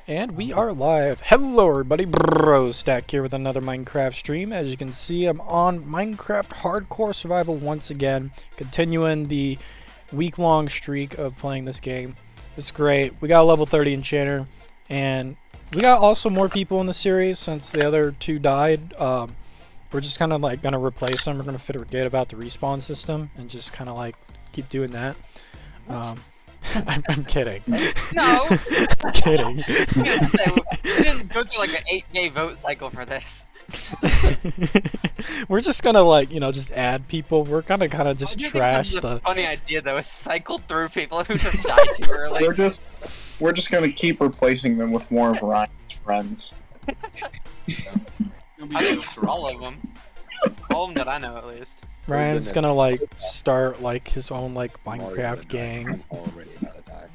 And we are live. Hello everybody, Brostack here with another Minecraft stream. As you can see, I'm on Minecraft Hardcore Survival once again, continuing the week-long streak of playing this game. It's great. We got a level 30 enchanter, and we got also more people in the series since the other two died. We're just kind of like going to replace them. We're going to forget about the respawn system and just kind of like keep doing that. I'm kidding. No! I'm kidding. We didn't go through like an 8-day vote cycle for this. We're just gonna like, just add people. We're gonna kind of just trash the the. funny idea though is cycle through people who just died too early. We're just gonna keep replacing them with more of Ryan's friends. I think for all of them. All of them that I know at least. Ryan's gonna like start like his own like Minecraft gang. I'm already about to die.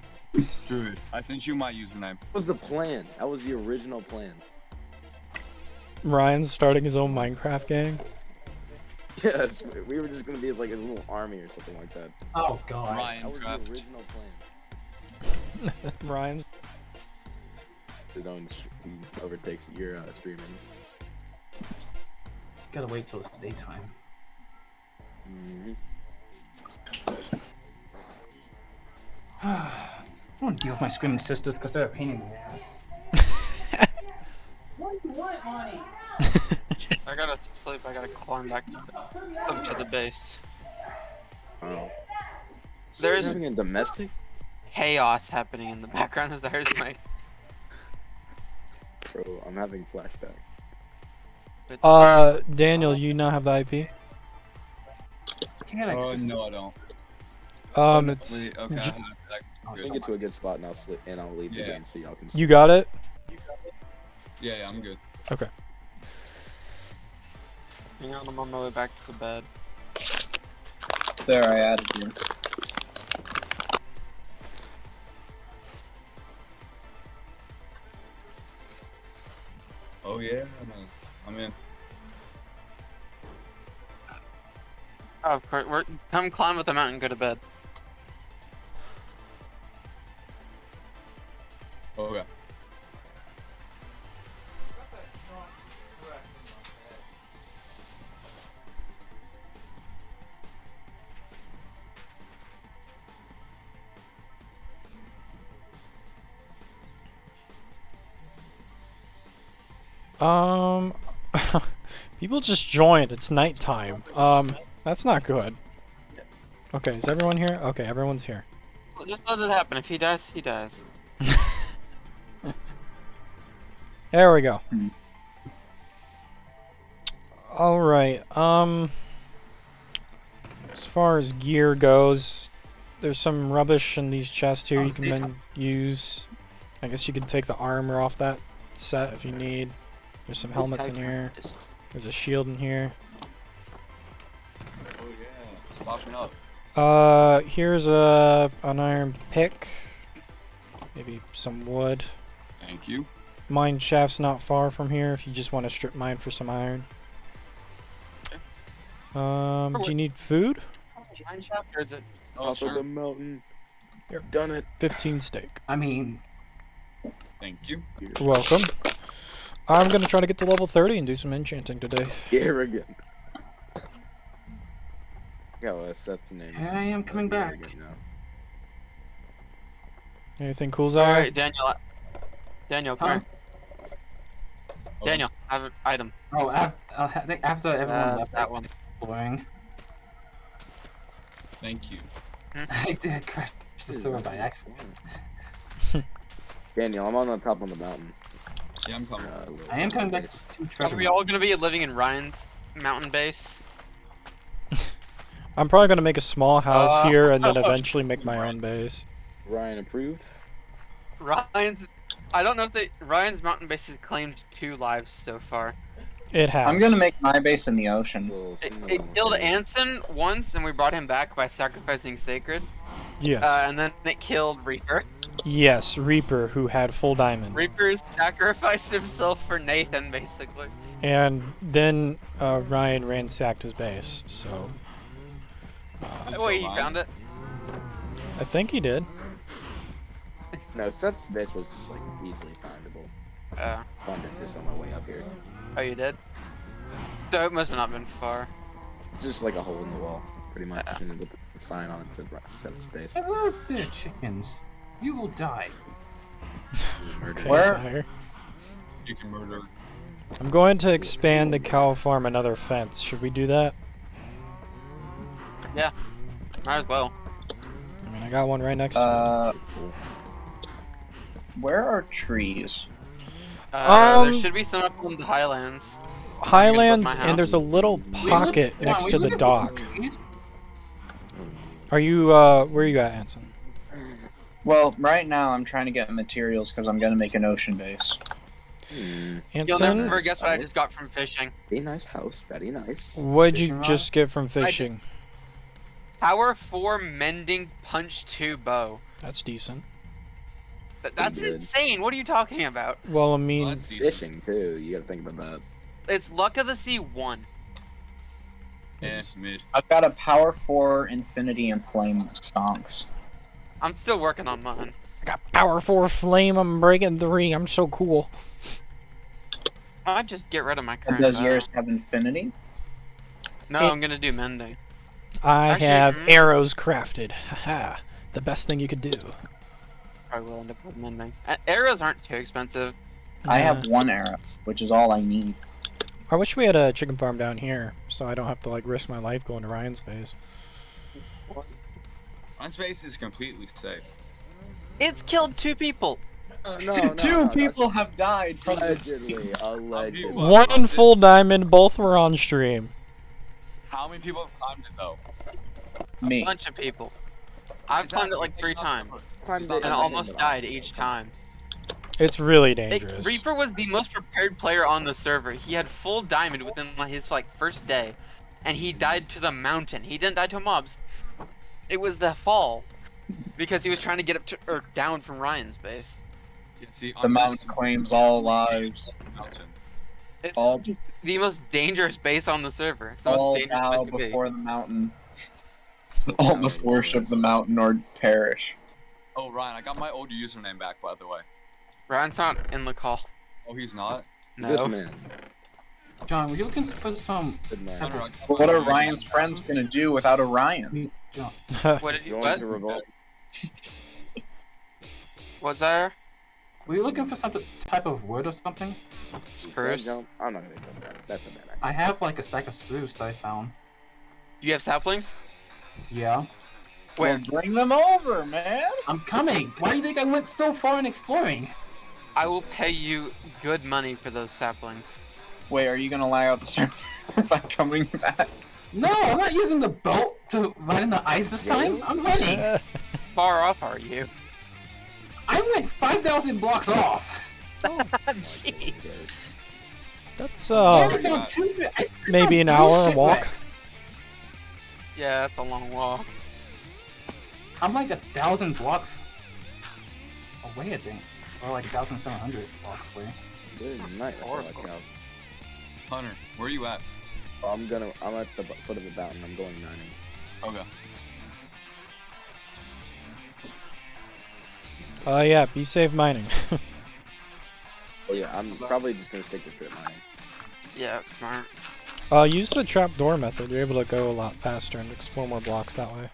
Dude, I sent you my username. That was the plan. That was the original plan. Ryan's starting his own Minecraft gang. Yes, we were just gonna be like a little army or something like that. Oh god. That was Minecraft. the original plan. Ryan's. His own he overtakes your streaming. Gotta wait till it's daytime. I want to deal with my screaming sisters because they're a pain in the ass. What do you want, Monty? I gotta sleep, I gotta climb back up to the base. Oh. There's Having a domestic? chaos happening in the background as there's like Bro, I'm having flashbacks. Daniel, you now have the IP. Oh, no, I don't. It's. Wait, okay. I'll send it to a good spot and I'll leave the Yeah. game so y'all can. You got it. Yeah, I'm good. Okay. hang on, I'm on my way back to the bed. There, I added you. Oh yeah, I'm in. Oh, of course, come climb up the mountain and go to bed. Okay. People just joined. It's nighttime. That's not good. Okay, is everyone here? Okay, everyone's here. Just let it happen. If he dies, he dies. There we go. Hmm. Alright, as far as gear goes, there's some rubbish in these chests here you can then use. I guess you can take the armor off that set if you need. There's some helmets in here. There's a shield in here. Oh yeah, stocking up. Here's an iron pick. Maybe some wood. Thank you. Mine shaft's not far from here if you just want to strip mine for some iron. Do you need food? Mine shaft, or is it Oh, Top sure. of the mountain. Here. Done it. 15 steak. I mean, Thank you. You're welcome. I'm gonna try to get to level 30 and do some enchanting today. Here again. Yeah, well, that's the name. I am coming Here back. again now. Anything cool, Zara? Alright, Daniel. Daniel, come Huh? here. Daniel, I have an item. oh, I think after everyone That's left, that one. boring. Thank you. I did crash the sword by accident. Daniel, I'm on the top of the mountain. Yeah, I'm coming. I am coming back to Are treasure. we all gonna be living in Ryan's mountain base? I'm probably gonna make a small house here and then eventually make my own base. Ryan approved. Ryan's. I don't know if Ryan's mountain base has claimed 2 lives so far. It has. I'm gonna make my base in the ocean. Little It, thing it on the killed thing. Anson once, and we brought him back by sacrificing Sacred. Yes. And then it killed Reaper. Yes, Reaper, who had full diamond. Reaper sacrificed himself for Nathan, basically. And then Ryan ransacked his base, so Let's Wait, go, he Ryan. found it? I think he did. No, Seth's base was just like easily findable. Found it just on my way up here. Oh, you did? So it must have not been far. Just like a hole in the wall, pretty much, and with the sign on it said Seth's base. Hello there, chickens. You will die. Okay, Where- sire. You can murder. I'm going to expand the cow farm another fence. Should we do that? Might as well. I mean, I got one right next to it. Where are trees? There should be some up in the Highlands. Highlands, my and there's a house. little pocket Wait, next we to the look at dock. trees? Are you, where are you at, Anson? Well, right now I'm trying to get materials because I'm gonna make an ocean base. You'll Anson, never guess what I just got from fishing. Very nice house, very nice. what'd you Fishing rod? just get from fishing? Power 4 mending punch 2 bow. That's decent. That's good. insane. What are you talking about? Well, I Oh, mean, that's decent. Fishing too, you gotta think about that. It's Luck of the Sea 1. Mid. I've got a power 4 infinity and flame stonks. I'm still working on mine. I got power 4 flame, I'm breaking 3, I'm so cool. I'd just get rid of my And current does bow. yours have infinity? No, It- I'm gonna do mending. I Actually, have mm. arrows crafted. Haha, the best thing you could do. I will end up with mending. Arrows aren't too expensive. I Yeah. have one arrow, which is all I need. I wish we had a chicken farm down here, so I don't have to like risk my life going to Ryan's base. My space is completely safe. It's killed 2 people. Two people have died from this. Allegedly. One full diamond, both were on stream. How many people have climbed it though? Me. A bunch of people. I've climbed it like 3 times. Climbed not it And I that almost died each time. It's really dangerous. Reaper was the most prepared player on the server. He had full diamond within his first day, and he died to the mountain. He didn't die to mobs. It was the fall, because he was trying to get up to or down from Ryan's base. You can see The mountain claims all lives. Mountain. It's All, the most dangerous base on the server. It's the most all dangerous bow place to be. before the mountain. All must worship the mountain or perish. Oh Ryan, I got my old username back by the way. Ryan's not in the call. Oh, he's not. This No. man. John, were you looking for some? Good man. Hunter, I got But my what are old Ryan's username friends back. gonna do without Orion? John, What did you Going what? to revolt. What's that? were you looking for some type of wood or something? Spruce. Jump. I'm not gonna go there. That's a bad idea. I have like a stack of spruce that I found. Do you have saplings? Yeah. Where? Well, bring them over, man. I'm coming. Why do you think I went so far in exploring? I will pay you good money for those saplings. Wait, are you gonna lag out the server by coming back? No, I'm not using the boat to ride in the ice this time. I'm running. Far off are you? I went 5,000 blocks off. Jeez. That's I uh, only found maybe an hour walk. Yeah, that's a long walk. I'm like 1,000 blocks away, I think, or like 1,700 blocks away. Good night. That's all I count. Hunter, where are you at? I'm at the foot of the mountain. I'm going mining. Okay. Yeah, be safe mining. Oh yeah, I'm probably just gonna stick to strip mining. Yeah, that's smart. Use the trapdoor method. You're able to go a lot faster and explore more blocks that way.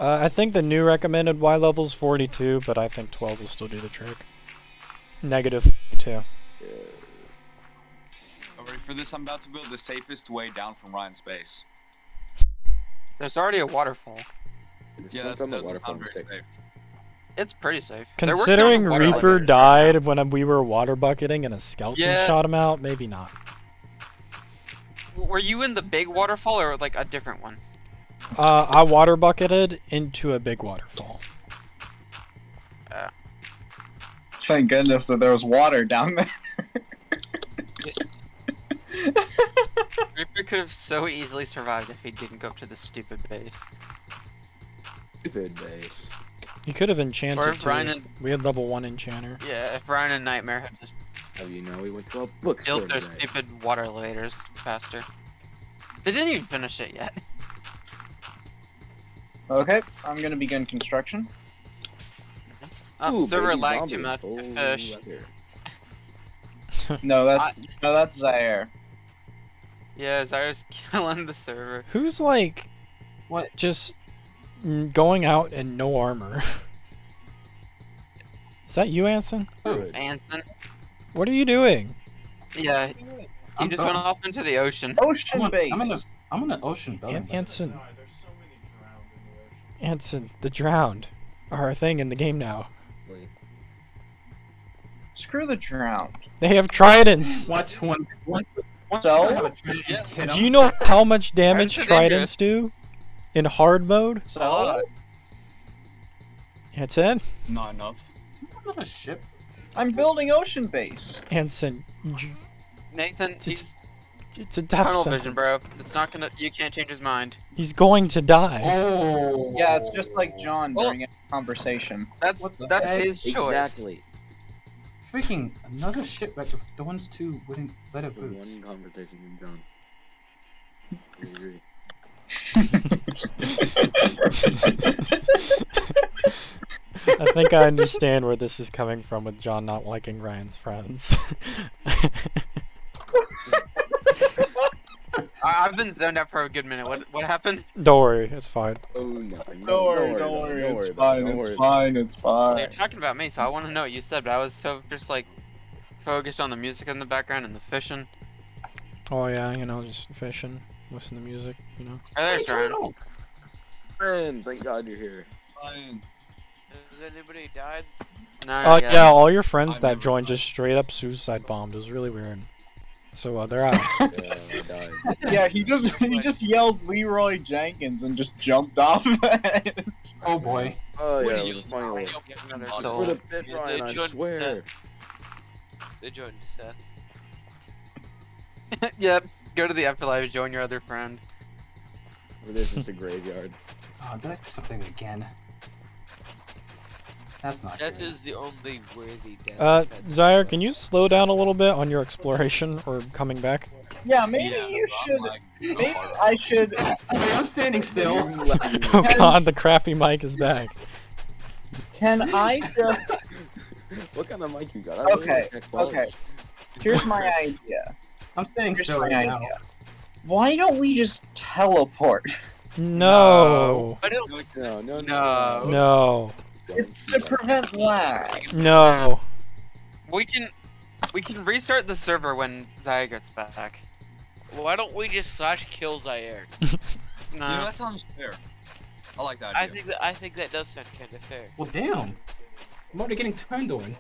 I think the new recommended Y level's 42, but I think 12 will still do the trick. Negative 42. Yeah. Oh, ready for this? I'm about to build the safest way down from Ryan's base. There's already a waterfall. Just Yeah, don't that tell me doesn't waterfall sound very mistake. safe. It's pretty safe. They're working on Considering the water Reaper elevators right died when we were water bucketing and a skeleton Yeah. shot him out, maybe not. now. Were you in the big waterfall or like a different one? I water bucketed into a big waterfall. Thank goodness that there was water down there. Reaper could have so easily survived if he didn't go to the stupid base. Stupid base. You could have enchanted Or if too. Ryan and We had level 1 enchanter. yeah, if Ryan and Nightmare had just Have you know we went to a bookstore built their today? stupid water elevators faster. They didn't even finish it yet. Okay, I'm gonna begin construction. Ooh, server baby lag zombie. too much Oh, to fish. right here. No, that's Zaire. Yeah, Zyre's killing the server. Who's like What? just going out in no armor? Is that you, Anson? Good. Anson. What are you doing? Yeah, he I'm just done. went off into the ocean. Ocean base. I'm in the ocean building. Anson. Anson, the drowned are a thing in the game now. Wait. Screw the drowned. They have tridents. Watch one. So, Do you know how much damage Tridents are tridents do in hard mode? so Anson? Not enough. Not a ship. I'm building ocean base. Anson, Nathan, It's- he's it's a death tunnel sentence. vision, bro. It's not gonna. You can't change his mind. He's going to die. Oh. Yeah, it's just like John Oh. during a conversation. That's What the that's heck? his choice. Exactly. Freaking another shipwreck with Dawn's 2 wooden leather boots. One conversation from John. I agree. I think I understand where this is coming from with John not liking Ryan's friends. I've been zoned out for a good minute. What happened? Don't worry, it's fine. Oh, nothing. Don't worry, about don't it, worry, don't it's about it, fine, don't it's worry fine, it's You're fine. talking about me, so I want to know what you said. But I was so just like focused on the music in the background and the fishing. Oh yeah, you know, just fishing, listen to music, you know. Oh, there's Ryan. about it. Friend, thank God you're here. Fine. Has anybody died? No, Yeah, all your friends I've that never joined died. just straight up suicide bombed. It was really weird. So they're out. Yeah, I died. Yeah, he just yelled Leroy Jenkins and just jumped off it. Oh boy. Oh What yeah, are it you was a funny one. Get another For soul. For the pit, Yeah, Ryan, they I joined swear. They joined Seth. Yep. Go to the afterlife. Join your other friend. It is just a graveyard. Oh, did I do something again? That's not Seth good. is the only worthy death. Zaire, can you slow down a little bit on your exploration or coming back? Yeah, maybe Yeah, you I'm should. lagging so Maybe hard. I should. Sorry, I'm standing still. Oh god, the crappy mic is back. Can I just? What kind of mic you got? I really Okay, like that quality. okay. Here's my idea. I'm standing Here's still my right now. idea. Why don't we just teleport? No. I don't. No, no, No. No. It's to prevent lag. No. We can restart the server when Zaya gets back. Why don't we just /kill Zaire? No. You know, that sounds fair. I like that idea. I think that does sound kind of fair. Well, damn. I'm already getting turned on.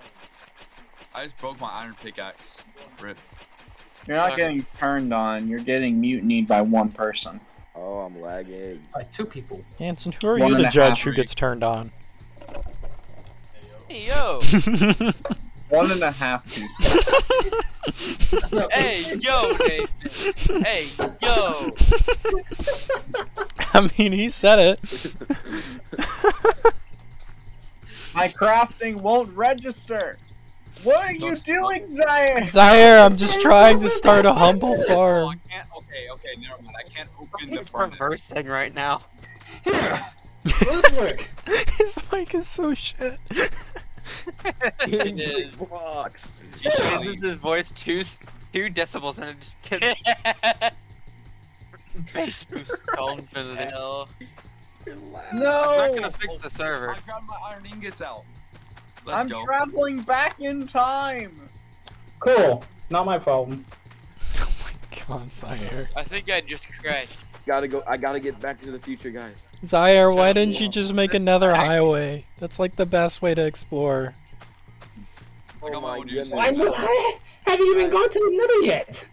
I just broke my iron pickaxe. Rip. You're not Suck. getting turned on. You're getting mutinied by one person. Oh, I'm lagging. By 2 people. Anson, who are One you and to a judge half who gets turned on? Hey yo! 1.5 people. Hey yo, Nathan! Hey yo! I mean, he said it. My crafting won't register. What are you doing, Zaire? Zaire, I'm just trying to start a humble Oh, I farm. can't. Okay, never mind. I can't open the He's furnace. reversing right now. Here! Will this work? His mic is so shit. It is. Blocks. He raises his voice 2 decibels and it just gets bass boost all infinity. Hell. That's No! not gonna fix the server. I got my iron ingots out. Let's I'm go. traveling back in time. Cool. Not my problem. Oh my god, Zaire. I think I just crashed. Gotta go. I gotta get back to the future, guys. Zaire, why Shut up, didn't you Wolf. just make This another guy. highway? That's like the best way to explore. I got my own goodness. users. I haven't even gone to the nether yet.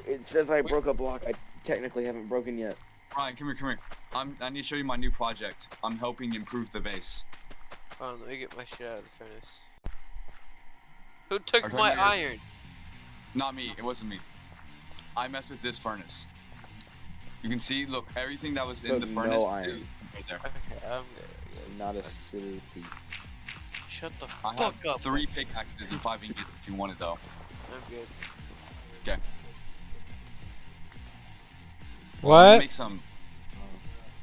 It says I broke a block. I technically haven't broken yet. Ryan, come here. I need to show you my new project. I'm helping improve the base. Hold on, let me get my shit out of the furnace. Who took Okay, my here. iron? Not me. It wasn't me. I messed with this furnace. You can see, look, everything that was in Took the no furnace. iron. Right there. Okay, I'm good. Not a silly thief. Shut the I fuck have up. 3 pickaxes and 5 ingots if you want it though. I'm good. Okay. I need to What? make some.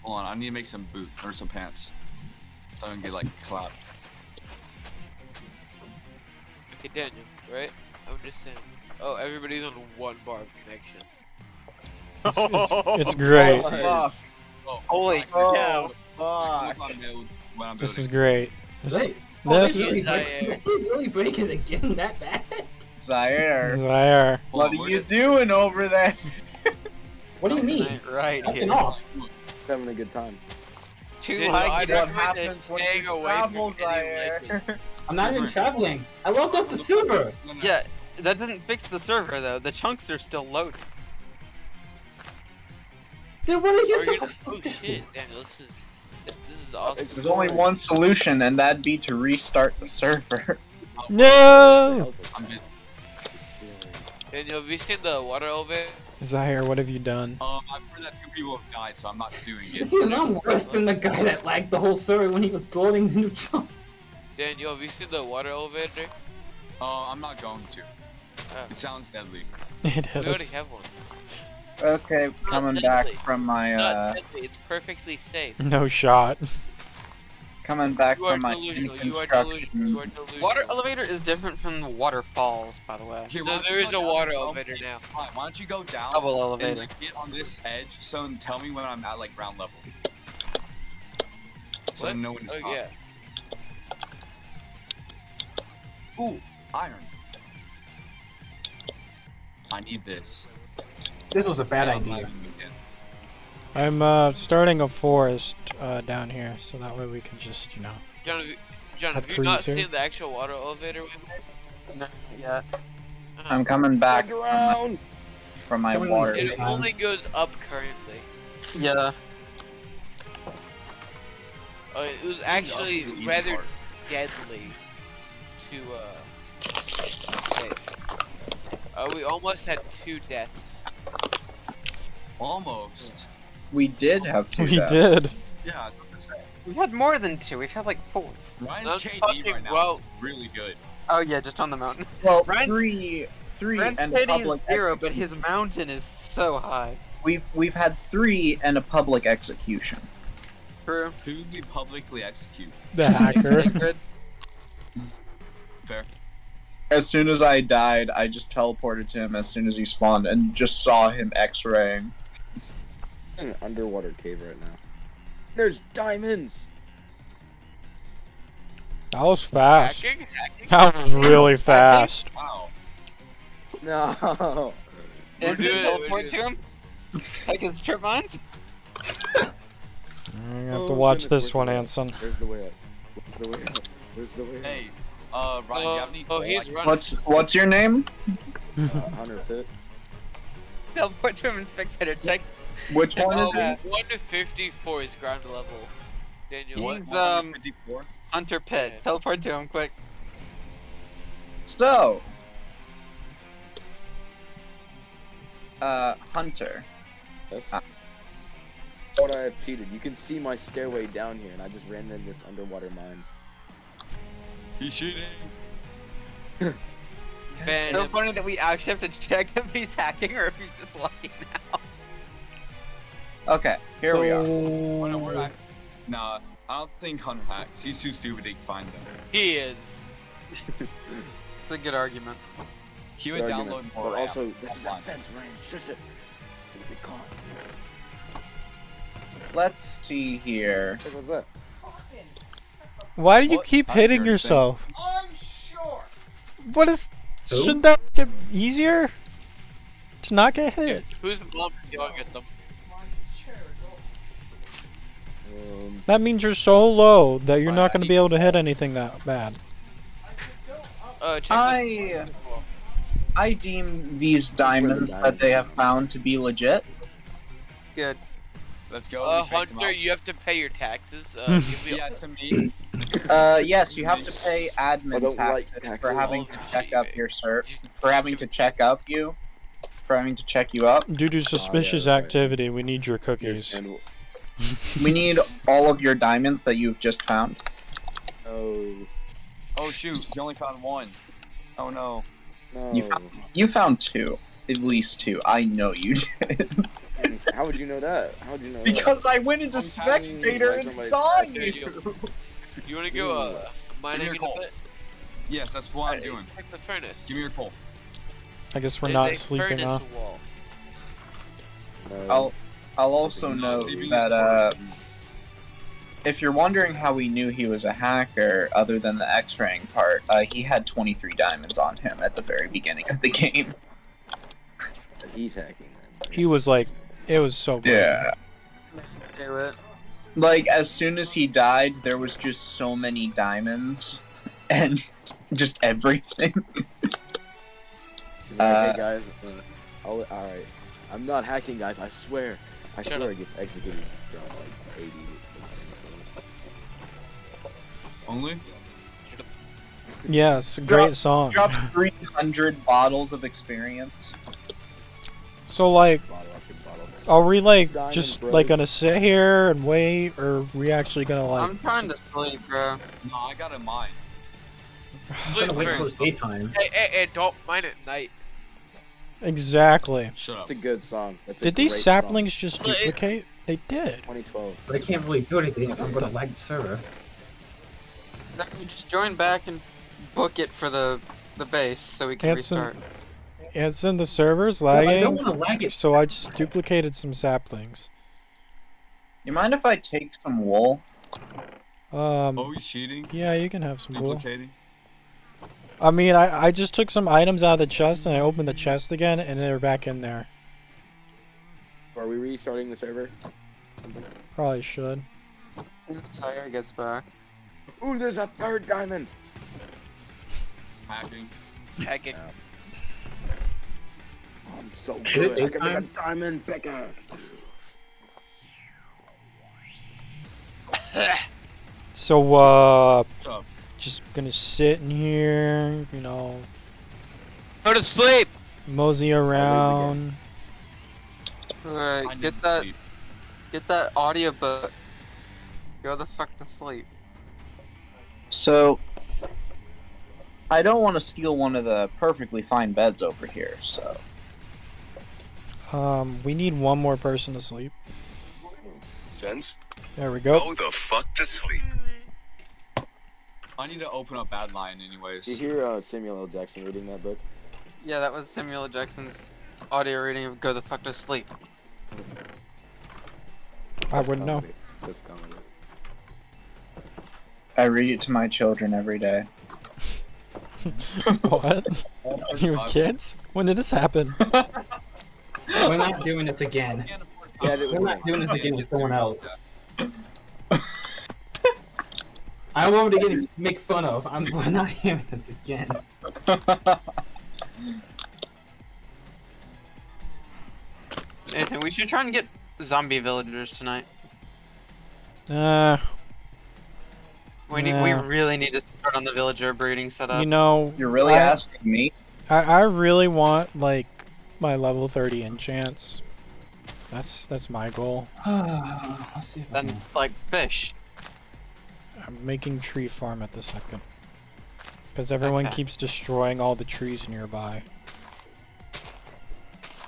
Hold on, I need to make some boots or some pants. So I can get like clapped. Okay, Daniel, right? I'm just saying. Oh, everybody's on 1 bar of connection. It's great. Fuck. Oh, Holy I can cow. Fuck. look on build when I'm This is building. great. Wait. This Really, Zaire. really break it again that bad? Zaire, Zaire. Hold what on, are where you did- doing over there? What do you mean? Right Fucking here. off. Having a good time. Too Daniel, high. I'd What recommend happens when staying you away travel, from any Zaire? ledges. I'm not even traveling. I logged off the server. No, no. Yeah, that doesn't fix the server though. The chunks are still loaded. Dude, what are you Are you supposed to oh do? shit, Daniel, this is awesome. There's only one solution, and that'd be to restart the server. No! I'm busy. Daniel, have you seen the water elevator? Zaire, what have you done? I've heard that 2 people have died, so I'm not doing it. See, I'm worse than the guy that lagged the whole server when he was loading the new chunk. Daniel, have you seen the water elevator? I'm not going to. Oh, It sounds deadly. It we already is. have one. Okay, coming back from my Not deadly, it's perfectly safe. No shot. coming back You are from my delusional, you are construction. delusional, you are delusional. Water elevator is different from the waterfalls, by the way. Here, No, why don't there you is go a down water and tell elevator me- now. Fine, why don't you go down Double and elevator. like, get on this edge, so and tell me when I'm at like ground level. So I What? know when to Oh stop. yeah. Ooh, iron. I need this. This was a bad I'm idea. lagging again. I'm starting a forest down here, so that way we can just, John, Have have you not trees here? seen the actual water elevator we made? No, yeah. I'm coming back Back around. from my Coming water. in. It only goes up currently. Yeah. It was actually Up is the easy rather part. deadly to okay. We almost had 2 deaths. Almost. We did have two we deaths. did. Yeah, I was about to say. We've had more than 2. We've had like 4. Ryan's I'm KD talking right now well- is really good. Oh yeah, just on the mountain. Well, Ryan's- three Rent's and KD public is 0, but execution. his mountain is so high. We've had 3 and a public execution. True. Who would we publicly execute? The hacker. Sacred. Fair. As soon as I died, I just teleported to him as soon as he spawned and just saw him X-raying. I'm in an underwater cave right now. There's diamonds. That was fast. Hacking? That was really fast. Wow. No. Instant doing it, teleport we're to doing him? Like his trip mines? You have to Oh, watch goodness, this where's one, the way Anson. up? Where's the way up? Where's the way up? Where's the way up? Hey, Ryan, do you have any Oh, gold? he's running. What's your name? Hunter Pit. Teleport to him in spectator. Check. Which one is Oh, he? 1 to 54 is ground level. Daniel, What? He's, 154? Hunter Pit. Yeah. Teleport to him quick. So, Hunter. Yes. Ah. Thought I have cheated. You can see my stairway down here, and I just ran in this underwater mine. He's shooting. It's so funny that we actually have to check if he's hacking or if he's just lucky now. Okay, here we are. Oh, no, we're at... Nah, I don't think Hunter hacks. He's too stupid to find them. he is. It's a good argument. He would Good download argument. more. But also, apps this is offline. a fence range. Shush it. Gonna get caught. Let's see here. Check what's that? Why do you What? keep I hitting heard yourself? I'm sure. What is... Who? Shouldn't that get easier? To not get hit? Who's the mom yelling at them? That means you're so low that you're not going to be able to hit anything that bad. Check this. I deem these diamonds that they have found to be legit. Good. Let's go. we faked him Hunter, out. you have to pay your taxes. Give me Yeah, to me. Yes, you have to pay I admin don't like taxes taxes. for having Oh, to check up your for having to check you up. Due to suspicious right. activity, we need your cookies. And We need all of your diamonds that you've just found. oh Oh shoot, he only found 1. Oh no. no. You found 2, at least 2. I know you did. How would you know that? How would you know that? Because I went into I'm telling you, spectator it's and like saw somebody- you. You wanna go mining in a call. bit? Yes, that's what I'm Hey, doing. check the furnace. Give me your coal. I guess we're There's not a sleeping, furnace huh? wall. I'll also No, note sleeping is that first. if you're wondering how we knew he was a hacker, other than the X-raying part, he had 23 diamonds on him at the very beginning of the game. He's hacking then. He was like, it was so good. Yeah. Do it. Like, as soon as he died, there was just so many diamonds, and just everything. He's like, hey guys, alright. I'm not hacking, guys, I swear. I Shut swear up. it gets executed from like 80. Only? Yeah, it's a great song. Dropped 300 bottles of experience. So like, Bottle after bottle. are we like Diamond just Bros. like gonna sit here and wait, or are we actually gonna like? I'm trying to sleep, bro. No, I got a mine. I'm Sleep gonna wait until first. it's daytime. Hey, don't mine at night. Exactly. Shut up. That's a good song. That's a Did these great saplings just duplicate? They did. Song. 2012. But I can't really do anything if I'm gonna lag the server. Then you just join back and book it for the base so we can It's in, restart. it's in the servers Well, I don't lagging, want to lag it. so I just duplicated some saplings. You mind if I take some wool? Oh, he's cheating? Yeah, you can have some wool. Duplicating? I mean, I just took some items out of the chest and I opened the chest again, and they're back in there. Are we restarting the server? Probably should. Sire gets back. Ooh, there's a third diamond! Hacking. Hacking. I'm so Is it good. I can make a daytime? diamond pickaxe. So, Shut up. just gonna sit in here, you know, Go to sleep. mosey around. I Alright, need get to sleep. that audiobook. Go the fuck to sleep. So, I don't want to steal one of the perfectly fine beds over here, so... We need one more person to sleep. Sense? There we go. Go the fuck to sleep. I need to open up Bad Lion anyways. Did you hear Samuel L. Jackson reading that book? Yeah, that was Samuel L. Jackson's audio reading of Go the fuck to sleep. I wouldn't know. That's comedy. I read it to my children every day. What? You have kids? When did this happen? We're not doing this again. Yeah, it We're was not doing this again with someone else. I don't want to get make fun of. We're not doing this again. Nathan, we should try and get zombie villagers tonight. We Nah. really need to start on the villager breeding setup. You know, You're really I- asking me? I really want like my level 30 enchants. That's my goal. Let's see if I then can. like fish. I'm making tree farm at the second. Because everyone Okay. keeps destroying all the trees nearby.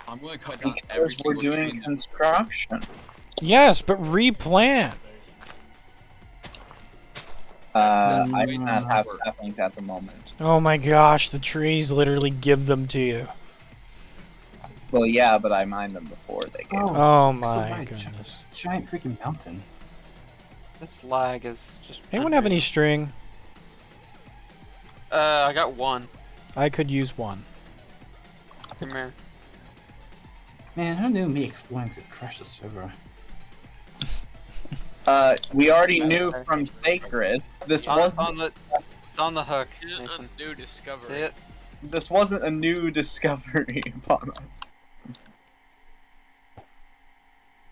I'm gonna cut down every Because we're single tree doing in construction. Yes, but replant! I do not have saplings at the moment. Oh my gosh, the trees literally give them to you. Well, yeah, but I mined them before they gave. Oh my right. goodness. Giant freaking mountain. This lag is just. Anyone have any string? I got one. I could use one. Come here. Man, who knew me exploring could crash the server? We already knew from Sacred. This It's wasn't. It's on the hook. Isn't Nathan. a new See discovery. it? This wasn't a new discovery upon us.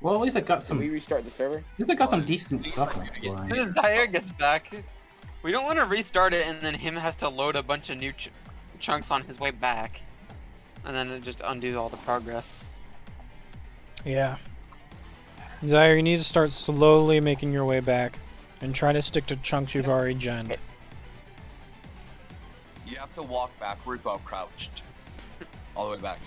Well, at least I got Can some. we At restart the server? least I got some decent stuff. like you Like, As Zaire gets back, we don't want to restart it and then him has to load a bunch of new chunks on his way back, and then it just undo all the progress. Yeah. Zaire, you need to start slowly making your way back. And try to stick to chunks you've already genned. You have to walk backwards while crouched. All the way back.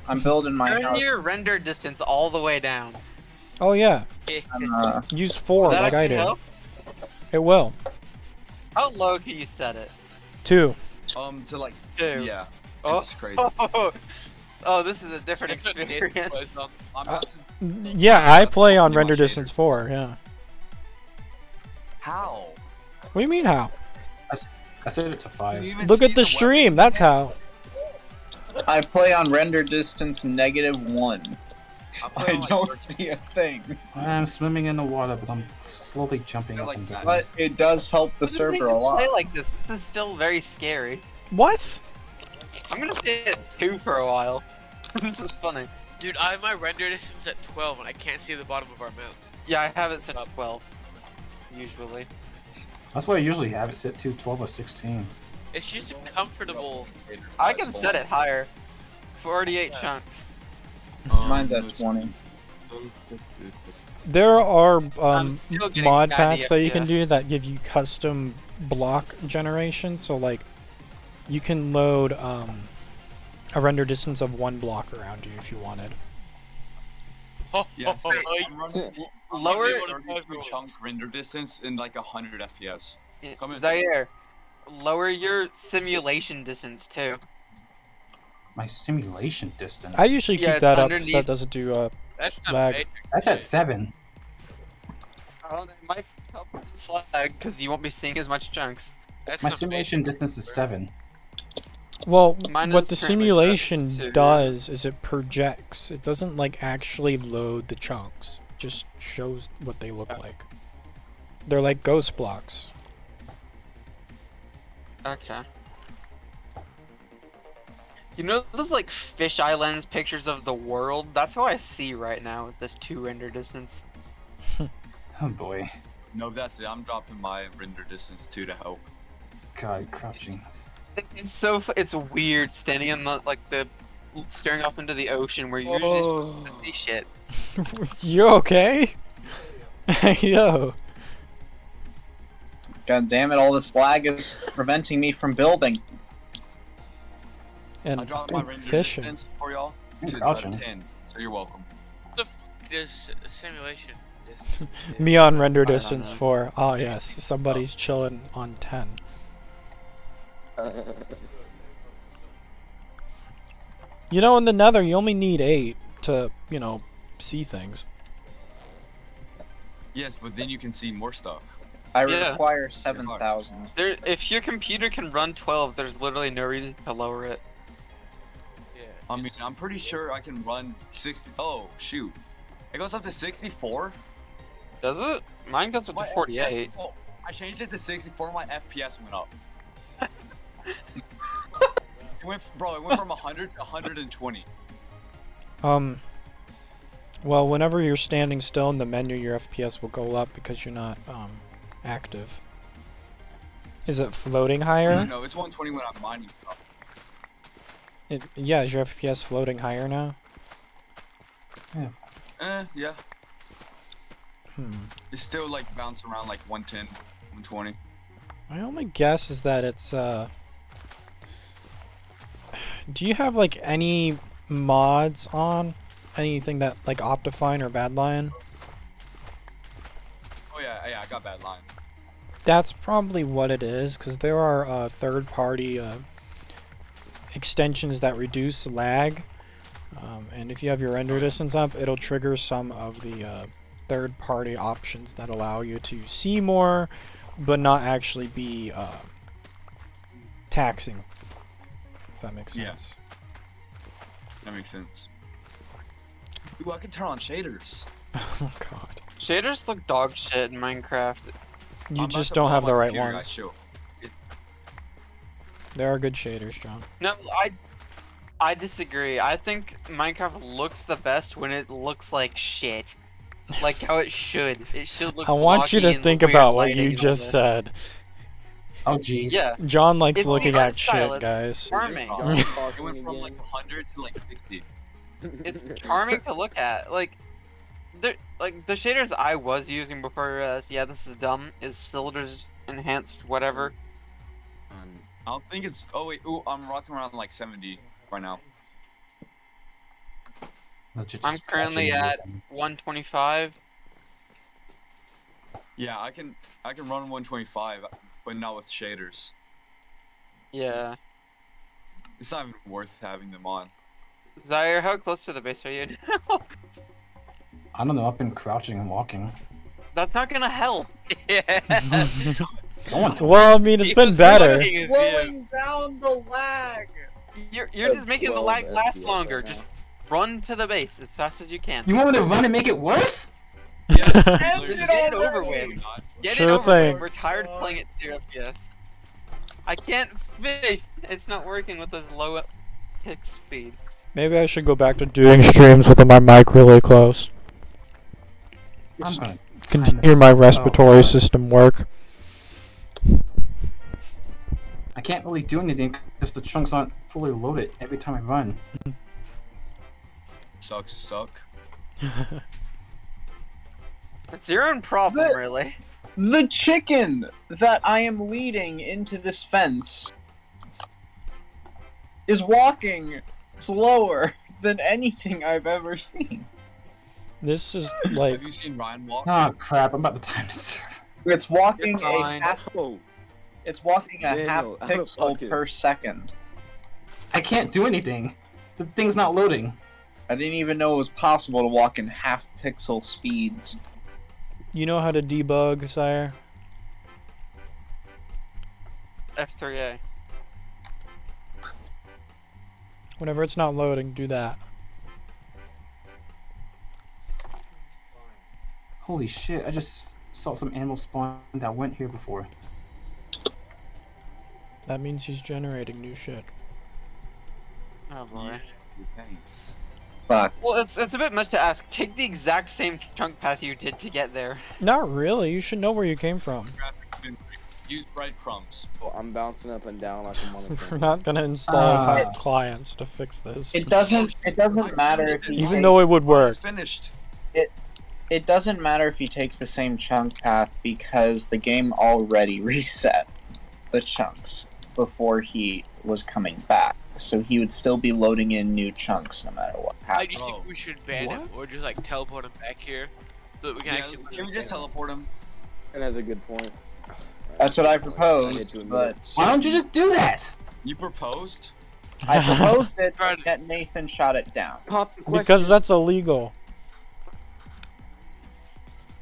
I'm building my Turn house. your render distance all the way down. Oh yeah, I'm, use 4 Will that like I actually did. help? It will. How low can you set it? 2. To like, Two. yeah. Oh. It's crazy. Oh, this is a different That's what Nathan experience. was on. I'm about to Yeah, I play on Pretty render much distance shaders. 4. Yeah. How? What do you mean how? I set it to Can 5. you even Look see at the weapon stream. in That's there? how. I play on render distance -1. play I on, like, don't 13. see a thing. I'm swimming in the water, but I'm slowly jumping They're up like and that. down. But it does help the I didn't think server a to play lot. like this. This is still very scary. What? I'm gonna stay at 2 for a while. This is funny. Dude, I have my render distance at 12 and I can't see the bottom of our map. Yeah, I have it set to 12. Usually. That's why I usually have it set to 12 or 16. It's just a comfortable. I can set it higher. 48 chunks. Mine's at 20. There are still getting mod bad packs that you EFF. can do that give you custom block generation. So like, you can load a render distance of 1 block around you if you wanted. Yeah, so I'm running Lower. a 32 chunk render distance in like 100 FPS. Come in. Zaire, lower your simulation distance too. My simulation distance. I usually Yeah, keep it's that up so underneath- that doesn't do That's not Lag. bad. That's at 7. Oh, that might help with the slag because you won't be seeing as much chunks. That's My not simulation distance is 7. Well, Mine what is the currently simulation set to- does is it projects. It doesn't like actually load the chunks. It just shows what they look like. They're like ghost blocks. Okay. You know those like fisheye lens pictures of the world? That's how I see right now with this 2 render distance. Oh boy. No, that's it. I'm dropping my render distance too to help. God, crouching. It's so it's weird standing in the staring off into the ocean where you're usually supposed to see shit. You okay? Yo. God damn it, all this lag is preventing me from building. I And dropped my render fishing. distance for y'all to Crouching. 10, so you're welcome. this simulation. Me on render I don't distance know. 4. Oh yes, somebody's chilling on 10. You know, in the Nether, you only need 8 to, you know, see things. Yes, but then you can see more stuff. I Yeah. require 7,000. There, if your computer can run 12, there's literally no reason to lower it. Yeah. I mean, I'm pretty sure I can run 60. Oh, shoot. It goes up to 64? Does it? Mine goes up to 48. FPS, oh, I changed it to 64, my FPS went up. It went from 100 to 120. Well, whenever you're standing still in the menu, your FPS will go up because you're not, active. Is it floating higher? No, it's 120 when I'm mining stuff. Yeah, is your FPS floating higher now? Yeah. Hmm. It's still like bounce around like 110, 120. My only guess is that it's, do you have, like, any mods on? Anything that, like, Optifine or Badlion? Oh yeah, I got bad line. That's probably what it is, because there are, third-party, extensions that reduce lag. And if you have your render distance up, it'll trigger some of the, third-party options that allow you to see more, but not actually be, taxing. If that makes Yeah. sense. That makes sense. Ooh, I can turn on shaders. Oh god. Shaders look dog shit in Minecraft. You I'm about just to don't blow have my the right computer, guys, ones. chill. There are good shaders, John. No, I disagree. I think Minecraft looks the best when it looks like shit. Like how it should. It should look I want you blocky to and think weird about what lighting you and all just that. said. Oh jeez. Yeah. John likes It's the looking art at style, shit, it's guys. charming. It went from like 100 to like 60. It's charming to look at. Like the shaders I was using before yeah, this is dumb, is Cylinders enhanced whatever. I don't think it's. Oh wait, ooh, I'm rocking around like 70 right now. Legit I'm just currently crouching at and 125. Yeah, I can run 125, but not with shaders. Yeah. It's not even worth having them on. Zaire, how close to the base are you now? I don't know. I've been crouching and walking. That's not gonna help. Yeah. No one told Well, I mean, it's He been was better. looking at you. down the lag. You're just making the 12 lag last FPS longer. right now. Just run to the base as fast as you can. You want me to run and make it worse? Just get it over with. Get Sure it over thing. with. We're tired of playing it 2 FPS. I can't finish. It's not working with this low pick speed. Maybe I should go back to doing streams with my mic really close. I'm gonna Continue my respiratory system work. I can't really do anything because the chunks aren't fully loaded every time I run. Sucks to suck. It's your own problem, But- really. The chicken that I am leading into this fence is walking slower than anything I've ever seen. This is like Have you seen Ryan walk? Oh crap! I'm about to time this. It's walking You're fine. It's walking a half Daniel, how the pixel fuck per second. I can't do anything. The thing's not loading. I didn't even know it was possible to walk in half pixel speeds. you know how to debug, Sire? F3A. Whenever it's not loading, do that. Holy shit! I just saw some animal spawn that went here before. That means he's generating new shit. Oh boy. Thanks. Fuck. Well, it's a bit much to ask. Take the exact same chunk path you did to get there. Not really. You should know where you came from. Use breadcrumbs. Oh, I'm bouncing up and down like a We're motherfucker. not gonna install hard clients to fix this. It doesn't matter if he Even though it would work. It's finished. It doesn't matter if he takes the same chunk path because the game already reset the chunks before he was coming back. So he would still be loading in new chunks no matter what I happened. just think we should ban him or just like teleport him back here so that we can Yeah, actually. can we just teleport him? And that's a good point. That's what I I hate proposed, to admit but it. Why don't you just do that? You proposed? I proposed it, Right. yet Nathan shot it down. Pop the question. Because that's illegal.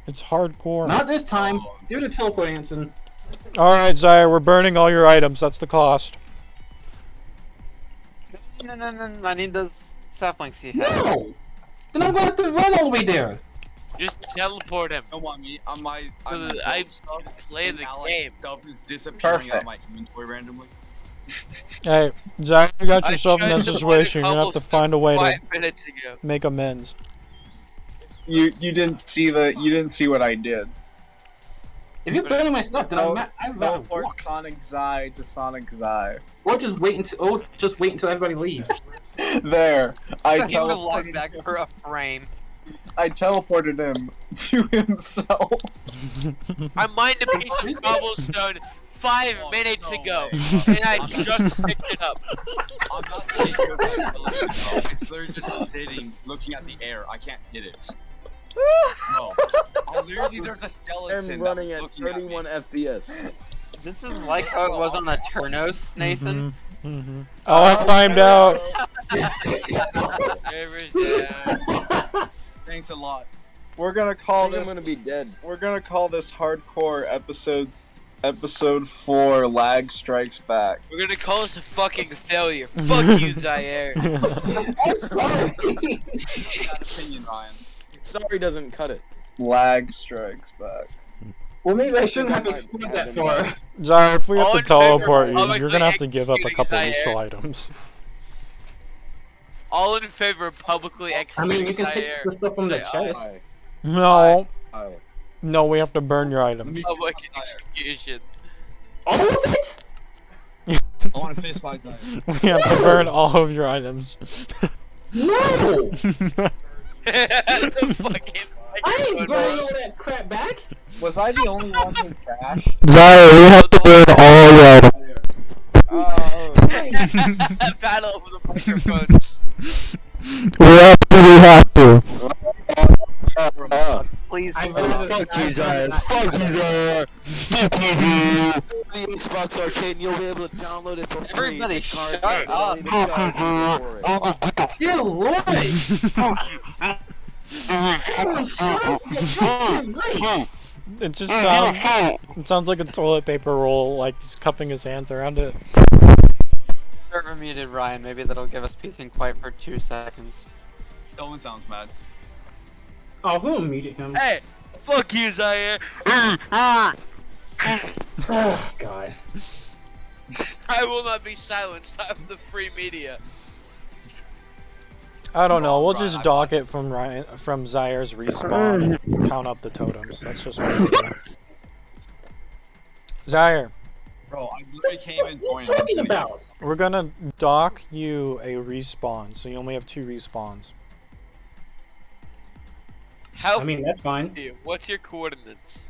It's hardcore. Not this time. Do the teleport, Anson. Alright, Zaire, we're burning all your items. That's the cost. No. I need those saplings he had. No! Then I'm gonna have to run all the way there. Just teleport him. Don't want me on my. So on that my I gold stuff, can play and the now, game. Stuff is disappearing out of Perfect. my inventory randomly. Hey, Zaire, you got I yourself in tried that to situation. find You're a gonna have to cobblestone find a way to 5 minutes ago. make amends. You didn't see what I did. If you're burning my stuff, then No, I'd rather Teleport walk. Sonic Zai to Sonic Zai. Or just wait until everybody leaves. There, I He would log teleported. back for a frame. I teleported him to himself. I mined a piece of cobblestone 5 minutes no ago, way. and I just picked it up. I'm not saying you're right, but listen, bro. It's literally just sitting, looking at the air. I can't hit it. No. Literally, there's a skeleton I'm running that at was looking 31 at me. FPS. This is like how it was on the Turnos, Nathan. Oh, I climbed out. Server's down. Thanks a lot. We're gonna I call think I'm this. gonna be dead. We're gonna call this hardcore episode 4. Lag Strikes Back. We're gonna call this a fucking failure. Fuck you, Zaire. I'm sorry. That opinion, Ryan. Sorry doesn't cut it. Lag Strikes Back. Well, maybe I shouldn't have explored that far. Zaire, if we have All to in favor teleport of you, you're publicly gonna have to give up a executing couple Zaire. useful items. All in favor of publicly I executing mean, you can take Zaire. the stuff from the Say chest. Aye. No, Aye. no, we have to burn your items. Public execution. All of it? I want to fist fight guys. We have to burn all of your items. No! The fucking I ain't burning all that crap back. Was I the only one who crashed? Zaire, we have to burn all your items. Oh. Battle over the microphones. We have to. Please. I stop. Fuck you, Zaire. Fuck you, Zaire. Fuck you, Zaire. Fuck you. Xbox Arcade and you'll be able to download it for free. Everybody The card shut that up. only the card can afford. Dear Lord! Holy shit! It just sounds like a toilet paper roll, like he's cupping his hands around it. Server muted Ryan. Maybe that'll give us peace and quiet for 2 seconds. Someone sounds mad. Oh, who muted him? Hey, fuck you, Zaire. Oh, God. I will not be silenced. I'm the free media. I don't know. We'll Ryan, just I dock it from Zaire's respawn and count up the totems. That's just what we do. Zaire, Bro, I literally can't even What join. are you talking about? we're gonna dock you a respawn, so you only have 2 respawns. How I mean, that's fine. you? What's your coordinates?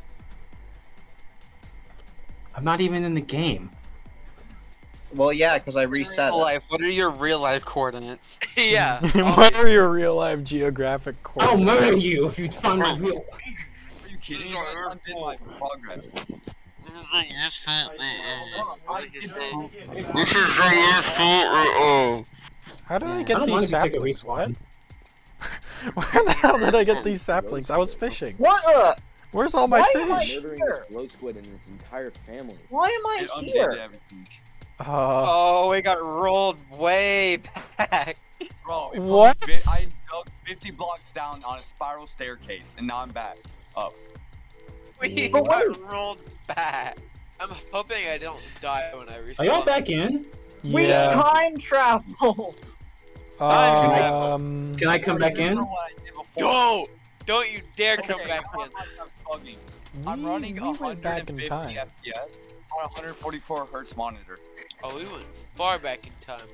I'm not even in the game. Well, yeah, because I reset Real it. life. What are your real life coordinates? Yeah. What are your real life geographic I'll coordinates? murder you if you find my real. Are you kidding me? I did my progress. How did I I get don't want these to take a saplings? What? respawn. Where the hell did I get these saplings? I was fishing. What? Where's all my Why am I fish? Murdering here? this glow squid and his entire family. Why am It I undid here? everything. Oh, we got rolled way back. Bro, What? I dug 50 blocks down on a spiral staircase, and now I'm back up. We But got wait. rolled back. I'm hoping I don't die when I respawn. Are y'all back in? We Yeah. time traveled. Can I come back in? Remember what I did before? Go! Don't you dare come Okay, back how in. about I'm bugging? I'm We running went back in 150 time. FPS on a 144 hertz monitor. Oh, we went far back in time.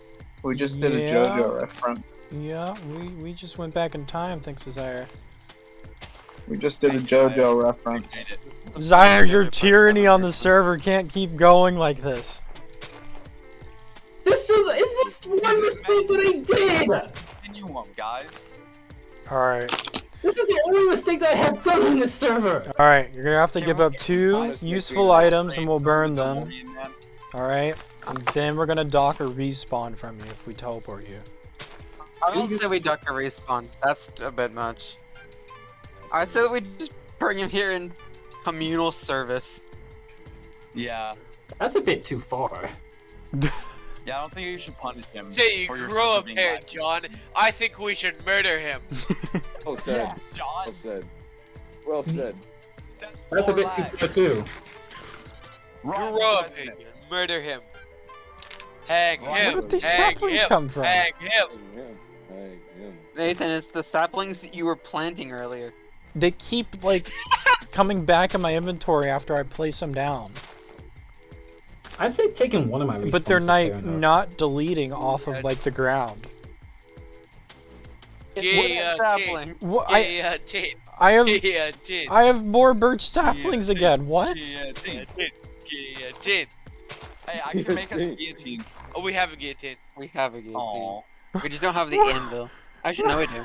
We just did a Yeah. JoJo reference. Yeah, we just went back in time, thanks to Zaire. We just did a JoJo reference. Made it. Zaire, your tyranny on the server can't keep going like this. This is one mistake that I did. Continuum, guys. Alright. This is the only mistake that I have done on this server. Alright, you're gonna have to Can give we up get 2 honest useful between items and we'll burn them. DeLorean, man. Alright? And then we're gonna dock a respawn from you if we teleport you. I don't say we duck a respawn. That's a bit much. I say that we just bring him here in communal service. Yeah. That's a bit too far. Yeah, I don't think you should punish him. Say you for your grow server up being here, live. John. I think we should murder him. Well said. John, Well said. Well said. That's a bit too far too. Wrong Grow up here. president. Murder him. Hang Where him. Where did these hang saplings him, come from? Hang him. Hey, him. Nathan, it's the saplings that you were planting earlier. They keep, like, coming back in my inventory after I place them down. I'd say taking one of my But they're respawns is fair enough. not deleting off of, like, the ground. Yeah, saplings. What? Yeah, tin. I have Yeah, tin. I have more birch saplings again. What? Yeah, Yeah, team. tin. Yeah, tin. Hey, I can make us a guillotine. Oh, we have a guillotine. We have a guillotine. Aww. We just don't have the anvil. Actually, no, we do.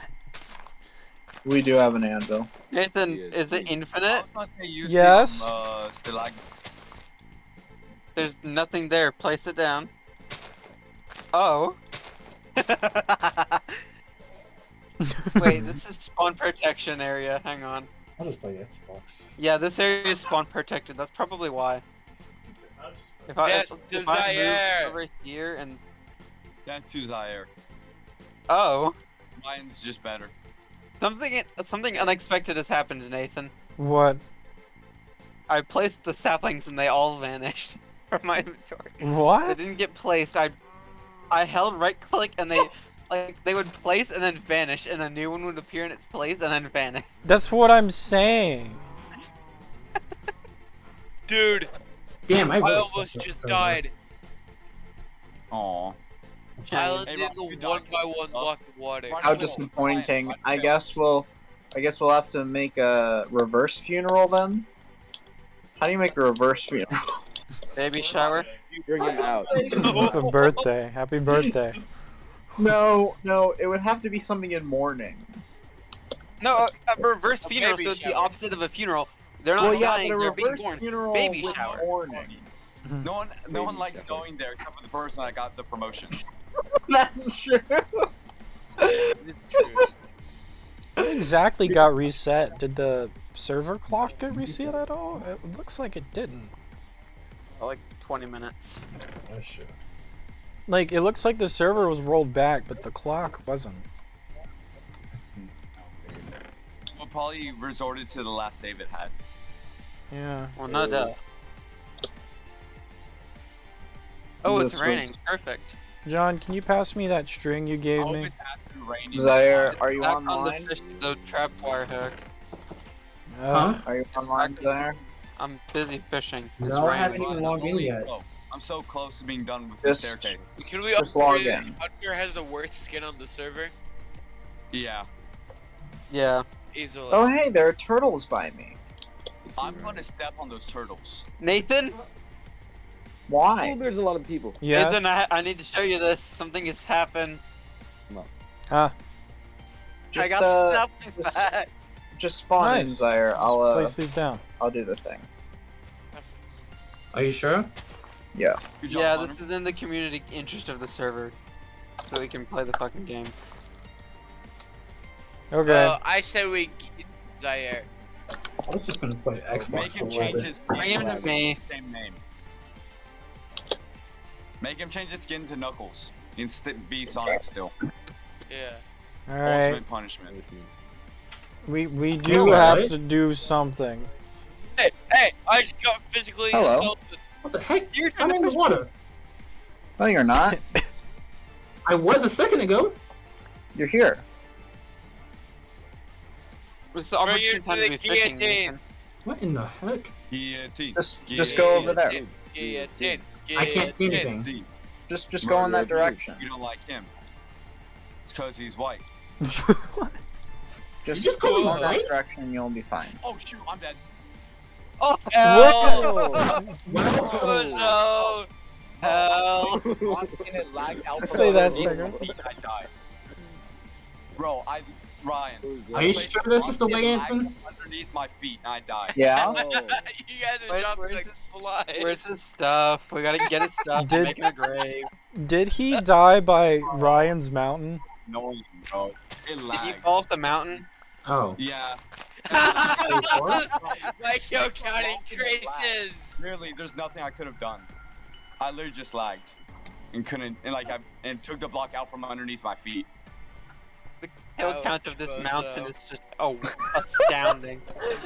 We do have an anvil. Nathan, Yes, is it I infinite? was gonna say use Yes. some, stalag- There's nothing there. Place it down. Oh. Wait, this is spawn protection area. Hang on. I'll just play Xbox. Yeah, this area is spawn protected. That's probably why. If That's if I Desire. move over here and That's who Zaire. oh, Mine's just better. something unexpected has happened, Nathan. What? I placed the saplings and they all vanished from my inventory. What? They didn't get placed. I held right click and they would place and then vanish, and a new one would appear in its place and then vanish. That's what I'm saying. Dude, Damn, I I really almost fucked up just server. died. Aww. I landed Hey, in Rob, the you died. 1 by 1 block of water. Run. How disappointing. I guess we'll have to make a reverse funeral then. How do you make a reverse funeral? Baby shower. Bring him out. It's a birthday. Happy birthday. No, it would have to be something in mourning. No, a reverse A funeral, baby so it's the shower. opposite of a funeral. They're not Well, yeah, dying, but a they're being reverse born. funeral Baby with shower. mourning. No one Baby likes shepherd. going there except for the person that got the promotion. That's true. It's true. What exactly got reset? Did the server clock get reset at all? It looks like it didn't. Like 20 minutes. Oh shit. Like, it looks like the server was rolled back, but the clock wasn't. We'll probably resorted to the last save it had. Yeah. Well, no duh. Oh, it's This raining. was- Perfect. John, can you pass me that string you I gave hope me? it's after raining. Zaire, are you Back on the online? fish, the trap wire hook. Huh? Are you online, Zaire? I'm busy fishing. It's No, I haven't raining. even logged in yet. I'm so close to being done with Just- the staircase. Can we Just log upgrade in. Hunter has the worst skin on the server? Yeah. Yeah. Easily. Oh, hey, there are turtles by me. I'm gonna step on those turtles. Nathan? Oh, Why? there's a lot of people. Yes? Nathan, I need to show you this. Something has happened. Ah, I Just, got the saplings just- back. Just spawn in, Nice. Zaire. place these down. I'll do the thing. Are you sure? Yeah. Good job, Yeah, Hunter. this is in the community interest of the server. So we can play the fucking game. Okay. I said we Zaire. I was just gonna play Xbox Make for him a change while. his Bring him to skin me. same name. Make him change his skin to Knuckles. Instant be Sonic still. Yeah. Alright. Ultimate punishment. We do Oh, have right. to do something. Hey, I just got physically Hello. assaulted. What the heck? You're I'm in the water. No, you're not. I was a second ago. You're here. It's the Bring opportune him to time to the be fishing. guillotine. Nathan. What in the heck? Guillotine. Just go over there. Guillotine. I can't see Guillotine. anything. Just go in that direction. You don't like him. It's because he's white. Just call me go in that white? direction and you'll be fine. Oh shoot, I'm dead. Oh, Whoa! Oh no! hell. And it lagged out Say that, for Stinger. I died. Bro, Ryan. Are you sure this is the way, It lagged Anson? underneath my feet and I died. Yeah? You guys are Wait, dropping where's like this- flies. Where's his stuff? We gotta get his stuff. Did- Make him a grave. Did he die by Ryan's mountain? No, bro. It Did you lagged. fall off the mountain? Oh. Yeah. Like you're counting traces. Really, there's nothing I could have done. I literally just lagged and couldn't, and took the block out from underneath my feet. The kill Oh, count of this bozo. mountain is just astounding.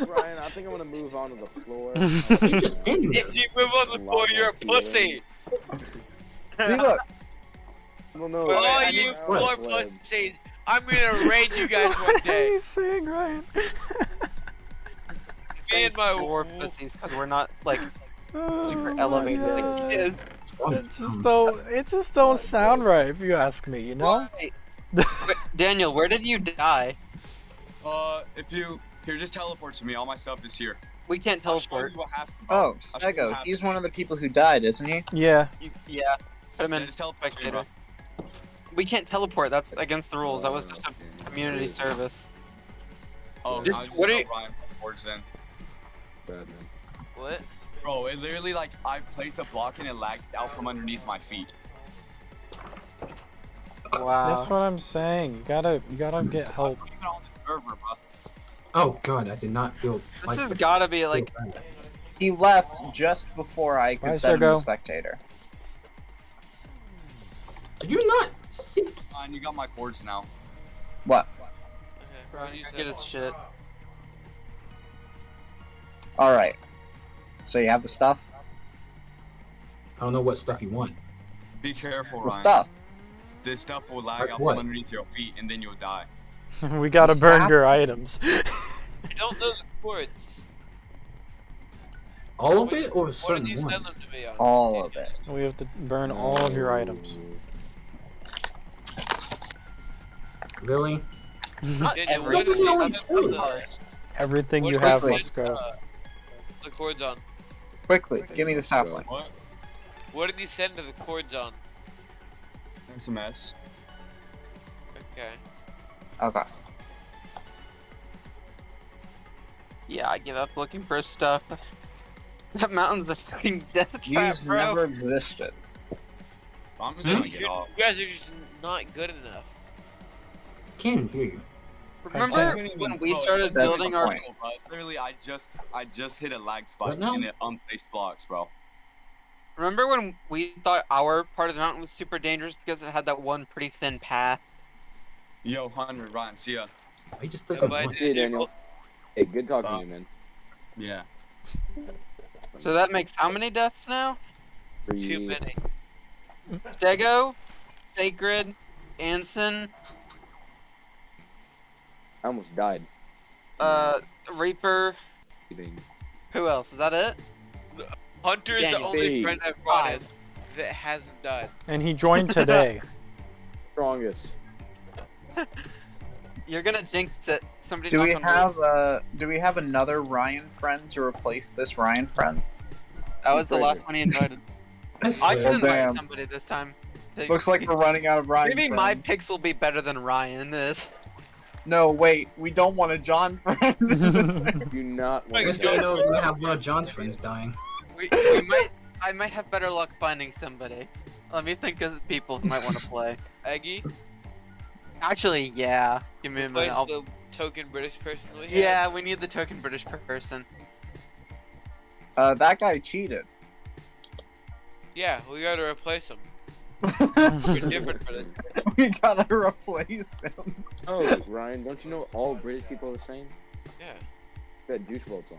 Brian, I think I'm gonna move on to the floor. You just standing there. If you move on the floor, you're a pussy. See, look. I don't know. Oh, I you need- poor pussies. I'm gonna raid you guys one day. He's saying Ryan. Me and my War pussies because we're not like Oh super my elevated like God. he is. It just don't sound right if you ask me, you know? Wait, Daniel, where did you die? If you here, just teleport to me. All my stuff is here. We can't I'll show teleport. you what happened. Oh, I'll show you Stego. what He's happened. one of the people who died, isn't he? Yeah. Yeah, put him Yeah, in just teleport to me, spectator. bro. We can't teleport. That's against the rules. That was just a community service. Oh, Just- I just what tell are you- Ryan towards then. Bad, man. What? Bro, it literally I placed a block and it lagged out from underneath my feet. Wow. That's what I'm saying. You gotta get help. I'm even on the server, bro. Oh god, I did not feel. This has gotta be like. He left just before I could Bye, set him Sergo. to spectator. Did you not see? Ryan, you got my cords now. What? Okay, Bro, use get that his shit. Alright. So you have the stuff? I don't know what stuff you want. Be careful, The Ryan. stuff. This stuff will lag Like out what? from underneath your feet and then you'll die. We gotta burn Sap? your items. I don't know the chords. All of it or a What certain did you one? send them to me on? All of it. We have to burn all of your items. Really? Not Daniel, every. what This did is you only send them two. to- Everything what you did have, send, let's go. The chords on. Quickly, give me the sapling. What? What did you send to the chords on? It's a mess. Okay. Okay. Yeah, I give up looking for stuff. That mountain's a fucking death trap, You've bro. never existed. I'm just gonna get off. You guys are just not good enough. Can't even hear you. Remember I couldn't when even we go. started That's building the our point. Literally, I just hit a lag spike What now? and it unplaced blocks, bro. Remember when we thought our part of the mountain was super dangerous because it had that one pretty thin path? Yo, 100, Ryan, see ya. I just played Yeah, some but I voice. See you, Daniel. Hey, good talking to you, man. Yeah. So that makes how many deaths now? Too Too many. Stego, Sacred, Anson, I almost died. Reaper. Kidding. Who else? Is that it? Hunter is the Daniel. only Hey. friend I've brought in Five. that hasn't died. And he joined today. Strongest. You're gonna jinx it. Somebody Do we knock on wood. have another Ryan friend to replace this Ryan friend? That was the last one he invited. I should Oh, invite damn. somebody this time. To- Looks like we're running out of Ryan Maybe my friends. picks will be better than Ryan is. No, wait, we don't want a John friend. Do not I want just to don't know if we're gonna have one of John's friends dying. I might have better luck finding somebody. Let me think of people who might want to play. Aggie, Actually, yeah. Give me a minute. plays I'll- the token British person we have. Yeah, we need the token British person. That guy cheated. Yeah, we gotta replace him. We're different for this. We gotta replace him. Oh, Ryan, don't you know all British people are the same? Yeah. That Juice WRLD song.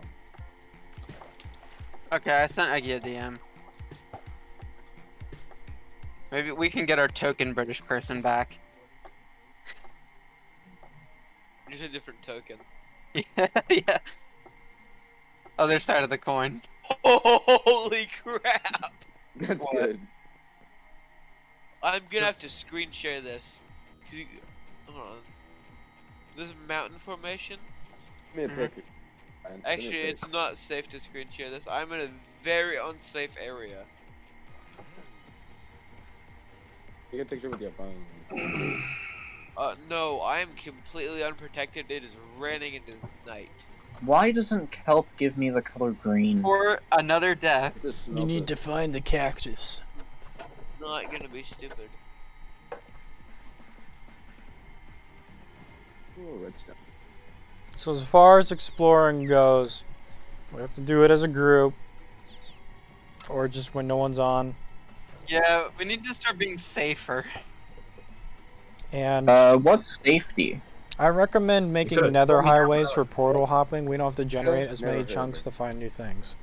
Okay, I sent Eggy a DM. Maybe we can get our token British person back. Just a different token. Yeah. Other side of the coin. Holy crap! That's What? good. I'm gonna have to screen share this. Hold on. This mountain formation? Give me a pick. Ryan. Give me a Actually, pick. it's not safe to screen share this. I'm in a very unsafe area. Take a picture with your phone. No, I am completely unprotected. It is raining and it is night. Why doesn't kelp give me the color green? Or another death. Just smelt You need it. to find the cactus. Not gonna be stupid. Ooh, redstone. So as far as exploring goes, we have to do it as a group. Or just when no one's on. Yeah, we need to start being safer. And What's safety? I recommend making Good. nether highways for portal hopping. We don't have to generate as Never many heard of chunks it. to find new things.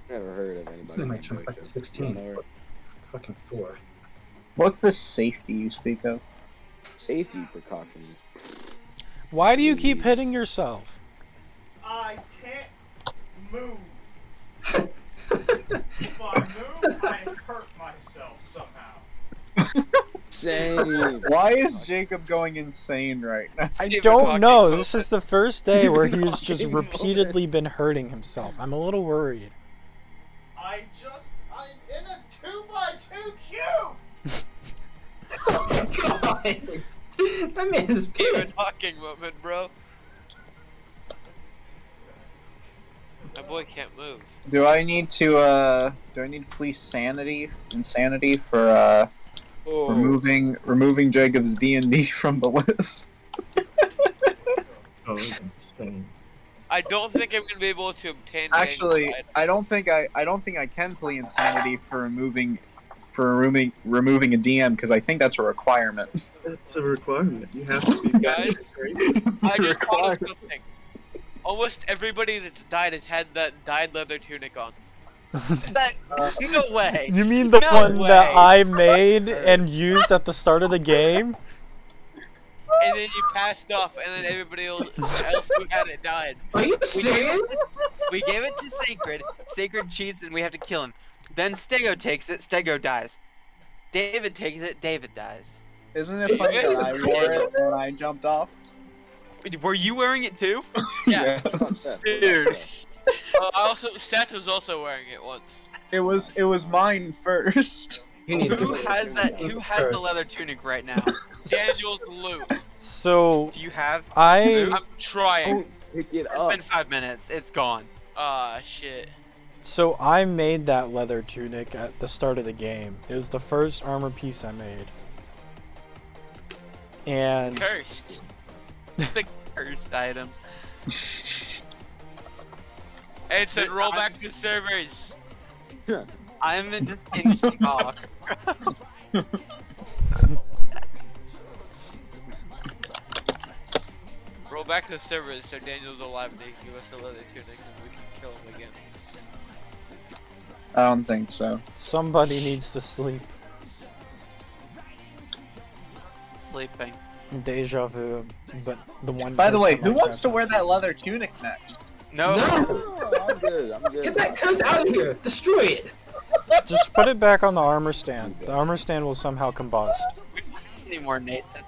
Never heard of anybody. My named chunk's back to Ocean. 16. Don't know. Fucking 4. What's the safety you speak of? Safety precautions. Why do you keep Please. hitting yourself? I can't move. If I move, I hurt myself somehow. Same. Why is Jacob going insane right now? I Stephen don't Hawking know. moment. This is the first day where he's just Stephen Hawking repeatedly been hurting himself. I'm a little worried. I'm in a 2x2 cube! Oh god! That man is Stephen pissed. Hawking moment, bro. My boy can't move. Do I need to police insanity for Oh. removing Jacob's D&D from the list? Oh, that's insane. I don't think I'm gonna be able to obtain. Actually, Daniel's I don't think I can plea insanity for removing a DM because I think that's a requirement. That's a requirement. You have to be Guys, crazy. It's a I just thought of requirement. something. Almost everybody that's died has had that dyed leather tunic on. That, no way. You mean the No one that way. I made and used at the start of the game? And then you passed off, and then everybody else who had it died. Are you We gave, serious? it, we gave it to Sacred. Sacred cheats and we have to kill him. Then Stego takes it. Stego dies. David takes it. David dies. Isn't it funny that I wore it when I jumped off? Were you wearing it too? Yeah. That's not Seth. Dude. Seth was also wearing it once. It was mine first. You need Who to has that? Who has the leather tunic right now? Daniel's loot. So Do you have? I I'm trying. Pick it It's up. been 5 minutes. It's gone. Ah, shit. So I made that leather tunic at the start of the game. It was the first armor piece I made. And Cursed. The cursed item. Edson, roll back to servers. I'm just in shock. Roll back to servers so Daniel's alive and he can give us a leather tunic and we can kill him again. I don't think so. somebody needs to sleep. Sleeping. Deja vu, but the one. By the way, person who Minecraft wants to wear has. that leather tunic next? No. I'm good. I'm good. Get that curse out of here! Destroy it! Just put it back on the armor stand. The armor stand will somehow combust. Anymore, Nathan.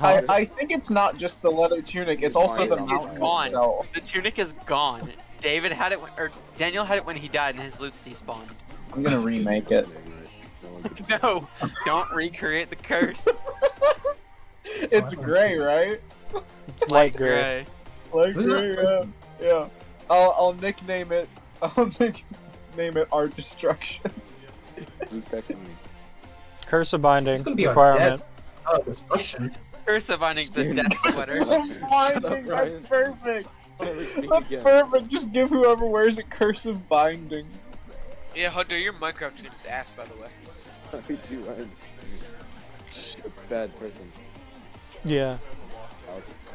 I think it's not just the leather tunic, it's also the It's mountain gone. itself. The tunic is gone. David had it, or Daniel had it when he died, and his loot's despawned. I'm gonna remake it. No, don't recreate the curse. It's gray, right? It's light gray. Light gray, yeah. Yeah. I'll nickname it. I'll nickname it Art Destruction. Curse of binding It's gonna be our requirement. death. Oh, destruction. Curse of binding the death sweater. Binding, that's Ryan. perfect. Never speak That's again. perfect. Just give whoever wears it cursive binding. Yeah, Hunter, your Minecraft tune is ass, by the way. Me too, Ryan. A bad person. Yeah.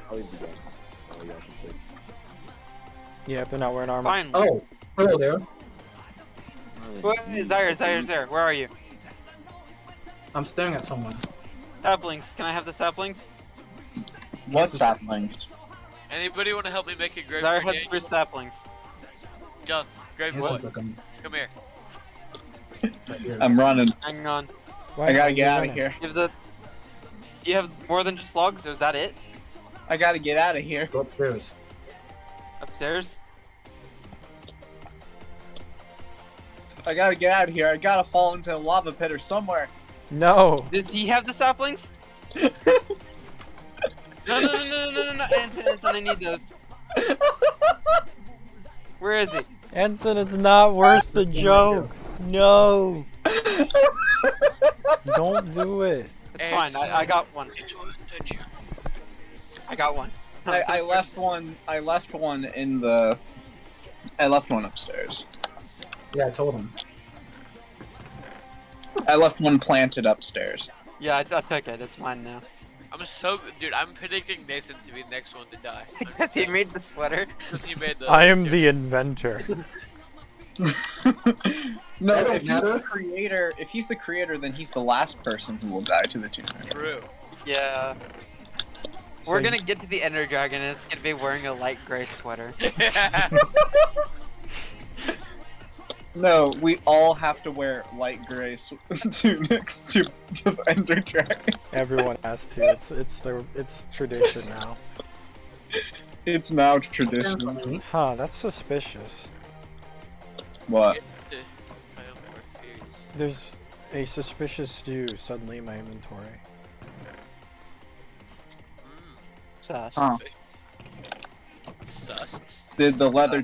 I'll leave the game. That's all y'all can say. Yeah, if they're not wearing armor. Finally. Oh, hello there. Zaire, where are you? I'm staring at someone. Saplings. Can I have the saplings? What's saplings? Anybody want to help me make a grave Zaire for had Daniel? spruce saplings. John, grave Yes, boy, look, I'm come here. right here. I'm running. Hang on. Why I gotta are you get out of running? here. Do you have more than just logs, or is that it? I gotta get out of here. Go upstairs. Upstairs? I gotta get out of here. I gotta fall into a lava pit or somewhere. No. Does he have the saplings? No, Anson, I need those. Where is he? Ensign, it's not worth the joke. No. Don't do it. It's fine. I got one. I got one. I left one. I left one in the. I left one upstairs. Yeah, I told him. I left one planted upstairs. Yeah, I took it. It's mine now. I'm so dude. I'm predicting Nathan to be the next one to die. Because he made the sweater. Because he made the. I am the inventor. No, That don't if he's matter. the creator, if he's the creator, then he's the last person who will die to the tunic. True. Yeah. So We're gonna get to the Ender Dragon and it's gonna be wearing a light gray sweater. No, we all have to wear light gray tunics to the Ender Dragon. Everyone has to. It's tradition now. It's now tradition. Huh, that's suspicious. What? There's a suspicious stew suddenly in my inventory. Sus. Huh. Sus. Did the leather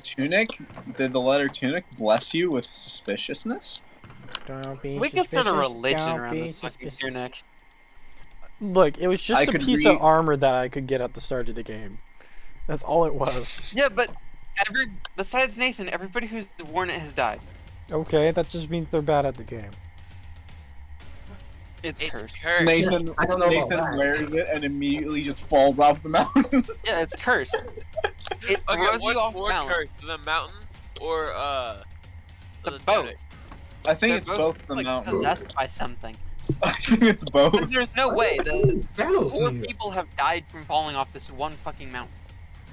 tunic bless you with suspiciousness? Don't be We could start a suspicious, religion don't around be this fucking suspicious. tunic. Look, it was just I a could piece read- of armor that I could get at the start of the game. That's all it was. Yeah, but besides Nathan, everybody who's worn it has died. Okay, that just means they're bad at the game. It's cursed. Cursed. Nathan, I don't know about Nathan that. wears it and immediately just falls off the mountain. Yeah, it's cursed. It Okay, throws you what's off more balance. cursed, the mountain or The the both. tunic? I think They're it's both the like, mountain. possessed by something. I think it's both. Because there's no way the Thanos 4 in here. people have died from falling off this one fucking mountain.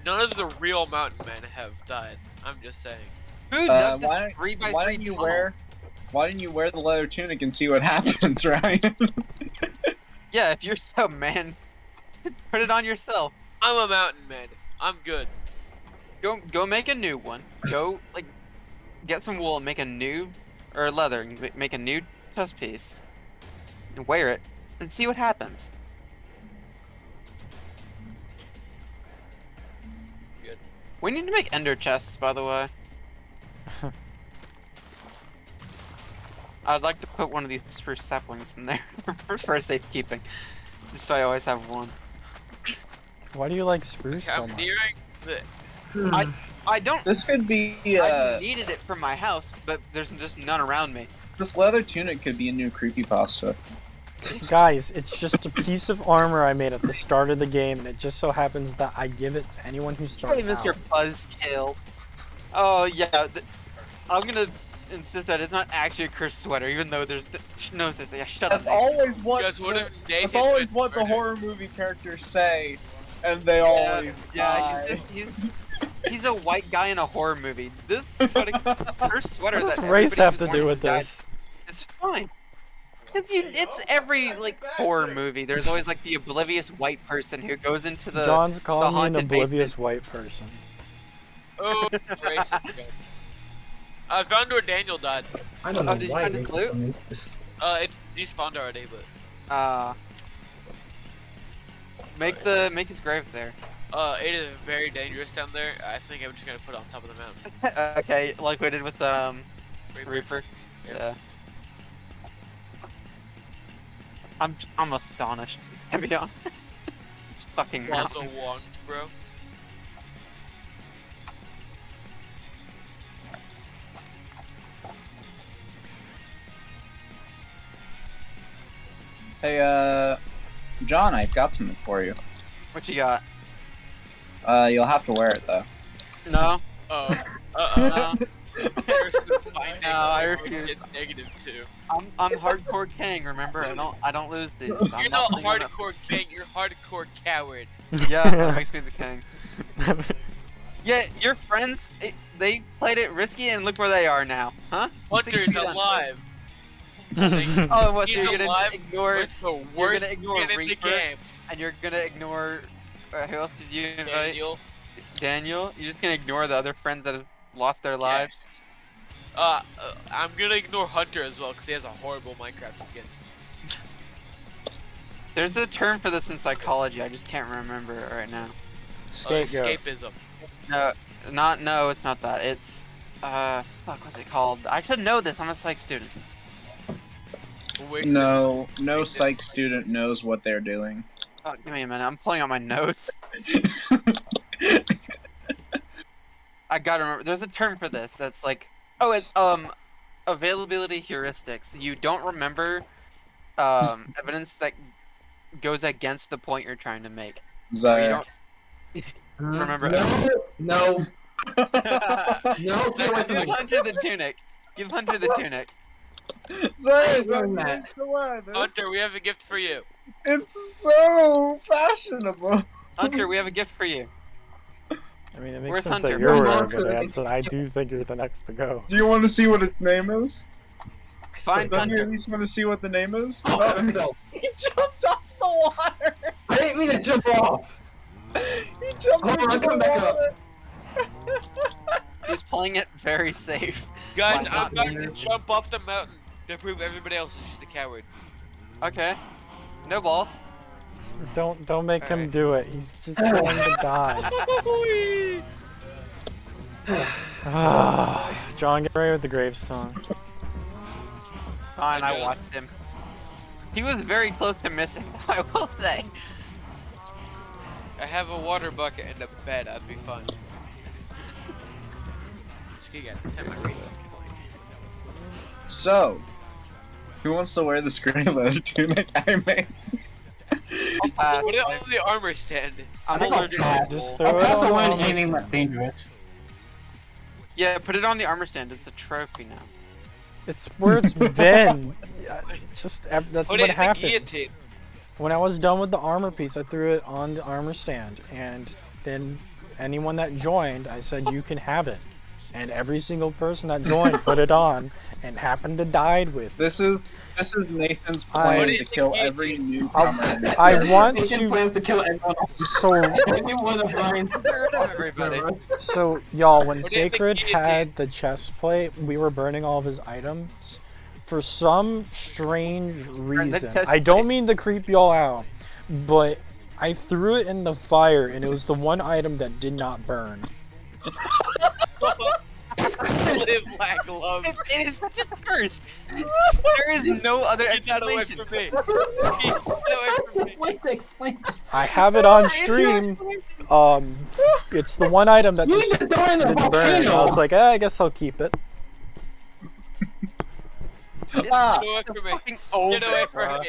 None of the real mountain men have died. I'm just saying. Who dug this why 3x3 why didn't you tunnel? why didn't you wear the leather tunic and see what happens, Ryan? Yeah, if you're so man, put it on yourself. I'm a mountain man. I'm good. Go make a new one. Go like get some wool and make a new or leather and make a new chest piece and wear it and see what happens. Good. We need to make ender chests, by the way. I'd like to put one of these spruce saplings in there for safekeeping, just so I always have one. Why do you like spruce so I'm much? nearing the. I don't. This could be. I needed it for my house, but there's just none around me. This leather tunic could be a new creepypasta. Guys, it's just a piece of armor I made at the start of the game, and it just so happens that I give it to anyone who Hey, starts Mr. out. Buzzkill. Oh yeah, I'm gonna insist that it's not actually a cursed sweater, even though there's no such thing. Yeah, shut up. That's always what. Guys, what if Nathan That's always was what the murdered? horror movie characters say, and they Yeah, always yeah, die. he's a white guy in a horror movie. This sweater, this cursed sweater What does that race everybody have who's to worn do has with died. this? It's fine. It's every like horror movie. There's always like the oblivious white person who goes into the John's calling me an haunted oblivious white person. Oh, racist. again. I found where Daniel died. I don't Oh, know did you why. find his loot? It despawned already, but make his grave there. it is very dangerous down there. I think I'm just gonna put it on top of the mountain. Okay, like we did with Reaper. Yeah. I'm astonished, to be honest. It's fucking Plaza mountain. Wong, bro. Hey, John, I've got something for you. What you got? You'll have to wear it though. No. Oh. No. No, I refuse. Negative 2. I'm hardcore king. Remember, I don't lose these. I'm You're not putting on a- hardcore king, you're hardcore coward. Yeah, that makes me the king. Yeah, your friends, they played it risky, and look where they are now, huh? Hunter's 6 feet under. alive. Oh, what? So He's you're gonna alive ignore? with the You're worst gonna ignore skin in the Reaper, game. and you're gonna ignore. Who else did you invite? Daniel. Daniel. You're just gonna ignore the other friends that have lost their lives. I'm gonna ignore Hunter as well because he has a horrible Minecraft skin. There's a term for this in psychology. I just can't remember it right now. Scapegoat. Escapism. No, it's not that. It's fuck, what's it called? I should know this. I'm a psych student. No psych student knows what they're doing. Oh, give me a minute. I'm pulling out my notes. I gotta remember. There's a term for this. That's like, oh, it's availability heuristics. You don't remember evidence that goes against the point you're trying to make. Or you Zach. don't remember. No. No, get away from Give me. Hunter the tunic. Give Hunter the tunic. Zach, doing that. used to wear this. Hunter, we have a gift for you. It's so fashionable. Hunter, we have a gift for you. I mean, it makes Where's sense Hunter? that you're Bring wearing on for it, the- Ants, and I do think you're the next to go. Do you want to see what its name is? Find Don't you Hunter. at least want to see what the name is? Oh, Oh, no. he jumped off the water. I didn't mean to jump off. He jumped Hold on, into come the back up. water. He's playing it very safe. Guys, Why I'm not? going to jump off the mountain to prove everybody else is just a coward. Okay. No balls. Don't make him Alright. do it. He's just going to die. Ah, John, get ready with the gravestone. Fine, I Okay. watched him. He was very close to missing, I will say. I have a water bucket and a bed, I'd be fine. Okay, guys, let's have my race. So, who wants to wear this gray leather tunic I made? I'll pass. Put it on the armor stand. I'm I think I'll allergic pass. to Just wool. throw I'll it pass on the one the aiming armor that's dangerous. Yeah, put it on the armor stand. It's a trophy now. It's where it's been. Yeah, just that's Put what it in the happens. guillotine. When I was done with the armor piece, I threw it on the armor stand, and then anyone that joined, I said you can have it. And every single person that joined put it on, and happened to died with it. This is Nathan's I- plan Put it to in kill the every guillotine. newcomer. in this I area. want Nathan to. plans to kill everyone else. So Anyone of mine. Get rid of everybody. So, y'all, when Put it in the Sacred guillotine. had the chest plate, we were burning all of his items. For some strange reason, chest I don't plate. mean to creep y'all out, but I threw it in the fire, and it was the one item that did not burn. Live black love. It is just a curse. There is no other Get that away explanation. from me. Get away from me. Wait to explain. I have it on stream. It's the one item that You just need to throw in the didn't burn. I volcano. was like, I guess I'll keep it. Ah, Get away from me. Fucking over Get away it, bro. from me.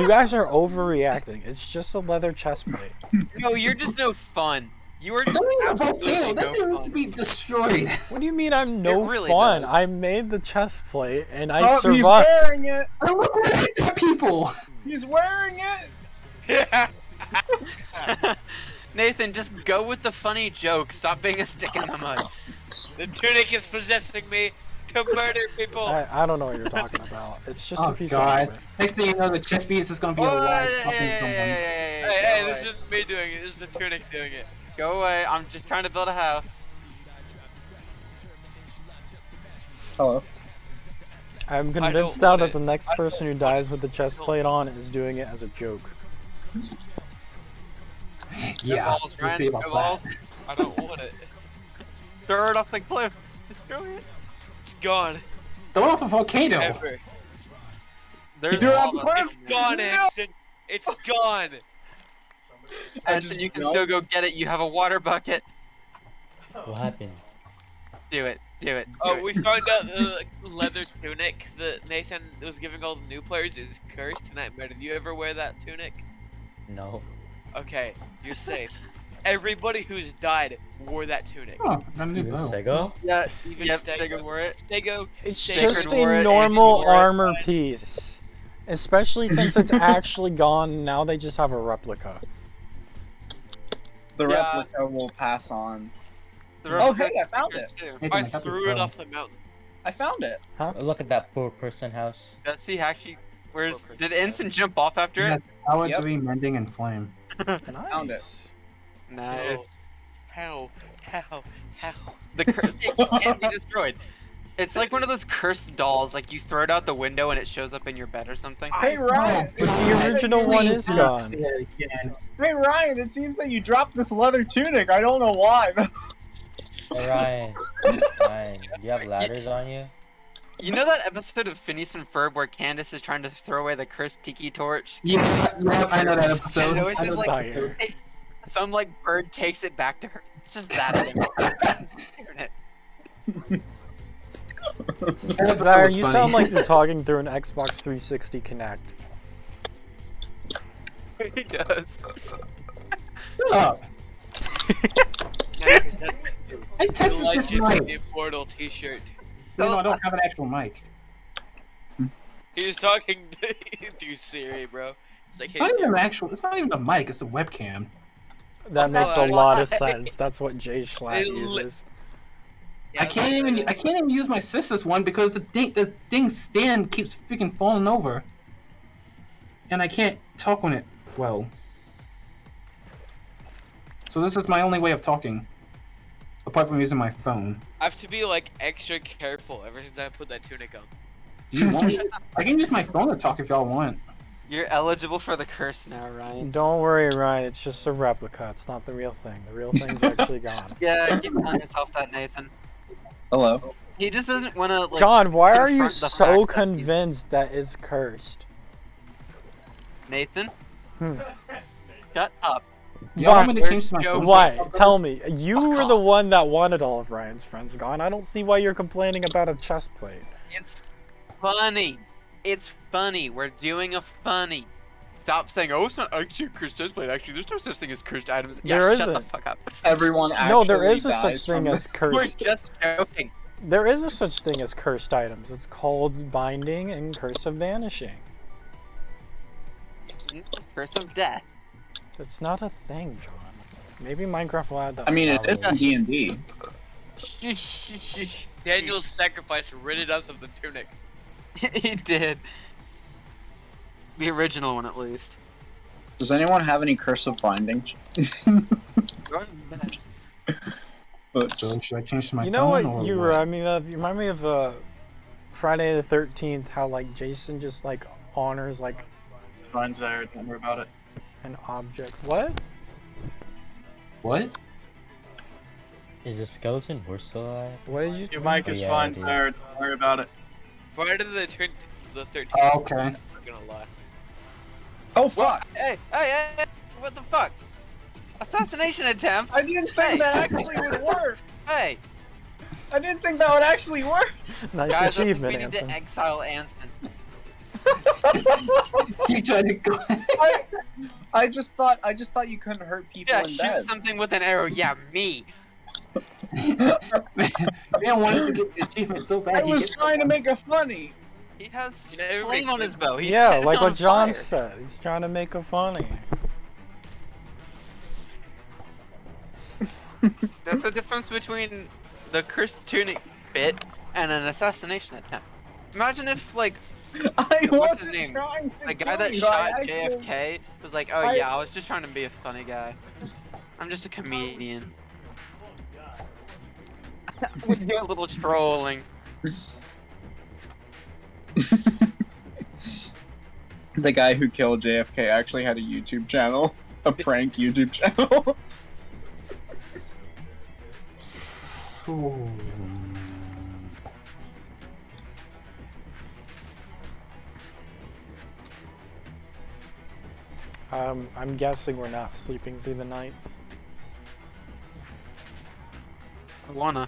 You guys are overreacting. It's just a leather chest plate. No, you're just no fun. You are just Throw in the absolutely volcano. no That thing needs to fun. be destroyed. What do you mean I'm no really fun? does. I made the chest plate and I oh, he's survived. wearing it. I look at people. He's wearing it. Nathan, just go with the funny joke. Stop being a stick in the mud. The tunic is possessing me to murder people. I don't know what you're talking about. It's just a Oh piece god. of paper. Next thing you know, the chest piece is gonna be Oh, alive. yeah, fucking yeah, someone. Hey, this isn't me doing it. This is the tunic doing it. Go away. I'm just trying to build a house. Hello. I'm don't convinced now want that it. the next I person who don't dies with the chest plate on is doing it as a joke. Yeah. balls, We'll Ryan. see about Go that. balls. I don't want it. Throw it off the cliff. Destroy it. It's gone. Throw off a volcano. Ever. There's threw it off all the of cliff. us. It's gone, Anson. It's gone. Edson, you can still go get it. You have a water bucket. What happened? Do it. Do it. Do Oh, it. we found out the leather tunic that Nathan was giving all the new players is cursed. Nightmare, did you ever wear that tunic? No. Okay, you're safe. Everybody who's died wore that tunic. Oh, I need Even to Sego? Yeah, Even yep, Stego. Stego wore it. Stego. It's Sacred just wore a it, normal Anthony wore it. armor piece. Especially since it's actually gone, now they just have a replica. The Yeah. replica will pass on. The Oh, replica hey, I found it. too. Nathan, I got the threw it phone. off the mountain. I found it. Look at that poor person house. Does he actually? Where's? Poor Did person. Ensign jump off after Yeah, it? Power Yep. 3 mending and flame. Found it. Nice. Nice. How? The curse it can't be destroyed. It's like one of those cursed dolls. Like you throw it out the window and it shows up in your bed or something. Hey Ryan. But the original one is gone. Hey Ryan, it seems that you dropped this leather tunic. I don't know why. Hey, Ryan. Ryan, do you have ladders on you? You know that episode of Phineas and Ferb where Candace is trying to throw away the cursed tiki torch? Yeah, I know that episode. You know, it's I just know like- that episode. Some like bird takes it back to her. It's just that. Internet. That episode Zaire, was you funny. sound like you're talking through an Xbox 360 Kinect. He does. Shut up. I The tested this Legend mic. Immortal T-shirt. No, I don't have an actual mic. He was talking through Siri, bro. It's like, It's hey, not even Siri. an actual. It's not even a mic. It's a webcam. That makes a Why? lot of sense. That's what Jay Schlatt It li- uses. I can't even use my sister's one because the thing stand keeps freaking falling over, and I can't talk on it well. So this is my only way of talking, apart from using my phone. I have to be like extra careful ever since I put that tunic on. Do you want? I can use my phone to talk if y'all want. You're eligible for the curse now, Ryan. Don't worry, Ryan. It's just a replica. It's not the real thing. The real thing's actually gone. Yeah, keep telling yourself that, Nathan. Hello. He just doesn't want to like. John, why are you confront the so fact that he's- convinced that it's cursed? Nathan, Hmm. shut up. Y'all want me to Why? change my Joe, phone? Why? Tell me. You were the off. one that wanted all of Ryan's friends gone. I don't see why you're complaining about a chest plate. It's funny. It's funny. We're doing a funny. Stop saying, "Oh, it's not actually a cursed chest plate." Actually, there's no such thing as cursed items. Yeah, There shut the isn't. fuck up. Everyone actually No, there is a dies such thing from as We're cursed. just joking. There is a such thing as cursed items. It's called binding and curse of vanishing. Curse of death. That's not a thing, John. Maybe Minecraft will add that. I mean, it is probably. in D&D. Daniel's sacrifice ridded us of the tunic. He did. The original one, at least. Does anyone have any curse of binding? But So should I change to my You know phone? what or you remind me of? You remind me of Friday the 13th. How like Jason just like honors like It's fine, Zaire. Don't worry about it. an object. What? What? Is the skeleton worse still alive? What did you? Your mic is Yeah, fine, it is. Zaire. Don't worry about it. Friday the 13th. Oh, okay. I'm not gonna lie. Oh fuck! Hey, what the fuck? Assassination attempt? I didn't think that actually would work. Hey, I didn't think that would actually work. Nice guys, I think achievement, we need Anson. to exile Anson. He tried to go. I just thought you couldn't hurt people Yeah, in shoot bed. something with an arrow. Yeah, me. Man wanted to get the achievement so bad. I he was gets- trying to make it funny. He has You know, everybody flame on his bow. He's Yeah, setting like it on what John fire. said. He's trying to make it funny. That's the difference between the cartoonic bit and an assassination attempt. Imagine if, like, I what's his wasn't name? trying to The guy kill that you, shot I actually- JFK was like, oh yeah, I was just trying to be a funny guy. I'm just a comedian. We do a little trolling. The guy who killed JFK actually had a YouTube channel, a prank YouTube channel. Ooh. I'm guessing we're not sleeping through the night. I wanna.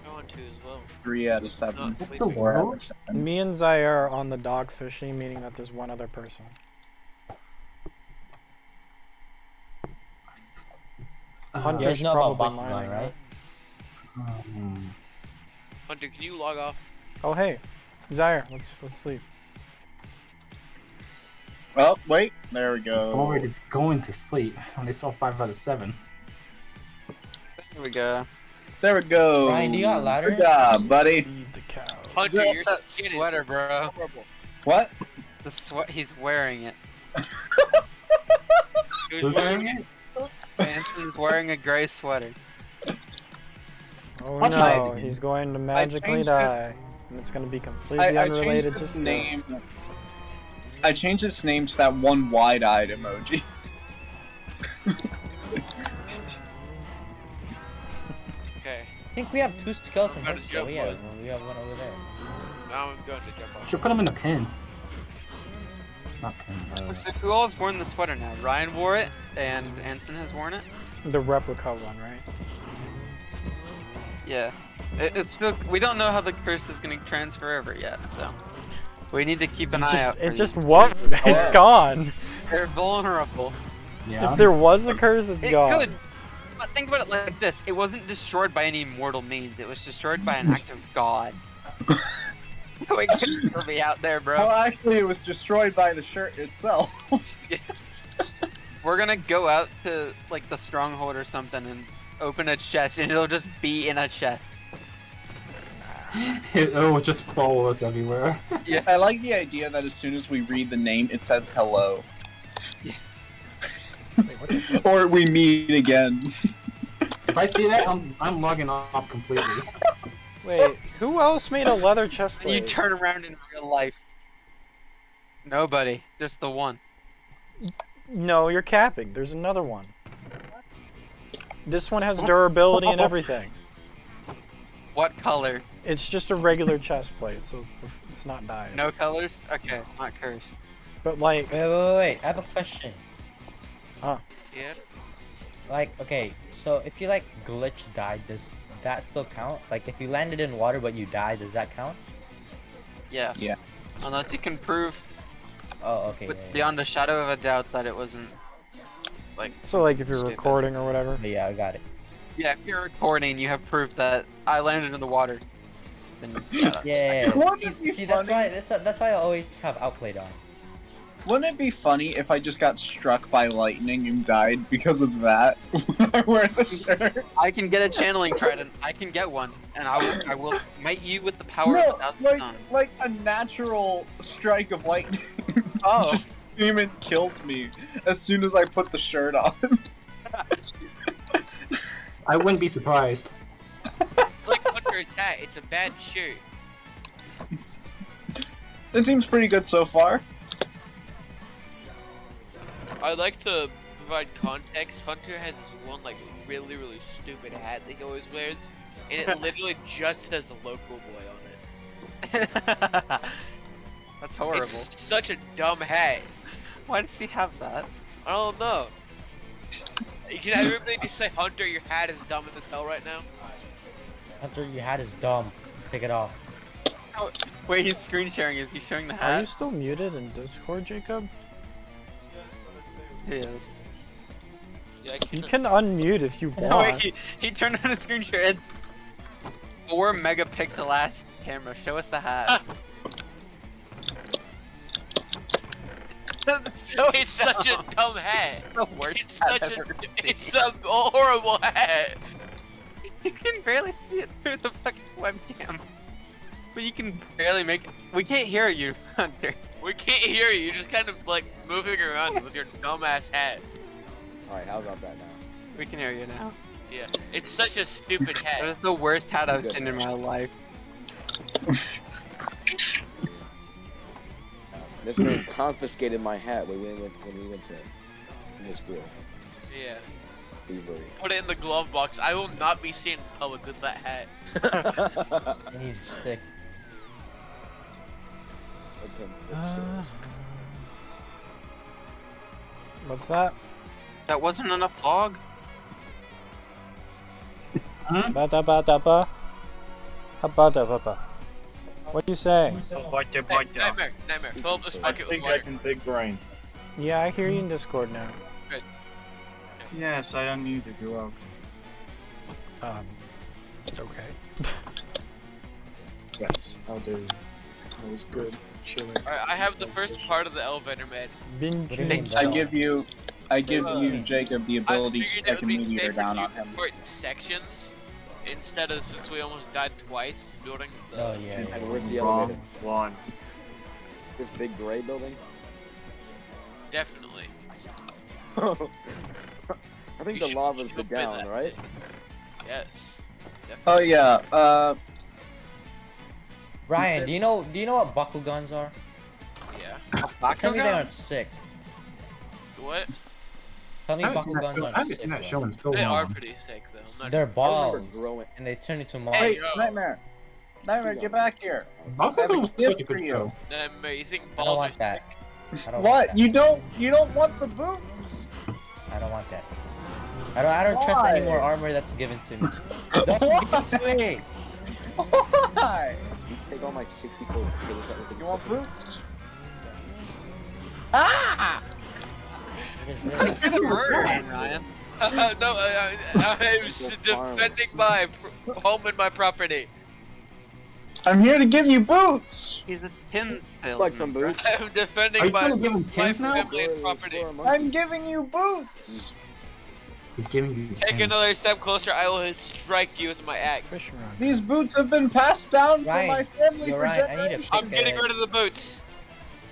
I want to as well. 3 out of 7. Not What's the sleeping. 4 out world? of 7. Me and Zaire are on the dog fishing, meaning that there's one other person. Uh, You Hunter's guys know about probably Bakugan, mining, right? Hunter, can you log off? Oh hey, Zaire, let's sleep. Oh, wait. There we go. already going to sleep. Only saw 5 out of 7. Here we go. There we go. Ryan, do you got ladders? Good job, buddy. Feed the cow. Hunter, That's you're that skinny. sweater, bro. Horrible. What? The sweat. He's wearing it. Who's Who's wearing wearing it? Anson's wearing a gray sweater. Oh Watch no, Isaac. he's going to magically changed it. die. And it's going to be completely I unrelated changed to its skill. name. I changed its name to that one wide-eyed emoji. Okay. I think we have 2 skeleton I'm gonna horses. Oh jump yeah, on. we have one over there. Now I'm going to jump off. Should put him in a pin. Not pin. So who all has worn the sweater now? Ryan wore it, and Anson has worn it. The replica one, right? Yeah. It's still, we don't know how the curse is gonna transfer over yet, so we need to keep an eye out. It for just these. won't. It's gone. They're vulnerable. Yeah. If there was a curse, it's It gone. could. But think about it like this: it wasn't destroyed by any mortal means. It was destroyed by an act of God. We could still be out there, bro. Well, actually, it was destroyed by the shirt itself. We're gonna go out to like the stronghold or something and open a chest, and it'll just be in a chest. It will just follow us everywhere. I like the idea that as soon as we read the name, it says hello. Or we meet again. If I see that, I'm logging off completely. Wait, who else made a leather chest And you plate? turn around in real life. Nobody, just the one. No, you're capping. There's another one. This one has durability and everything. What color? It's just a regular chest plate, so it's not dying. No colors? Okay, it's not cursed. But like, Wait. I have a question. Yeah. Like, okay, so if you like glitch died, does that still count? Like, if you landed in water but you died, does that count? Yes. Yeah. Unless you can prove Oh, okay. with, Yeah, beyond a shadow of a doubt that it wasn't like. so like if you're Stupid. recording or whatever. yeah, I got it. Yeah, if you're recording, you have proof that I landed in the water. Then Yeah. Wouldn't it be See, that's funny? why that's why I always have outplayed on. Wouldn't it be funny if I just got struck by lightning and died because of that when I wear the shirt? I can get a channeling trident. I can get one, and I will smite you with the power No, of the thousand sun. like a natural strike of lightning. Oh. Just came and killed me as soon as I put the shirt on. I wouldn't be surprised. It's like Hunter's hat. It's a bad shirt. It seems pretty good so far. I'd like to provide context, Hunter has this one like really stupid hat that he always wears, and it literally just says the local boy on it. That's horrible. It's such a dumb hat. Why does he have that? I don't know. Can everybody just say, Hunter, your hat is dumb as hell right now? Hunter, your hat is dumb. Take it off. Oh, wait, he's screen sharing. Is he showing the Are hat? you still muted in Discord, Jacob? He is. Yeah, I You can unmute if you No, wait, want. he turned on his screen share. It's 4 megapixel ass camera. Show us the hat. That's so It's such a dumb hat. It's the worst It's hat such I've a ever seen. it's a horrible hat. You can barely see it through the fucking webcam. But you can barely make it. We can't hear you, Hunter. We can't hear you. You're just kind of like moving around with your dumbass hat. Alright, how about that now? We can hear you now. Yeah, it's such a stupid That hat. is the worst hat I've seen in my life. This man confiscated my hat when we went to his grill. Yeah. Thievery. Put it in the glove box. I will not be seen in public with that hat. I need a stick. What's that? That wasn't enough log? Ba-da-ba-da-ba. Ba-da-ba-ba. What are you saying? Nightmare, fill up this I bucket with think I water. can big brain. Yeah, I hear you in Discord now. Good. Yes, I unmuted you out. Okay. Yes, I'll do. That was good. Chilling. Alright, I have the first part of the elevator made. I give you Jacob the I ability to figured it take a would be meteor safer down to on him. certain sections instead of since we almost died twice during the. Oh yeah. And where's the Wrong elevator? one. This big gray building? Definitely. I think You the should- lava's you the should admit down, that. right? Yes. Oh yeah. Ryan, do you know what Bakugans are? Yeah. Tell me they aren't sick. What? Tell me Bakugans aren't sick. seen that though. show in so They are long. pretty sick though. I'm not They're balls, growing. and they turn into mobs. Hey, yo. Nightmare, get back here. I have Bakugo a was gift such a for good you. show. Nightmare, you think I balls don't are want that. sick? I don't want What? that. You don't want the boots? I don't want that. I don't trust any more Why? armor that's given to me. Don't give it to me. Why? You take all my 64 kills that You want boots? Ah! What is this? Ryan. No, I was defending my home and my property. I'm here to give you boots. He's a tin salesman. like some boots. I'm defending Are you my trying to give him my tins now? family and property. I'm giving you boots. He's giving you Take tins. another step closer, I will strike you with my axe. Fish around. These boots have been passed down from my Ryan, family you're for right. I need a generations. I'm getting rid of the boots.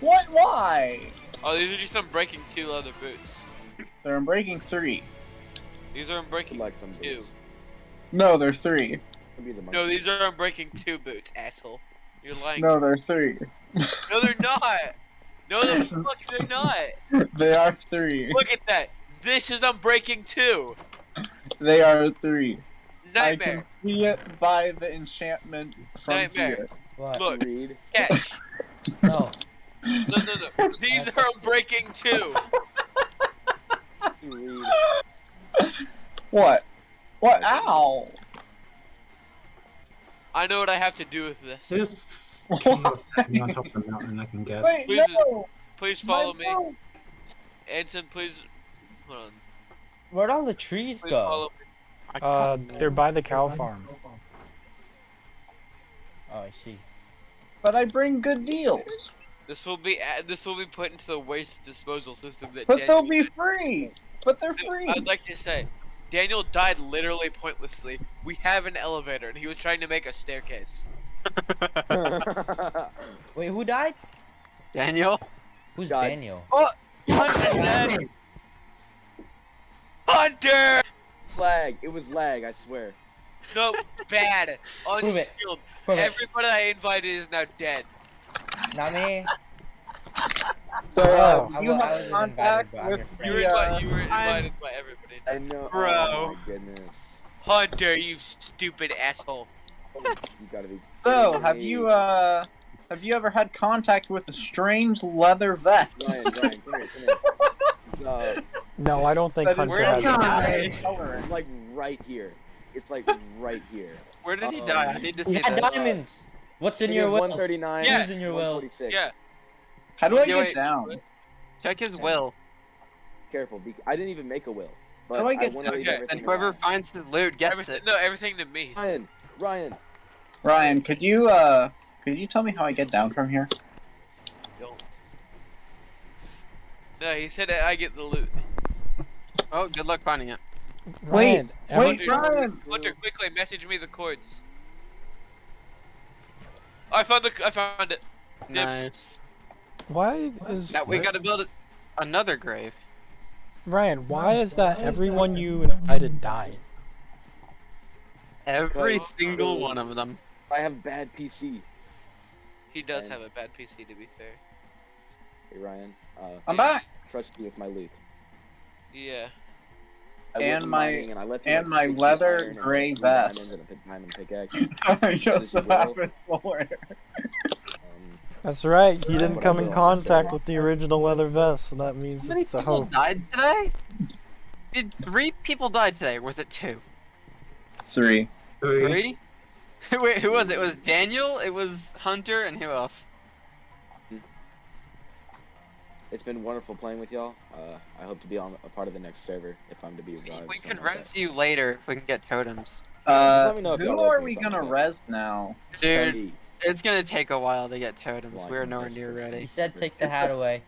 What? Why? Oh, these are just Unbreaking 2 leather boots. They're Unbreaking 3. These are Unbreaking like some 2. boots. No, they're 3. Could be the No, these are Unbreaking 2 boots, asshole. You're lying. No, they're 3. No, they're not. No, the fuck, they're not. They are 3. Look at that. This is Unbreaking 2. They are 3. I Nightmare. can see it by the enchantment from Nightmare. here. What? Look, Read. catch. No. No. These are Unbreaking 2. Read. What? What? Ow! I know what I have to do with this. This king of me on top of the mountain, I can guess. Wait, Please- no! Please follow My me. boat! Anson, please. Hold on. Where'd all the trees Please go? follow me. They're by the cow farm. Oh, I see. But I bring good deals. This will be put into the waste disposal system that But Daniel. they'll be free! But they're free! I'd like to say, Daniel died literally pointlessly. We have an elevator, and he was trying to make a staircase. Wait, who died? Daniel? Who's God. Daniel? Hunter dead. Hunter! Lag. It was lag, I swear. No, bad. Prove it. Unskilled. Prove it. Everybody I invited is now dead. Not me. So, Oh. I you wasn't have invited, contact but I'm your with friend. You were invited by everybody. I know. Bro. Oh my goodness. Hunter, you stupid asshole. You gotta be. So, kidding have me. you ever had contact with a strange leather vest? Ryan, come here. It's, No, I don't think That is Hunter where has did he it. die? color. like right here. It's like right here. Where did he die? I need to see Yeah, that. diamonds. What's in Thing your is will? 139. Yeah. Who's in your will? 146. Yeah. How do I Yeah, get wait. down? Check his will. Careful. I didn't even make a will. But How do I I get want to leave Okay, everything And whoever around. finds the loot gets Everything, it. no, everything to me. Ryan. Ryan, could you tell me how I get down from here? Don't. No, he said I get the loot. Oh, good luck finding it. Ryan, Wait, Hunter, Ryan! Hunter, quickly message me the coords. I found it. Dibs. Nice. why is Now we gotta build another grave. Ryan? Why is that everyone you invited died? Every Right. single one of them. I have bad PC. He does have a bad PC, to be fair. Hey Ryan. I'm back! Trust you with my loot. Yeah. I went And to my- mining and I left and like my 60 leather iron and gray 3 diamonds vest. and a diamond pickaxe. I just Will. happened for it. That's right. He didn't But I come in will contact also- with the original leather vest, so that means How many it's a people hoax. died today? Did 3 people die today? Or was it 2? 3. 3? Wait, who was it? It was Daniel, it was Hunter, and who else? It's been wonderful playing with y'all. I hope to be on a part of the next server if I'm to be revived. We could res you later if we can get totems. let me know if Who y'all res are me we or something gonna like res now? Dude, it's gonna take a while to get totems. Well, I We're can nowhere res near this. He ready. said take the hat away.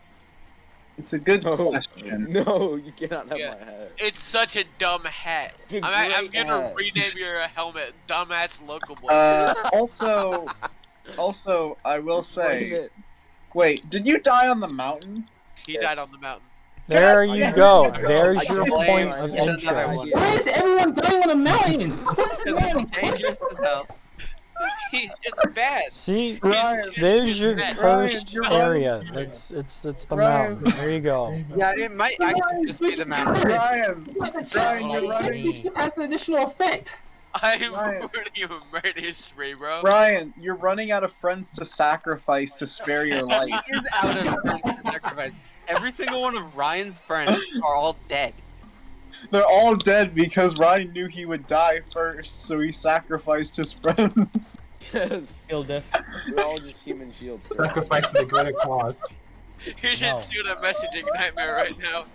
It's a good No. question. No, you cannot have Yeah. my hat. It's such a dumb hat. It's a I'm great gonna hat. rename your helmet Dumbass Local Boy. Also, I will Wait a say, minute. wait, did you die on the mountain? He died on the mountain. There God you damn go. it. There's I your can't point blame of you. Another interest. one. Why is everyone dying on a mountain? What is wrong? It's dangerous as hell. He's just bad. See, Ryan, there's your Ryan, cursed you're area. It's the Ryan. mountain. There you go. Yeah, it might actually just be the mountain. Ryan, Ryan, you're Like running. me. It has an additional effect. I'm Ryan. running a murder spree, bro. Ryan, you're running out of friends to sacrifice to spare your life. He is out of friends to sacrifice. Every single one of Ryan's friends are all dead. They're all dead because Ryan knew he would die first, so he sacrificed his friends. Yes. Kill diff. We're all just human shields. bro. Sacrifice to the greater cause. You should No. shoot a messaging nightmare right now.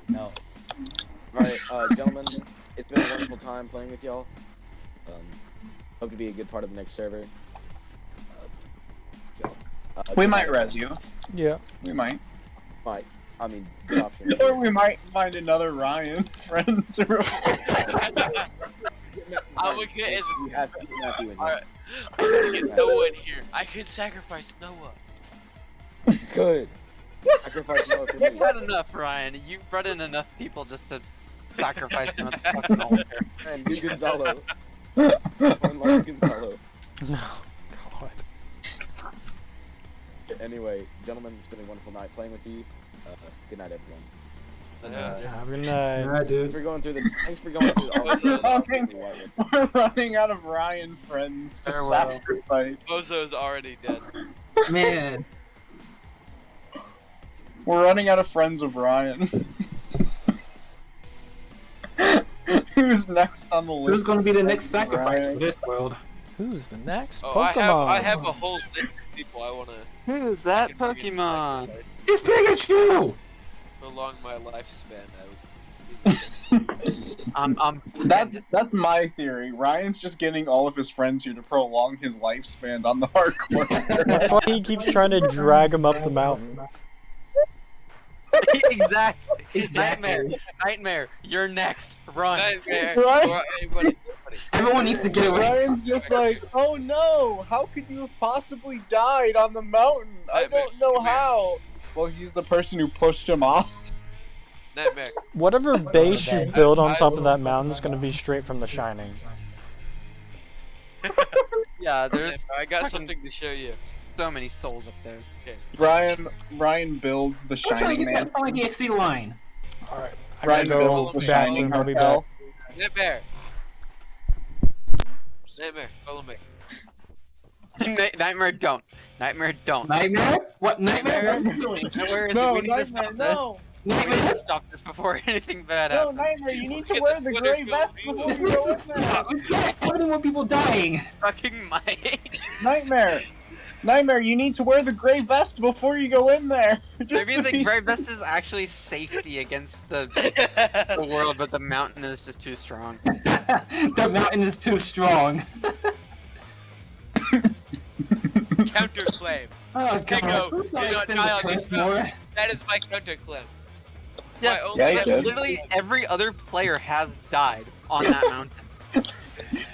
No. Alright, gentlemen, it's been a wonderful time playing with y'all. Hope to be a good part of the next server. We good might night. res you. Yeah. We might. Might. I mean, good option. Or we might find another Ryan friend to replace. I would get as You have to get Matthew in here. Alright. I'm gonna get Noah in here. I can sacrifice Noah. Good. Sacrifice Noah for You've me. had enough, Ryan. You've brought in enough people just to sacrifice them at the fucking altar. And do Gonzalo. One last Gonzalo. No. God. Anyway, gentlemen, it's been a wonderful night playing with you. Good night, everyone. Have a good night. Yeah, dude. Thanks for going through all of We're the We're running out of Ryan friends to Farewell. sacrifice. Bozo's already dead. Man. We're running out of friends of Ryan. Who's next on the list? Who's gonna be the next sacrifice Ryan. for this world? Who's the next Oh, Pokemon? I have a whole list of people I wanna Who's that Pokemon? It's Pikachu! prolong my lifespan. That's my theory. Ryan's just getting all of his friends here to prolong his lifespan on the hardcore. That's why he keeps trying to drag him up the mountain. Exactly. Nightmare. Nightmare. You're next. Run. Nightmare. Right? Or anybody. Everyone needs to get away. Ryan's just like, oh no, how could you have possibly died on the mountain? I Nightmare, don't know come here. how. Well, he's the person who pushed him off. Nightmare. Whatever base you build on top of that mountain is going to be straight from The Shining. Yeah, there's. I got something to show you. so many souls up there. Ryan builds the I'm trying to Shining get Man. that Sonic EXE line. Alright, I Ryan gotta go builds to the the bathroom. Shining I'll be Hotel. back. Nightmare. Nightmare, follow me. Nightmare, don't. Nightmare, don't. Nightmare? What Nightmare? What are you doing? Where is No, it? We need to Nightmare, stop no! this. We need Nightmare? to stop this before anything bad No, happens. Nightmare, you need to Get wear the the splitters gray going, vest dude. before This you go in needs to there. stop. We can't have any more people dying. Fucking Mike. Nightmare, you need to wear the gray vest before you go in there. Just Maybe to the be- gray vest is actually safety against the world, but the mountain is just too strong. The mountain is too strong. Counterclaim. Oh Bingo. god. Who's Do not not extend die the on this cliff more? mountain. That is my counterclaim. Yes, My Yeah, only you did. literally every other player has died on that mountain.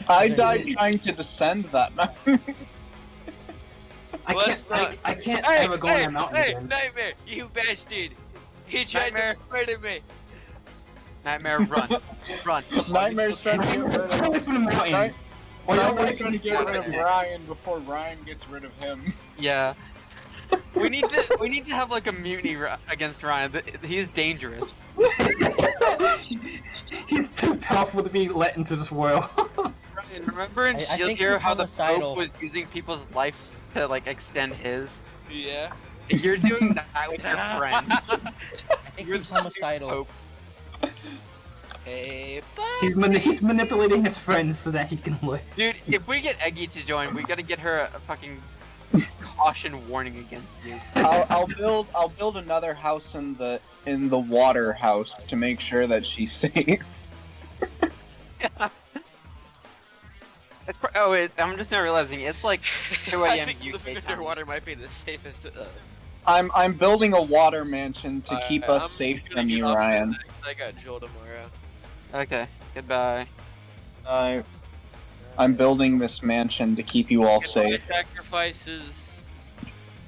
I died trying to descend that mountain. Let's I can't Hey, ever go hey, on that mountain hey, again. Nightmare, you bastard! He tried Nightmare. to murder me. Nightmare, run. Run. Nightmare's trying to get rid of Away from the mountain. Night- Or you're Nightmare's away trying to from the get rid of mountain. Ryan before Ryan gets rid of him. Yeah. We need to have like a mutiny against Ryan. He's dangerous. He's too powerful to be let into this world. Ryan, remember in I Shield think Hero he's how the homicidal. Pope was using people's lives to like extend his? Yeah. You're doing that with your friend. I think he's homicidal. Hey, He's manipulating his friends so that he can live. Dude, if we get Eggy to join, we gotta get her a fucking caution warning against you. I'll build another house in the water house to make sure that she's safe. It's I'm just now realizing it's like 2 I a.m. think living UK time. underwater might be the safest. I'm building a water mansion to keep us I'm safe gonna from get you, off Ryan. the next- I got Joel tomorrow. Okay, goodbye. I'm building this mansion to keep you all Goodbye, safe. sacrifices.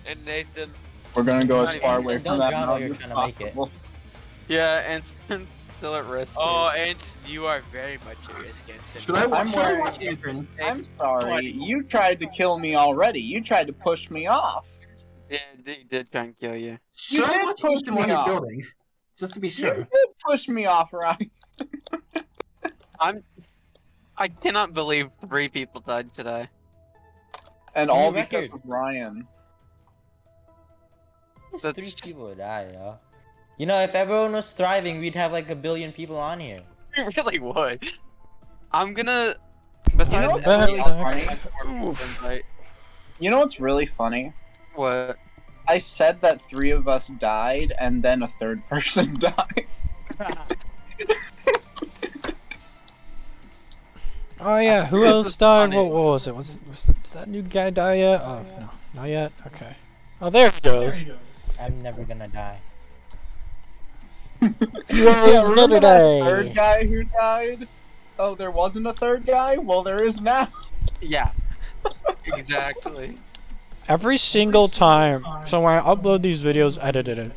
And Nathan. We're gonna go as Not far even- away Don't from that drown while mountain you're as trying to make it. possible. Yeah, and still at risk. Oh, and you are very much a risk, Ensign. Should I I'm watch wearing- Adrian? I'm sorry, you tried to kill me already. You tried to push me off. Yeah, he did try and kill you. Should I did watch push Ethan while me he's off. building? Just to be You sure. did push me off, Ryan. I cannot believe 3 people died today. And New all because record. of Ryan. There's That's 3 just- people who died, yo. You know, if everyone was thriving, we'd have like 1 billion people on here. You really would. I'm gonna. Besides, You know Emily, what's I'll really try and find more people to invite. You know what's really funny? What? I said that 3 of us died, and then a 3rd person died. Oh yeah, who This else is died? funny. What was it? Was that new guy die yet? Oh no, not yet. Okay. Oh, there he goes. I'm never gonna die. You always remember never that die. 3rd guy who died? Oh, there wasn't a 3rd guy? Well, there is now. Yeah. Exactly. Every single time, so when I upload these videos edited,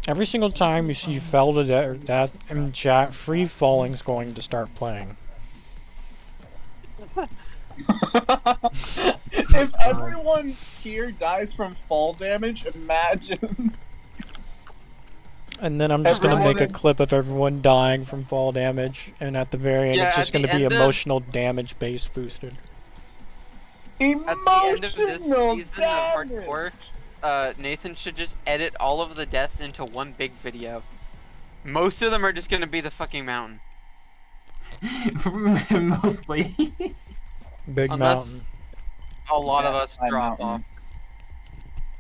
every single time you see fell to death in chat, Free Falling's going to start playing. If everyone here dies from fall damage, imagine. And then I'm just gonna Everyone make a in- clip of everyone dying from fall damage, and at the very end, Yeah, it's just at the gonna be end of- emotional damage base boosted. At the end of this Emotional season damage. of Hardcore, Nathan should just edit all of the deaths into one big video. Most of them are just gonna be the fucking mountain. Mostly. Big Unless a lot of us High drop mountain. off.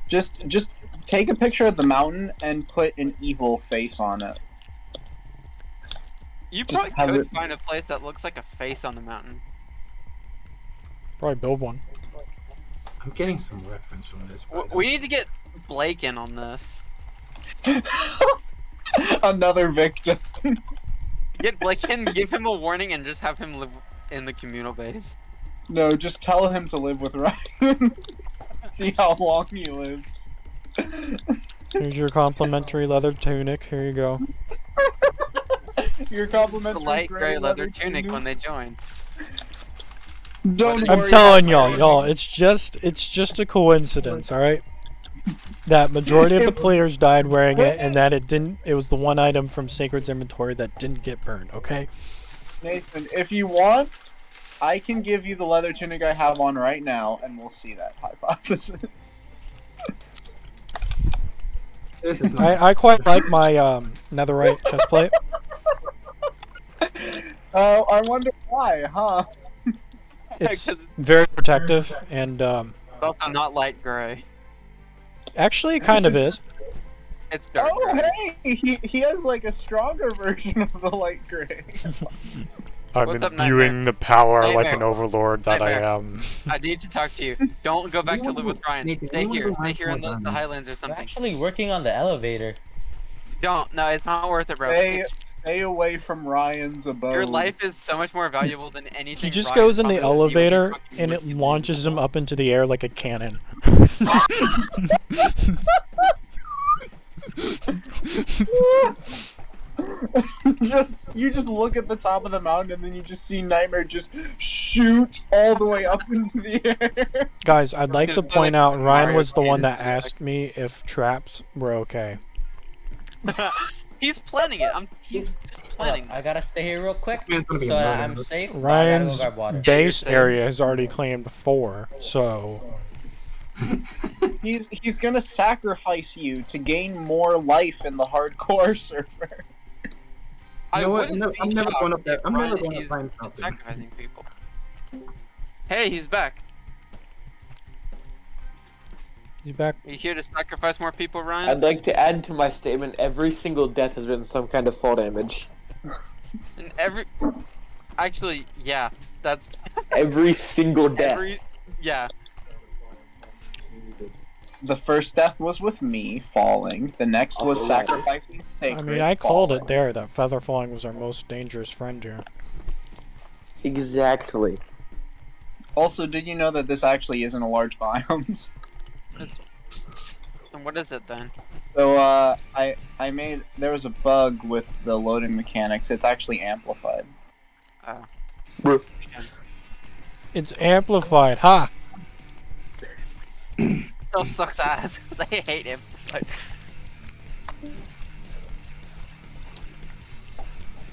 Just take a picture of the mountain and put an evil face on it. You Just probably have could it- find a place that looks like a face on the mountain. Probably build one. I'm getting some reference from this. We need to get Blake in on this. Another victim. Get Blake in, give him a warning, and just have him live in the communal base. No, just tell him to live with Ryan. See how long he lives. Here's your complimentary leather tunic. Here you go. Your The complimentary light gray leather tunic when they join. Don't I'm worry telling about y'all, it's just a coincidence, all right? That majority of the players died wearing it, and that it was the one item from Sacred's inventory that didn't get burned, okay? Nathan, if you want, I can give you the leather tunic I have on right now, and we'll see that hypothesis. This is not. I quite like my netherite chestplate. Oh, I wonder why, huh? It's very protective, and It's also not light gray. actually it kind of is. It's dark Oh, gray. hey! He has like a stronger version of the light gray. I'm What's up, imbuing the power like Nightmare. an overlord that I Nightmare. am. I need to talk to you. Don't go back to live with Ryan. Nathan, Stay you wanna here. go Stay here in Ryan the Highlands or I'm something. actually working on the elevator. Don't. No, it's not worth it, bro. Stay away from Ryan's abode. Your life is so much more valuable than anything. He just Ryan goes in the promises you when he's elevator fucking and with it you. launches him up into the air like a cannon. You just look at the top of the mountain and then you just see Nightmare just shoot all the way up into the air. Guys, I'd like to point out Ryan was the one that Mario asked me if traps were okay. He's planning it. He's just Hold up, planning. I gotta stay here real quick It's gonna be so that annoying. I'm safe. but I gotta go Ryan's grab water. base safe. area is already claimed 4, so He's gonna sacrifice you to gain more life in the hardcore server. I You know what? wouldn't No, be I'm never shocked going up there. if I'm never Ryan going up is Ryan's just mountain. sacrificing people. Hey, he's back. he's back. Are you here to sacrifice more people, Ryan? I'd like to add to my statement, every single death has been some kind of fall damage. And actually, yeah, that's Every single death. yeah. The first death was with me falling. The next was Oh, sacrificing I Sacred. mean, I called falling. it there that feather falling was our most dangerous friend here. Exactly. Also, did you know that this actually isn't a large biome? And what is it then? So, I made, there was a bug with the loading mechanics. It's actually amplified. Oh. It's amplified, ha! Still sucks ass. 'Cause I hate him. Like...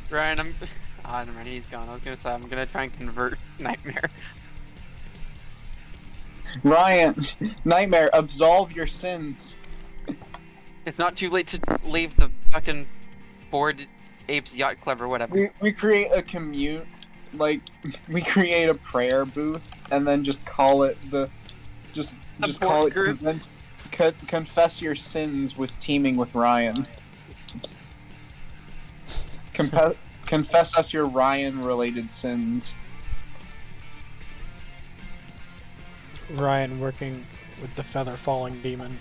Ryan, I'm. Ah, never mind. He's gone. I was gonna say I'm gonna try and convert Nightmare. Ryan, Nightmare, absolve your sins. It's not too late to leave the fucking bored apes yacht club or whatever. We create a commute, like, we create a prayer booth, and then just call it just call it group. confess your sins with teaming with Ryan. Confess us your Ryan-related sins. Ryan working with the feather falling demon.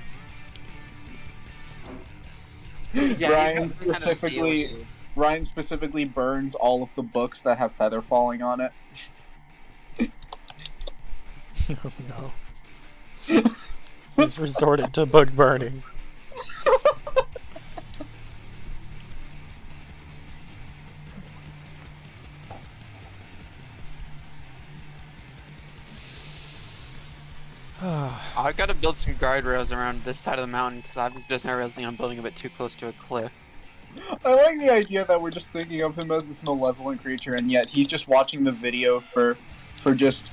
Yeah, Ryan he's got some kind of specifically, deal. Ryan specifically burns all of the books that have feather falling on it. Oh no. He's resorted to book burning. I've got to build some guardrails around this side of the mountain because I'm just now realizing I'm building a bit too close to a cliff. I like the idea that we're just thinking of him as this malevolent creature, and yet he's just watching the video for just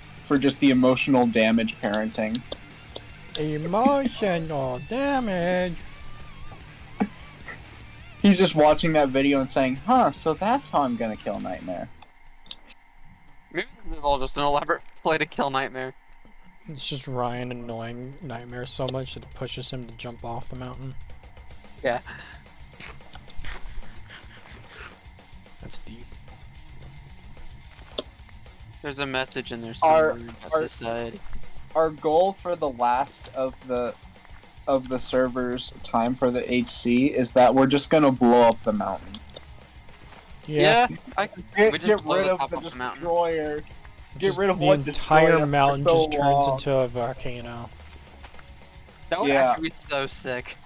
the emotional damage parenting. Emotional damage. He's just watching that video and saying, "Huh, so that's how I'm gonna kill Nightmare." Maybe this is all just an elaborate play to kill Nightmare. It's just Ryan annoying Nightmare so much that it pushes him to jump off the mountain. Yeah. That's deep. There's a message in there Our- somewhere about our- society. Our goal for the last of the server's time for the HC is that we're just gonna blow up the mountain. Yeah, I can we just Get blow rid the of top the off the mountain. destroyer. Get Just rid of the what destroyed entire us for mountain so just turns long. into a volcano. That would Yeah. actually be so sick.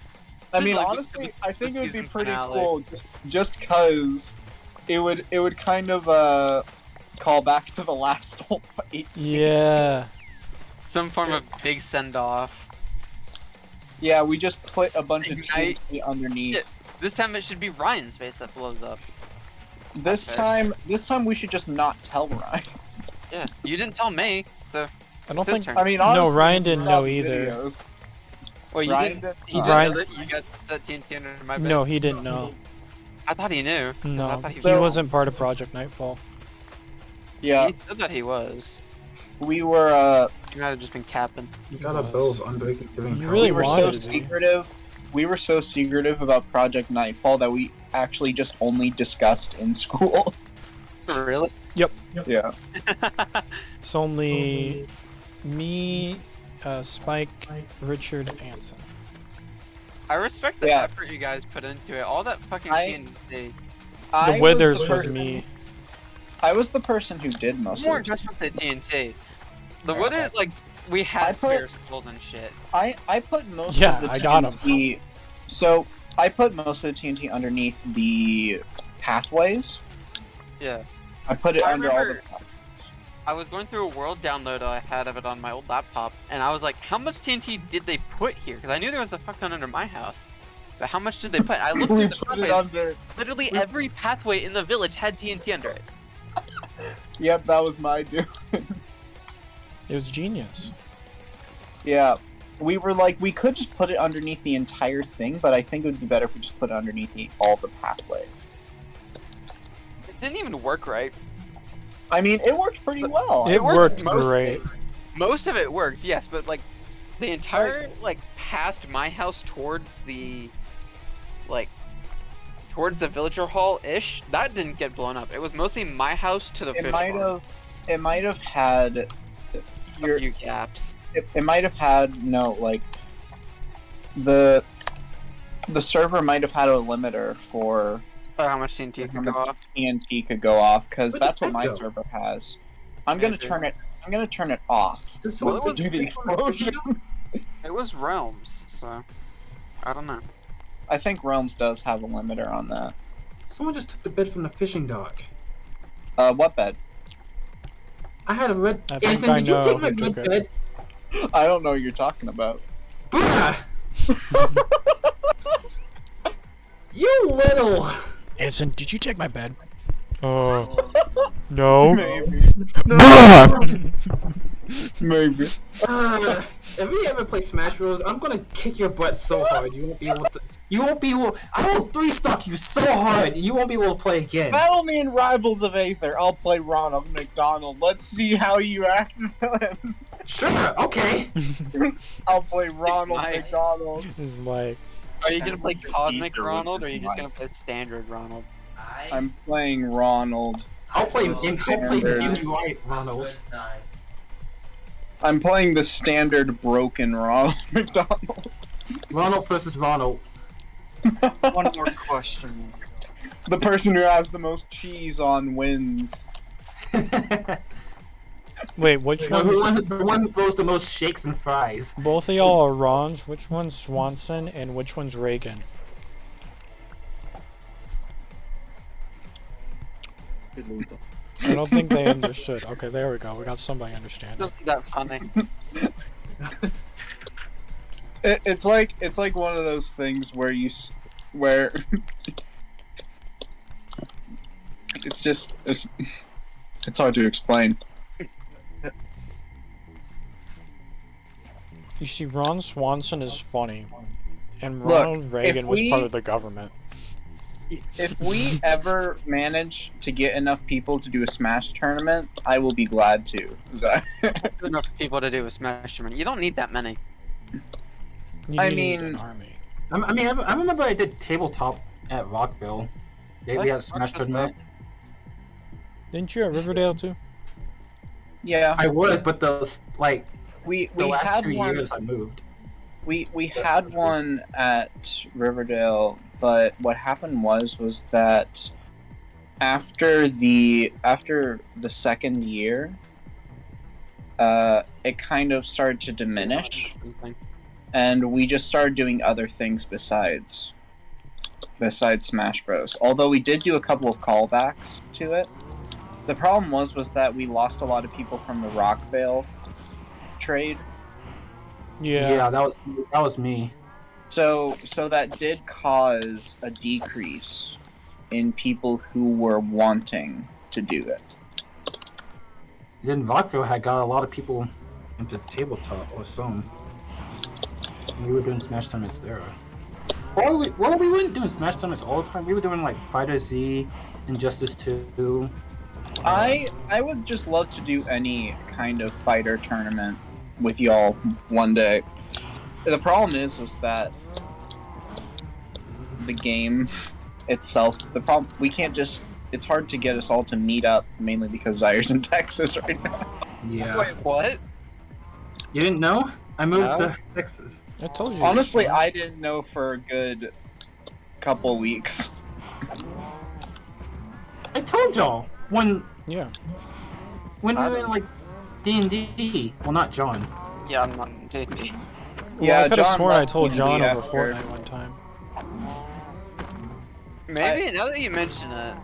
I Just mean, like honestly, I think the it would be season pretty finale. cool just cause it would kind of call back to the last whole fight. Yeah. Some form of big send off. Yeah, we just put a bunch of Ignite. TNT underneath. Yeah, this time it should be Ryan's base that blows up. This time we should just not tell Ryan. Yeah, you didn't tell me, so. I don't it's his think. turn. I mean, No, honestly, Ryan we didn't saw know the either. videos. Wait, Ryan he didn't Ryan- know that you guys set TNT under my base? No, he didn't know. I thought he knew. 'cause I No, thought he So- wasn't part of Project Nightfall. Yeah, He said that he was. we were He might have just been capping. You got a bow of Unbreaking doing You really we were so wanted to be. secretive. We were so secretive about Project Nightfall that we actually just only discussed in school. Really? Yeah. It's only me, Spike, Richard, Anson. I respect the Yeah. effort you guys put into it. All that fucking I- TNT. The Withers was me. I was the person who did most More of it. just with the TNT. The Yeah. Withers, like, we I had put- spare skulls and shit. I put most Yeah, of the I got 'em. TNT. So I put most of the TNT underneath the pathways. Yeah. I put it I under all the. remember- I was going through a world download I had of it on my old laptop, and I was like, how much TNT did they put here? Because I knew there was a fuck ton under my house. But how much did they put? I looked We through the put it pathways. under. Literally every pathway in the village had TNT under it. Yep, that was my doing. It was genius. Yeah, we were like, we could just put it underneath the entire thing, but I think it would be better if we just put it underneath all the pathways. It didn't even work right. I mean, it worked pretty well. It worked most- great. Most of it worked, yes, but like the entire like past my house towards the towards the villager hall ish, that didn't get blown up. It was mostly my house to the It fish might farm. have. It might have had. A few gaps. It might have had like the server might have had a limiter for Oh, how much TNT could go off? TNT could go off because Where'd that's the what my pipe go? server has. I'm gonna Maybe. turn it. I'm gonna turn it off. Does Well, someone it take do the the pick from explosion. It was realms, so I don't know. I think Realms does have a limiter on that. Someone just took the bed from the fishing dock. What bed? I had a red. I think Anson, I did you know take my who took red it. bed? I don't know what you're talking about. Bruh! You little. Anson, did you take my bed? No. Maybe. Maybe. If we ever play Smash Bros, I'm gonna kick your butt so hard you won't be able to. You won't be able. I will 3-stock you so hard you won't be able to play again. Battle me in Rivals of Aether. I'll play Ronald McDonald. Let's see how you act with him. Sure. Okay. I'll play Ronald Mike. McDonald. This is Mike. Are you gonna play Cosmic Ether Ronald, or with are you just Mike. gonna play Standard Ronald? I'm playing Ronald. I'll play. I'll play Standard. right, Ronald. I'm playing the standard broken Ronald McDonald. Ronald versus Ronald. One more question. The person who has the most cheese on wins. Wait, which The one's... one who throws the most shakes and fries. Both of y'all are Rons. Which one's Swanson and which one's Reagan? I don't think they understood. Okay, there we go. We got somebody understanding. Just that funny. It's like one of those things where where it's hard to explain. You see, Ron Swanson is funny, and Look, Ronald Reagan if was we- part of the government. If we ever manage to get enough people to do a Smash tournament, I will be glad to. Enough people to do a Smash tournament. You don't need that many. You I need mean- an army. I remember I did tabletop at Rockville. We had a Smash tournament. Didn't you at Riverdale too? Yeah, I was, but we the last had 2 one. years I moved. We had one at Riverdale, but what happened was that after the second year, it kind of started to diminish, and we just started doing other things besides Smash Bros. Although we did do a couple of callbacks to it, The problem was that we lost a lot of people from the Rockvale trade. Yeah, that was me. So that did cause a decrease in people who were wanting to do it. Then Rockville had got a lot of people into tabletop or some. We were doing Smash tournaments there. Or we weren't doing Smash tournaments all the time. We were doing like Fighter Z, Injustice 2. I would just love to do any kind of fighter tournament with y'all one day. The problem is that the game itself, we can't just, it's hard to get us all to meet up, mainly because Zaire's in Texas right now. Yeah. Wait, what? You didn't know? I moved No. to Texas. I told you. Honestly, I didn't know for a good couple weeks. I told y'all when Yeah. we were in like D&D. Well, not John. Yeah, I'm not in D&D. Well, Yeah, I could have John sworn I left told D&D John over after. Fortnite one time. Maybe now that you mention it,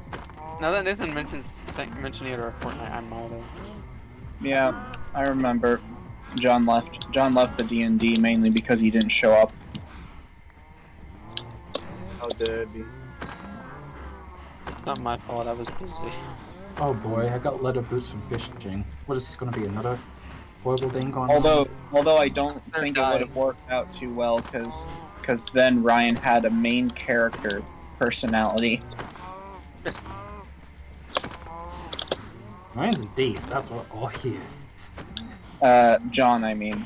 now that Nathan mentioning it or Fortnite, I might have. Yeah, I remember. John left the D&D mainly because he didn't show up. How dare it be? It's not my fault. I was busy. Oh boy, I got leather boots from fishing. What is this going to be? Another horrible thing going on? Although I don't think it would have worked out too well because then Ryan had a main character personality. Ryan's a thief. That's what all he is. John, I mean.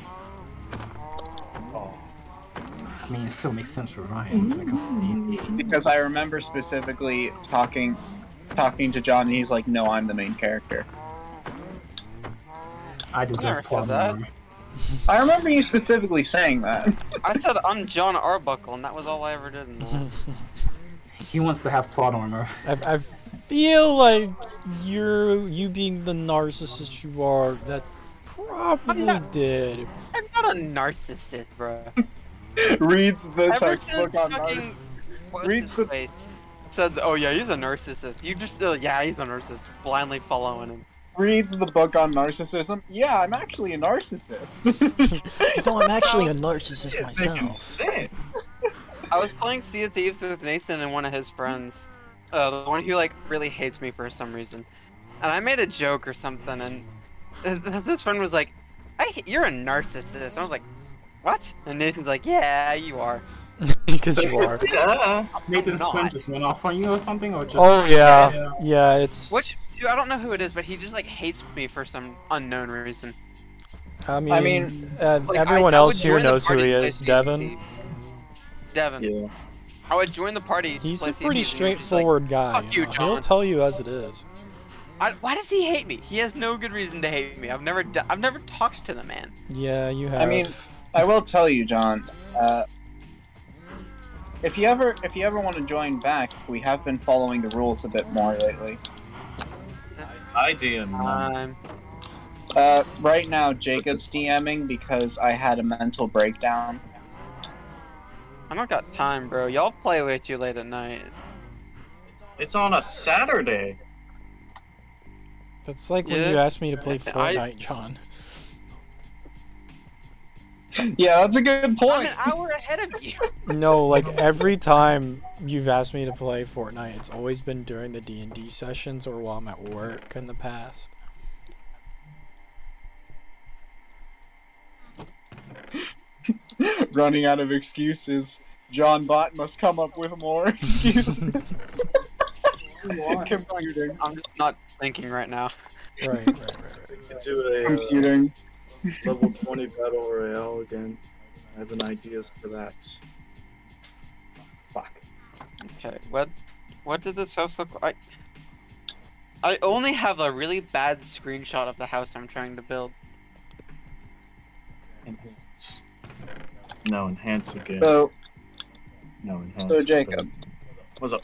I mean, it still makes sense for Ryan when it comes to D&D. Because I remember specifically talking to John, and he's like, "No, I'm the main character." I deserve never said plot that. armor. I remember you specifically saying that. I said I'm John Arbuckle, and that was all I ever did in that. He wants to have plot armor. I feel like you being the narcissist you are, that probably did. I'm not a narcissist, bro. Reads the Ever textbook since on fucking what's reads his face said, "Oh yeah, he's a narcissist." You just, yeah, he's a narcissist, blindly following him. reads the book on narcissism. Yeah, I'm actually a narcissist. No, I'm actually a narcissist myself. I was playing Sea of Thieves with Nathan and one of his friends, the one who like really hates me for some reason, and I made a joke or something, and this friend was like, "You're a narcissist." And I was like, "What?" And Nathan's like, "Yeah, you are." Because you are. Yeah. Nathan's friend just went off on you or something, or just? Oh yeah, it's. Which I don't know who it is, but he just like hates me for some unknown reason. I mean, like, everyone I would else here join the knows who party he and play is. Sea of Devin. Thieves. Devin. Yeah. I would join the party. He's play a Sea of pretty Thieves, and he was just like, straightforward guy. Fuck you, you know? He'll John. tell you as it is. Why does he hate me? He has no good reason to hate me. I've never talked to the man. Yeah, you have. I mean, I will tell you, John. If you ever want to join back, we have been following the rules a bit more lately. I DM. Right now, Jacob's DMing because I had a mental breakdown. I don't got time, bro. Y'all play way too late at night. It's on a Saturday. That's like when Yeah. you asked me to play I- Fortnite, John. Yeah, that's a good point. I'm an hour ahead of you. No, like every time you've asked me to play Fortnite, it's always been during the D&D sessions or while I'm at work in the past. Running out of excuses. John Bot must come up with more excuses. Computing. I'm just not thinking right now. Right. Into a Computing. level 20 battle royale again. I have an idea for that. Fuck. Okay, what did this house look like? I only have a really bad screenshot of the house I'm trying to build. Enhance. No, enhance again. So, No, enhance. so Jacob, What's up?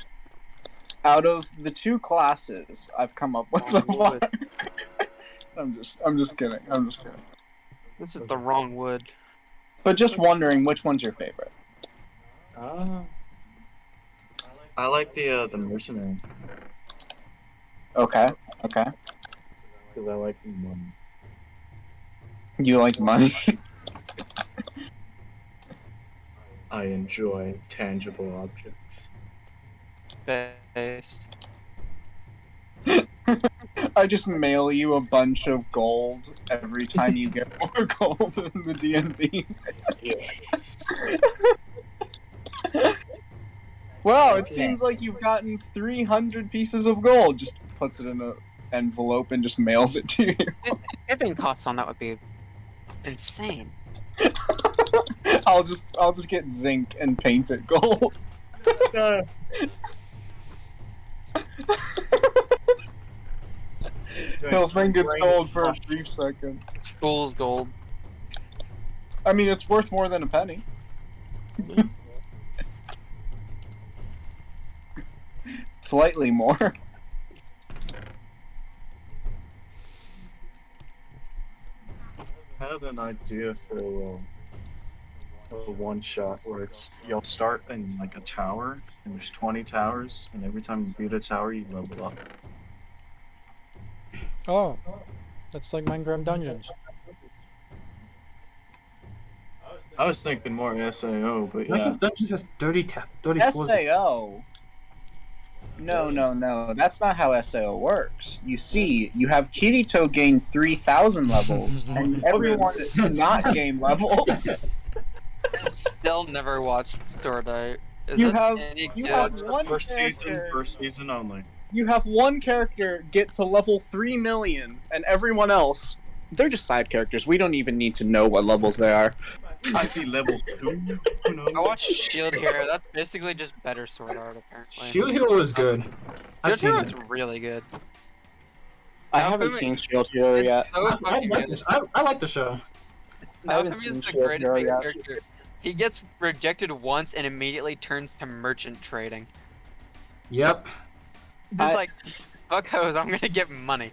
out of the two classes I've come up with so far, I'm just kidding. This is the wrong wood. But just wondering, which one's your favorite? I like the mercenary. Okay. Okay. Because I like money. You like money? I enjoy tangible objects. Based. I just mail you a bunch of gold every time you get more gold in the DMV. Yes. Wow, it seems like you've gotten 300 pieces of gold. Just puts it in an envelope and just mails it to you. Shipping costs on that would be insane. I'll just get zinc and paint it gold. He'll think it's gold for a brief second. It's fool's gold. I mean, it's worth more than a penny. Slightly more. I had an idea for a one shot where you'll start in like a tower and there's 20 towers, and every time you beat a tower you level up. Oh, that's like Minecraft Dungeons. I was thinking more SAO, but yeah. Dungeons has 30 floors. SAO. No. That's not how SAO works. You see, you have Kirito gain 3,000 levels, and everyone is not gain level. I've still never watched Sword Art. Is You it have- any you good? have one First character. season only. You have one character get to level 3 million, and everyone else, they're just side characters. We don't even need to know what levels they are. I'd be level 2. Who knows? I watched Shield Hero. That's basically just better Sword Art, apparently. Shield Hero is good. I've Shield seen Hero it. is really good. I haven't seen Shield Hero yet. So I fucking like good. this. I like the show. I haven't Naofumi is seen the Shield greatest Hero main yet. character. He gets rejected once and immediately turns to merchant trading. Yep. Just like, fuck hoes, I'm gonna get money.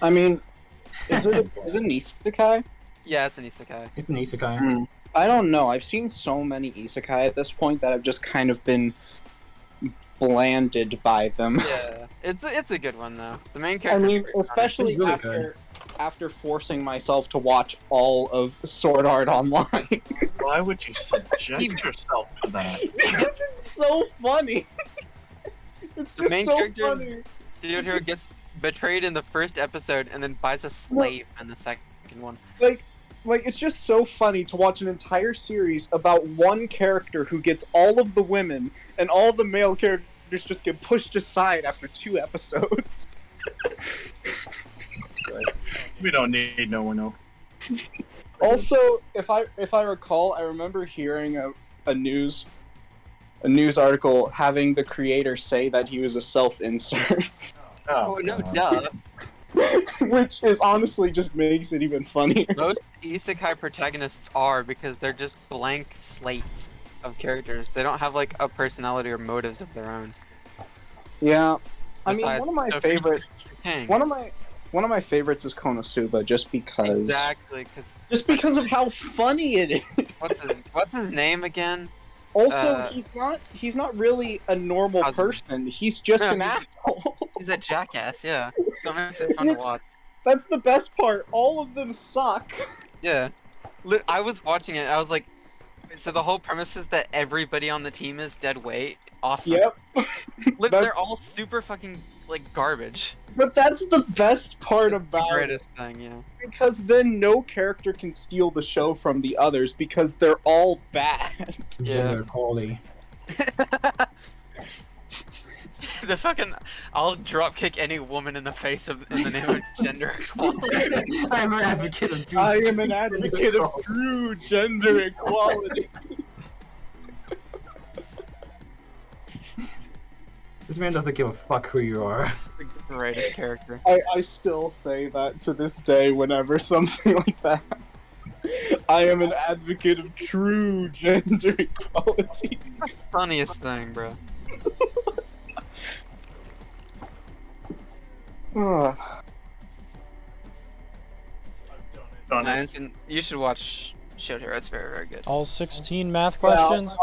I mean, is it an isekai? Yeah, it's an isekai. It's an isekai. I don't know. I've seen so many isekai at this point that I've just kind of been blanded by them. Yeah, it's a good one though. The main I character. mean, especially It's really after forcing myself to watch all of Sword Art Online. Why would you subject yourself to that? Because it's so funny. It's The just main so character funny. Shield Hero gets betrayed in the first episode and then buys a slave in the second one. Like it's just so funny to watch an entire series about one character who gets all of the women, and all the male characters just get pushed aside after 2 episodes. We don't need no one else. Also, if I recall, I remember hearing a news article having the creator say that he was a self-insert, Oh no, duh. which is honestly just makes it even funnier. Most isekai protagonists are because they're just blank slates of characters. They don't have like a personality or motives of their own. Yeah, I mean, Besides, one of my Sophie favorites. King. One of my favorites is Konosuba, just because. Exactly, because Just because of how funny it is. what's his name again? Also, he's not really a normal Kazuma. person. He's just No, an he's- asshole. He's a jackass, yeah. So it makes it fun to watch. That's the best part. All of them suck. Yeah. I was watching it, I was like, so the whole premise is that everybody on the team is dead weight. Awesome. Yep. They're all super fucking, like, garbage. But that's the best part The about it. greatest thing, yeah. Because then no character can steal the show from the others because they're all bad. Yeah. Gender equality. The fucking, I'll drop kick any woman in the face in the name of gender equality. I'm an advocate of true I am an advocate of true gender equality. This man doesn't give a fuck who you are. The greatest character. I still say that to this day whenever something like that happens. I am an advocate of true gender equality. The funniest thing, bro. You should watch Shield Hero. It's very, very good. All 16 math questions?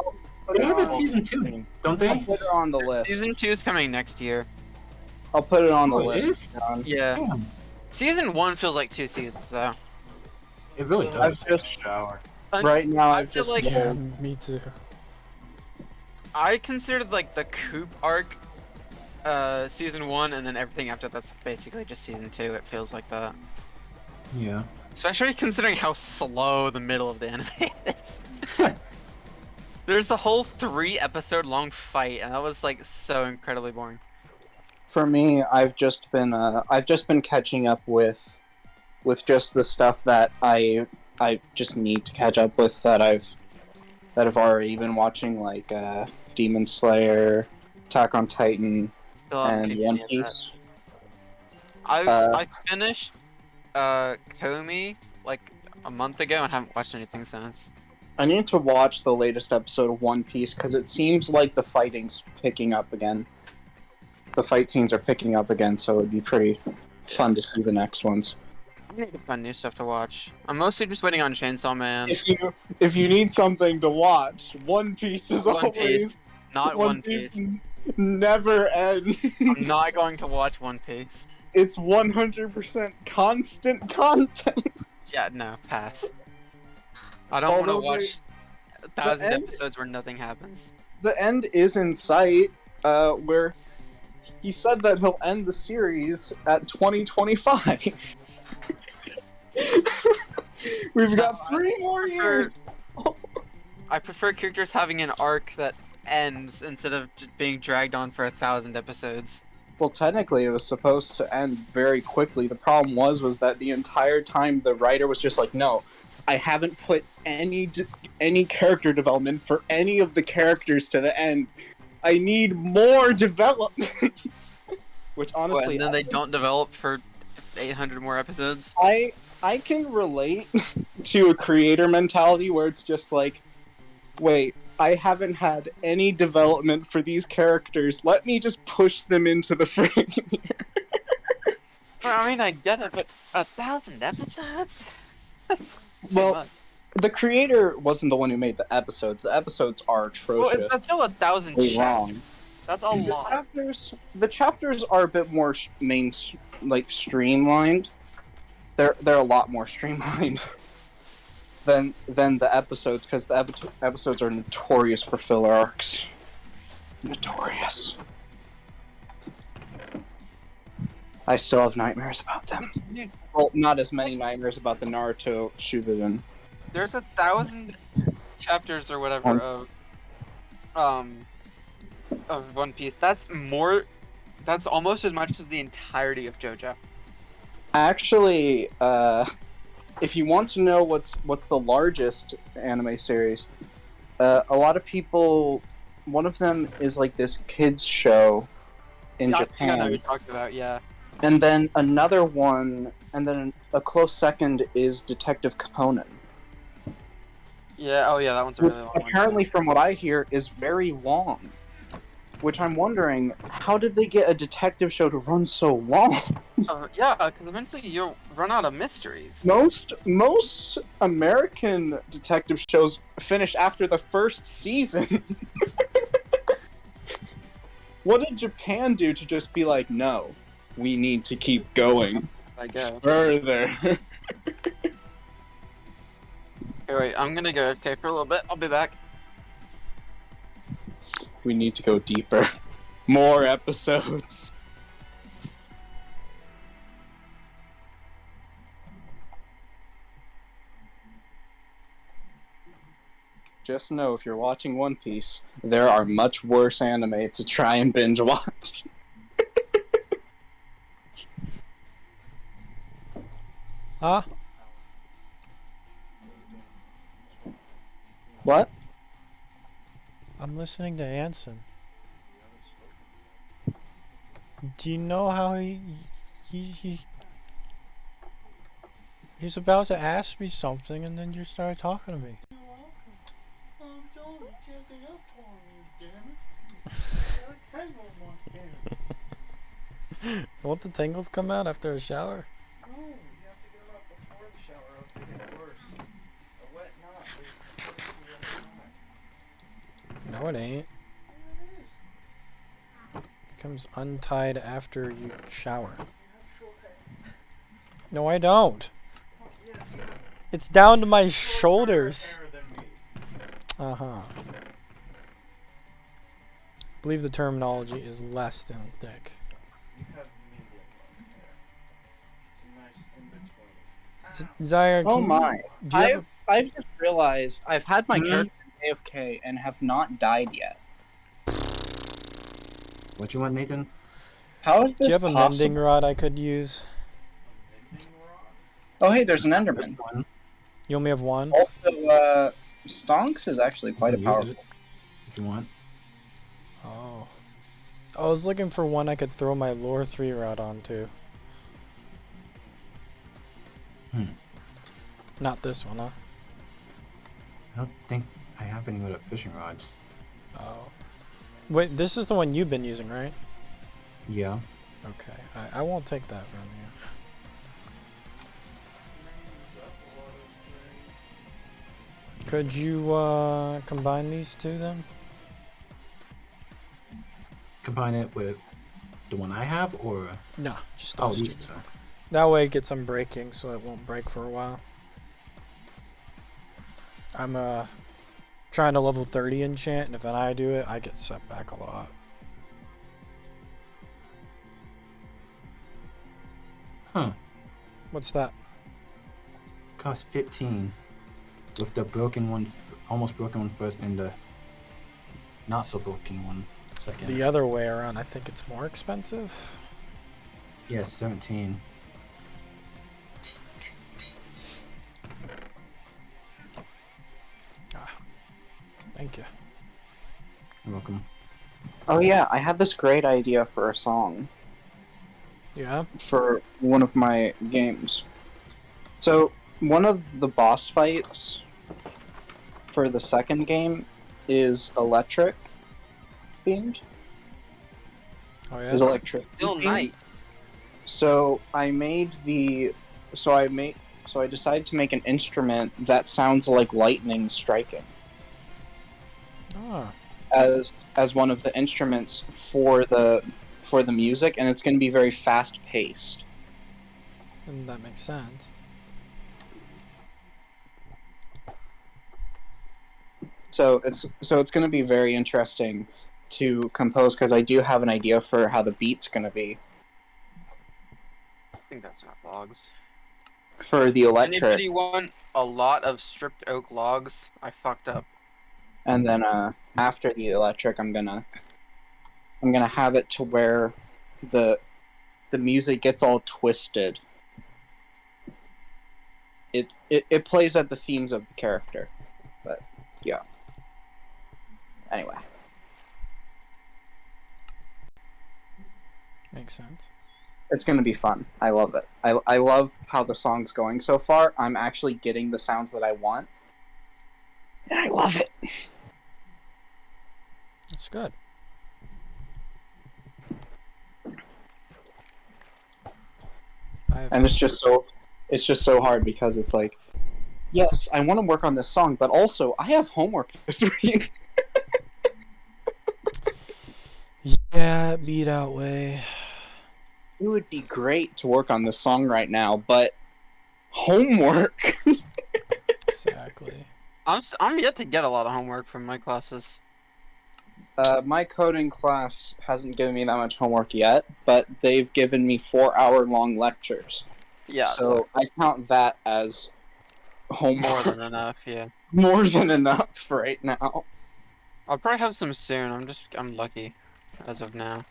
They have a season 2, don't I'll they? put her on the list. Season 2 is coming next year. I'll put it on the Oh, it list. is? John. Yeah. Damn, Season 1 feels like 2 seasons, though. it really I've does. just Shower. right now. I I've feel just like Yeah, me too. I considered like the Coop arc season 1, and then everything after that's basically just season 2. It feels like that. Yeah. Especially considering how slow the middle of the anime is. There's the whole 3-episode long fight, and that was like so incredibly boring. For me, I've just been catching up with just the stuff that I just need to catch up with that I've already been watching, like Demon Slayer, Attack on Titan, Still haven't and seen One any of that. Piece. I finished Komi like a month ago and haven't watched anything since. I need to watch the latest episode of One Piece because it seems like the fighting's picking up again. The fight scenes are picking up again, so it'd be pretty fun to see the next ones. I need to find new stuff to watch. I'm mostly just waiting on Chainsaw Man. If you need something to watch, One Piece is One always Piece, not One Piece. never ends. I'm not going to watch One Piece. It's 100% constant content. Yeah, no, pass. I don't want to Although watch 1,000 end- episodes where nothing happens. The end is in sight, where he said that he'll end the series at 2025. We've got 3 more years. I prefer characters having an arc that ends instead of just being dragged on for 1,000 episodes. Well, technically, it was supposed to end very quickly. The problem was that the entire time the writer was just like, "No, I haven't put any character development for any of the characters to the end. I need more development." Which honestly, and then they don't develop for 800 more episodes. I can relate to a creator mentality where it's just like, wait, I haven't had any development for these characters. Let me just push them into the frame here. I mean, I get it, but 1,000 episodes? That's too Well, much. the creator wasn't the one who made the episodes. The episodes are atrocious. Well, that's still 1,000 Way chapters. wrong. That's a lot. The chapters are a bit more streamlined. They're a lot more streamlined than the episodes, because the episodes are notorious for filler arcs. Notorious. I still have nightmares about them. Well, not as many nightmares about the Naruto Shippuden. There's 1,000 chapters or whatever of One Piece. That's almost as much as the entirety of JoJo. Actually, if you want to know what's the largest anime series, a lot of people, one of them is like this kids show in Yeah, I think I know what Japan, you're talking about, yeah. and then another one, and then a close second is Detective Conan. Yeah, oh yeah, that one's a really long one. Apparently, from what I hear, is very long. Which I'm wondering, how did they get a detective show to run so long? Yeah, because eventually you'll run out of mysteries. Most American detective shows finish after the first season. What did Japan do to just be like, no, we need to keep going I guess. further? Okay, wait, I'm gonna go okay for a little bit. I'll be back. We need to go deeper. More episodes. Just know, if you're watching One Piece, there are much worse anime to try and binge watch. Huh? What? I'm listening to Anson. Do you know how he's about to ask me something and then you started talking to me? Won't the tingles come out after a shower? No, you have to get them out before the shower, else they get worse. A wet knot is equivalent to a wet knot. No, it ain't. There it is. Becomes untied after you shower. No, I don't. Yes, you have It's down to my shoulders. hair than me. Uh-huh. I believe the terminology is less than thick. You have medium hair. It's a nice in between. Zaire, Oh can my! you, do you have I've just realized I've had my Hmm? character AFK and have not died yet. What you want, Nathan? How is do this you have a possible? mending rod I could use? Mending rod? Oh hey, there's an This Enderman. one. You only have one? Also, Stonks is actually quite a Use powerful. it if you want. Oh. I was looking for one I could throw my lore 3 rod onto. Not this one, huh? I don't think I have any other fishing rods. Oh. Wait, this is the one you've been using, right? Yeah. Okay. I won't take that from you. Could you combine these two then? Combine it with the one I have, or No, just oh, those these two. two. That way it gets unbreaking so it won't break for a while. I'm trying to level 30 enchant, and if I do it, I get set back a lot. Huh. What's that? Cost 15. With the broken one, almost broken one first, and the not so broken one second. The other way around, I think it's more expensive. Yeah, 17. Thank you. You're welcome. Oh yeah, I had this great idea for a song Yeah? for one of my games. So one of the boss fights for the second game is electric themed. Oh yeah? Is electricity Still themed. night. So I decided to make an instrument that sounds like lightning striking Ah, as one of the instruments for the music, and it's going to be very fast paced. and that makes sense. So it's going to be very interesting to compose because I do have an idea for how the beat's going to be I think that's not logs. for the electric, Anybody want a lot of stripped oak logs? I fucked up. and then after the electric, I'm gonna have it to where the music gets all twisted. It plays at the themes of the character, but yeah. Anyway, Makes sense. it's gonna be fun. I love it. I love how the song's going so far. I'm actually getting the sounds that I want, and I love it. That's good. And it's just so hard because it's like, yes, I want to work on this song, but also I have homework this week. Yeah, beat out way. It would be great to work on this song right now, but homework. Exactly. I'm yet to get a lot of homework from my classes. My coding class hasn't given me that much homework yet, but they've given me 4-hour-long lectures. Yeah, So I count that as homework. more than enough. Yeah, More than enough right now. I'll probably have some soon. I'm lucky, as of now.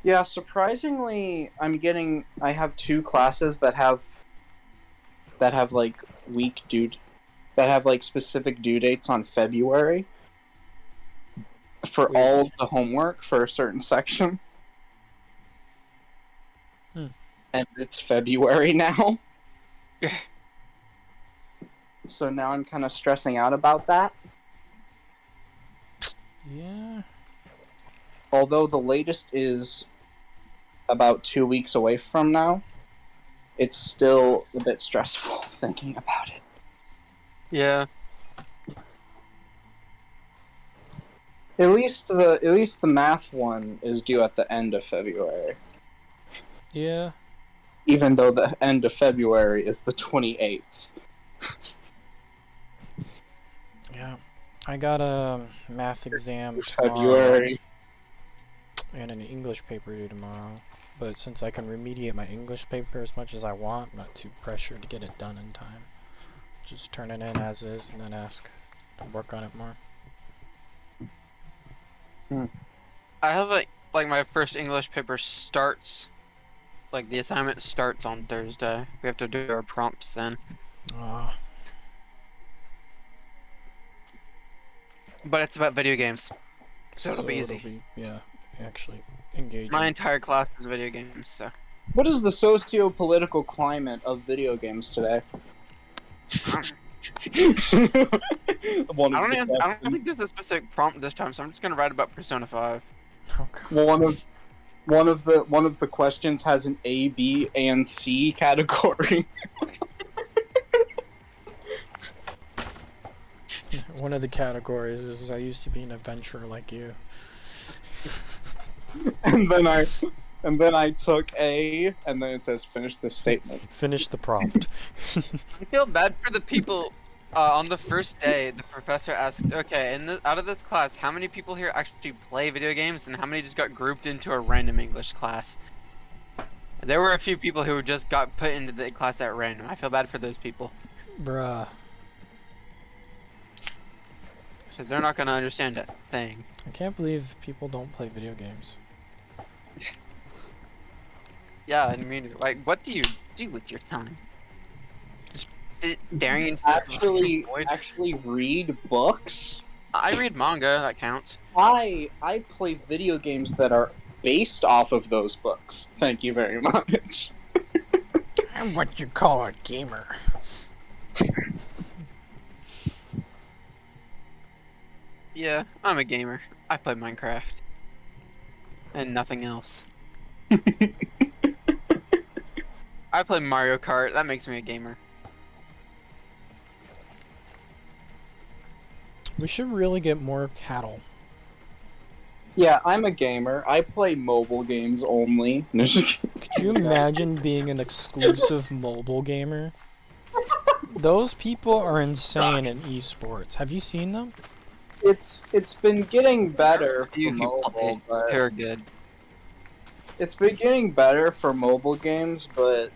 Yeah, surprisingly, I have 2 classes that have like specific due dates on February for all of the homework for a certain section. And it's February now. So now I'm kind of stressing out about that. Yeah. Although the latest is about 2 weeks away from now, it's still a bit stressful thinking about it. Yeah. At least the math one is due at the end of February. Yeah. Even though the end of February is the 28th. Yeah. I got a math exam tomorrow. February. And an English paper due tomorrow. But since I can remediate my English paper as much as I want, I'm not too pressured to get it done in time. Just turn it in as is and then ask to work on it more. I have like my first English paper starts, like the assignment starts on Thursday. We have to do our prompts then. But it's about video games, so it'll be easy. Yeah, actually engaging. My entire class is video games, so. What is the socio-political climate of video games today? I don't think there's a specific prompt this time, so I'm just gonna write about Persona 5. Oh, God. One of the questions has an A, B, and C category. One of the categories is I used to be an adventurer like you. and then I took A, and then it says finish the statement. Finish the prompt. I feel bad for the people. On the first day, the professor asked, okay, out of this class, how many people here actually play video games, and how many just got grouped into a random English class? There were a few people who just got put into the class at random. I feel bad for those people. Bruh. Because they're not going to understand a thing. I can't believe people don't play video games. Yeah, I mean, like, what do you do with your time? Just staring into actually the read books? I read manga, that counts. I play video games that are based off of those books. Thank you very much. I'm what you call a gamer. Yeah, I'm a gamer. I play Minecraft. And nothing else. I play Mario Kart. That makes me a gamer. We should really get more cattle. Yeah, I'm a gamer. I play mobile games only. Could you imagine being an exclusive mobile gamer? Those people are insane in esports. Have you seen them? It's been getting better for mobile, but they're good. It's been getting better for mobile games, but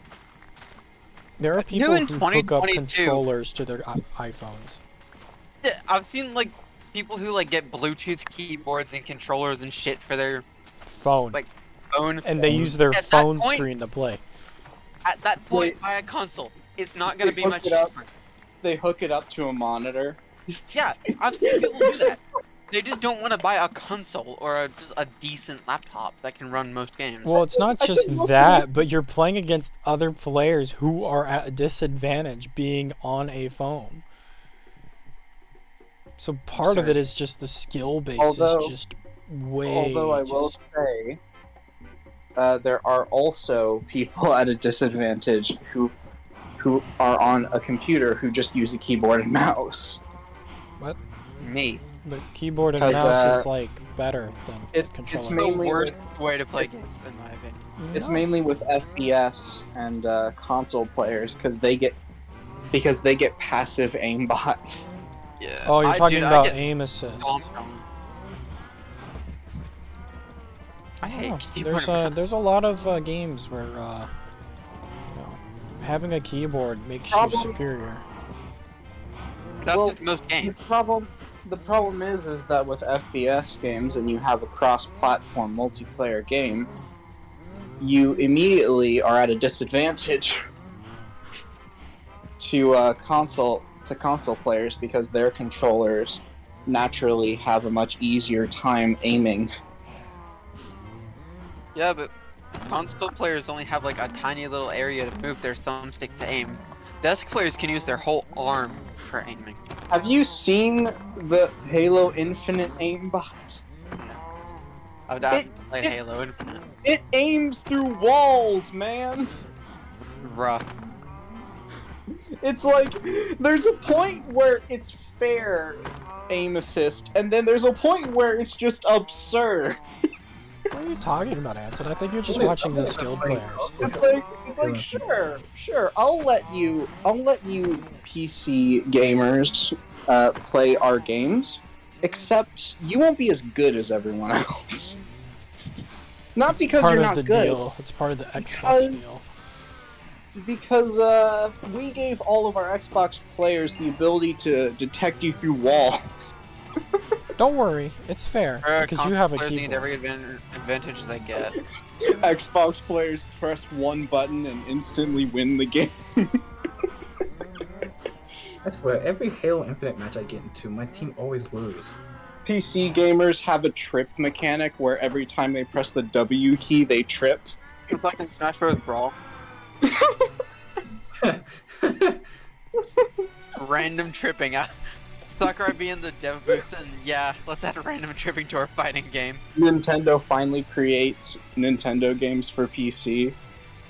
there are people who hook up controllers to their iPhones. Yeah, I've seen like people who like get Bluetooth keyboards and controllers and shit for their phone. Phone. And they use their phone screen to play. At that point, buy a console. It's not gonna be much cheaper. They hook it up to a monitor. Yeah, I've seen people do that. They just don't want to buy a console or just a decent laptop that can run most games. Well, it's not just that, but you're playing against other players who are at a disadvantage being on a phone. So part of it is just the skill base is just way. Although I will say, there are also people at a disadvantage who are on a computer who just use a keyboard and mouse. What? Me. But keyboard and mouse is like better than controller. It's the worst way to play games, in my opinion. It's mainly with FPS and console players because they get passive aimbot. Yeah. Oh, you're talking about aim assist. I hate keyboard. There's a lot of games where having a keyboard makes you superior. That's most games. The problem is that with FPS games and you have a cross-platform multiplayer game, you immediately are at a disadvantage to console players because their controllers naturally have a much easier time aiming. Yeah, but console players only have like a tiny little area to move their thumbstick to aim. Desk players can use their whole arm for aiming. Have you seen the Halo Infinite aimbot? I've not played Halo Infinite. It aims through walls, man! Rough. It's like there's a point where it's fair aim assist, and then there's a point where it's just absurd. What are you talking about, Anson? I think you're just watching the skilled players. It's like sure. I'll let you PC gamers play our games, except you won't be as good as everyone else. Not because you're not good. Deal. It's part of the Xbox deal. Because we gave all of our Xbox players the ability to detect you through walls. Don't worry, it's fair because you have a keyboard. Need every advantage they get. Xbox players press one button and instantly win the game. That's where every Halo Infinite match I get into, my team always lose. PC gamers have a trip mechanic where every time they press the W key, they trip. It's like in Smash Bros. Brawl. Random tripping. Sakurai be in the dev booth and yeah, let's add random tripping to our fighting game. Nintendo finally creates Nintendo games for PC.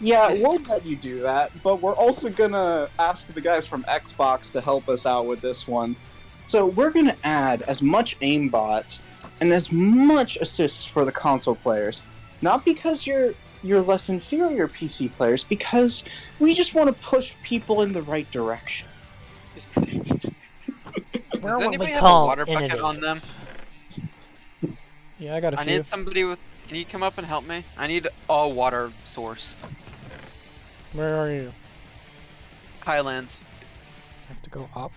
Yeah, we'll let you do that, but we're also gonna ask the guys from Xbox to help us out with this one. So we're gonna add as much aimbot and as much assists for the console players. Not because you're less inferior PC players, because we just want to push people in the right direction. Does anybody have a water bucket on them? Yeah, I got a few. I need somebody with... Can you come up and help me? I need a water source. Where are you? Highlands. I have to go up.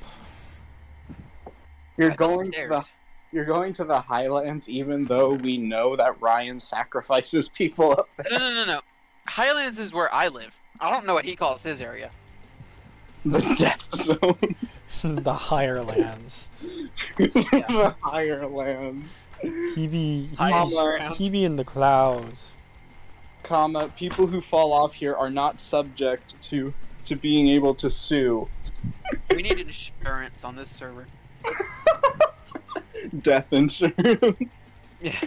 You're going to the Highlands even though we know that Ryan sacrifices people up there. No. Highlands is where I live. I don't know what he calls his area. The death zone. The higher lands. The higher lands. He be in the clouds. People who fall off here are not subject to being able to sue. We need insurance on this server. Death insurance. Yeah.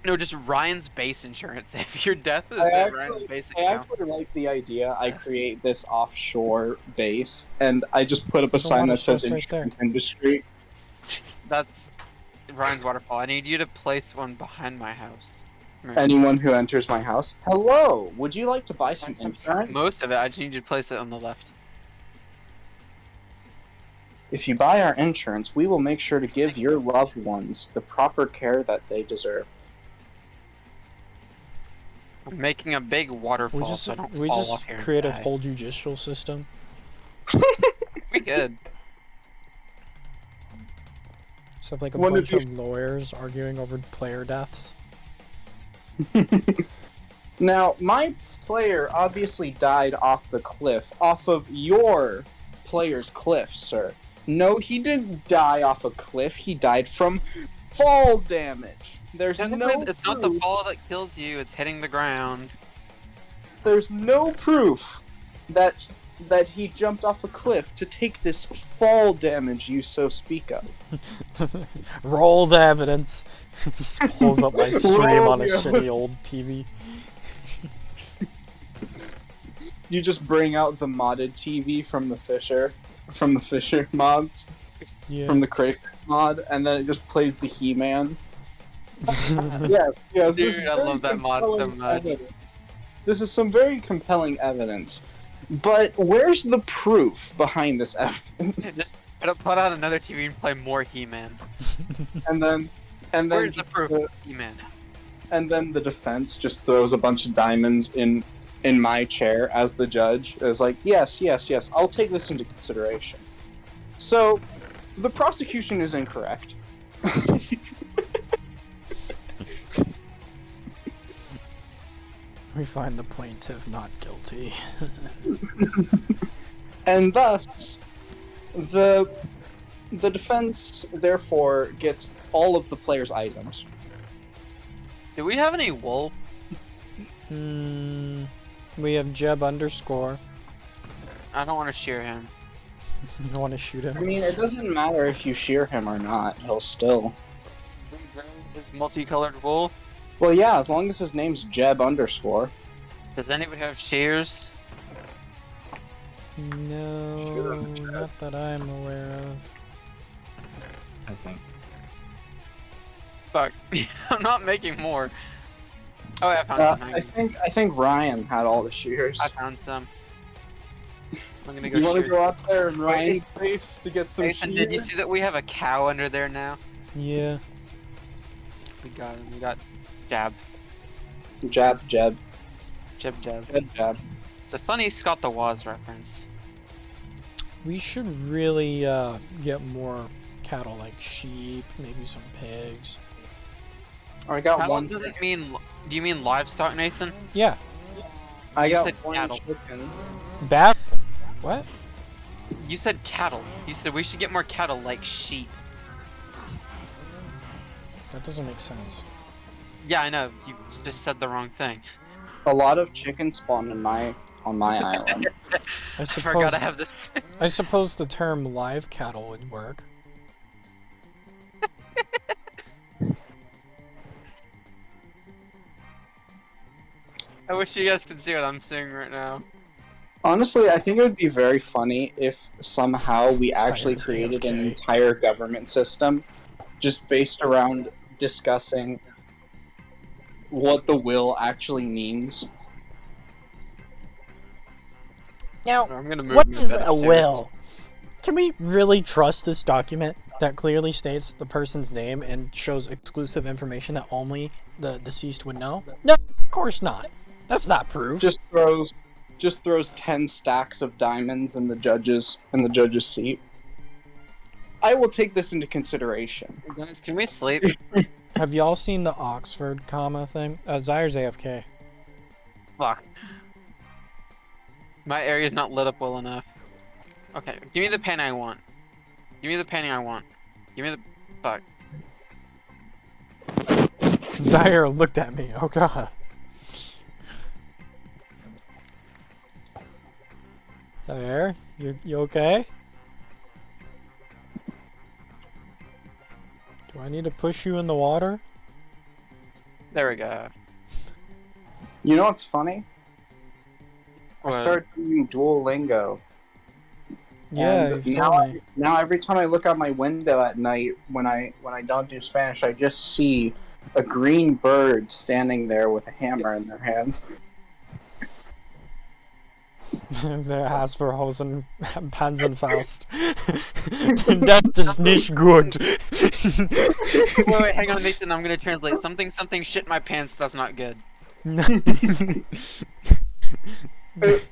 No, just Ryan's base insurance. If your death is at Ryan's base account. I actually like the idea. I create this offshore base, and I just put up a sign that says insurance industry. That's Ryan's waterfall. I need you to place one behind my house. Anyone who enters my house. Hello, would you like to buy some insurance? Most of it. I just need you to place it on the left. If you buy our insurance, we will make sure to give your loved ones the proper care that they deserve. I'm making a big waterfall so I don't fall off here. We just create a whole judicial system. We good. So like a bunch of lawyers arguing over player deaths. Now, my player obviously died off the cliff, off of your player's cliff, sir. No, he didn't die off a cliff. He died from fall damage. There's It's not the fall that kills you. It's hitting the ground. There's no proof that he jumped off a cliff to take this fall damage you so speak of. Roll the evidence. He just pulls up my stream on a shitty old TV. You just bring out the modded TV from the Fisher mods, from the Crayfish mod, and then it just plays the He-Man. Yes, Dude, I love that mod so much. This is some very compelling evidence. But where's the proof behind this evidence? Just put out another TV and play more He-Man. and then where's the proof of He-Man? And then the defense just throws a bunch of diamonds in my chair as the judge. It's like, yes, I'll take this into consideration. So, the prosecution is incorrect. We find the plaintiff not guilty. And thus, the defense therefore gets all of the player's items. Do we have any wool? We have Jeb _ I don't want to shear him. You don't want to shoot him? I mean, it doesn't matter if you shear him or not. He'll still. This multicolored wool? Well, yeah, as long as his name's Jeb _. Does anybody have shears? No, not that I'm aware of. I think. Fuck. I'm not making more. Oh, I found some. I think Ryan had all the shears. I found some. I'm gonna go You want to shoot. go out there in Ryan's place to get some Nathan, did you shears? see that we have a cow under there now? Yeah. We got him. We got Jab. Jab, jab, Jab, Jab. jab, jab. It's a funny Scott the Woz reference. We should really get more cattle, like sheep, maybe some pigs. I got Cattle one. doesn't mean. Do you mean livestock, Nathan? Yeah. I You got said one cattle. chicken. Bat. What? You said cattle. You said we should get more cattle like sheep. That doesn't make sense. Yeah, I know. You just said the wrong thing. A lot of chickens spawn on my island. I I suppose. forgot I have this. I suppose the term live cattle would work. I wish you guys could see what I'm seeing right now. Honestly, I think it would be very funny if somehow we actually Science created an AFK. entire government system just based around discussing what the will actually means. Now, I'm gonna move what my is bed a upstairs. will? Can we really trust this document that clearly states the person's name and shows exclusive information that only the deceased would know? No, of course not. That's not proof. Just throws 10 stacks of diamonds in the judge's seat. I will take this into consideration. Guys, can we sleep? Have y'all seen the Oxford comma thing? Zyre's AFK. Fuck. My area's not lit up well enough. Okay, give me the painting I want. Give me the painting I want. Give me the... Fuck. Zyre looked at me. Oh god. Zyre, you okay? Do I need to push you in the water? There we go. You know what's funny? I What? started doing Duolingo. Yeah, And you've now, told me. now every time I look out my window at night when I don't do Spanish, I just see a green bird standing there with a hammer in their hands. Wer has für Hosen Pansenfaust? That is nicht gut. Wait, hang on, Nathan. I'm gonna translate. Something shit my pants. That's not good.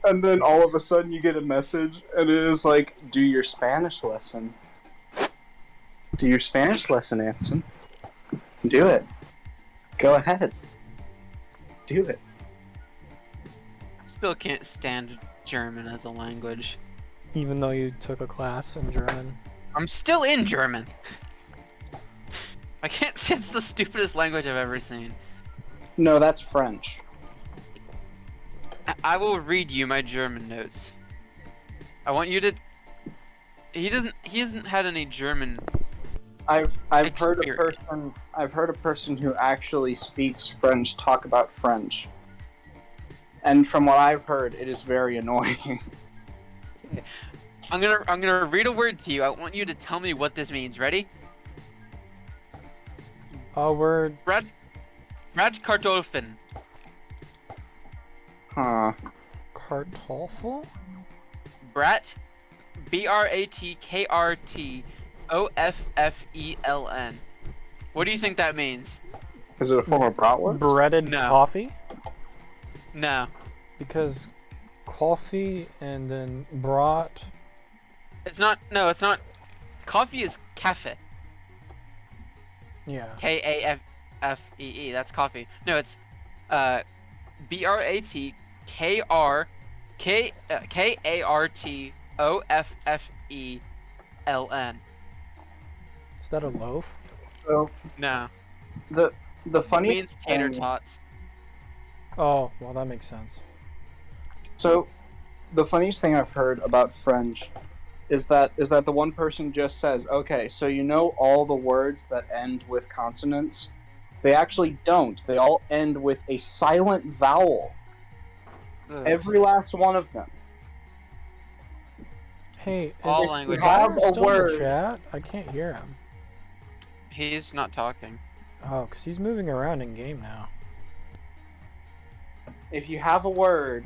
And then all of a sudden you get a message, and it is like, do your Spanish lesson. Do your Spanish lesson, Anson. Do it. Go ahead. Do it. Still can't stand German as a language. Even though you took a class in German. I'm still in German. I can't say it's the stupidest language I've ever seen. No, that's French. I will read you my German notes. I want you to. He hasn't had any German. I've heard a person who actually speaks French talk about French. And from what I've heard, it is very annoying. I'm gonna read a word to you. I want you to tell me what this means. Ready? A word. Bratkartoffeln. Huh. Kartoffel? Brat. Bratkartoffeln. What do you think that means? Is it a form of bratwurst? Breaded No. coffee? No. Because coffee and then brat. It's not. No, it's not. Coffee is kafe. Yeah. K-A-F-F-E-E. That's coffee. No, it's Bratkartoffeln. Is that a loaf? So No. the It funniest means tater thing, tots. Oh, well that makes sense. So the funniest thing I've heard about French is that the one person just says, okay, so you know all the words that end with consonants? They actually don't. They all end with a silent vowel. Ugh. Every last one of them. Hey, All is languages. Have Fire a still in word. the chat? I can't hear him. He's not talking. Oh, because he's moving around in game now. If you have a word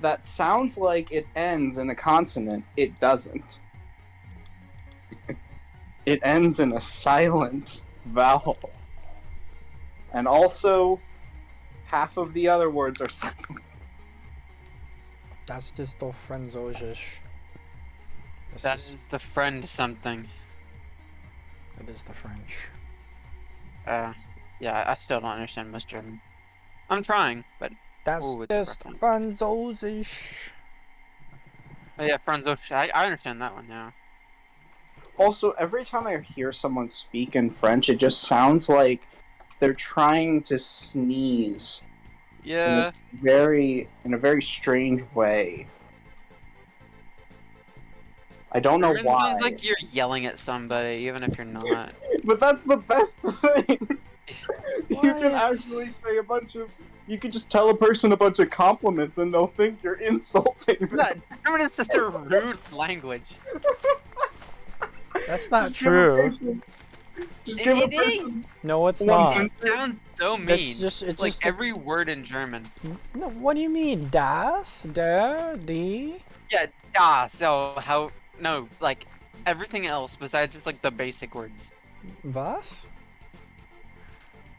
that sounds like it ends in a consonant, it doesn't. It ends in a silent vowel. And also, half of the other words are silent. Das ist doch Französisch. That is the friend something. That is the French. Yeah, I still don't understand most German. I'm trying, but Das ooh, it's ist rough. Französisch. Oh yeah, Französisch. I understand that one now. Also, every time I hear someone speak in French, it just sounds like they're trying to sneeze Yeah. in a very strange way. I don't know German why. sounds like you're yelling at somebody, even if you're not. But that's the best thing. You can What? actually say a bunch of. You can just tell a person a bunch of compliments and they'll think you're insulting them. Yeah, German is just a rude language. That's not Just give a true. person- Just give a It is. person No, it's one not. person- It sounds so mean. That's just it's like just every word in German. no. What do you mean? Das, der, die. Yeah, ah, so how no, like everything else besides just like the basic words. Was?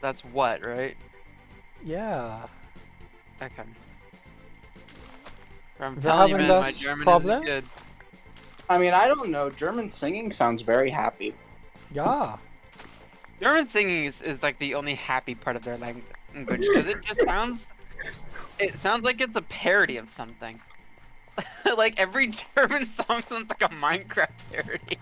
That's what, right? Yeah. Okay. I'm Wir telling you, haben man, my das German Problem? isn't good. I mean, I don't know. German singing sounds very happy. Ja. German singing is like the only happy part of their language because it just sounds. It sounds like it's a parody of something. Like every German song sounds like a Minecraft parody.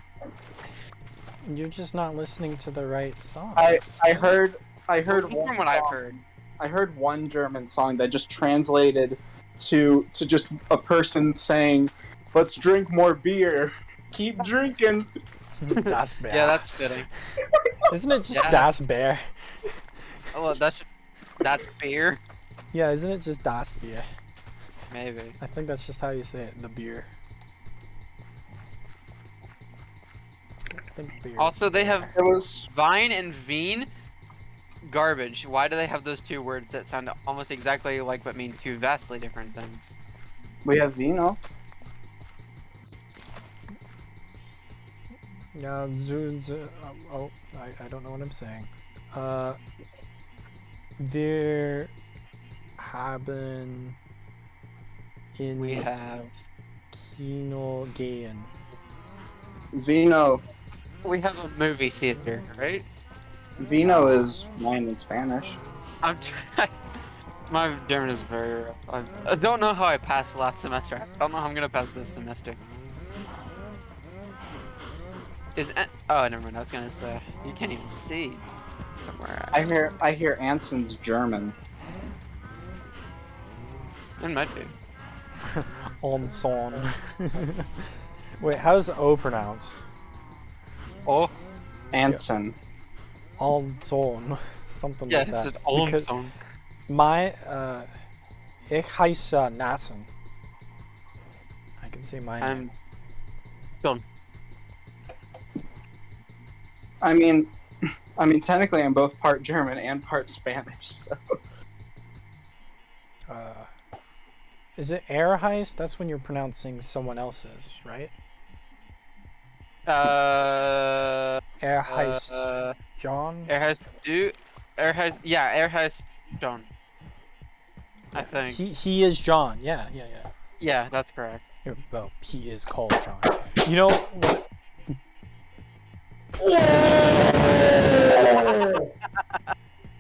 You're just not listening to the right songs. I heard From one what I've song- heard. I heard one German song that just translated to just a person saying, "Let's drink more beer. Keep drinking." Das Bär. Yeah, that's fitting. Isn't it just Yeah, Das that's- Bär? Oh, well, that's beer. Yeah, isn't it just Das Bier? Maybe. I think that's just how you say it. The beer. I think beer. Also, they have It was Vine and Veen. Garbage. Why do they have those two words that sound almost exactly alike but mean two vastly different things? we have vino. Yeah, oh, I don't know what I'm saying. Wir haben We ins have. Kino gehen. Vino. We have a movie theater, right? Vino is wine in Spanish. I'm trying. My German is very rough. I don't know how I passed last semester. I don't know how I'm gonna pass this semester. Oh, never mind. I was gonna say you can't even see where I hear Anson's German. it might be. Onson. Wait, how's O pronounced? Oh, Anson. Onson. Something yeah, like it's that. an own Because song. my, ich heiße Nathan. I can say my name. I'm done. I mean, technically, I'm both part German and part Spanish. So. Is it air heist? That's when you're pronouncing someone else's, right? Air heist John? Air heist, yeah, air heist John. I think. He is John. Yeah. Yeah, that's correct. Well, he is called John. You know what?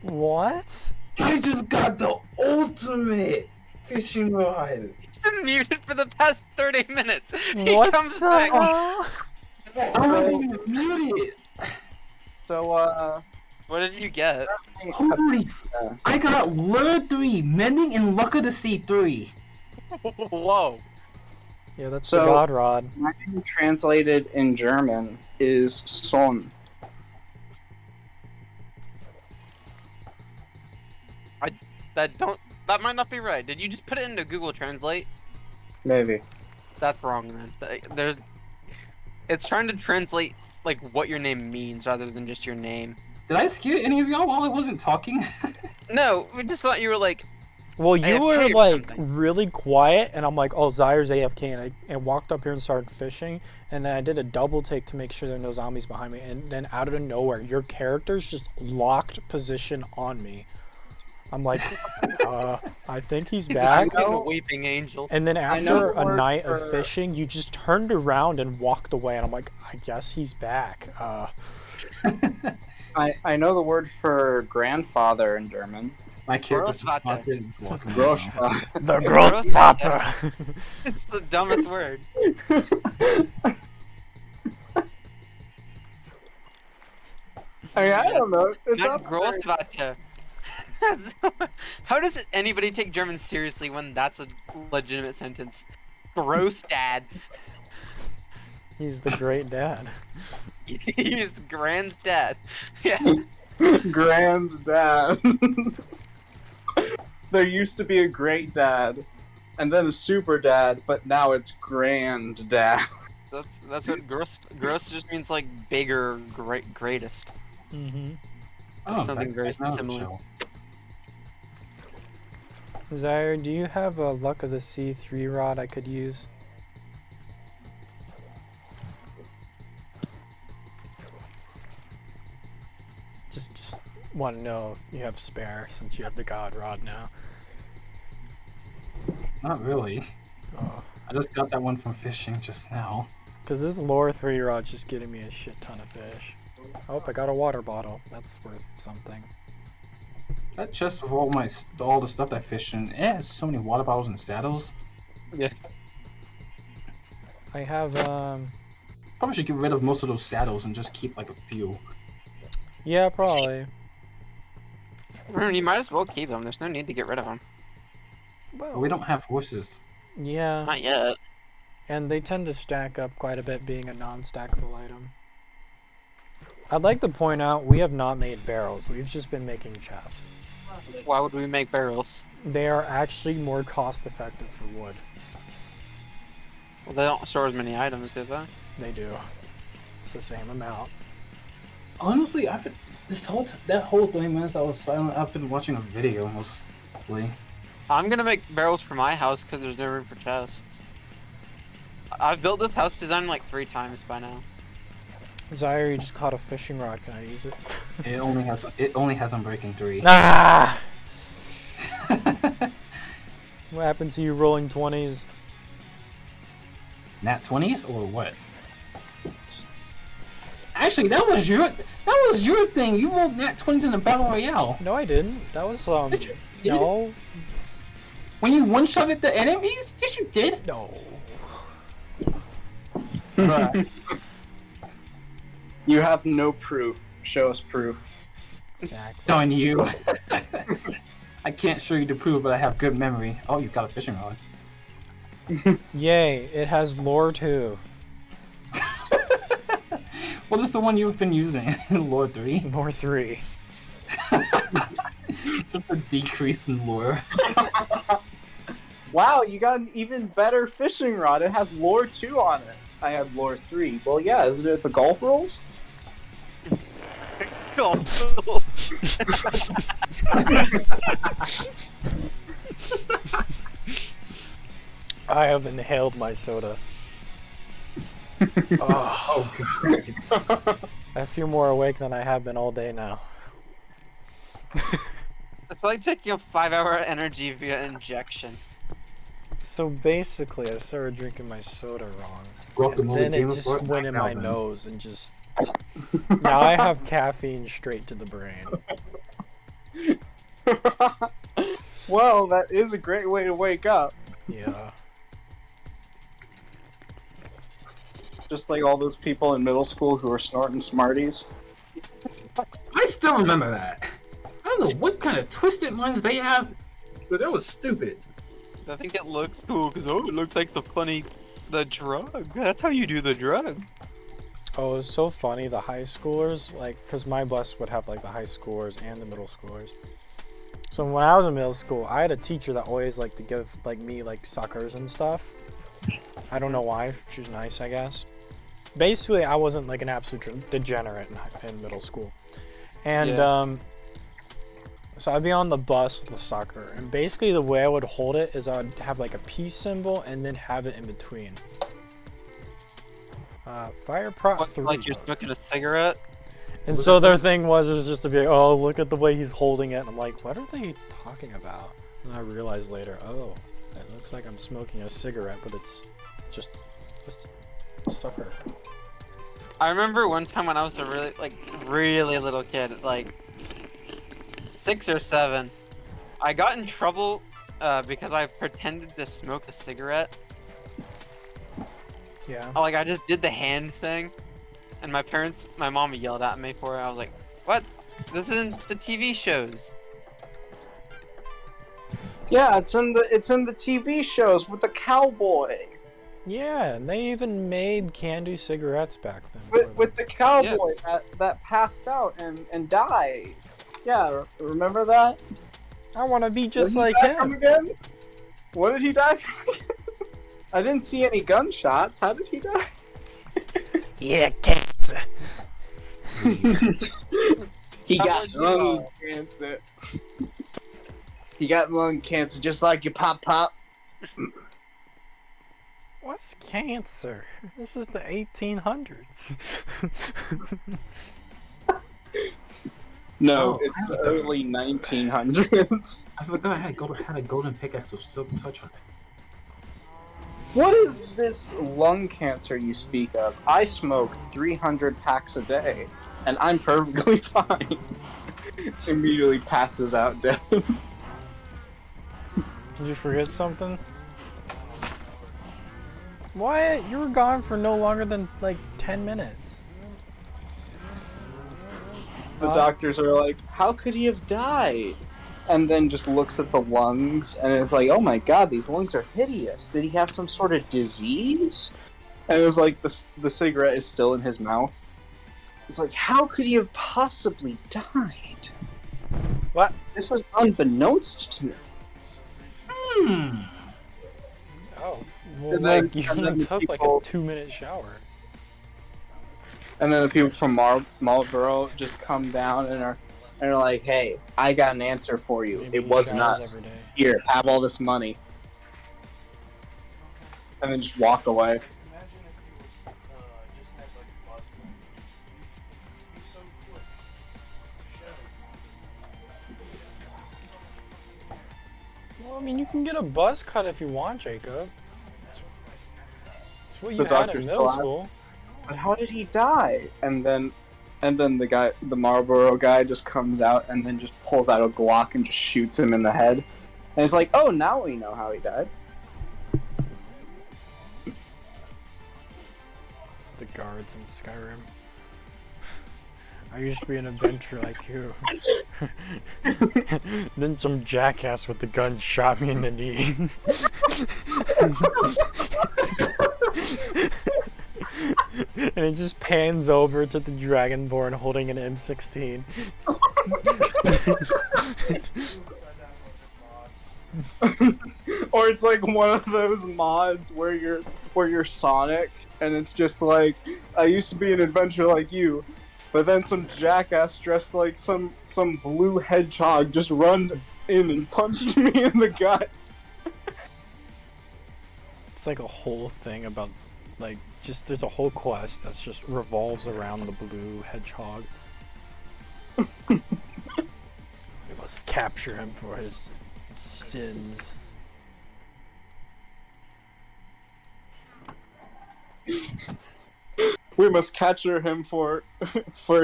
What? I just got the ultimate fishing rod. He's been muted for the past 30 minutes. He What comes the back. hell? I wasn't even muted. So, What did you get? Holy! I got Lure 3, Mending and Luck of the Sea 3. Whoa. Yeah, that's So- the God Rod. my name translated in German is Son. That might not be right. Did you just put it into Google Translate? Maybe. That's wrong then. There's It's trying to translate like what your name means rather than just your name. Did I scare any of y'all while I wasn't talking? No, we just thought you were like. Well, you AFK were or like something. really quiet, and I'm like, oh, Zaire's AFK, and I walked up here and started fishing, and then I did a double take to make sure there are no zombies behind me, and then out of nowhere, your character's just locked position on me. I'm like, I think he's He's back. a weeping angel. And then I know after the a word night for- of fishing, you just turned around and walked away, and I'm like, I guess he's back. I know the word for grandfather in German. My character's Grossvater. walking Grossvater. around. The Grossvater. It's the dumbest word. I don't know. It's Not not very- Grossvater. How does anybody take German seriously when that's a legitimate sentence? Gross dad. He's the great dad. He's granddad. Yeah. Granddad. There used to be a great dad, and then a super dad, but now it's granddad. That's what gross just means, like bigger, greatest. Mm-hmm. Something very similar. Zaire, do you have a Luck of the Sea 3 rod I could use? Just want to know if you have spare, since you have the God Rod now. Not really. Oh. I just got that one from fishing just now. Because this Lore 3 rod's just getting me a shit ton of fish. Oh, I got a water bottle. That's worth something. That chest with all the stuff that I fished in, it has so many water bottles and saddles. Yeah. I have, Probably should get rid of most of those saddles and just keep like a few. Yeah, probably. You might as well keep them. There's no need to get rid of them. But we don't have horses. Yeah. Not yet. And they tend to stack up quite a bit, being a non-stackable item. I'd like to point out, we have not made barrels. We've just been making chests. Why would we make barrels? They are actually more cost-effective for wood. Well, they don't store as many items, do they? They do. It's the same amount. Honestly, I've been that whole 3 minutes I was silent. I've been watching a video mostly. I'm gonna make barrels for my house because there's no room for chests. I've built this house design like 3 times by now. Zaire, you just caught a fishing rod. Can I use it? It only has Unbreaking 3. Ah! What happened to you rolling 20s? Nat 20s or what? Actually, that was your thing. You rolled Nat 20s in the Battle Royale. No, I didn't. That was Did you? no. When you one-shotted the enemies? Yes, you did. No. Bruh. You have no proof. Show us proof. Exactly. On you. I can't show you the proof, but I have good memory. Oh, you've got a fishing rod. Yay! It has lore too. What is the one you've been using? Lore 3? Lore 3. Just a decrease in lore. Wow, you got an even better fishing rod. It has lore 2 on it. I had lore 3. Well, yeah, isn't it the golf rules? I have inhaled my soda. Oh, God. I feel more awake than I have been all day now. It's like taking a 5-hour energy via injection. So basically, I started drinking my soda wrong. Welcome and then to it Game of just Thrones went in now, my then. nose and just... Now I have caffeine straight to the brain. Well, that is a great way to wake up. Yeah. Just like all those people in middle school who were snorting Smarties. I still remember that. I don't know what kind of twisted minds they have, but that was stupid. I think it looks cool because it looks like the drug. That's how you do the drug. Oh, it was so funny, the high schoolers, like, because my bus would have, like, the high schoolers and the middle schoolers. So when I was in middle school, I had a teacher that always liked to give, like, me, like, suckers and stuff. I don't know why. She was nice, I guess. basically I wasn't like an absolute degenerate in middle school, and Yeah. so I'd be on the bus with the sucker, and basically the way I would hold it is I would have like a peace symbol and then have it in between. Fire prop What's 3. like you're smoking a cigarette? And so their thing was just to be like, oh, look at the way he's holding it. And I'm like, what are they talking about? And I realized later, oh, it looks like I'm smoking a cigarette, but it's just a sucker. I remember one time when I was a really little kid, like 6 or 7. I got in trouble because I pretended to smoke a cigarette. Yeah. Like I just did the hand thing, and my mom yelled at me for it. I was like, "What? This isn't the TV shows." Yeah, it's in the TV shows with the cowboy. Yeah, and they even made candy cigarettes back then. With the cowboy that passed out and died. Yeah, remember that? I want to be just Did he like die from him. again? What did he die from again? I didn't see any gunshots. How did he die? Yeah, cancer. He got lung cancer. He got lung cancer just like your pop. What's cancer? This is the 1800s. No, Oh, it's the early 1900s. I forgot I had a golden pickaxe with silk touch on it. What is this lung cancer you speak of? I smoke 300 packs a day, and I'm perfectly fine. Immediately passes out dead. Did you forget something? What? You were gone for no longer than like 10 minutes. The doctors are like, how could he have died? And then just looks at the lungs and is like, oh my god, these lungs are hideous. Did he have some sort of disease? And it was like the cigarette is still in his mouth. It's like, how could he have possibly died? What? This is unbeknownst to me. Oh. Well, And then- like, you and only then the took like a people- 2-minute shower. And then the people from Marlboro just come down and are like, hey, I got an answer for you. Maybe It he wasn't showers us. every day. Here, have all this money. And then just walk away. Imagine if you just had like a bus one. It'd be so quick. Show. Well, I mean, you can get a buzz cut if you want, Jacob. That's what you The had doctor's in middle still school. But how did he die? And then the Marlboro guy just comes out and then just pulls out a Glock and just shoots him in the head. And it's like, oh, now we know how he died. It's the guards in Skyrim. I used to be an adventurer like you. Then some jackass with the gun shot me in the knee. And it just pans over to the Dragonborn holding an M16. Or it's like one of those mods where you're Sonic and it's just like, I used to be an adventurer like you, but then some jackass dressed like some blue hedgehog just run in and punched me in the gut. It's like a whole thing about, like, just there's a whole quest that's just revolves around the blue hedgehog. We must capture him for his sins. We must capture him for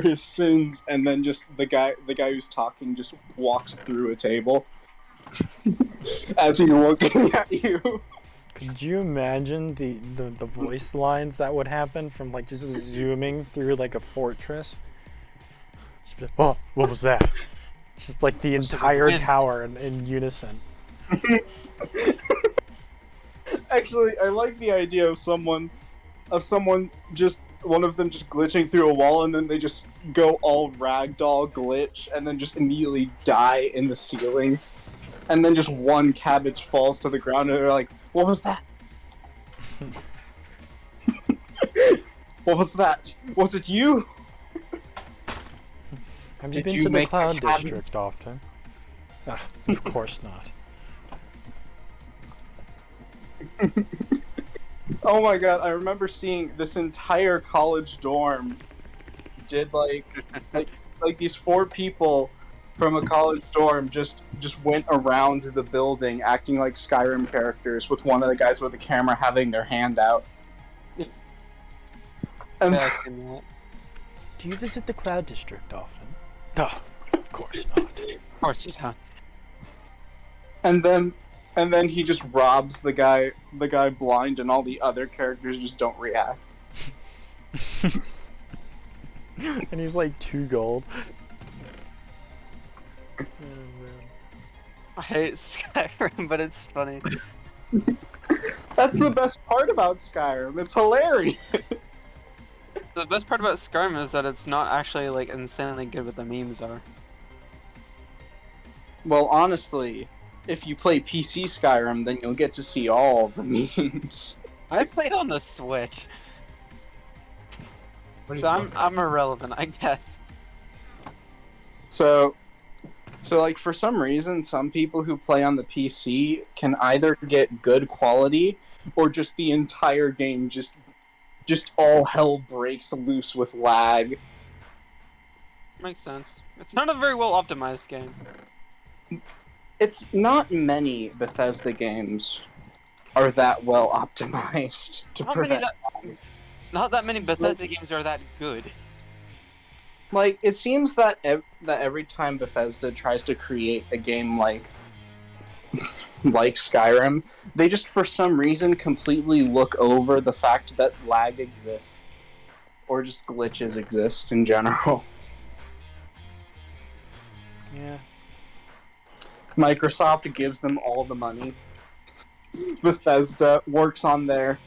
his sins, and then just the guy who's talking just walks through a table as he's looking at you. Could you imagine the voice lines that would happen from like just zooming through like a fortress? Just be like, oh, what was that? It's just like the entire tower in unison. Actually, I like the idea of someone just one of them just glitching through a wall, and then they just go all ragdoll glitch, and then just immediately die in the ceiling, and then just one cabbage falls to the ground, and they're like, "What was that? What was that? Was it you? Have you Did been you to the make Cloud the cabin? District often? Ah, of course not. Oh my god, I remember seeing this entire college dorm did like these 4 people from a college dorm just went around the building acting like Skyrim characters with one of the guys with the camera having their hand out. And Do you visit the Cloud District often? Duh, of course not. Of course you don't. and then he just robs the guy blind, and all the other characters just don't react. And he's like 2 gold. I hate Skyrim, but it's funny. That's the best part about Skyrim. It's hilarious. The best part about Skyrim is that it's not actually like insanely good what the memes are. Well, honestly, if you play PC Skyrim, then you'll get to see all the memes. I played on the Switch. So I'm irrelevant, I guess. So like for some reason, some people who play on the PC can either get good quality or just the entire game just all hell breaks loose with lag. Makes sense. It's not a very well optimized game. It's not many Bethesda games are that well optimized to prevent. Not that many Bethesda games are that good. Like, it seems that that every time Bethesda tries to create a game like Skyrim, they just for some reason completely look over the fact that lag exists, or just glitches exist in general. Yeah. Microsoft gives them all the money. Bethesda works on their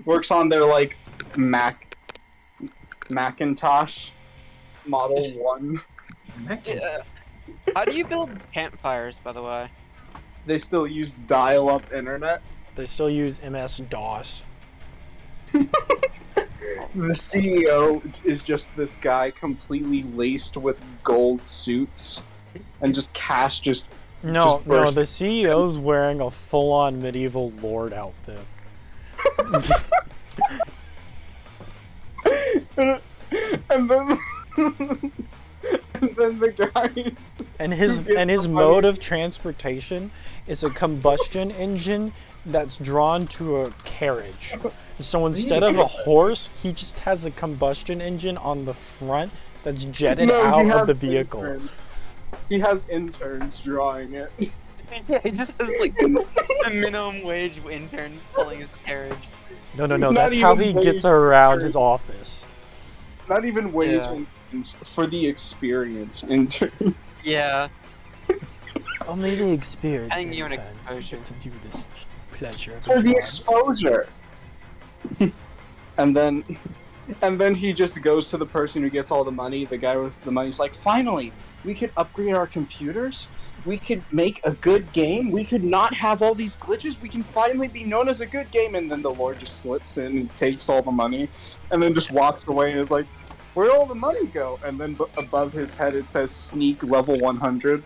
like Macintosh Model 1. Yeah. How do you build campfires, by the way? They still use dial-up internet. They still use MS-DOS. The CEO is just this guy completely laced with gold suits, and just cash just. No, just no, burst. the CEO's wearing a full-on medieval lord outfit. and then the guy. And his mode of transportation is a combustion engine that's drawn to a carriage. So instead of a horse, he just has a combustion engine on the front that's jetted out of the vehicle. He has interns drawing it. Yeah, he just has like a minimum wage intern pulling his carriage. No, Not that's how he even gets wage around interns. his office. Not even wage Yeah. interns, for the experience interns. Yeah. Only the experience Adding you an interns exposure. get to do this pleasure. of For the job. exposure. and then he just goes to the person who gets all the money. The guy with the money's like, finally, we could upgrade our computers. We could make a good game. We could not have all these glitches. We can finally be known as a good game. And then the Lord just slips in and takes all the money, and then just walks away and is like, where'd all the money go? And then above his head it says sneak level 100.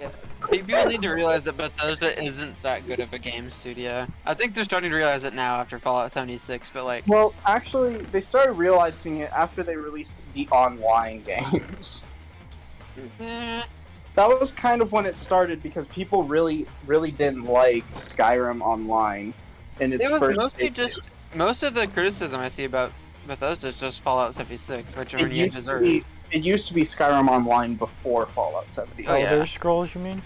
Yeah. People need to realize that Bethesda isn't that good of a game studio. I think they're starting to realize it now after Fallout 76, but like... Well, actually, they started realizing it after they released the online games. eh, That was kind of when it started, because people really didn't like Skyrim Online in its it was first mostly days. just... Most of the criticism I see about Bethesda is just Fallout 76, which It already used, to deserved. be, it used to be Skyrim Online before Fallout 76. Oh, yeah. Elder Scrolls, you mean?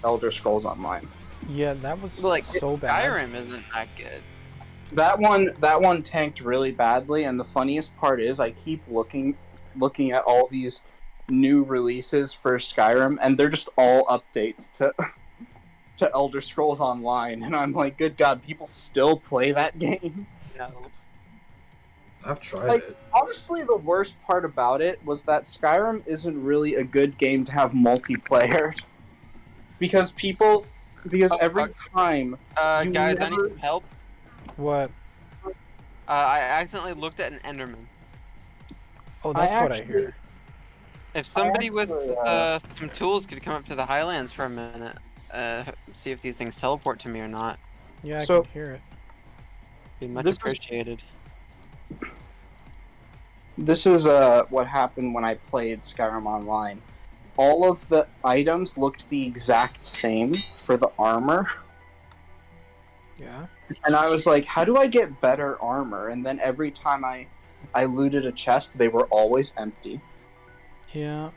Elder Scrolls Online. Yeah, that was Like, so bad. Skyrim isn't that good. That one tanked really badly, and the funniest part is I keep looking at all these new releases for Skyrim, and they're just all updates to Elder Scrolls Online, and I'm like, good God, people still play that game? No. I've tried Like, it. honestly, the worst part about it was that Skyrim isn't really a good game to have multiplayer. Because every time... you Guys, I need never- some help. What? I accidentally looked at an Enderman. Oh, that's what I hear. If somebody with actually, some tools could come up to the Highlands for a minute, see if these things teleport to me or not, Yeah, I So- can hear it. be much This is- appreciated. This is what happened when I played Skyrim Online. All of the items looked the exact same for the armor, Yeah. and I was like, "How do I get better armor?" And then every time I looted a chest, they were always empty. Yeah.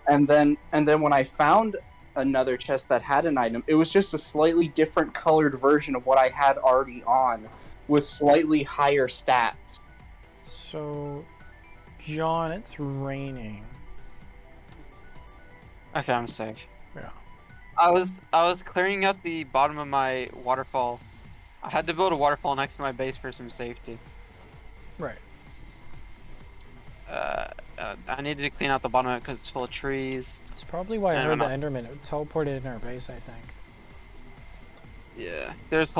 And then when I found another chest that had an item, it was just a slightly different colored version of what I had already on, with slightly higher stats. So, John, it's raining. Okay, I'm safe. Yeah. I was clearing out the bottom of my waterfall. I had to build a waterfall next to my base for some safety. Right. I needed to clean out the bottom of it because it's full of trees. That's probably why I And heard I'm the not- Enderman teleported in our base, I think. Yeah, there's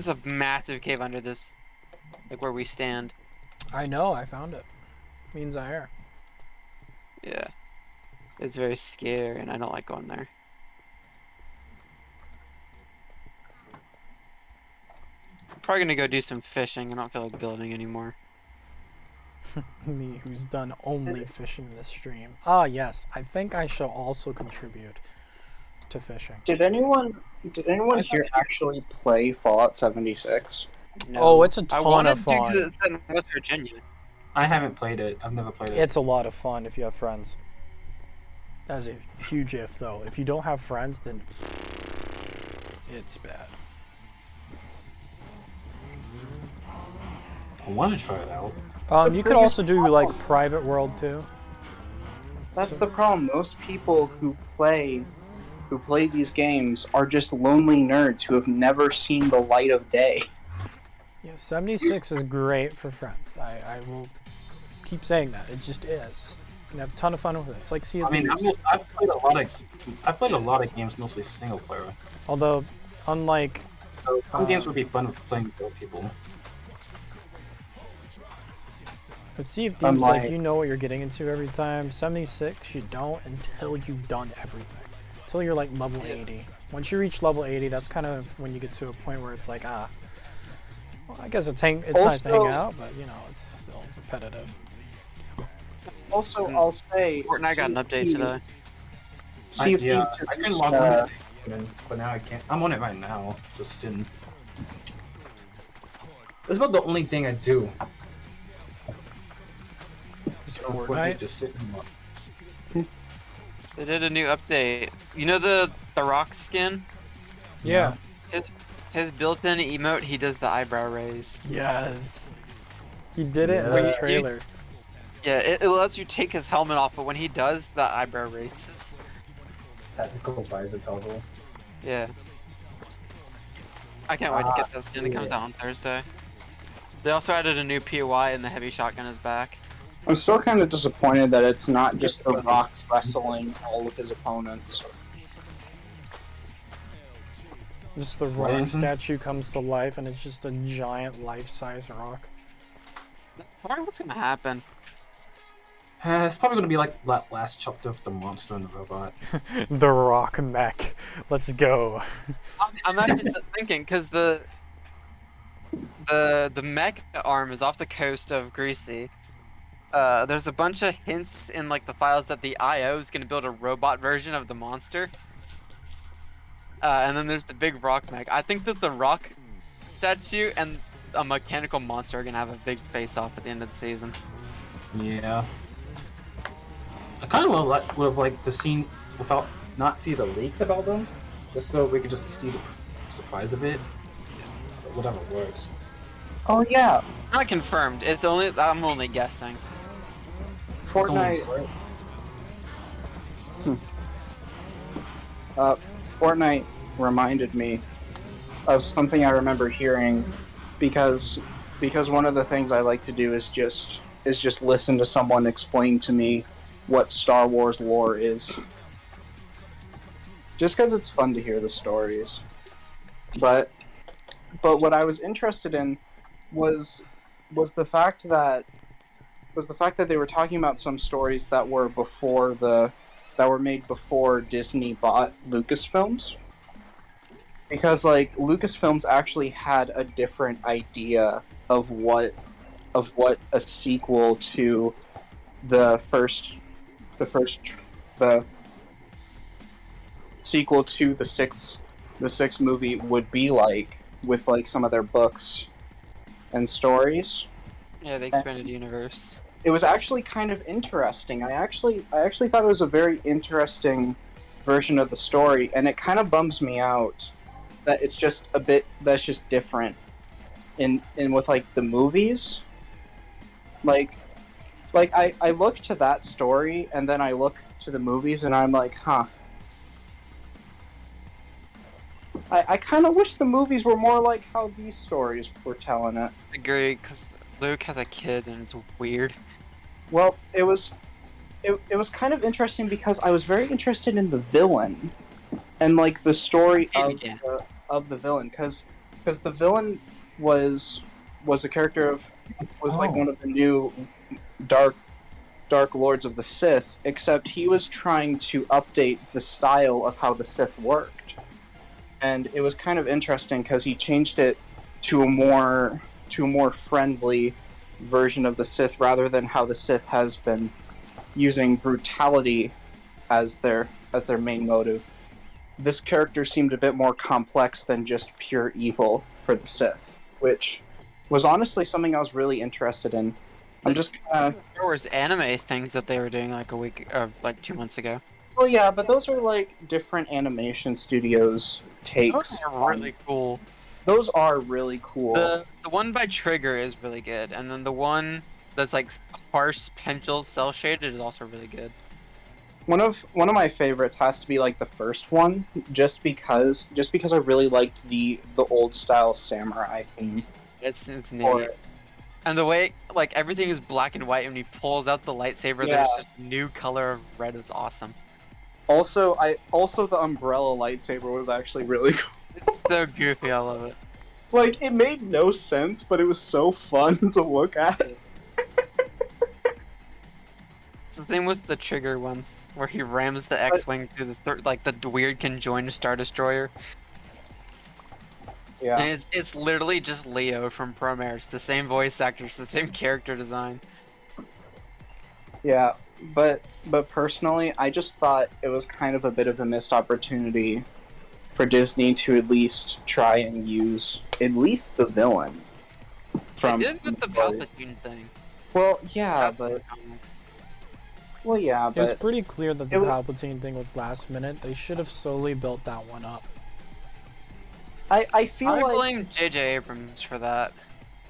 a massive cave under this, like where we stand. I know, I found it. Means I are. Yeah, it's very scary, and I don't like going there. Probably gonna go do some fishing. I don't feel like building anymore. Me, who's done only fishing this stream. Ah, yes. I think I shall also contribute to fishing. Did anyone here actually play Fallout 76? No. Oh, it's a I ton wanted of to fun. because it's set in West Virginia. I haven't played it. I've never played it. It's a lot of fun if you have friends. That's a huge if, though. If you don't have friends, then it's bad. I want to try it out. You could also do like private world too. That's the problem. Most people who play these games are just lonely nerds who have never seen the light of day. Yeah, 76 is great for friends. I will keep saying that. It just is. You can have a ton of fun with it. It's like Sea of I mean, Thieves. I've played a lot of games, mostly single player. Although, unlike So some games would be fun with playing with other people. But Sea of Thieves, Unlike- like, you know what you're getting into every time. 76, you don't until you've done everything. Until you're like level 80. Once you reach level 80, that's kind of when you get to a point where it's like, well, I guess it's nice to hang Also- out, but you know, it's still repetitive. Also, I'll say Fortnite got an update today. Sea of Yeah, Thieves I can is, log on, but now I can't. I'm on it right now, just sitting. That's about the only thing I do. Is Fortnite, Fortnite? just sitting. They did a new update. You know the Rock skin? Yeah. His built-in emote, he does the eyebrow raise. Yes. He did it in Yeah. the trailer. Yeah, it lets you take his helmet off, but when he does, the eyebrow raises. Tactical visor toggle. Yeah. I can't wait to get that skin. It comes out on Thursday. They also added a new POI and the heavy shotgun is back. I'm still kind of disappointed that it's not just the Rocks wrestling all of his opponents. Just the What? rock statue comes to life and it's just a giant life-size rock. That's probably what's gonna happen. It's probably gonna be like that last chapter of the monster and the robot. The rock mech. Let's go. I'm actually thinking because the mech arm is off the coast of Greasy. There's a bunch of hints in like the files that the IO is gonna build a robot version of the monster. And then there's the big rock mech. I think that the rock statue and a mechanical monster are gonna have a big face-off at the end of the season. Yeah. I kind of would have liked to see without not see the leak about them, just so we could just see the surprise of it. But whatever works. Oh yeah, Not confirmed. I'm only guessing. Fortnite. Fortnite reminded me of something I remember hearing, because one of the things I like to do is just listen to someone explain to me what Star Wars lore is. Just because it's fun to hear the stories. But what I was interested in was was the fact that they were talking about some stories that were made before Disney bought Lucasfilms. Because like Lucasfilms actually had a different idea of what a sequel to the sequel to the sixth movie would be like, with like some of their books and stories. Yeah, the expanded universe. It was actually kind of interesting. I actually thought it was a very interesting version of the story, and it kind of bums me out that it's just a bit that's just different in with like the movies. Like I look to that story and then I look to the movies and I'm like, huh. I kind of wish the movies were more like how these stories were telling it. Agree, because Luke has a kid and it's weird. Well, it was kind of interesting because I was very interested in the villain and like the story of the villain, because the villain was a character like one of the new dark lords of the Sith, except he was trying to update the style of how the Sith worked. And it was kind of interesting because he changed it to a more friendly version of the Sith, rather than how the Sith has been using brutality as their main motive. This character seemed a bit more complex than just pure evil for the Sith, which was honestly something I was really interested in. I'm just There was anime things that they were doing like a week or like 2 months ago. Well, yeah, but those are like different animation studios takes. Those are really cool. Those are really cool. The one by Trigger is really good, and then the one that's like harsh pencil cell shaded is also really good. One of my favorites has to be like the first one, just because I really liked the old style samurai theme. It's neat. And the way like everything is black and white, and when he pulls out the lightsaber, Yeah. there's just a new color of red. It's awesome. Also, the umbrella lightsaber was actually really cool. It's so goofy. I love it. Like, it made no sense, but it was so fun to look at. It's the same with the Trigger one, where he rams the X-wing through the weird conjoined Star Destroyer. Yeah. And it's literally just Leo from Promare. It's the same voice actor, it's the same character design. Yeah, but personally, I just thought it was kind of a bit of a missed opportunity for Disney to at least try and use at least the villain. They did with the Palpatine thing. Well, yeah, That's but comics. well, yeah, It was but pretty clear that the it was- Palpatine thing was last minute. They should have slowly built that one up. I feel I like blame J.J. Abrams for that.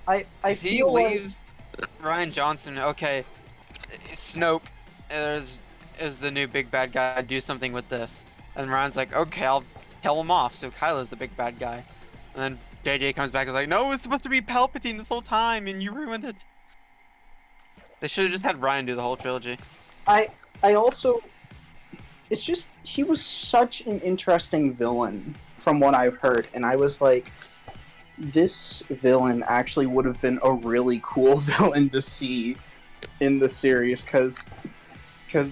I He feel like leaves Ryan Johnson. Okay, Snoke is the new big bad guy. Do something with this, and Ryan's like, okay, I'll kill him off. So Kylo's the big bad guy, and then J.J. comes back and is like, no, it was supposed to be Palpatine this whole time, and you ruined it. They should have just had Ryan do the whole trilogy. I also, it's just, he was such an interesting villain from what I've heard, and I was like, this villain actually would have been a really cool villain to see in the series, because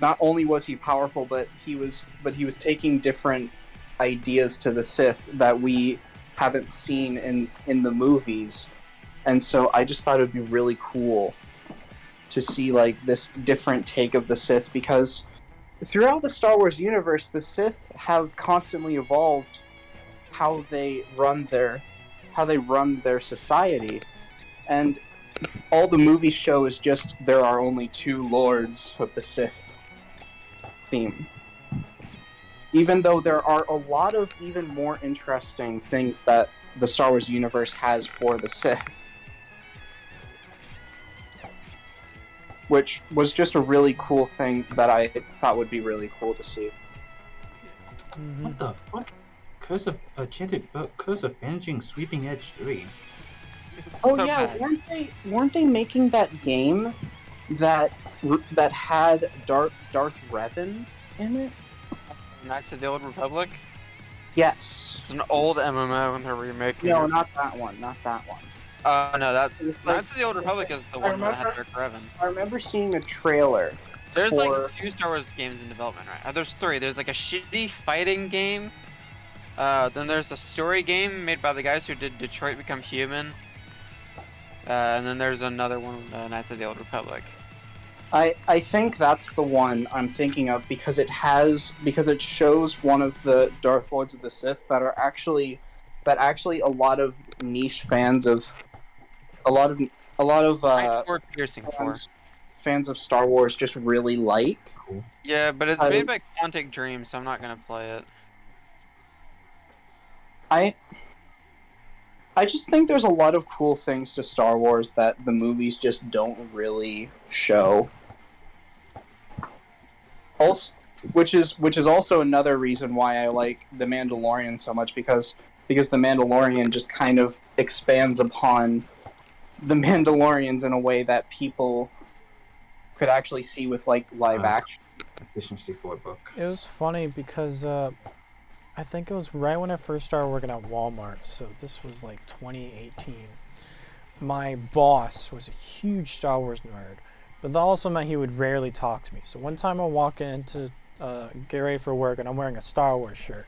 not only was he powerful, but he was taking different ideas to the Sith that we haven't seen in the movies, and so I just thought it would be really cool to see like this different take of the Sith, because throughout the Star Wars universe, the Sith have constantly evolved how they run their society, and all the movies show is just there are only two lords of the Sith theme. Even though there are a lot of even more interesting things that the Star Wars universe has for the Sith. Which was just a really cool thing that I thought would be really cool to see. What the fuck? Curse of Avenging Sweeping Edge 3. Oh So yeah, bad. weren't they making that game that had Darth Revan in it? Knights of the Old Republic. Yes. It's an old MMO and they're remaking No, it. not that one. Not that one. No, that It's like- Knights of the Old Republic is the one that had remember- Rick Revan. I remember seeing a trailer. There's for- like 2 Star Wars games in development, right? There's 3. There's like a shitty fighting game. Then there's a story game made by the guys who did Detroit Become Human. And then there's another one, Knights of the Old Republic. I think that's the one I'm thinking of because it shows one of the Darth Lords of the Sith that actually a lot of niche fans of a lot of Ford Piercing 4. fans of Star Wars just really like. Yeah, but it's made by Quantic Dream, so I'm not gonna play it. I just think there's a lot of cool things to Star Wars that the movies just don't really show. Also, which is also another reason why I like The Mandalorian so much because The Mandalorian just kind of expands upon the Mandalorians in a way that people could actually see with like live action. Efficiency 4 book. It was funny because I think it was right when I first started working at Walmart, so this was like 2018. My boss was a huge Star Wars nerd, but that also meant he would rarely talk to me. So one time I walk in to get ready for work and I'm wearing a Star Wars shirt.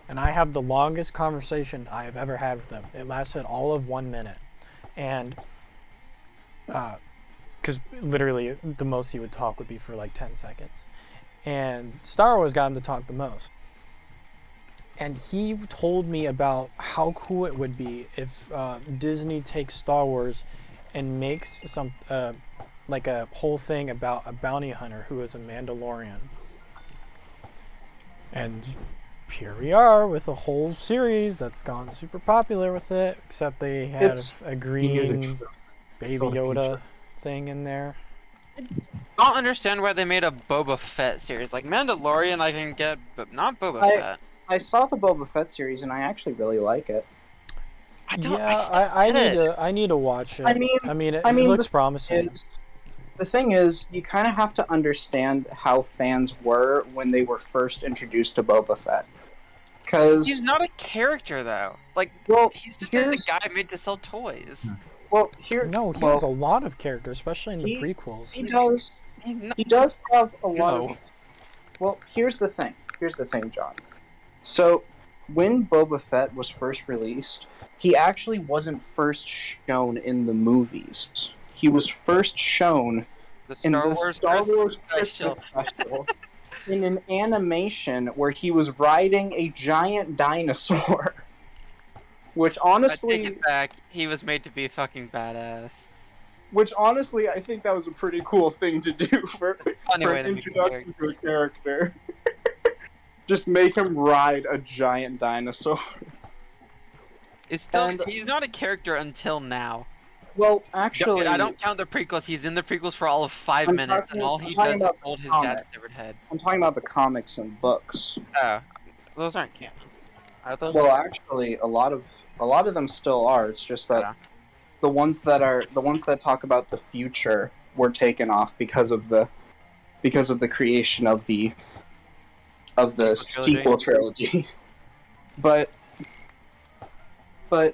And I have the longest conversation I have ever had with him. It lasted all of 1 minute. And, because literally the most he would talk would be for like 10 seconds. And Star Wars got him to talk the most. And he told me about how cool it would be if Disney takes Star Wars and makes some like a whole thing about a bounty hunter who is a Mandalorian. And here we are with a whole series that's gone super popular with it, except they had a green Baby Yoda thing in there. I don't understand why they made a Boba Fett series. Like Mandalorian I can get, but not Boba Fett. I saw the Boba Fett series and I actually really like it. I need to watch it. I mean, it looks promising. The thing is, you kind of have to understand how fans were when they were first introduced to Boba Fett. Because he's not a character though. Like, well, he's just a guy made to sell toys. Well, he has a lot of characters, especially in the prequels. He does. He does have a lot of. Well, here's the thing. John. So, when Boba Fett was first released, he actually wasn't first shown in the movies. He was first shown in the Star Wars Christmas special in an animation where he was riding a giant dinosaur. Which honestly, I take it back. He was made to be fucking badass. Which honestly, I think that was a pretty cool thing to do for an introduction to a character. Just make him ride a giant dinosaur. He's not a character until now. Well, actually, I don't count the prequels. He's in the prequels for all of 5 minutes, and all he does is hold his dad's severed head. I'm talking about the comics and books. Oh, those aren't canon. Well, actually, a lot of them still are. It's just that the ones that talk about the future were taken off because of the creation of the sequel trilogy. But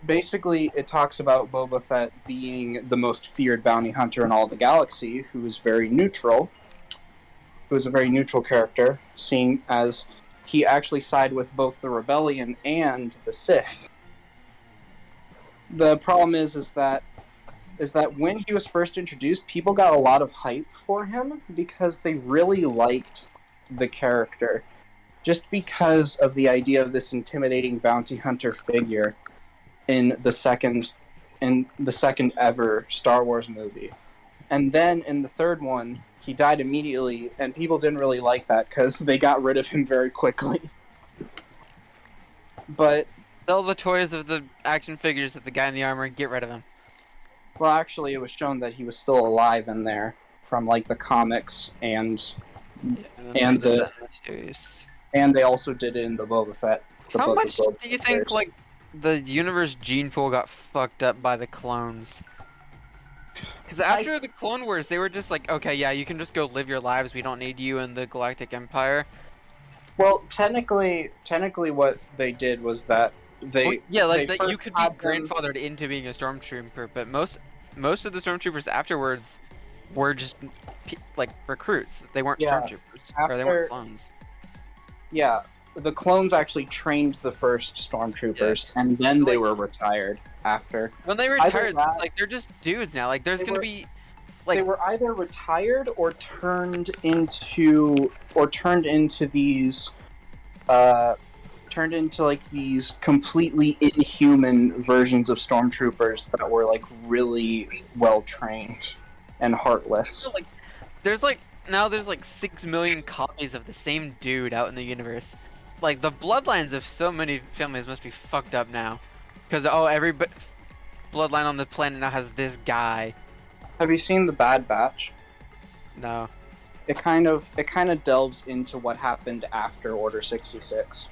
basically, it talks about Boba Fett being the most feared bounty hunter in all the galaxy, who is very neutral. Who is a very neutral character, seeing as he actually sided with both the Rebellion and the Sith. The problem is that when he was first introduced, people got a lot of hype for him because they really liked the character, just because of the idea of this intimidating bounty hunter figure in the second ever Star Wars movie. And then in the third one, he died immediately, and people didn't really like that because they got rid of him very quickly. But sell the toys of the action figures of the guy in the armor and get rid of him. Well, actually, it was shown that he was still alive in there from like the comics and they also did it in the Boba Fett. How much do you think like the universe gene pool got fucked up by the clones? Because after the Clone Wars, they were just like, okay, yeah, you can just go live your lives. We don't need you in the Galactic Empire. Well, technically, what they did was that They yeah, like they that you first could be had them- grandfathered into being a stormtrooper, but most of the stormtroopers afterwards were just like recruits. They weren't Yeah, stormtroopers, or they weren't clones. Yeah, the clones actually trained the first stormtroopers, and then they were retired after. When they Either retired, that- like they're just dudes now. Like there's They gonna were- be like they were either retired or turned into these turned into like these completely inhuman versions of stormtroopers that were like really well trained and heartless. like there's like 6 million copies of the same dude out in the universe. Like the bloodlines of so many families must be fucked up now, because every bloodline on the planet now has this guy. Have you seen The Bad Batch? No. It kind of delves into what happened after Order 66.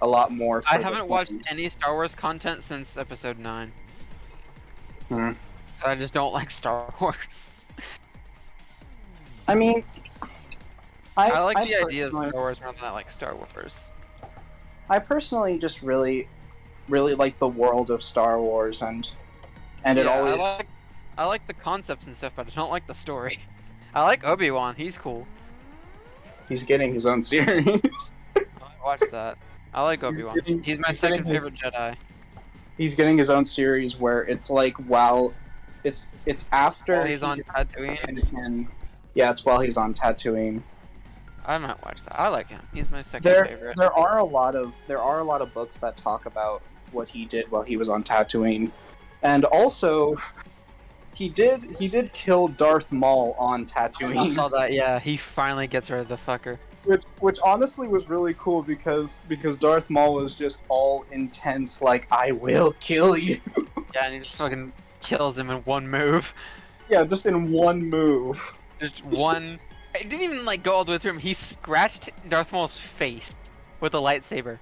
A lot more. I for the haven't watched clones. any Star Wars content since Episode 9. Hmm. I just don't like Star Wars. I mean, I like I the idea of personally- Star Wars more than I like Star Wars. I personally just really like the world of Star Wars, and it Yeah, always. I like the concepts and stuff, but I don't like the story. I like Obi-Wan. He's cool. He's getting his own series. I watch that. I like Obi-Wan. getting- He's my he's second getting his- favorite Jedi. He's getting his own series where it's like while it's after While he's on Tatooine. Anakin. Yeah, it's while he's on Tatooine. I might watch that. I like him. He's my second favorite. There are a lot of books that talk about what he did while he was on Tatooine, and also he did kill Darth Maul on Tatooine. I saw that. Yeah, he finally gets rid of the fucker. Which honestly was really cool because Darth Maul was just all intense, like I will kill you. Yeah, and he just fucking kills him in one move. Yeah, just in one move. Just one. It didn't even like go all the way through him. He scratched Darth Maul's face with a lightsaber.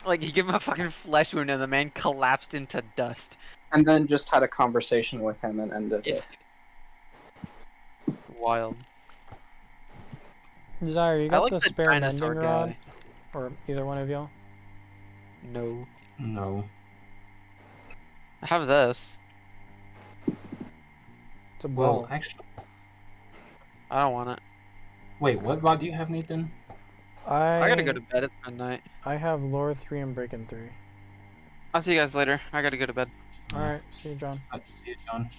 Like he gave him a fucking flesh wound, and the man collapsed into dust. And then just had a conversation with him and ended it. Wild. Desire, you I got like the the spare dinosaur mending rod? guy. Or either one of y'all? No. No. I have this. It's a Well, bow. actually, I don't want it. wait, what rod do you have, Nathan? I gotta go to bed. It's midnight. I have Lore 3 and Breaking 3. I'll see you guys later. I gotta go to bed. Alright, see you, John. I see it, John.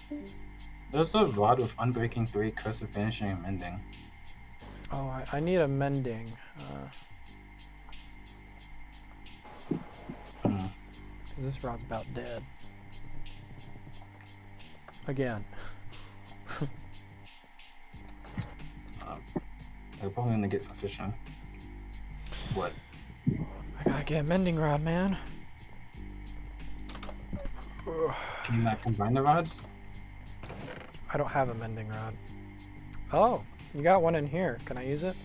There's a rod with Unbreaking 3, Curse of Finishing, and Mending. Oh, I need a mending. Because this rod's about dead. Again. They're probably gonna get efficient. What? I gotta get a mending rod, man. Can you not combine the rods? I don't have a mending rod. Oh, you got one in here. Can I use it?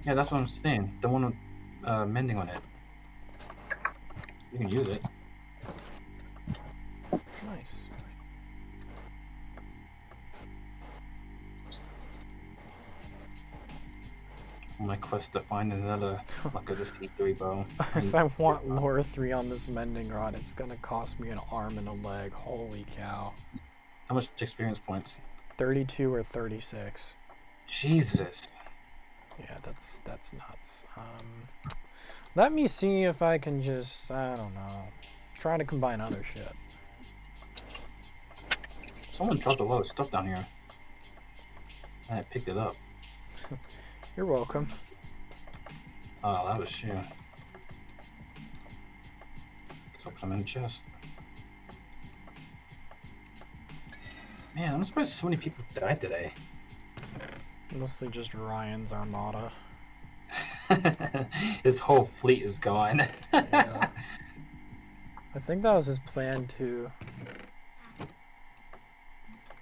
Yeah, that's what I'm saying. The one with mending on it. You can use it. Nice. On my quest to find another like a C3 bow. If I want Lore 3 on this mending rod, it's gonna cost me an arm and a leg. Holy cow. How much experience points? 32 or 36. Jesus. Yeah, that's nuts. Let me see if I can just, I don't know, try to combine other shit. Someone dropped a lot of stuff down here. And I picked it up. You're welcome. Oh, that was you. Guess I'll put them in the chest. Man, I'm surprised so many people died today. Mostly just Ryan's Armada. His whole fleet is gone. Yeah. I think that was his plan to...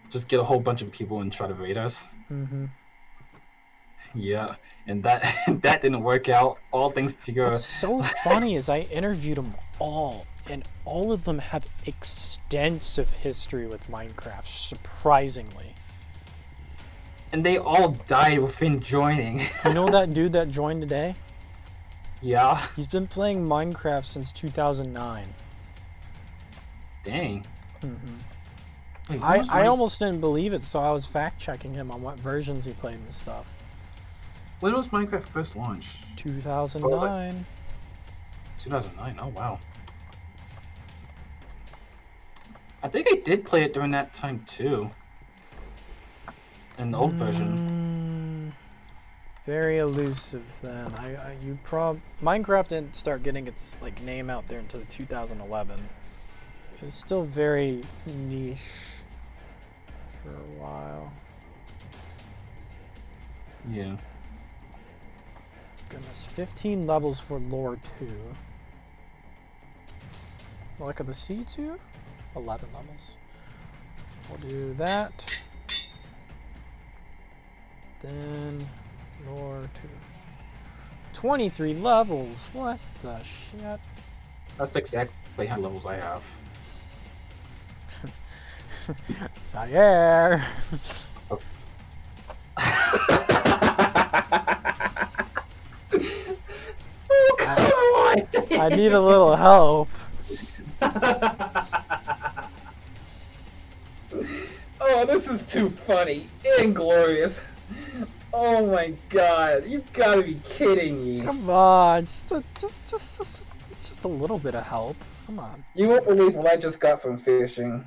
Just get a whole bunch of people and try to raid us. Mm-hmm. Yeah, and that that didn't work out. All thanks to your... What's so funny is I interviewed them all, and all of them have extensive history with Minecraft, surprisingly. And they all died within joining. You know that dude that joined today? Yeah. He's been playing Minecraft since 2009. Dang. hmm Wait, I almost didn't believe it, so I was fact checking him on what versions he played and stuff. When was Minecraft first launched? 2009. 2009. Oh wow. I think I did play it during that time too. In the old version. Very elusive then. Minecraft didn't start getting its like name out there until 2011. It's still very niche for a while. Yeah. Goodness, 15 levels for lore 2. Luck of the Sea 2? 11 levels. We'll do that. Then lore 2. 23 levels. What the shit? That's exactly how levels I have. Zaire. I need a little help. Oh, this is too funny and glorious. Oh my god, you've got to be kidding me. Come on, just a little bit of help. Come on. You won't believe what I just got from fishing.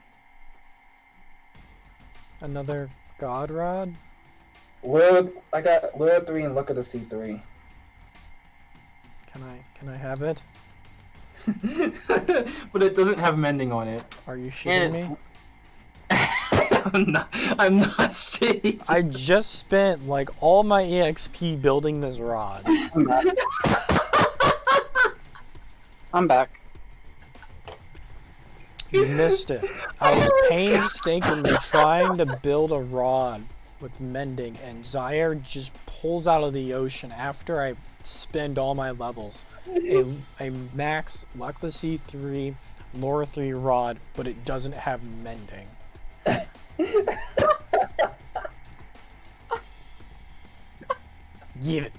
Another god rod? I got Lure 3 and Look at the Sea 3. Can I have it? But it doesn't have mending on it. Are you shitting me? I'm not shitting. I just spent like all my EXP building this rod. I'm back. You missed it. I was painstakingly trying to build a rod with mending, and Zaire just pulls out of the ocean after I spend all my levels. A max Luck the Sea 3, Lore 3 rod, but it doesn't have mending. Give it.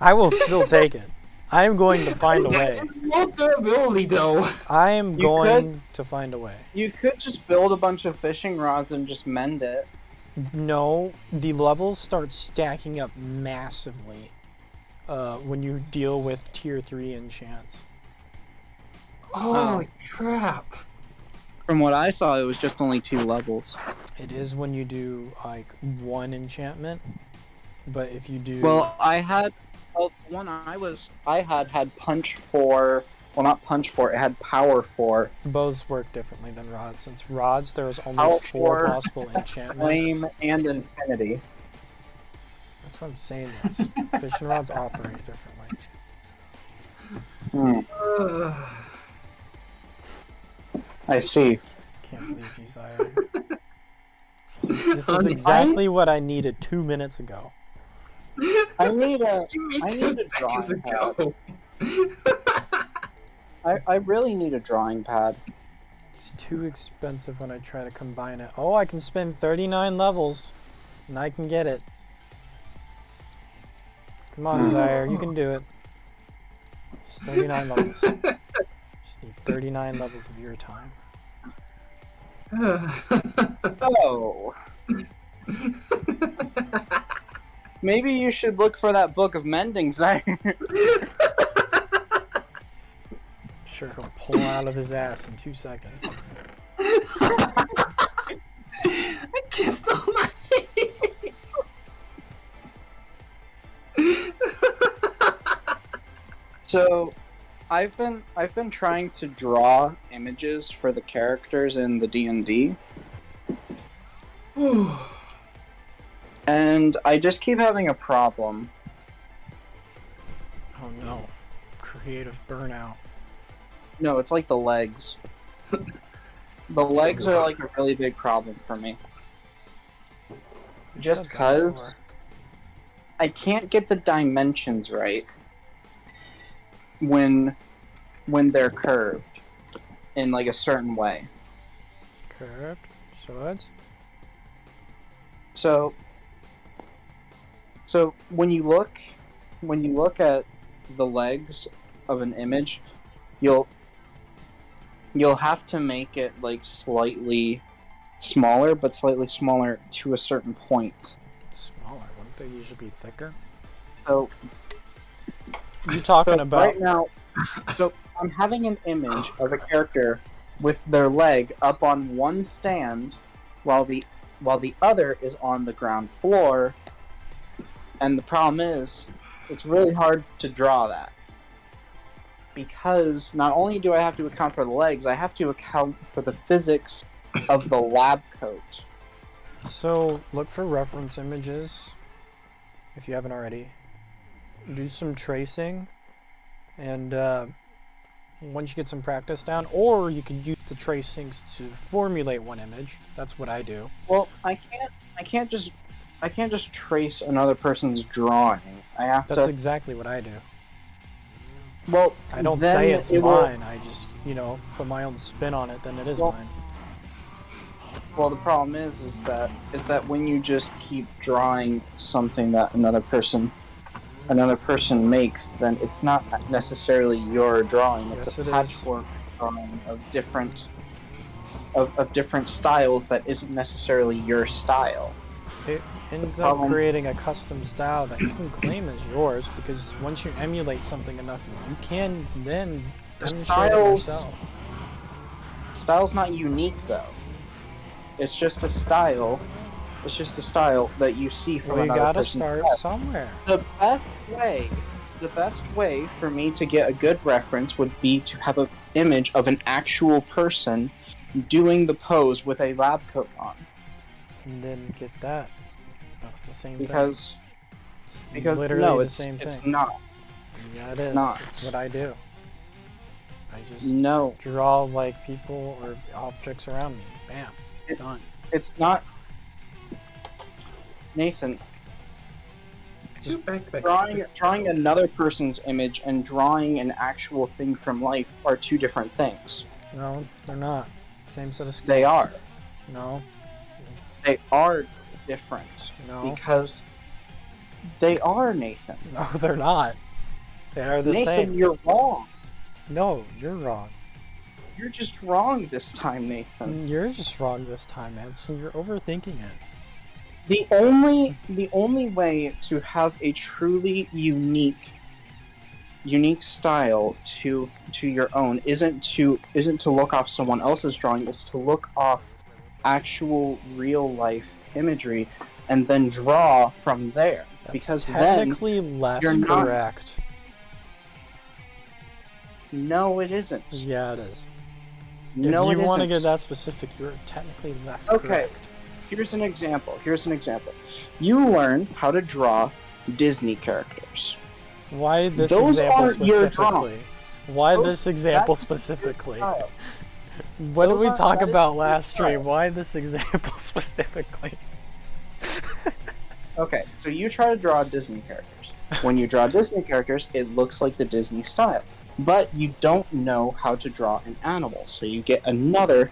I will still take it. I am going to find a way. No durability though. I am going to find a way. You could just build a bunch of fishing rods and just mend it. No, the levels start stacking up massively when you deal with tier 3 enchants. Holy crap. From what I saw, it was just only 2 levels. It is when you do like 1 enchantment, but if you do... Well, the one I had punch 4, well not punch 4, it had power 4. Bows work differently than rods. Since rods, there's only Power 4 4, possible enchantments. Flame, and infinity. That's what I'm saying. Fishing rods operate differently. I see. Can't believe you, Zaire. This is exactly what I needed 2 minutes ago. I need a drawing pad. I really need a drawing pad. It's too expensive when I try to combine it. Oh, I can spend 39 levels, and I can get it. Come on, Zaire, you can do it. Just 39 levels. Just need 39 levels of your time. Oh. Maybe you should look for that book of mending, Zaire. Sure, he'll pull out of his ass in 2 seconds. I kissed all my So, I've been trying to draw images for the characters in the D&D. And I just keep having a problem. Oh no. Creative burnout. No, it's like the legs. The legs are like a really big problem for me. You Just said that cause before. I can't get the dimensions right when they're curved in like a certain way. Curved swords. So when you look at the legs of an image, you'll have to make it like slightly smaller, but slightly smaller to a certain point. Smaller? Wouldn't they usually be thicker? So You talking so about? right now? So I'm having an image of a character with their leg up on one stand, while the other is on the ground floor. And the problem is, it's really hard to draw that. Because not only do I have to account for the legs, I have to account for the physics of the lab coat. So look for reference images, if you haven't already. Do some tracing, and once you get some practice down, or you can use the tracings to formulate one image. That's what I do. Well, I can't just trace another person's drawing. I have That's to. exactly what I do. Well, I don't then say it's it will- mine. I just, put my own spin on it. Then it is Well, mine. Well, the problem is that when you just keep drawing something that another person makes, then it's not necessarily your drawing. It's Yes, a it is. patchwork drawing of different styles that isn't necessarily your style. It ends The up problem- creating a custom style that you can claim as yours, because once you emulate something enough, you can then demonstrate it style- yourself. Style's not unique though. It's just a style. It's just a style that you see from Well, you another gotta person's start style. somewhere. The best way for me to get a good reference would be to have an image of an actual person doing the pose with a lab coat on. And then get that. That's the same Because thing. It's because literally no, the it's same it's thing. not. Yeah, it is. not. It's what I do. I just No. draw like people or objects around me. Bam. Done. It's not. Nathan, Just back to back. drawing another person's image and drawing an actual thing from life are two different things. No, they're not. Same set of skills. They are. No. It's, They are different. No. Because they are, Nathan. no, they're not. They are the Nathan, same. you're wrong. No, you're wrong. You're just wrong this time, Nathan. You're just wrong this time, man. So you're overthinking it. The only way to have a truly unique style to your own isn't to look off someone else's drawing. It's to look off actual real life imagery and then draw from there. That's because technically then less you're not- correct. No, it isn't. Yeah, it is. No, if you it want to isn't. get that specific, you're technically less Okay. correct. Here's an example. You learn how to draw Disney characters. Why this Those example aren't your specifically? Why Those- this example that's specifically? style. What did Those we aren't- talk that is about your last style. stream? Why this example specifically? Okay, so you try to draw Disney characters. When you draw Disney characters, it looks like the Disney style. But you don't know how to draw an animal, so you get another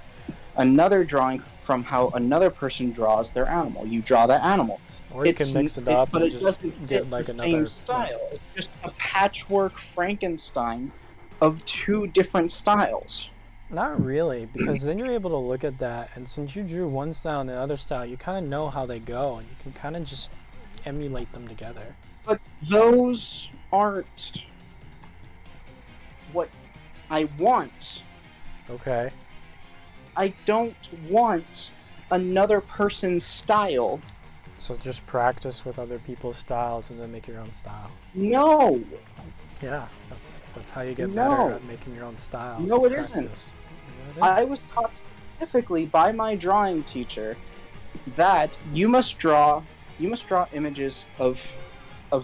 drawing from how another person draws their animal. You draw that animal. Or you can mix it up but and it just doesn't get fit like the another same style. It's just a patchwork Frankenstein of two different styles. Not really, because then you're able to look at that, and since you drew one style and the other style, you kind of know how they go, and you can kind of just emulate them together. But those aren't what I want. Okay. I don't want another person's style. So just practice with other people's styles and then make your own style. No. Yeah, that's how you get No. better at making your own styles. No, it Practice. isn't. Yeah, it is. I was taught specifically by my drawing teacher that you must draw images of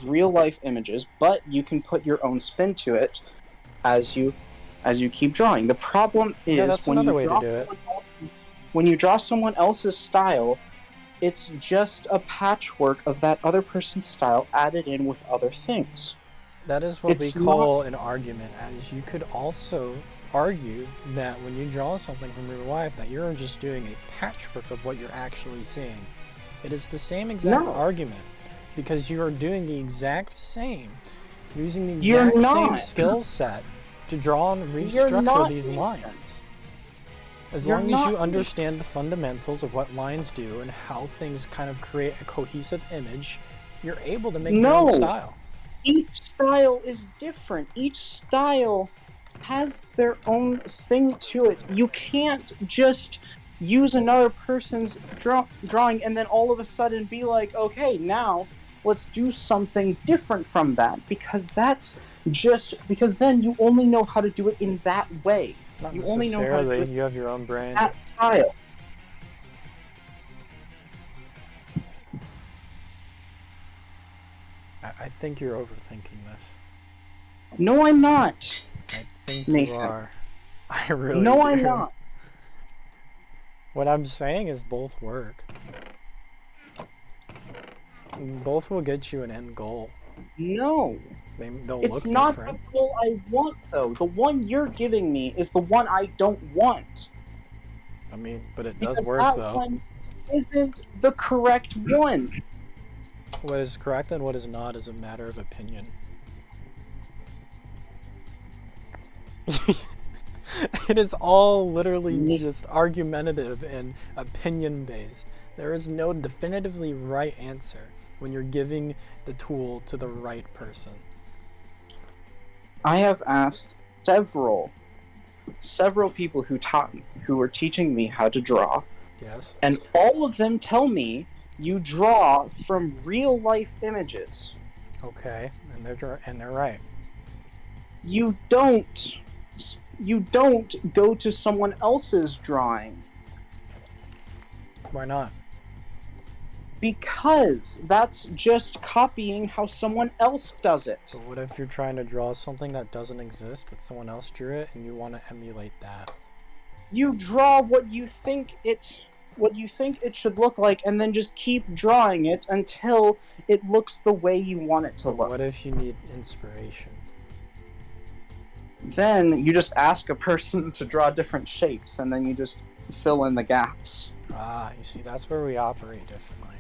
real life images, but you can put your own spin to it as you keep drawing. The problem is Yeah, that's when another you way to draw do it. when you draw someone else's style, it's just a patchwork of that other person's style added in with other things. That is what we It's call an argument, as you could also argue that when you draw something from real life, that you're just doing a patchwork of what you're actually seeing. It is the same exact No. argument. because you are doing the exact same, using the You're exact same not. skill set to draw and You're restructure not, these Nathan. lines. As You're long as you not, understand the fundamentals of what lines do and how things kind of create a cohesive image, you're able to make your own No. style. Each style is different. Each style has their own thing to it. You can't just use another person's drawing and then all of a sudden be like, okay, now let's do something different from that, because then you only know how to do it in that way. Not You only know how to do necessarily. it You have your own brain. that style. I think you're overthinking this. No, I'm not. I think Nathan. you are. I really No, do. I'm not. What I'm saying is both work. Both will get you an end goal. No. They'll It's look not different. the goal I want, though. The one you're giving me is the one I don't want. I mean, but it does Because work that though. one isn't the correct one. What is correct and what is not is a matter of opinion. It is all literally just argumentative and opinion based. There is no definitively right answer when you're giving the tool to the right person. I have asked several people who were teaching me how to draw, Yes. and all of them tell me you draw from real life images. Okay, and they're right. You don't go to someone else's drawing. Why not? Because that's just copying how someone else does it. But what if you're trying to draw something that doesn't exist, but someone else drew it, and you want to emulate that? You draw what you think it should look like, and then just keep drawing it until it looks the way you want it to But look. what if you need inspiration? Then you just ask a person to draw different shapes, and then you just fill in the gaps. Ah, you see, that's where we operate differently.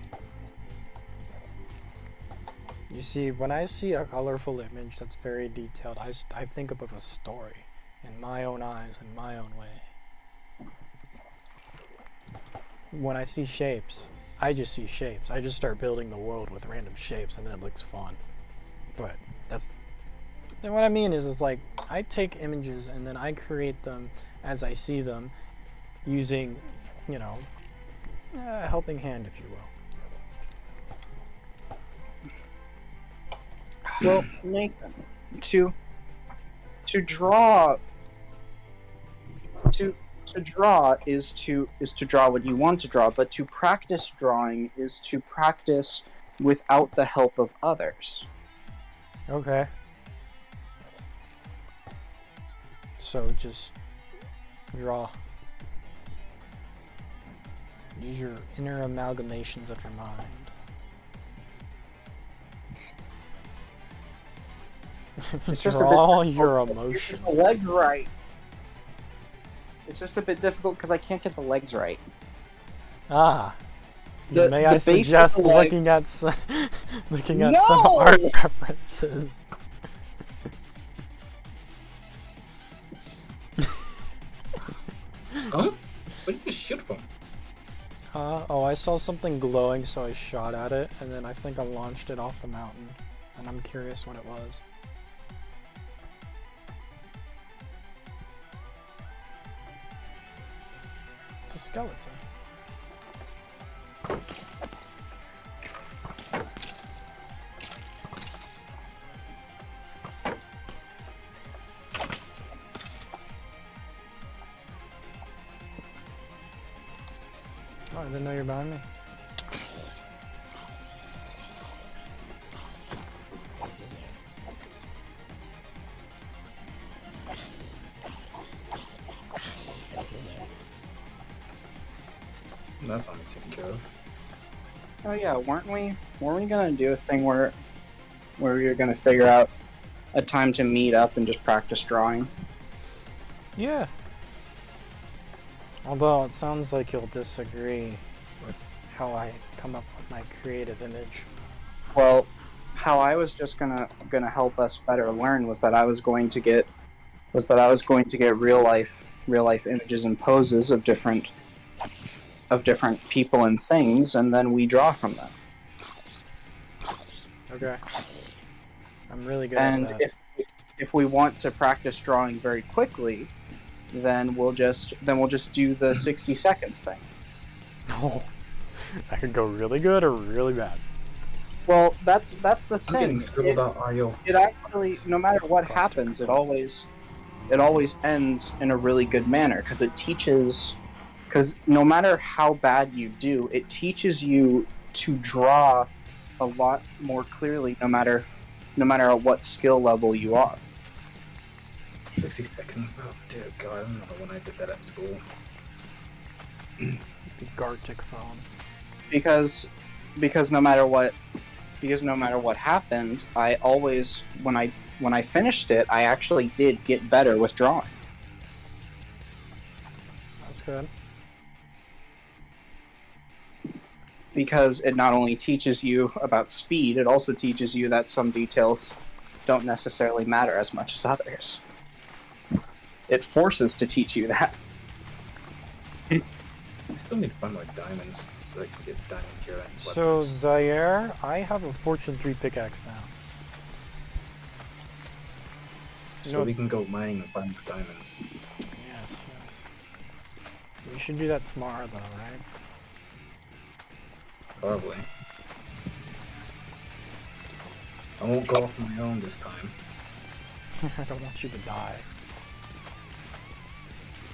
You see, when I see a colorful image that's very detailed, I think of a story in my own eyes, in my own way. When I see shapes, I just see shapes. I just start building the world with random shapes, and then it looks fun. But then what I mean is, it's like, I take images and then I create them as I see them using, you know, a helping hand, if you will. Well, Nathan, to draw is to draw what you want to draw, but to practice drawing is to practice without the help of others. Okay. So just draw. Use your inner amalgamations of your mind. It's just Draw a bit your difficult to emotion. get the legs right. It's just a bit difficult because I can't get the legs right. Ah. The- May the I base of suggest the leg- looking at some, some No! art references? Huh? Where did you shoot from? Oh, I saw something glowing, so I shot at it, and then I think I launched it off the mountain, and I'm curious what it was. It's a skeleton. Oh, I didn't know you were behind me. That's not taken care of. Oh yeah, weren't we gonna do a thing where we were gonna figure out a time to meet up and just practice drawing? Yeah. Although it sounds like you'll disagree with how I come up with my creative image. Well, how I was just gonna help us better learn was that I was going to get real life images and poses of different people and things, and then we draw from them. Okay. I'm really good And at that. if we want to practice drawing very quickly, then we'll just do the 60 seconds thing. Oh, that could go really good or really bad. Well, that's the I'm thing. getting scribbled out IO. It actually, no matter what happens, it always ends in a really good manner because it teaches. Because no matter how bad you do, it teaches you to draw a lot more clearly, no matter at what skill level you are. 60 seconds though. Dear God, I remember when I did that at school. The Gartic phone. Because no matter what happened, I always when I finished it, I actually did get better with drawing. That's good. Because it not only teaches you about speed, it also teaches you that some details don't necessarily matter as much as others. It forces to teach you that. I still need to find more diamonds so I can get diamond gear. And So, Zaire, I have a Fortune 3 pickaxe now. so we can go mining and find more diamonds. Yes, yes. We should do that tomorrow, though, right? Probably. I won't go off my own this time. I don't want you to die.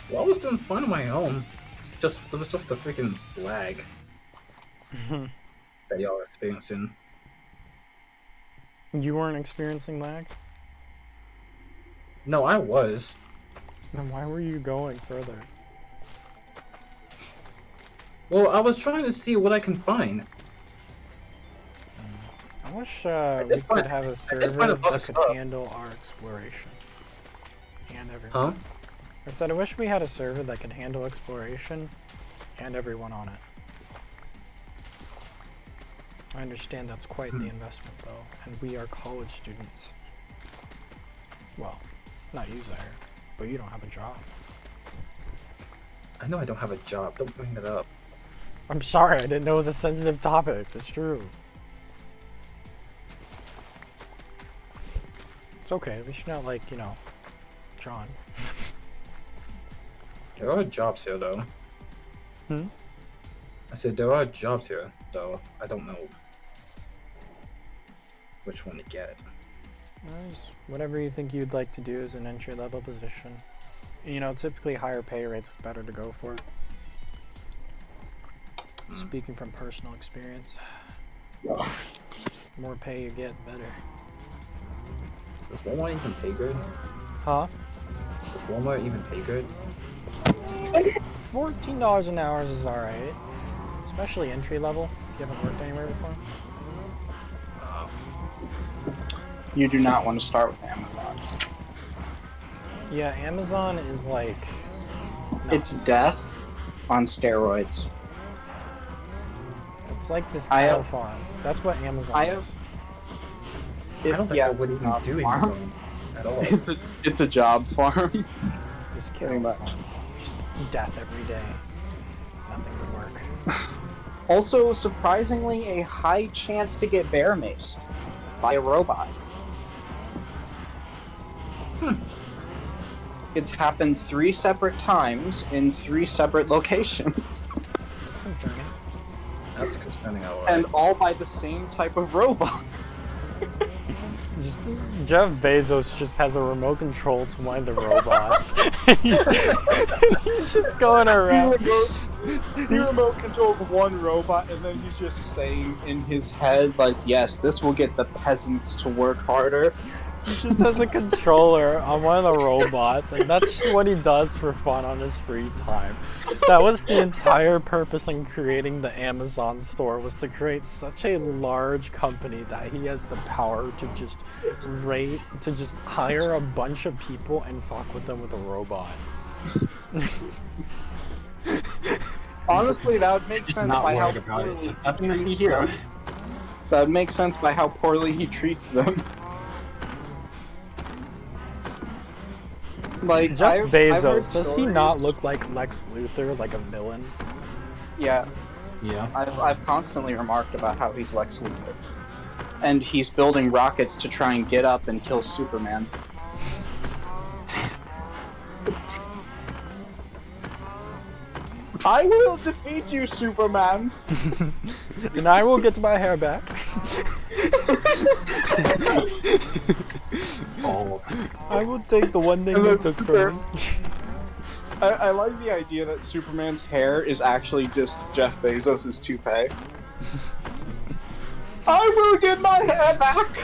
Well, I was doing fine on my own. It was just a freaking lag that y'all are experiencing. You weren't experiencing lag? No, I was. Then why were you going further? Well, I was trying to see what I can find. I wish we could have a server that could handle our exploration. And everyone. Huh? I said I wish we had a server that could handle exploration and everyone on it. I understand that's quite the investment though, and we are college students. Well, not you, Zaire, but you don't have a job. I know I don't have a job. Don't bring that up. I'm sorry, I didn't know it was a sensitive topic. It's true. It's okay, at least you're not like, you know, John. There are jobs here, though. Hmm? I said there are jobs here, though. I don't know which one to get. Just whatever you think you'd like to do as an entry-level position. You know, typically higher pay rates is better to go for. Speaking from personal experience, more pay you get, better. Does Walmart even pay good? Huh? Does Walmart even pay good? $14 an hour is alright. Especially entry level, if you haven't worked anywhere before. You do not want to start with Amazon. Yeah, Amazon is like... It's death on steroids. It's like this cow farm. That's what Amazon is. I don't think I would even do Amazon at all. It's a job farm. This cow farm. Just death every day. Nothing would work. Also, surprisingly, a high chance to get bear maced by a robot. It's happened 3 separate times in 3 separate locations. That's concerning. That's concerning, alright. And all by the same type of robot. Just, Jeff Bezos just has a remote control to one of the robots. He's just going around. He remote controls one robot, and then he's just saying in his head, like, yes, this will get the peasants to work harder. He just has a controller on one of the robots, and that's just what he does for fun on his free time. That was the entire purpose in creating the Amazon store, was to create such a large company that he has the power to just hire a bunch of people and fuck with them with a robot. Honestly, that would make sense not by how worried about it. clearly Just nothing to see here. That makes sense by how poorly he treats them. Like Jeff I've heard Bezos, does he stories- not look like Lex Luthor, like a villain? Yeah, Yeah. I've constantly remarked about how he's Lex Luthor, and he's building rockets to try and get up and kill Superman. I will defeat you, Superman. And I will get my hair back. Bald. I will take the one thing And you that's took fair. from me. I like the idea that Superman's hair is actually just Jeff Bezos' toupee. I will get my hair back!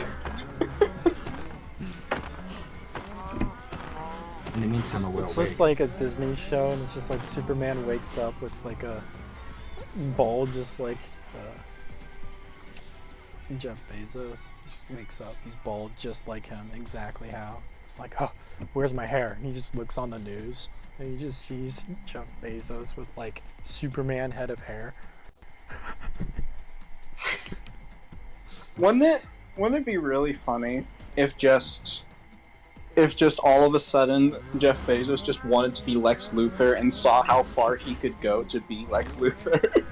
In the meantime, I will It's wait. just like a Disney show, and it's just like Superman wakes up with like a bald, just like Jeff Bezos. Just wakes up, he's bald, just like him, exactly how. It's like, oh, where's my hair? And he just looks on the news, and he just sees Jeff Bezos with like Superman head of hair. Wouldn't it be really funny if just all of a sudden Jeff Bezos just wanted to be Lex Luthor and saw how far he could go to be Lex Luthor?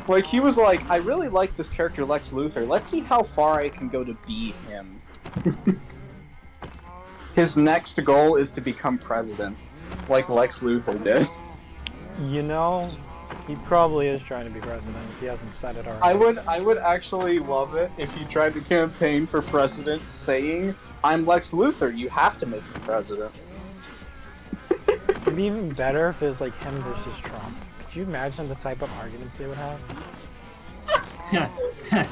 Like, he was like, I really like this character Lex Luthor, let's see how far I can go to be him. His next goal is to become president, like Lex Luthor did. You know, he probably is trying to be president if he hasn't said it already. I would actually love it if he tried to campaign for president saying, I'm Lex Luthor, you have to make me president. It'd be even better if it was like him versus Trump. Could you imagine the type of arguments they would have?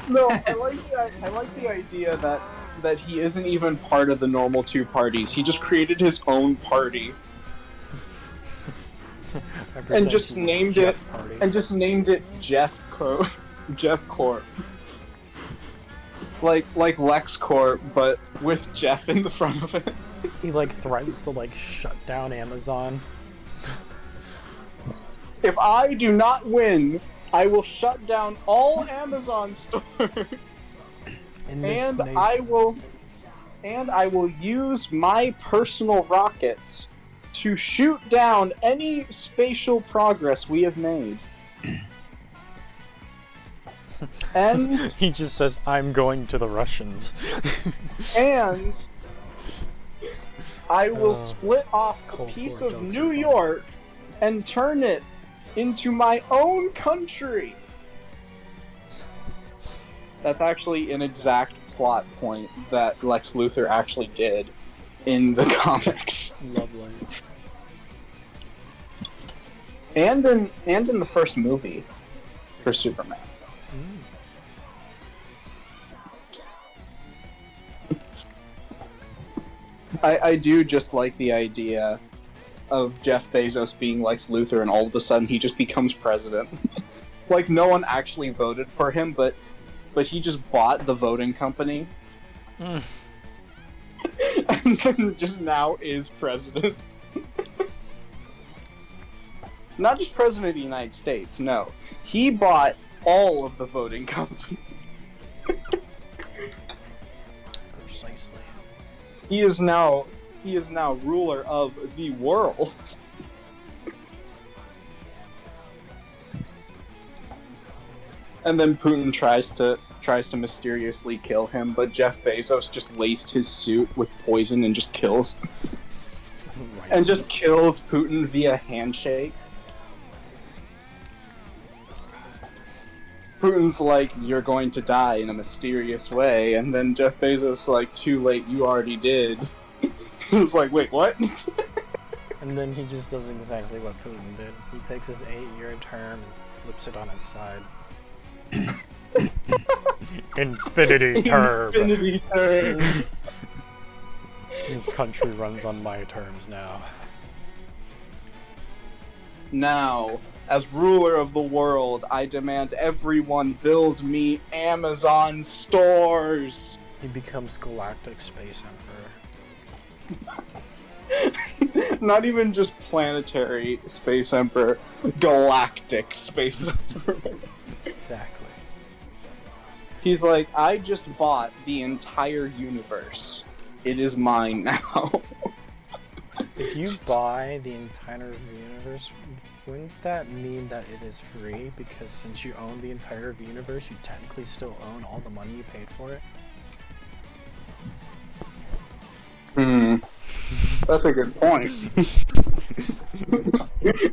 No, I like the idea that he isn't even part of the normal two parties. He just created his own party and just named it Jeff Corp. Like LexCorp, but with Jeff in the front of it. He like threatens to like shut down Amazon. If I do not win, I will shut down all Amazon stores. In this And nation. I will use my personal rockets to shoot down any spatial progress we have made. And He just says, I'm going to the Russians. and I will Oh, split off a Cold piece War of jokes are New fun. York and turn it into my own country. That's actually an exact plot point that Lex Luthor actually did in the comics. Lovely. And in the first movie for Superman. I do just like the idea of Jeff Bezos being Lex Luthor and all of a sudden he just becomes president. Like, no one actually voted for him, but he just bought the voting company. Mm. And then just now is president. Not just president of the United States, no. He bought all of the voting company. Precisely. He is now ruler of the world. And then Putin tries to mysteriously kill him, but Jeff Bezos just laced his suit with poison and just kills and just kills Putin via handshake. Putin's like, you're going to die in a mysterious way, and then Jeff Bezos like, too late, you already did. He was like, wait, what? And then he just does exactly what Putin did. He takes his 8-year term and flips it on its side. Infinity term. Infinity term. This country runs on my terms now. Now, as ruler of the world, I demand everyone build me Amazon stores. He becomes Galactic Space Emperor. Not even just planetary space emperor, galactic space emperor. Exactly. He's like, I just bought the entire universe. It is mine now. If you buy the entire universe, wouldn't that mean that it is free? Because since you own the entire universe, you technically still own all the money you paid for it. That's a good point.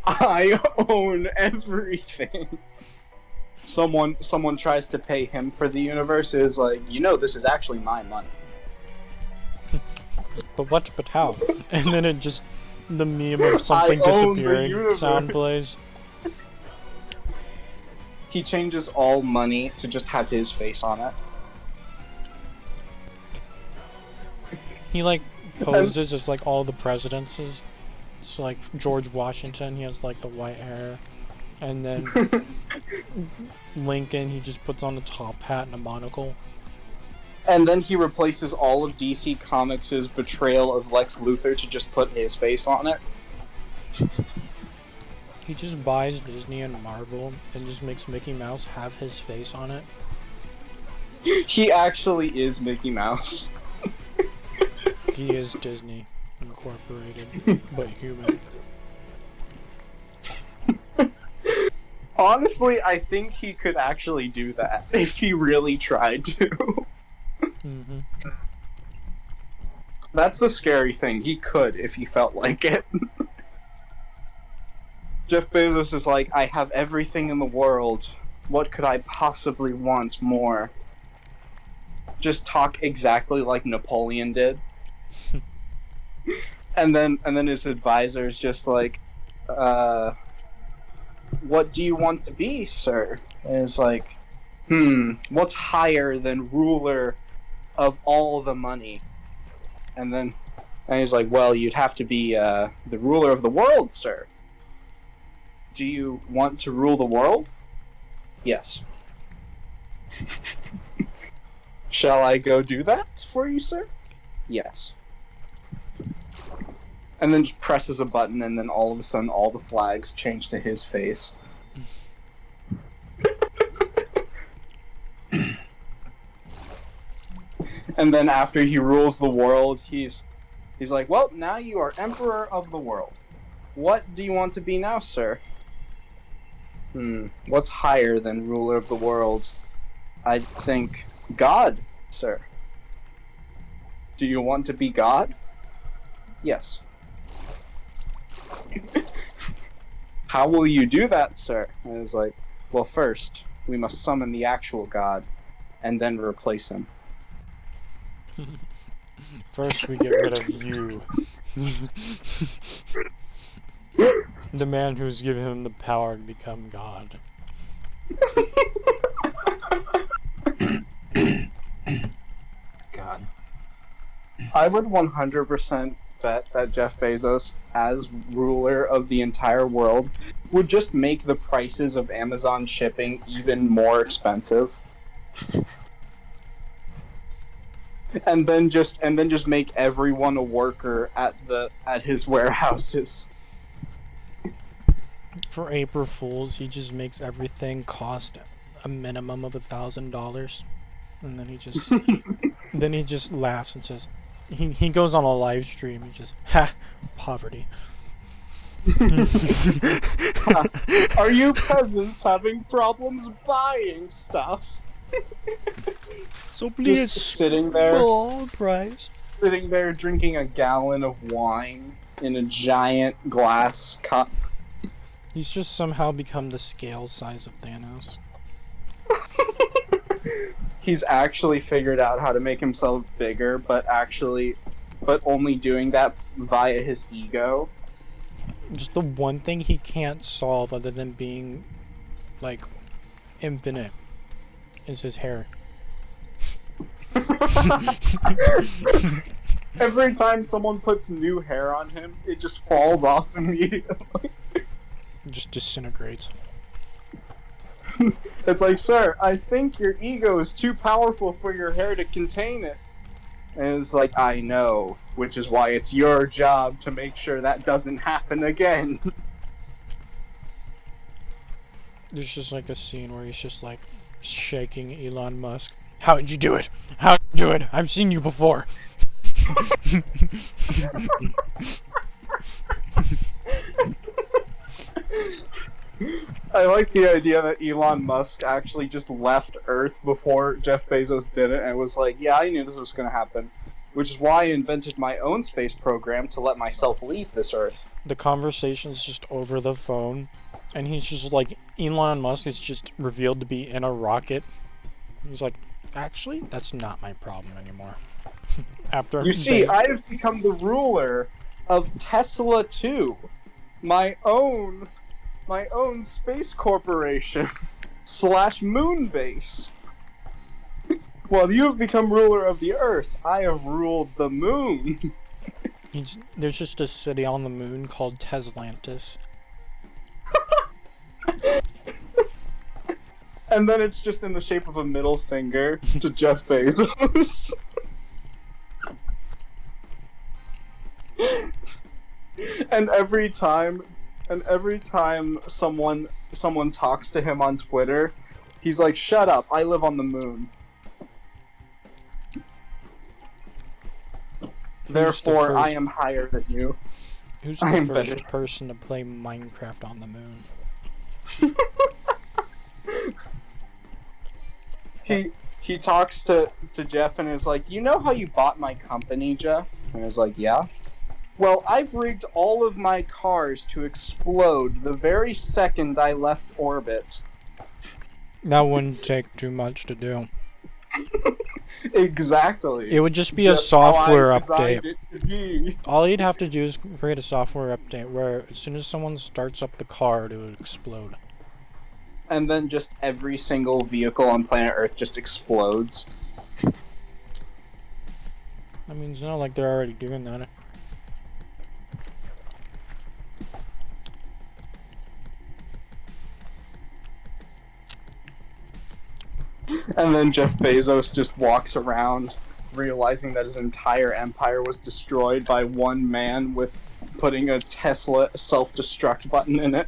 I own everything. Someone tries to pay him for the universe, is like, this is actually my money. But how? And then it just, the meme of something I own the disappearing universe. sound plays. He changes all money to just have his face on it. He like poses as like all the presidents. It's like George Washington, he has like the white hair. And then Lincoln, he just puts on a top hat and a monocle. And then he replaces all of DC Comics' betrayal of Lex Luthor to just put his face on it. He just buys Disney and Marvel and just makes Mickey Mouse have his face on it. He actually is Mickey Mouse. He is Disney Incorporated, but human. Honestly, I think he could actually do that if he really tried to. Mm-hmm. That's the scary thing. He could if he felt like it. Jeff Bezos is like, I have everything in the world. What could I possibly want more? Just talk exactly like Napoleon did. and then his advisor is just like, what do you want to be, sir? And it's like, what's higher than ruler of all the money? And he's like, well, you'd have to be the ruler of the world, sir. Do you want to rule the world? Yes. Shall I go do that for you, sir? Yes. And then just presses a button, and then all of a sudden all the flags change to his face. And then after he rules the world, he's like, well, now you are emperor of the world. What do you want to be now, sir? What's higher than ruler of the world? I think God, sir. Do you want to be God? Yes. How will you do that, sir? And it's like, well, first, we must summon the actual God, and then replace him. First, we get rid of you. The man who's given him the power to become God. God. I would 100% bet that Jeff Bezos, as ruler of the entire world, would just make the prices of Amazon shipping even more expensive. And then just make everyone a worker at his warehouses. For April Fools, he just makes everything cost a minimum of $1,000, and then he just laughs and says, he goes on a live stream and just, ha, poverty. Are you peasants having problems buying stuff? So please, just sitting there, price. Sitting there drinking a gallon of wine in a giant glass cup. He's just somehow become the scale size of Thanos. He's actually figured out how to make himself bigger, but only doing that via his ego. Just the one thing he can't solve other than being, like, infinite is his hair. Every time someone puts new hair on him, it just falls off immediately. Just disintegrates. It's like, sir, I think your ego is too powerful for your hair to contain it. And it's like, I know, which is why it's your job to make sure that doesn't happen again. There's just like a scene where he's just like shaking Elon Musk. How did you do it? How did you do it? I've seen you before. I like the idea that Elon Musk actually just left Earth before Jeff Bezos did it and was like, yeah, I knew this was going to happen. Which is why I invented my own space program to let myself leave this Earth. The conversation's just over the phone, and he's just like, Elon Musk is just revealed to be in a rocket. He's like, actually, that's not my problem anymore. After You see, I've become the ruler of Tesla 2, my own space corporation / moon base. While you have become ruler of the Earth, I have ruled the moon. There's just a city on the moon called Teslantis. And then it's just in the shape of a middle finger to Jeff Bezos. And every time someone talks to him on Twitter, he's like, "Shut up! I live on the moon." Therefore, I am higher than you. Who's the first person to play Minecraft on the moon? He talks to Jeff and is like, "You know how you bought my company, Jeff?" And he's like, "Yeah." Well, I've rigged all of my cars to explode the very second I left orbit. That wouldn't take too much to do. Exactly. It would just be a software update. All you'd have to do is create a software update where as soon as someone starts up the car, it would explode. And then just every single vehicle on planet Earth just explodes. That means no, like they're already doing that. And then Jeff Bezos just walks around realizing that his entire empire was destroyed by one man with putting a Tesla self-destruct button in it.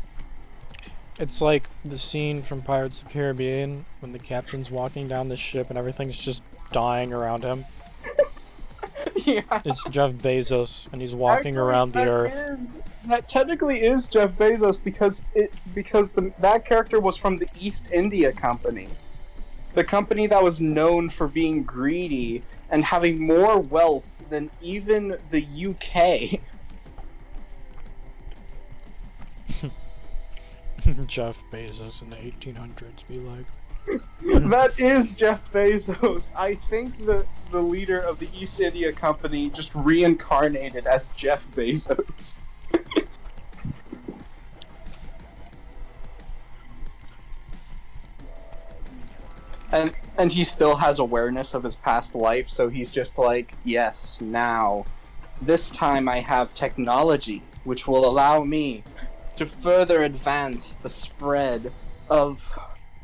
It's like the scene from Pirates of the Caribbean when the captain's walking down the ship and everything's just dying around him. Yeah. It's Jeff Bezos and he's walking around the Earth. That technically is Jeff Bezos because that character was from the East India Company. The company that was known for being greedy and having more wealth than even the UK. Jeff Bezos in the 1800s be like. That is Jeff Bezos. I think the leader of the East India Company just reincarnated as Jeff Bezos. And he still has awareness of his past life, so he's just like, yes, now. This time I have technology, which will allow me to further advance the spread of...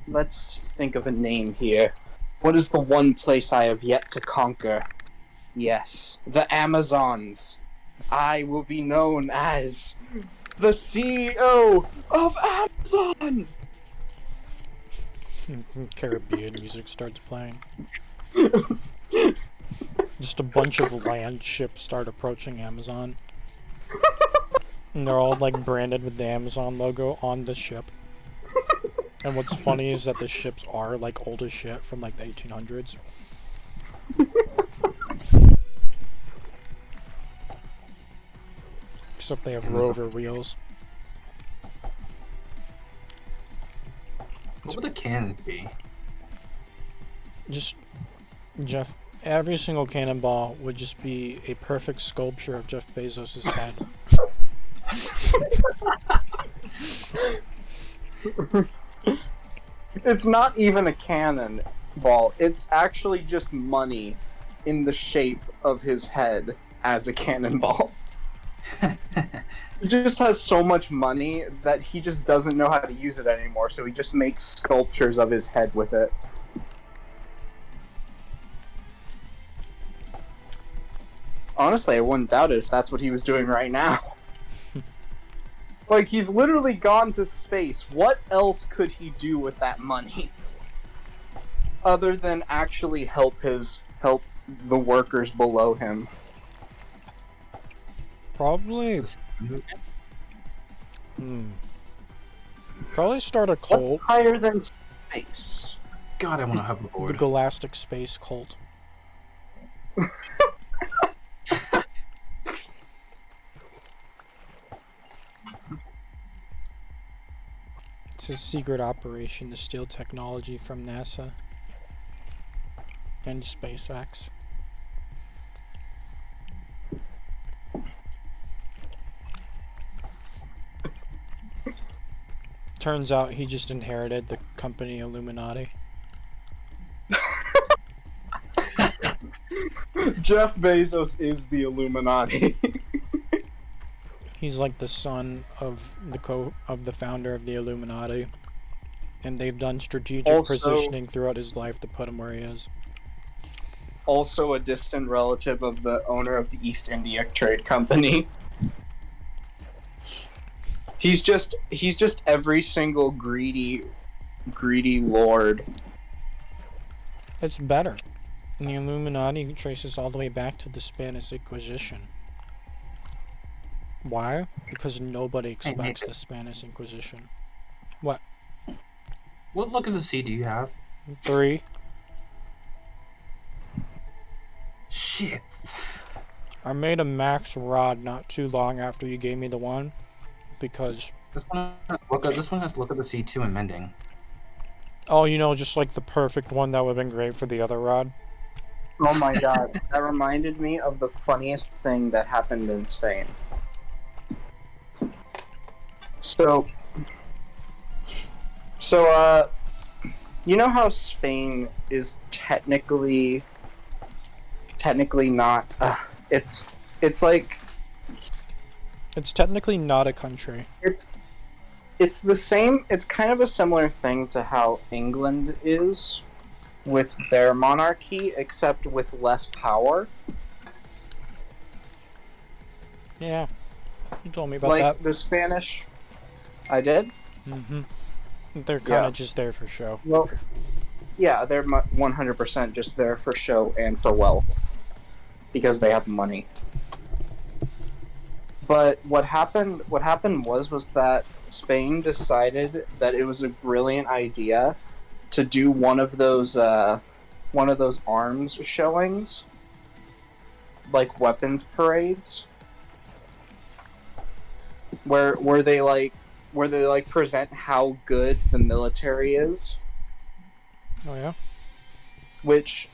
Let's think of a name here. What is the one place I have yet to conquer? Yes, the Amazons. I will be known as the CEO of Amazon! Caribbean music starts playing. Just a bunch of land ships start approaching Amazon. And they're all like branded with the Amazon logo on the ship. And what's funny is that the ships are like old as shit from like the 1800s. Except they have rover wheels. What would the cannons be? Just Jeff. Every single cannonball would just be a perfect sculpture of Jeff Bezos' head. It's not even a cannonball. It's actually just money in the shape of his head as a cannonball. He just has so much money that he just doesn't know how to use it anymore, so he just makes sculptures of his head with it. Honestly, I wouldn't doubt it if that's what he was doing right now. Like, he's literally gone to space. What else could he do with that money? Other than actually help the workers below him. Probably. Probably start a cult. What's higher than space? God, I want to have a The board. Galactic Space Cult. It's a secret operation to steal technology from NASA and SpaceX. Turns out he just inherited the company Illuminati. Jeff Bezos is the Illuminati. He's like the son of the founder of the Illuminati, and they've done strategic Also- positioning throughout his life to put him where he is. Also a distant relative of the owner of the East India Trade Company. He's just every single greedy lord. It's better. And the Illuminati traces all the way back to the Spanish Inquisition. Why? Because nobody expects the Spanish Inquisition. What? What look at the sea do you have? 3. Shit. I made a max rod not too long after you gave me the one, because This one has look at the C2 and mending. oh, you know, just like the perfect one that would have been great for the other rod. Oh my god, that reminded me of the funniest thing that happened in Spain. So, you know how Spain is technically not, it's like, It's technically not a country. it's the same, it's kind of a similar thing to how England is with their monarchy, except with less power. Yeah. You told me about Like that. the Spanish, I did? Mm-hmm. They're kind Yeah. of just there for show. Well, yeah, they're 100% just there for show and for wealth. Because they have money. But what happened was that Spain decided that it was a brilliant idea to do one of those arms showings, like weapons parades, where they present how good the military is. Oh yeah? Which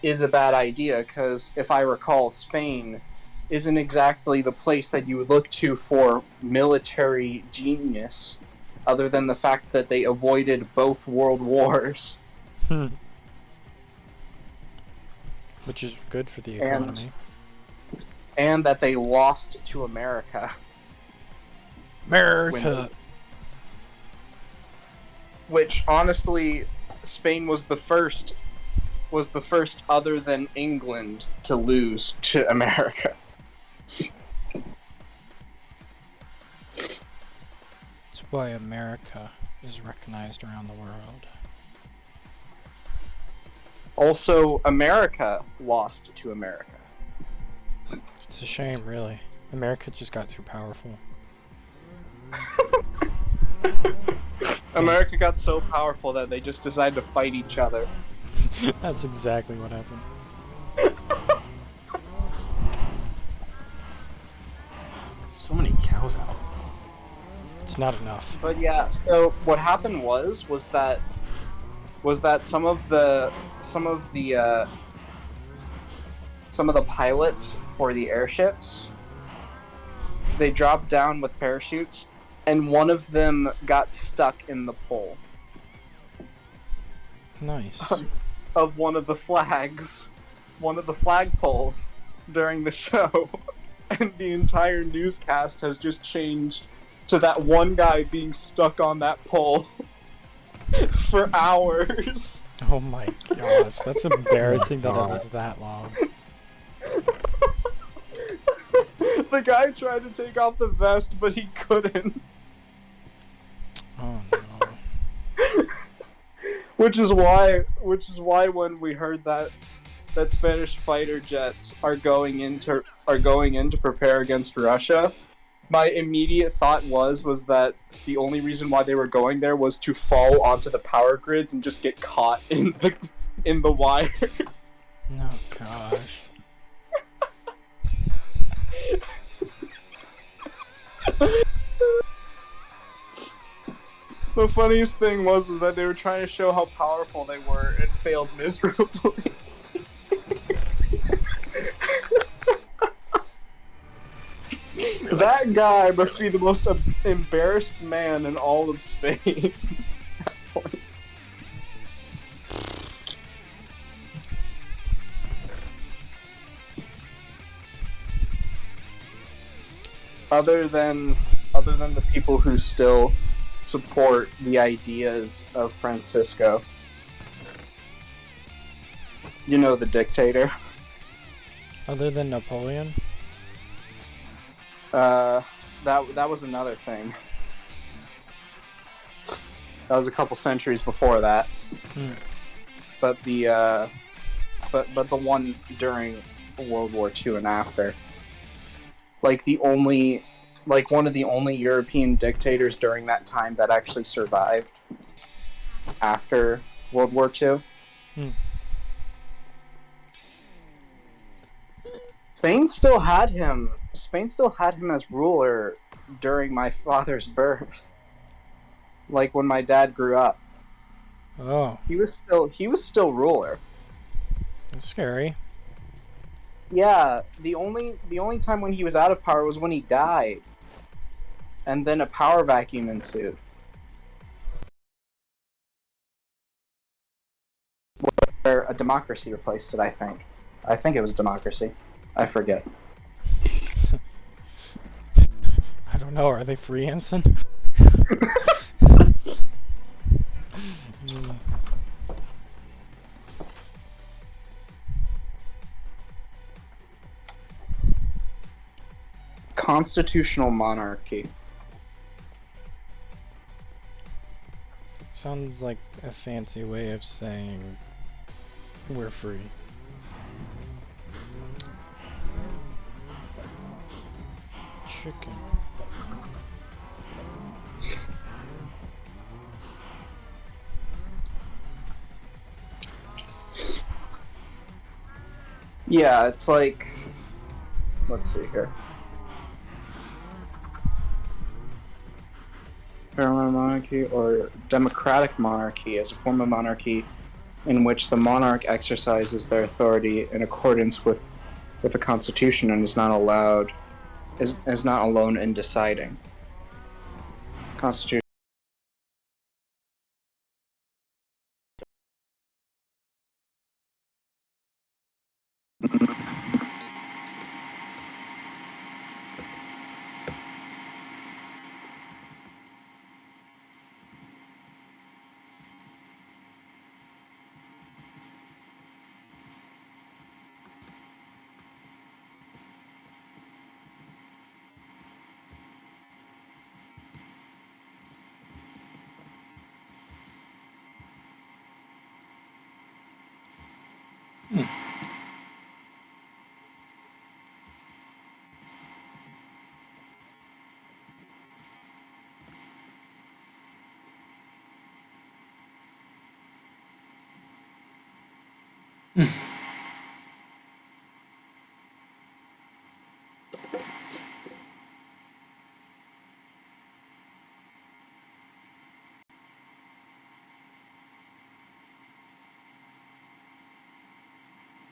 is a bad idea, because if I recall, Spain isn't exactly the place that you would look to for military genius, other than the fact that they avoided both world wars. Which is good for the And- economy. And that they lost to America. America! Which, honestly, Spain was the first other than England to lose to America. That's why America is recognized around the world. Also, America lost to America. It's a shame, really. America just got too powerful. America got so powerful that they just decided to fight each other. That's exactly what happened. So many cows out. It's not enough. But yeah, so what happened was that some of the pilots for the airships, they dropped down with parachutes, and one of them got stuck in the pole Nice. of one of the flagpoles during the show, and the entire newscast has just changed to that one guy being stuck on that pole for hours. Oh my gosh, that's embarrassing that it was that long. The guy tried to take off the vest, but he couldn't. Oh no. Which is why when we heard that Spanish fighter jets are going in to prepare against Russia, my immediate thought was that the only reason why they were going there was to fall onto the power grids and just get caught in the wire. Oh gosh. The funniest thing was that they were trying to show how powerful they were and failed miserably. That guy must be the most embarrassed man in all of Spain. Other than the people who still support the ideas of Francisco. You know, the dictator. Other than Napoleon? That was another thing. That was a couple centuries before that. But the one during World War II and after. One of the only European dictators during that time that actually survived after World War II. Spain still had him as ruler during my father's birth. Like when my dad grew up. Oh. He was still ruler. That's scary. Yeah, the only time when he was out of power was when he died. And then a power vacuum ensued. Where a democracy replaced it, I think. I think it was democracy. I forget. I don't know, are they free, Ensign? Constitutional monarchy. Sounds like a fancy way of saying we're free. Chicken. Yeah, it's like... Let's see here. Parliamentary monarchy or democratic monarchy is a form of monarchy in which the monarch exercises their authority in accordance with the Constitution and is not alone in deciding. Constitution.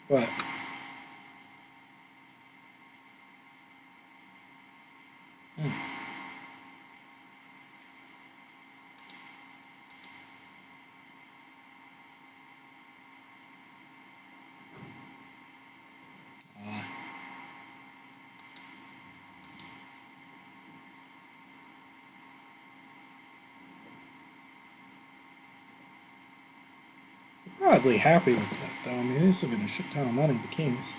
What? Probably happy with that, though. I mean, they're still getting a shit ton of money, the Kings.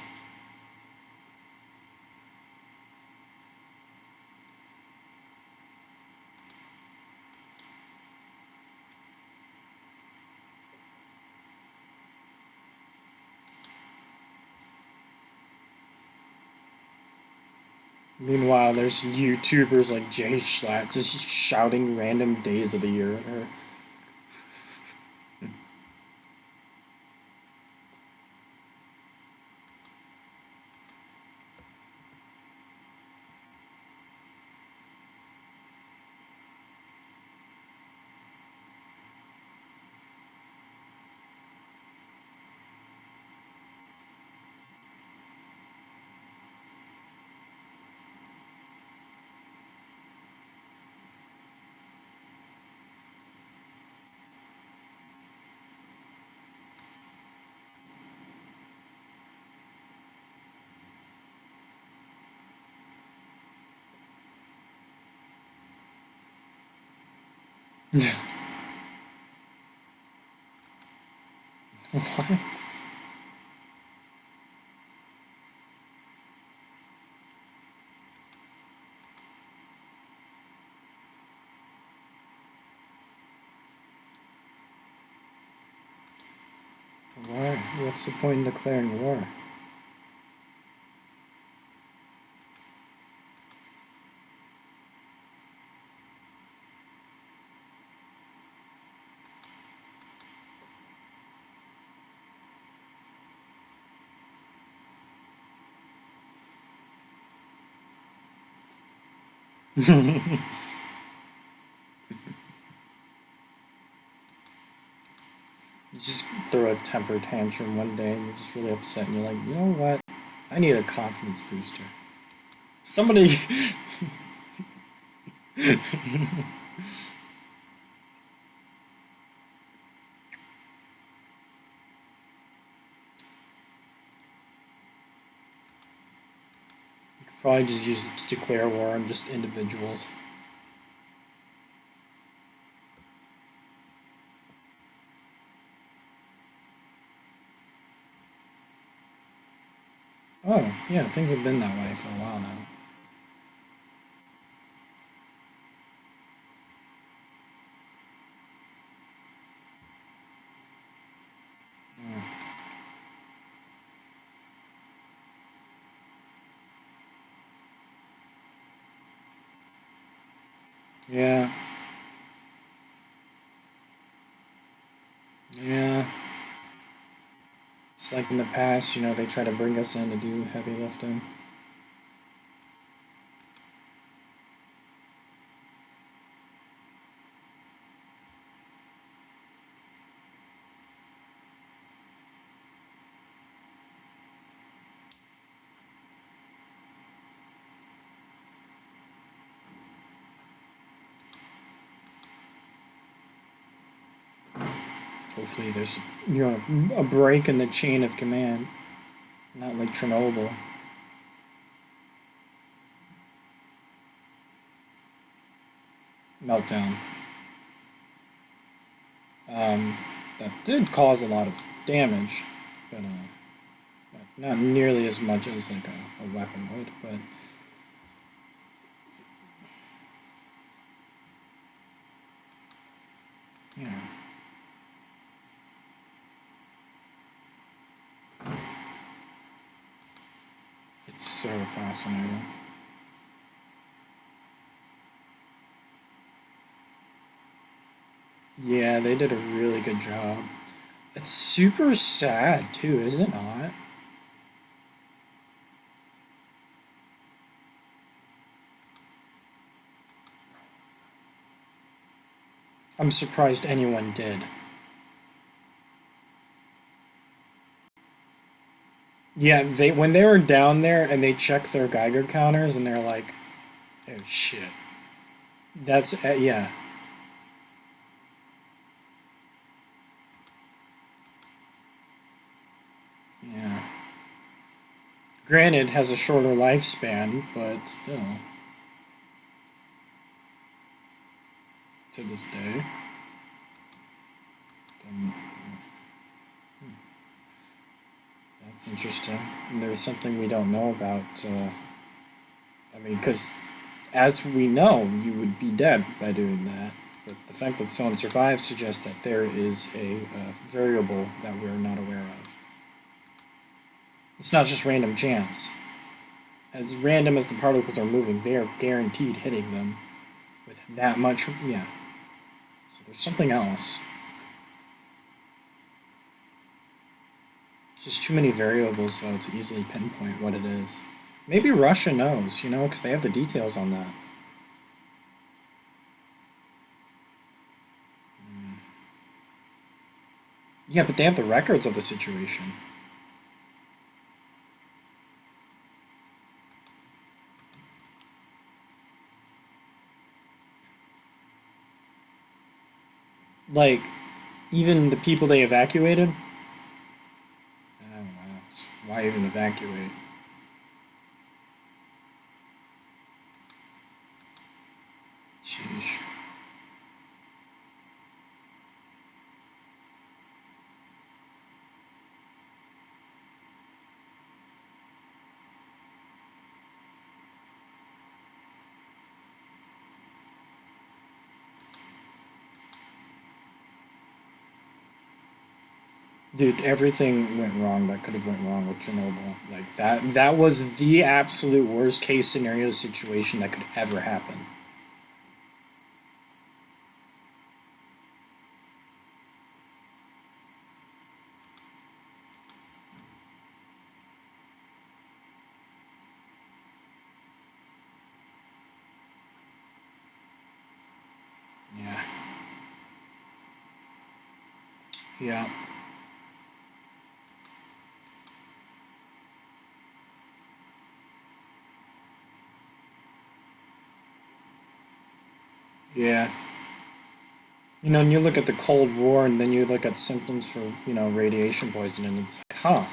Meanwhile, there's YouTubers like Jay Schlatt just shouting random days of the year at her. What? Why? What's the point in declaring war? You just throw a temper tantrum one day and you're just really upset and you're like, you know what? I need a confidence booster. Somebody. You could probably just use it to declare war on just individuals. Oh, yeah, things have been that way for a while now. Yeah. Yeah. It's like in the past, you know, they try to bring us in to do heavy lifting. Hopefully there's, you know, a break in the chain of command. Not like Chernobyl. Meltdown. That did cause a lot of damage, but not nearly as much as like a weapon would, but yeah. It's so fascinating. Yeah, they did a really good job. It's super sad too, is it not? I'm surprised anyone did. Yeah, when they were down there and they checked their Geiger counters and they're like, oh shit. That's, yeah. Yeah. Granted, has a shorter lifespan, but still. To this day. That's interesting. And there's something we don't know about, I mean, because as we know, you would be dead by doing that. But the fact that someone survives suggests that there is a variable that we're not aware of. It's not just random chance. as random as the particles are moving, they are guaranteed hitting them with that much. Yeah. So there's something else. Just too many variables, though, to easily pinpoint what it is. Maybe Russia knows, you know, because they have the details on that. Yeah, but they have the records of the situation. Like, even the people they evacuated? Oh, wow. Why even evacuate? Sheesh. Dude, everything went wrong that could have went wrong with Chernobyl. Like, that was the absolute worst case scenario situation that could ever happen. Yeah. Yeah. Yeah. You know, and you look at the Cold War and then you look at symptoms for, you know, radiation poisoning, and it's like, huh,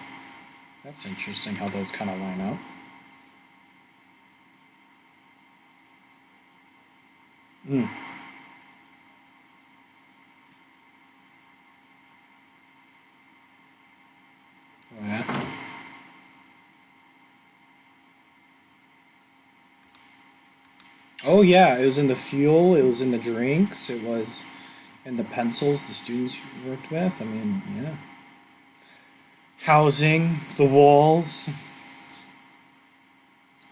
that's interesting how those kind of line up. Hmm. Oh, yeah. Oh, yeah, it was in the fuel, it was in the drinks, it was in the pencils the students worked with. I mean, yeah. Housing, the walls.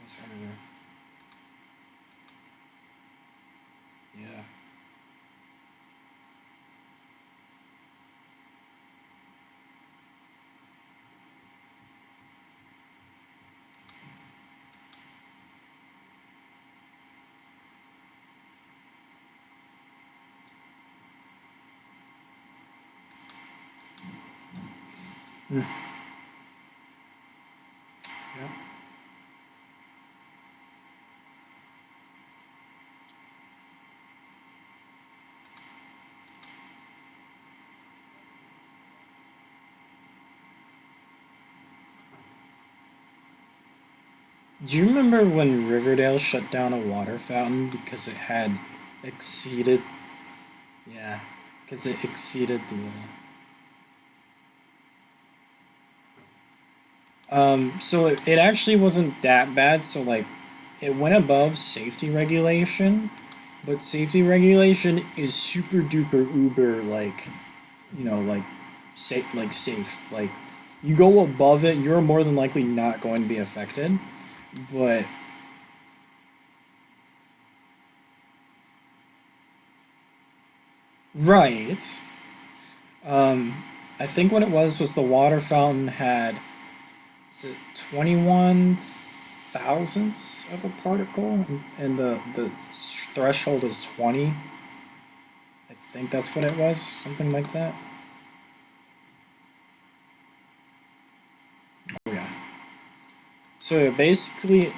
It's everywhere. Yeah. Hmm. Yeah. Do you remember when Riverdale shut down a water fountain because it had exceeded? Yeah, because it exceeded the. So it actually wasn't that bad. So like, it went above safety regulation, but safety regulation is super duper uber like, you know, like, safe. Like, you go above it, you're more than likely not going to be affected, but. Right. I think what it was the water fountain had, is it 21 thousandths of a particle, and the threshold is 20. I think that's what it was, something like that. Oh yeah. So basically,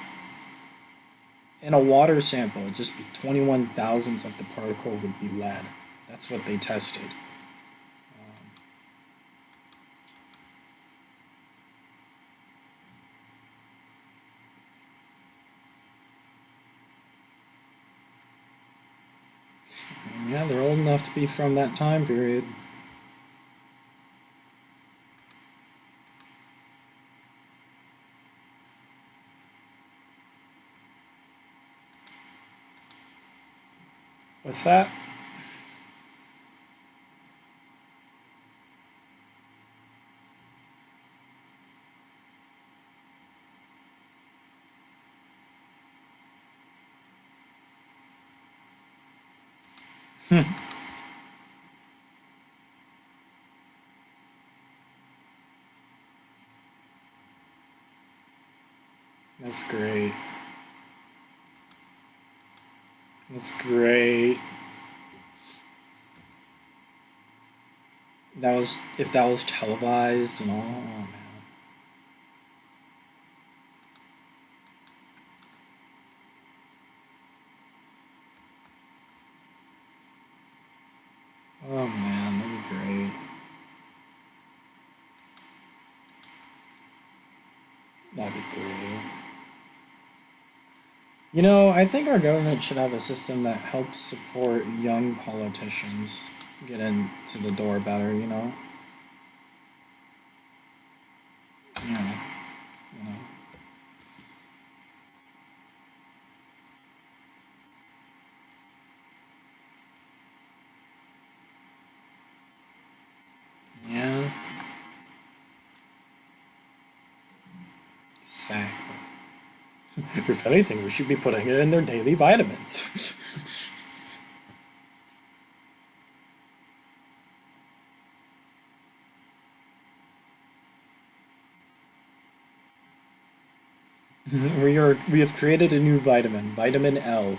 in a water sample, it'd just be 21 thousandths of the particle would be lead. That's what they tested. Yeah, they're old enough to be from that time period. With that, That's great. That's great. That was if that was televised and all. Oh man. Oh man, that'd be great. That'd be great. You know, I think our government should have a system that helps support young politicians get into the door better, you know? Yeah. You know. Yeah. Exactly. If anything, we should be putting it in their daily vitamins. We have created a new vitamin, vitamin L.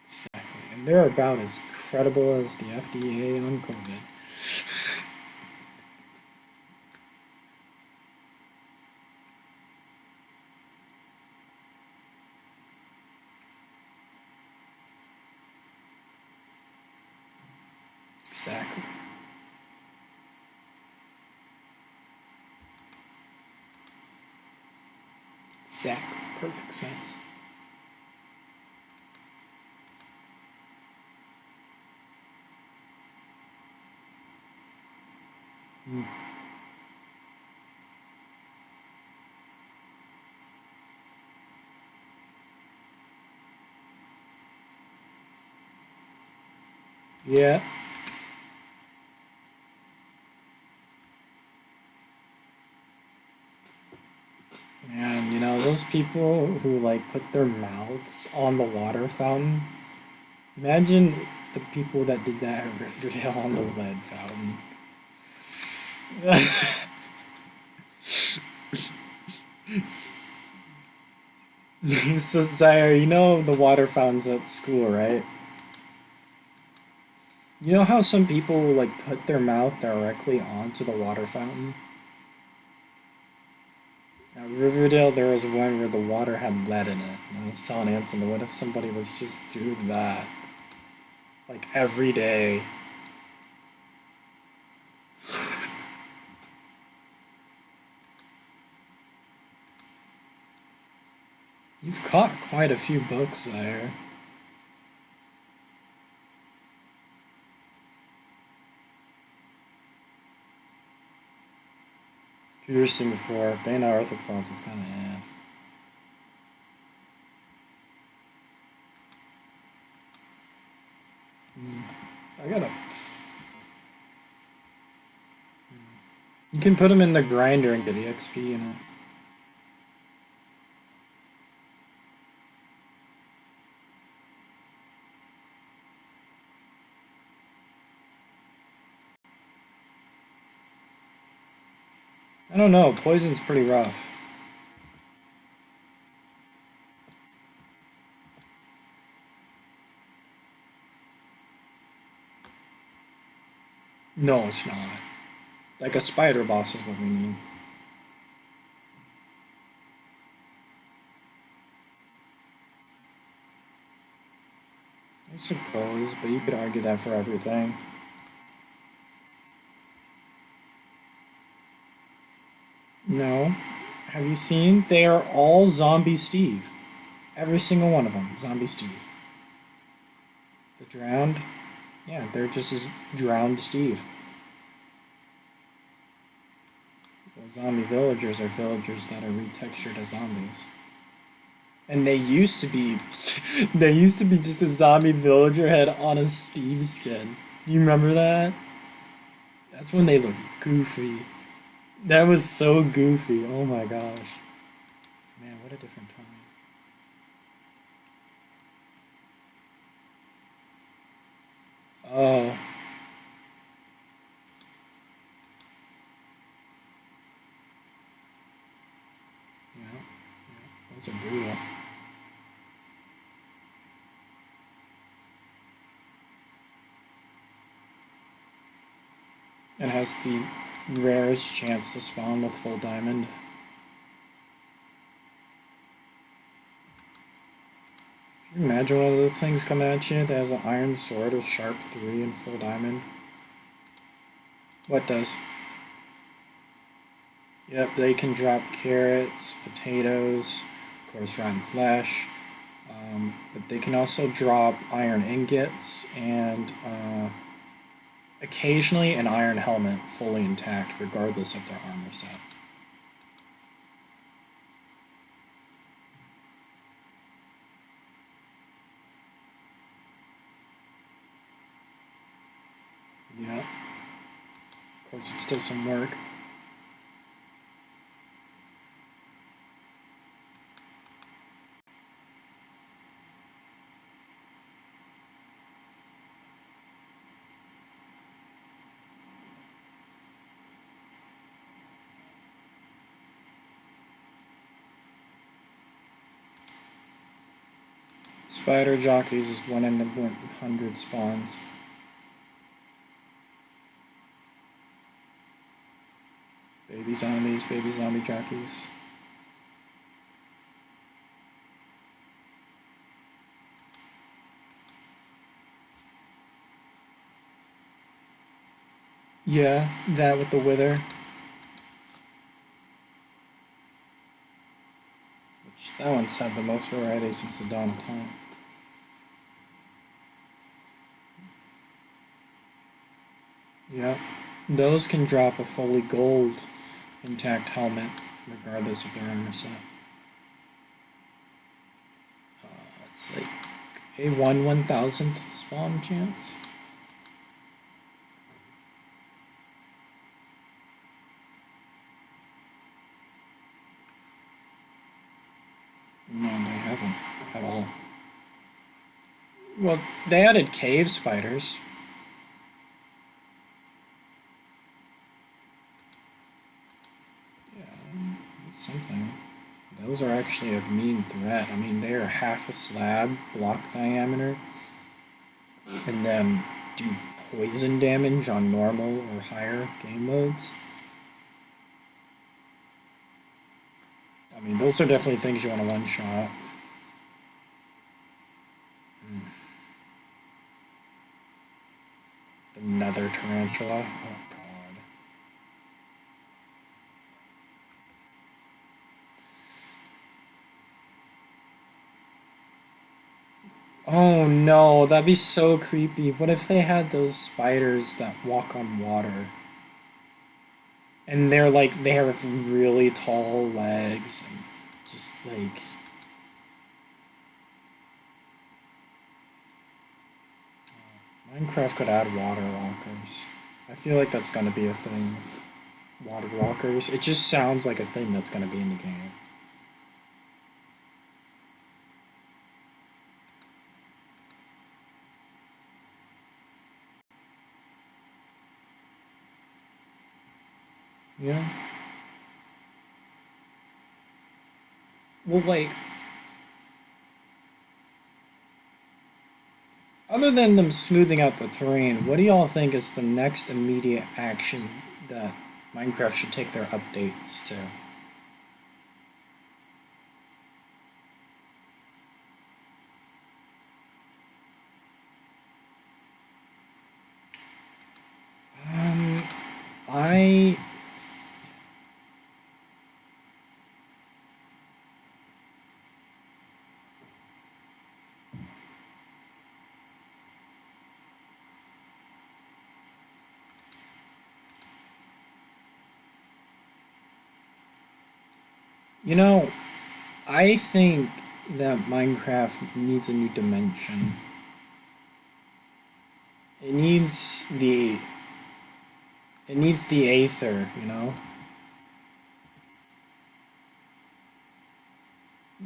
Exactly, and they're about as credible as the FDA on COVID. Exactly. Exactly. Perfect sense. Mm. Yeah. Man, you know, those people who like put their mouths on the water fountain. Imagine the people that did that at Riverdale on the lead fountain. So, Zaire, you know the water fountains at school, right? You know how some people like put their mouth directly onto the water fountain? At Riverdale, there was one where the water had lead in it. And I was telling Anson, what if somebody was just doing that? Like every day. You've caught quite a few books there. Piercing before, banned arthropods is kind of ass. I gotta. You can put them in the grinder and get EXP in it. I don't know, poison's pretty rough. No, it's not. Like a spider boss is what we need. I suppose, but you could argue that for everything. No. Have you seen? They are all Zombie Steve. Every single one of them, Zombie Steve. The drowned? Yeah, they're just as drowned Steve. Well, zombie villagers are villagers that are retextured as zombies. And they used to be just a zombie villager head on a Steve skin. You remember that? That's when they looked goofy. That was so goofy. Oh my gosh. a different time. Oh. Yeah, those are brutal. It has the rarest chance to spawn with full diamond. Can you imagine one of those things coming at you that has an iron sword with sharp 3 and full diamond? What does? Yep, they can drop carrots, potatoes, of course rotten flesh, but they can also drop iron ingots and occasionally an iron helmet fully intact regardless of their armor set. Yeah. Of course, it's still some work. Spider jockeys is 1 in 100 spawns. Baby zombies, baby zombie jockeys. Yeah, that with the wither. Which, that one's had the most variety since the dawn of time. Yeah, those can drop a fully gold intact helmet, regardless of their armor set. It's like a 1/1000th spawn chance. No, they haven't at all. Well, they added cave spiders. Something. Those are actually a mean threat. I mean, they are half a slab block diameter and then do poison damage on normal or higher game modes. I mean, those are definitely things you want to one-shot. The nether tarantula. Oh, God. Oh no, that'd be so creepy. What if they had those spiders that walk on water? And they're like, they have really tall legs and just like... Minecraft could add water walkers. I feel like that's gonna be a thing. Water walkers. It just sounds like a thing that's gonna be in the game. Yeah. Well, like, other than them smoothing out the terrain, what do y'all think is the next immediate action that Minecraft should take their updates to? I... You know, I think that Minecraft needs a new dimension. It needs the Aether, you know?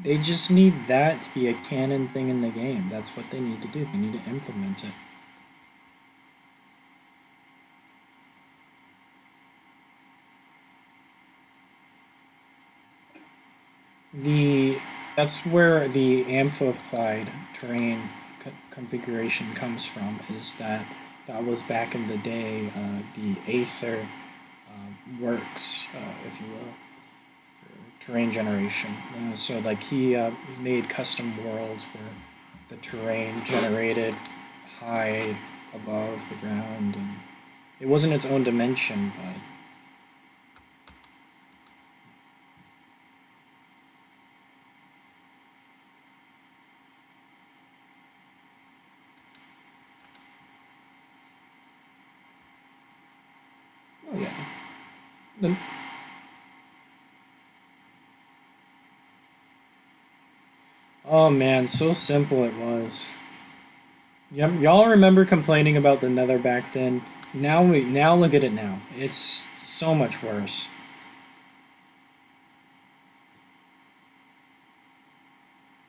They just need that to be a canon thing in the game. That's what they need to do. They need to implement it. That's where the amplified terrain configuration comes from. Is that was back in the day the Aether works, if you will, for terrain generation. So like he made custom worlds where the terrain generated high above the ground, and it wasn't its own dimension, but oh yeah. Then oh man, so simple it was. Y'all remember complaining about the Nether back then? Now look at it now. It's so much worse.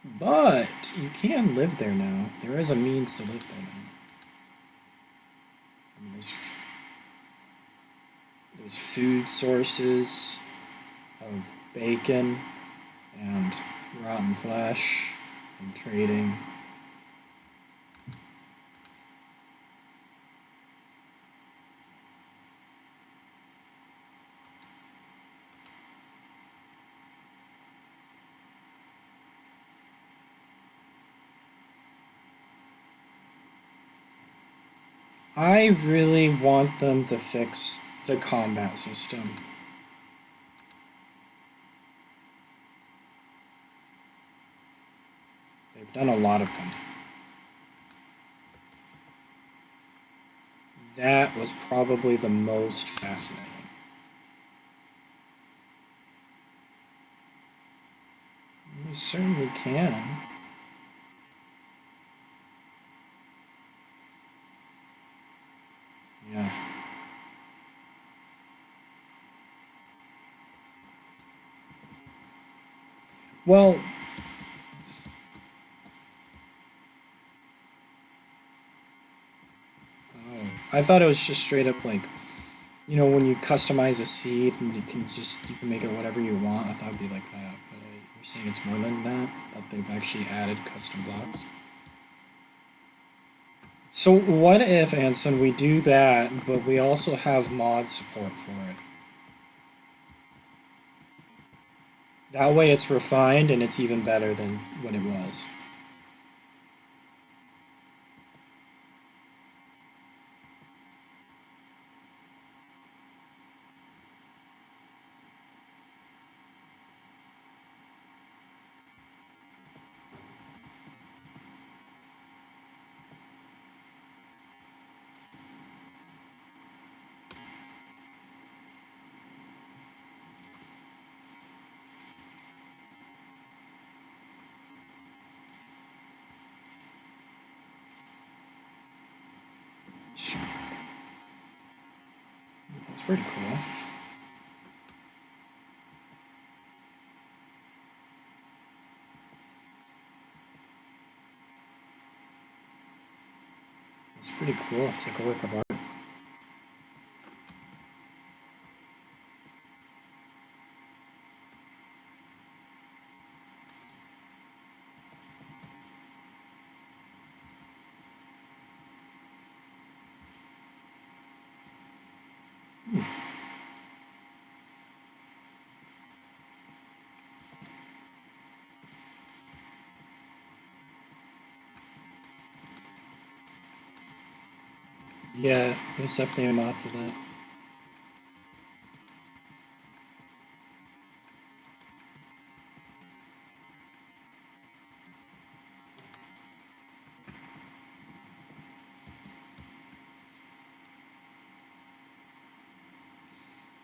But you can live there now. There is a means to live there now. I mean, there's food sources of bacon and rotten flesh and trading. I really want them to fix the combat system. They've done a lot of them. That was probably the most fascinating. We certainly can. Yeah. Well, I thought it was just straight up like, you know, when you customize a seed and you can make it whatever you want. I thought it'd be like that, but you're saying it's more than that they've actually added custom blocks. So what if, Anson, we do that, but we also have mod support for it? That way it's refined and it's even better than when it was. That's pretty cool. It's pretty cool. It's like a work of art. Yeah, there's definitely a mod for that.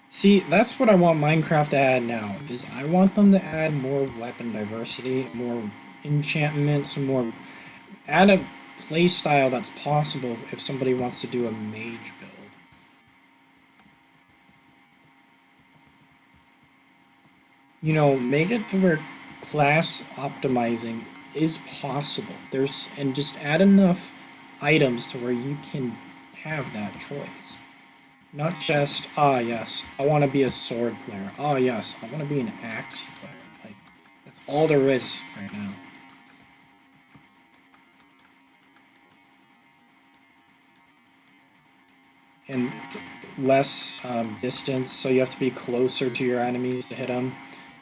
See, that's what I want Minecraft to add now, is I want them to add more weapon diversity, more enchantments, add a playstyle that's possible if somebody wants to do a mage build. You know, make it to where class optimizing is possible. And just add enough items to where you can have that choice. Not just, yes, I want to be a sword player. Yes, I want to be an axe player. Like, that's all there is right now. And less distance, so you have to be closer to your enemies to hit them.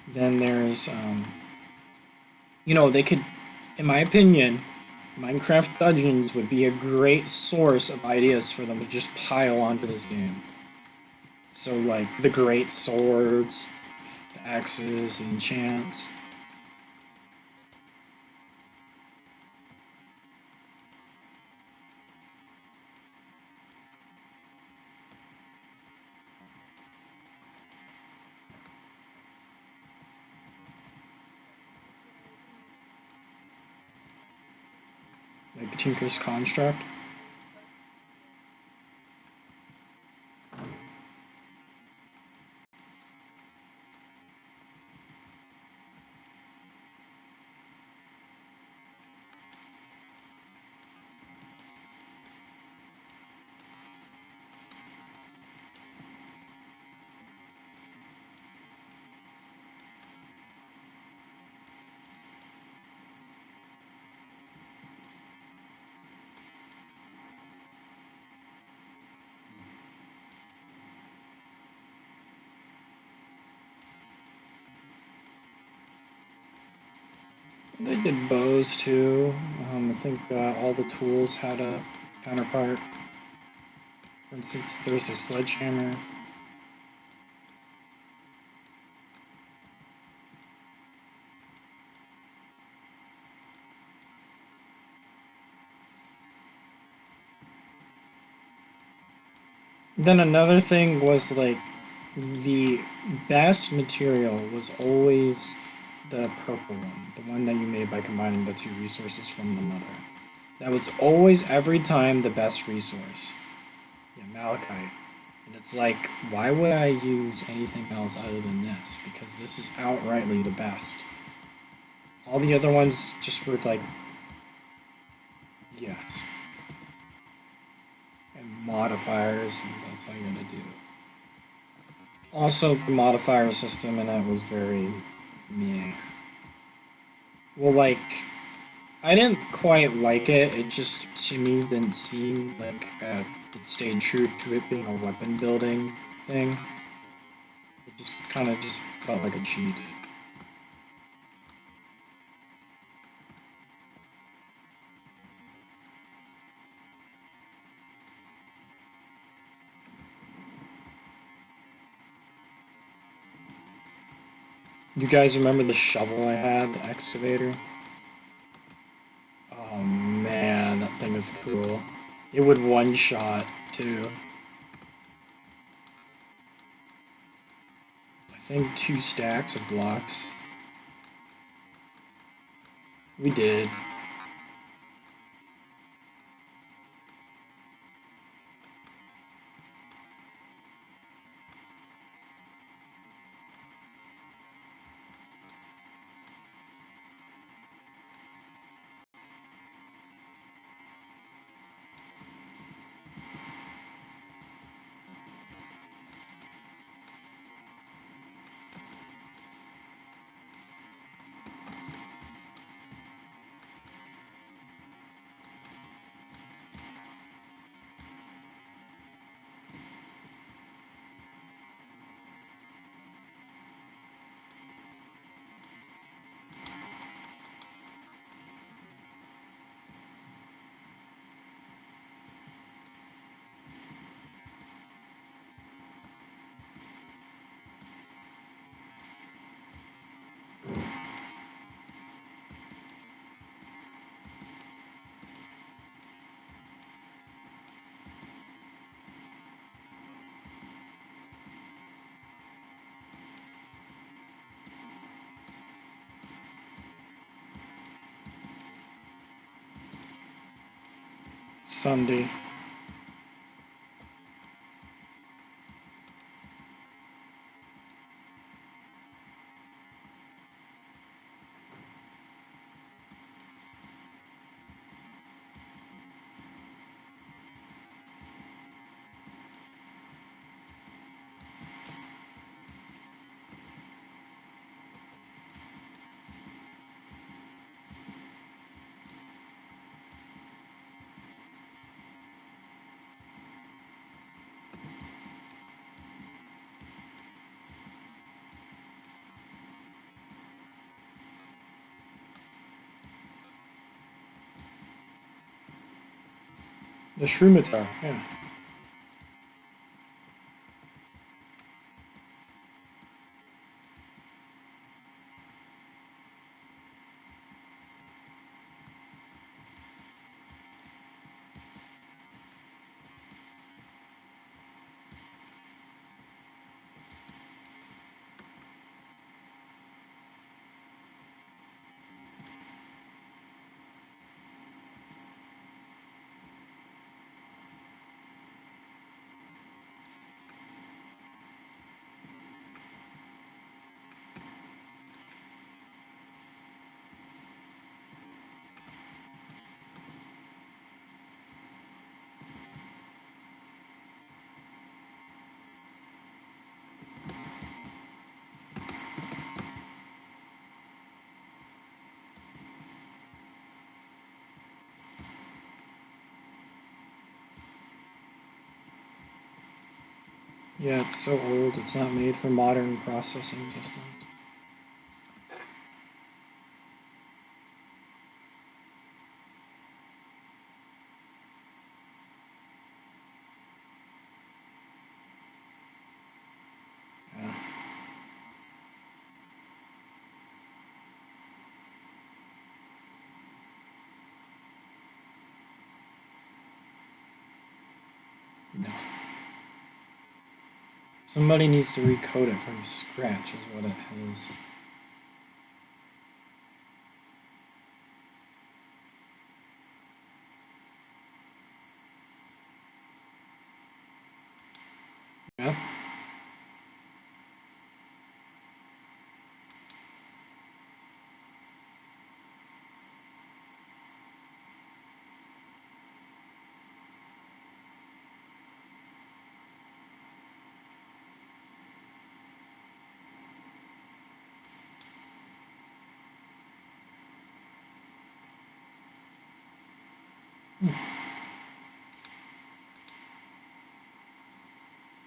Then there's, they could, in my opinion, Minecraft Dungeons would be a great source of ideas for them to just pile onto this game. So, like, the great swords, the axes, the enchants. Like Tinker's Construct. They did bows too. I think all the tools had a counterpart. For instance, there's a sledgehammer. Then another thing was like the best material was always the purple one, the one that you made by combining the two resources from the mother. That was always, every time, the best resource. Yeah, malachite. And it's like, why would I use anything else other than this? Because this is outrightly the best. All the other ones just were like, yes. And modifiers, and that's all you gotta do. Also, the modifier system in it was very meh. Well, like, I didn't quite like it. It just, to me, didn't seem like it stayed true to it being a weapon building thing. It just kind of just felt like a cheat. You guys remember the shovel I had, the excavator? Oh man, that thing is cool. It would one-shot, too. I think 2 stacks of blocks. We did. Sunday. The Scimitar, yeah. Yeah, it's so old, it's not made for modern processing systems. Yeah. No. Somebody needs to recode it from scratch, is what it is. Yeah.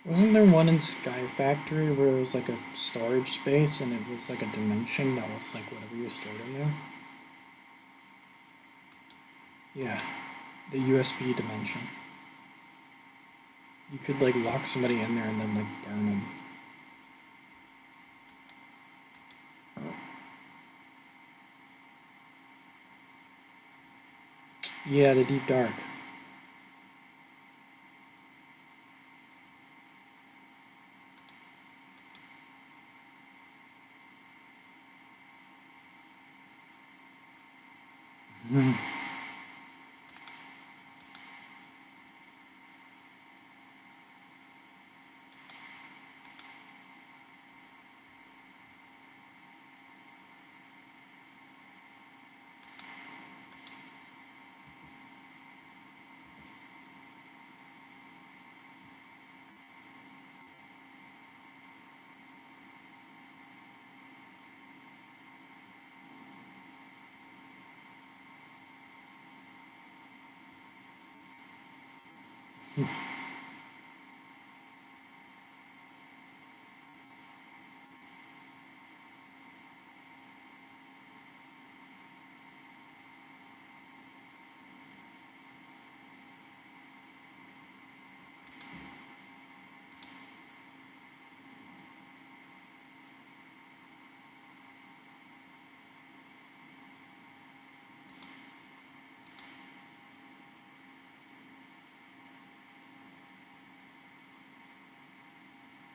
Wasn't there one in Sky Factory where it was like a storage space and it was like a dimension that was like whatever you stored in there? Yeah, the USB dimension. You could like lock somebody in there and then like burn them. Yeah, the Deep Dark.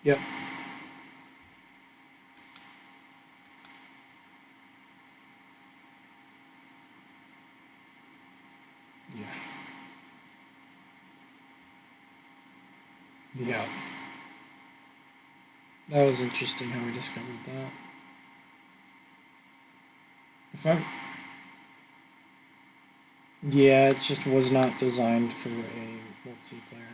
Yep. Yeah. Yeah. That was interesting how we discovered that. If I'm... Yeah, it just was not designed for a multiplayer.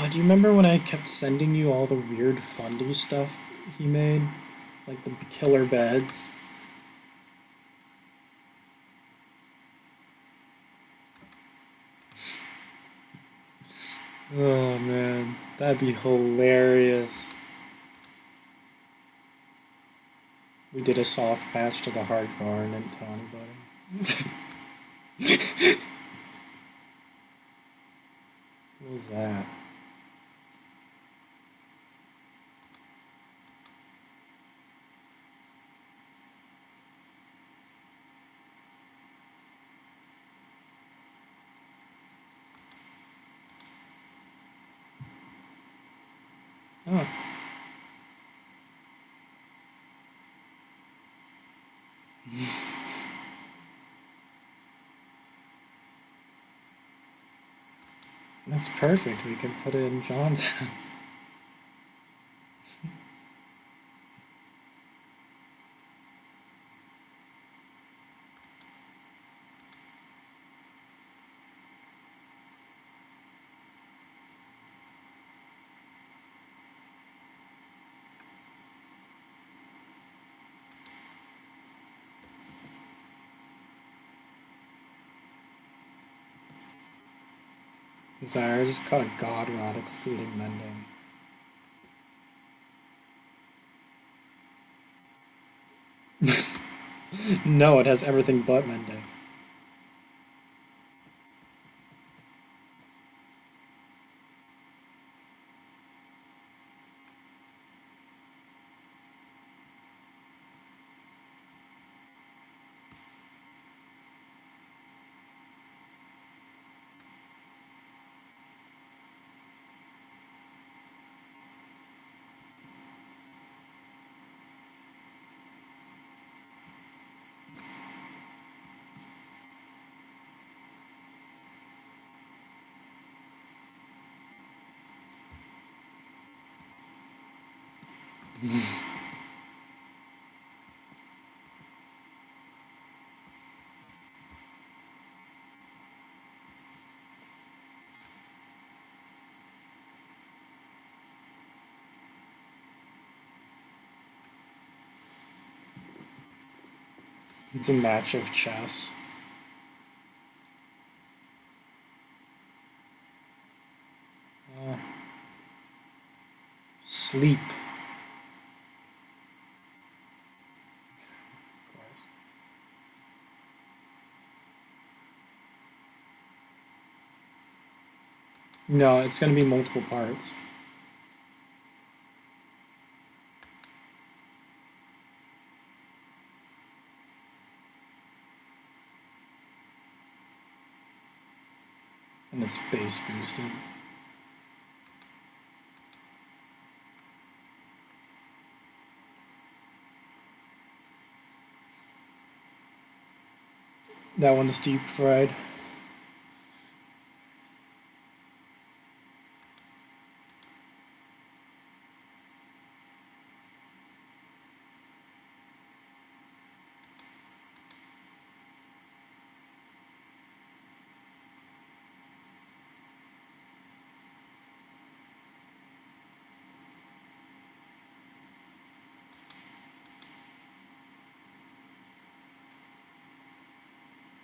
Do you remember when I kept sending you all the weird Fundy stuff he made? Like the killer beds? Oh man, that'd be hilarious. We did a soft patch to the hardcore and didn't tell anybody. What was that? Oh. That's perfect. We can put it in John's house. Sorry, I just caught a god rod excluding mending. No, it has everything but mending. It's a match of chess. Sleep. Of course. No, it's going to be multiple parts. And it's base boosted. That one's deep fried.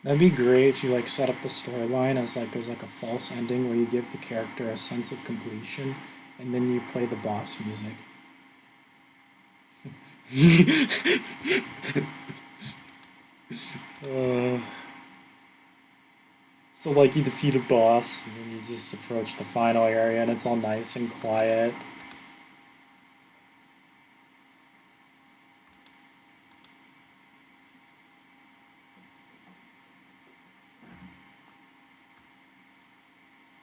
That'd be great if you like set up the storyline as like there's like a false ending where you give the character a sense of completion and then you play the boss music. So like you defeat a boss and then you just approach the final area and it's all nice and quiet.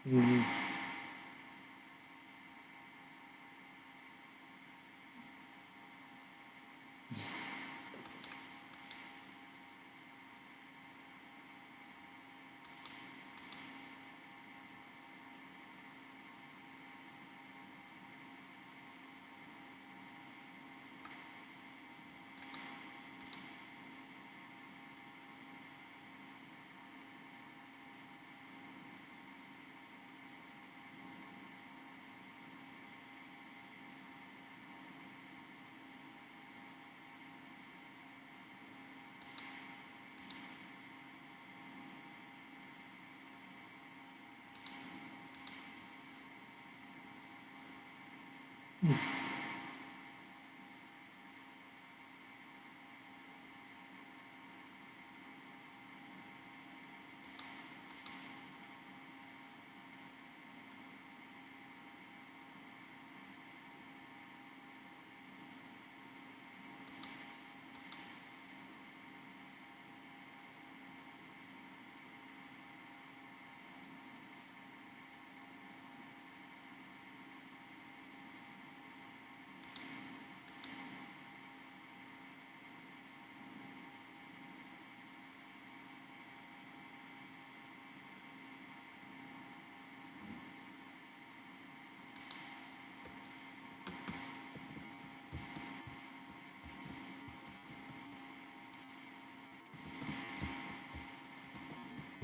Mm.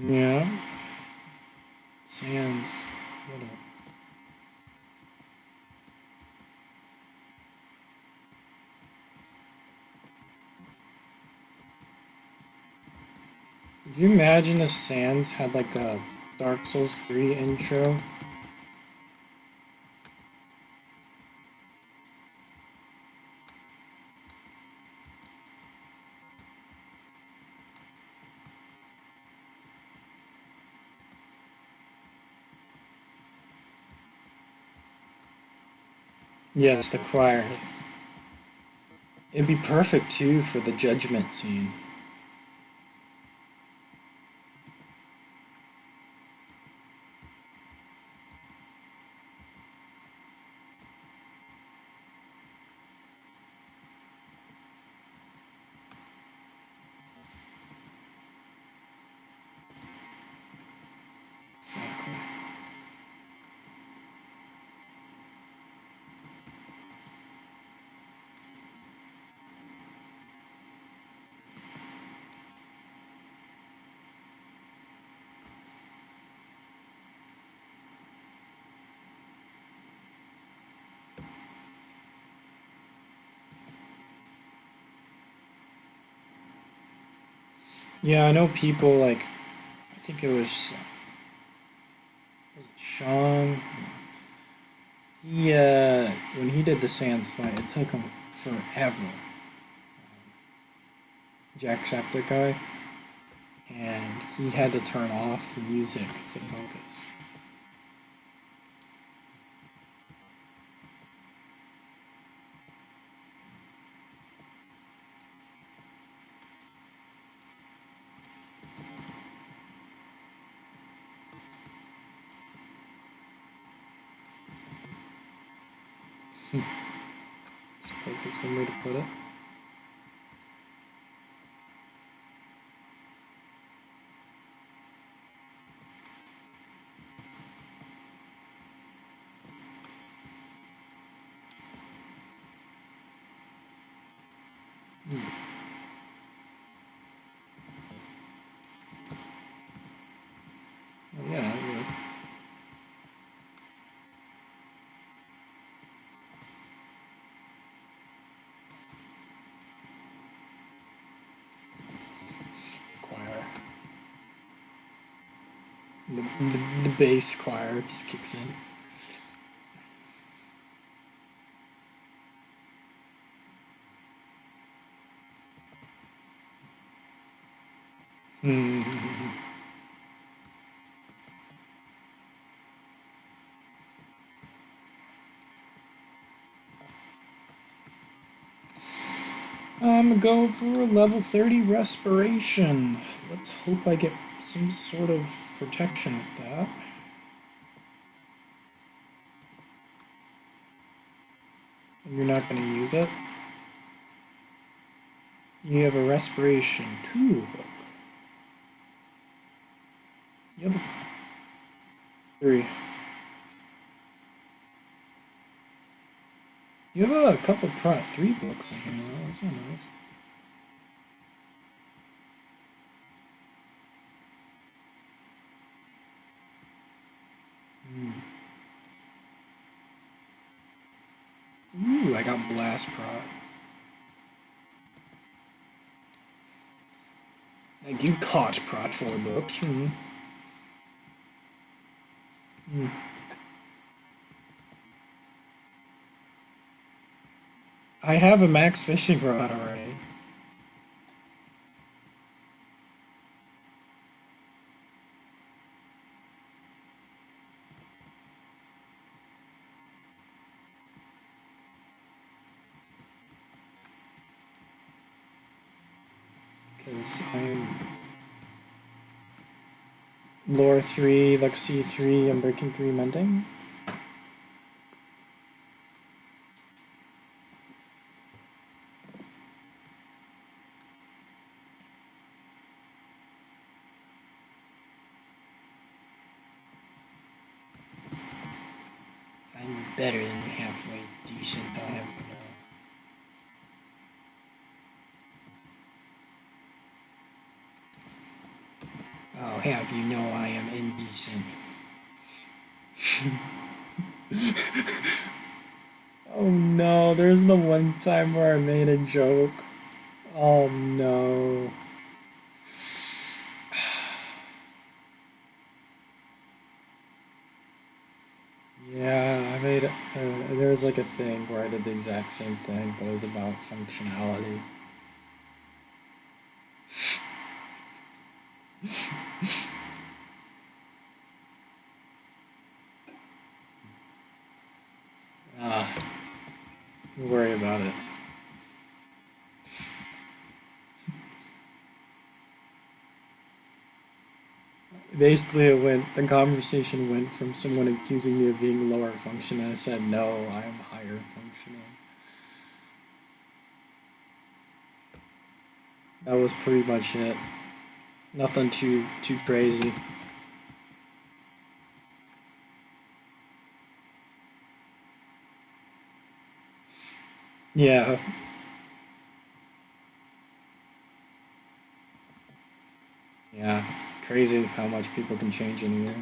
Yeah. Sands. What up? Could you imagine if Sans had like a Dark Souls 3 intro? Yes, the choirs. It'd be perfect too for the judgment scene. Exactly. Yeah, I know people like, I think it was it Sean? He, when he did the Sans fight, it took him forever. Jacksepticeye. And he had to turn off the music to focus. Suppose that's one way to put it. Oh, yeah, I would. Choir. The bass choir just kicks in. I'm gonna go for a level 30 respiration. Let's hope I get some sort of protection with that. And you're not gonna use it? You have a respiration 2 book. You have a 3. You have a couple Prot 3 books in here, though. That's not nice. Ooh, I got Blast Prot. Like you caught Prot 4 books. I have a max fishing rod already. Because I'm lore 3, Luxie 3, I'm breaking 3, mending. I'm better than halfway decent, I have to know. Oh, have you know I am indecent. Oh no, there's the one time where I made a joke. Oh no. Yeah, I made there was like a thing where I did the exact same thing, but it was about functionality. Don't worry about it. Basically, the conversation went from someone accusing me of being lower function, and I said, no, I am higher functioning. That was pretty much it. Nothing too crazy. Yeah. Yeah. Crazy how much people can change in a year.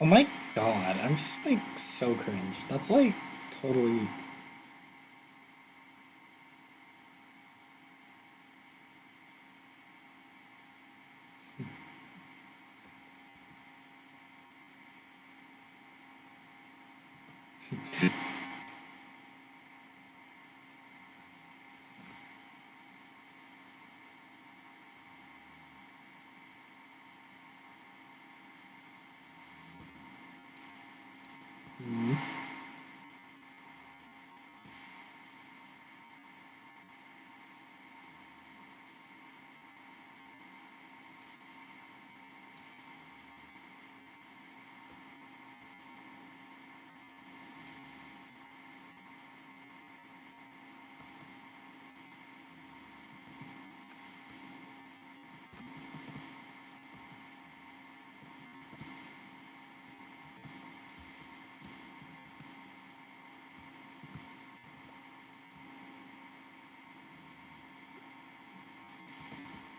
Oh my god, I'm just like so cringe. That's like totally. Mhm.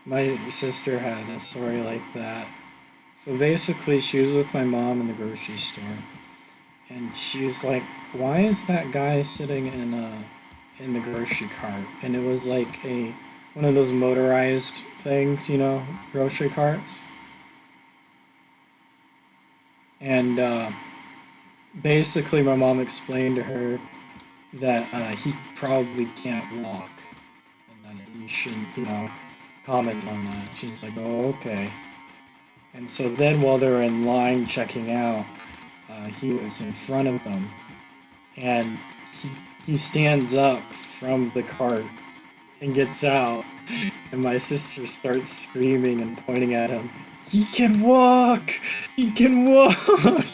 My sister had a story like that. So basically, she was with my mom in the grocery store, and she was like, "Why is that guy sitting in the grocery cart?" And it was like one of those motorized things, you know, grocery carts. And basically, my mom explained to her that he probably can't walk, and that you shouldn't, you know, comment on that. She's like, "Oh, okay." And so then, while they're in line checking out, he was in front of them, and he stands up from the cart and gets out, and my sister starts screaming and pointing at him. He can walk! He can walk!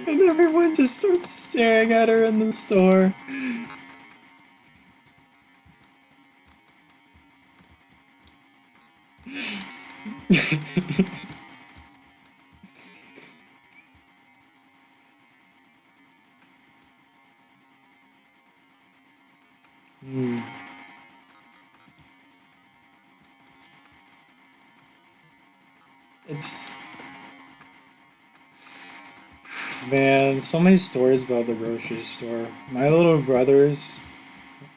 And everyone just starts staring at her in the store. It's man, so many stories about the grocery store. My little brothers,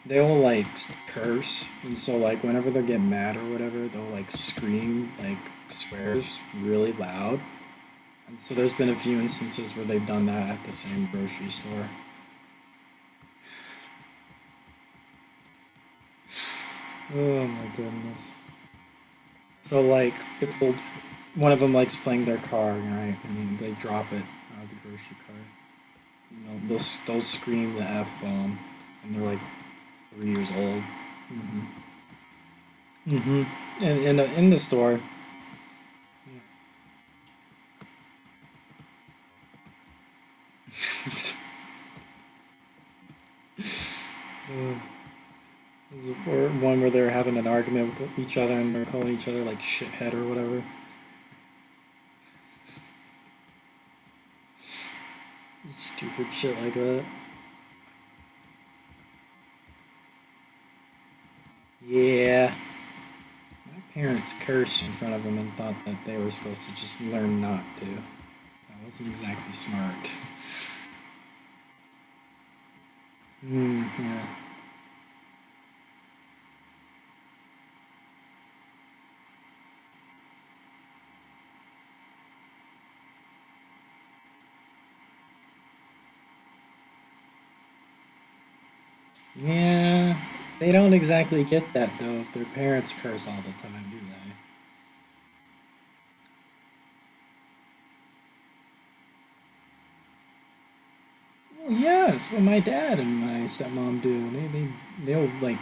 they will like curse, and so like whenever they get mad or whatever, they'll like scream like swears really loud. And so there's been a few instances where they've done that at the same grocery store. Oh my goodness. So like if one of them likes playing their car, right? I mean, they drop it out of the grocery cart. You know, they'll scream the F bomb, and they're like 3 years old. And in the store. There's one where they're having an argument with each other and they're calling each other like shithead or whatever. Stupid shit like that. Yeah. My parents cursed in front of them and thought that they were supposed to just learn not to. That wasn't exactly smart. Yeah. Yeah, they don't exactly get that though if their parents curse all the time, do they? Well, yeah, it's what my dad and my stepmom do. They'll like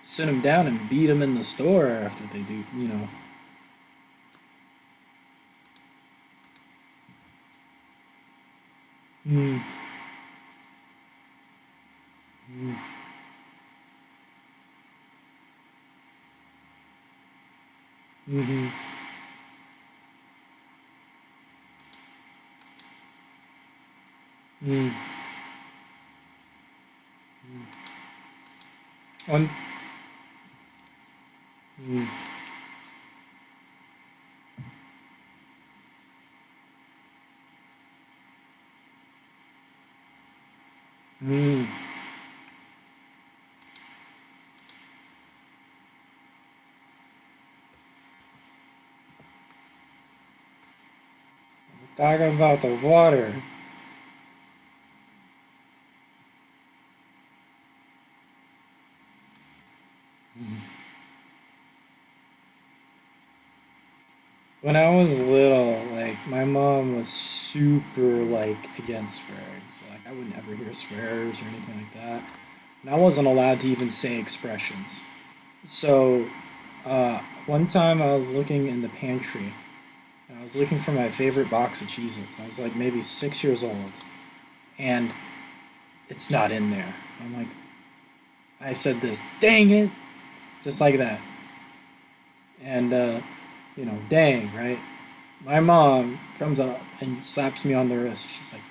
sit him down and beat him in the store after they do, you know. Hmm. Hmm. Mm-hmm. Mm. On. Mm. Mm. Talking about the water. When I was little, like my mom was super like against swearing, so like I would never hear swears or anything like that. And I wasn't allowed to even say expressions. So one time I was looking in the pantry and I was looking for my favorite box of Cheez-Its. I was like maybe 6 years old and it's not in there. I'm like, I said this, dang it, just like that. And you know, dang, right? My mom comes up and slaps me on the wrist. She's like,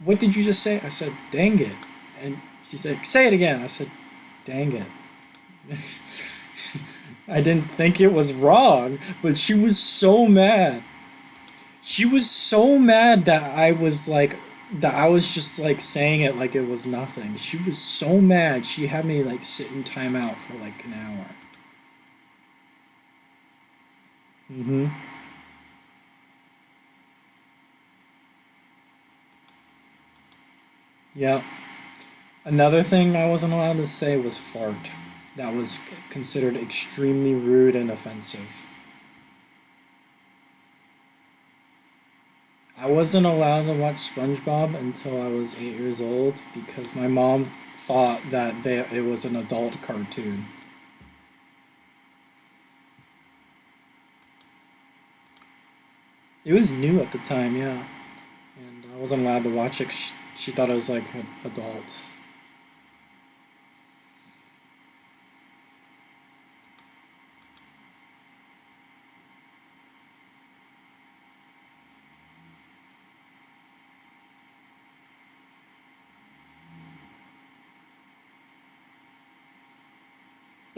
what did you just say? I said, dang it. And she said, say it again. I said, dang it. I didn't think it was wrong, but she was so mad. She was so mad that I was just like saying it like it was nothing. She was so mad. She had me like sit in timeout for like an hour. Mm-hmm. Yeah. Another thing I wasn't allowed to say was fart. That was considered extremely rude and offensive. I wasn't allowed to watch SpongeBob until I was 8 years old because my mom thought that it was an adult cartoon. It was new at the time, yeah. And I wasn't allowed to watch it. She thought it was like adult.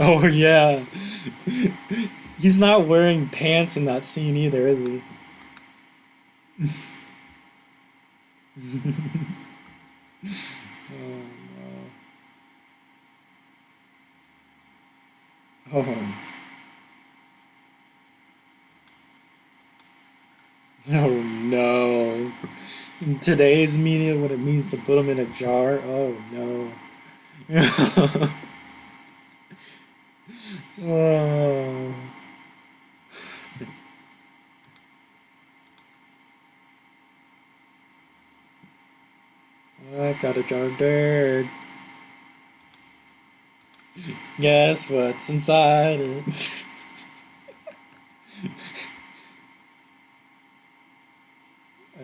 Oh yeah. He's not wearing pants in that scene either, is he? Oh no. Oh. Oh no. In today's media, what it means to put them in a jar. Oh no. Oh. I've got a jar of dirt. Guess what's inside it?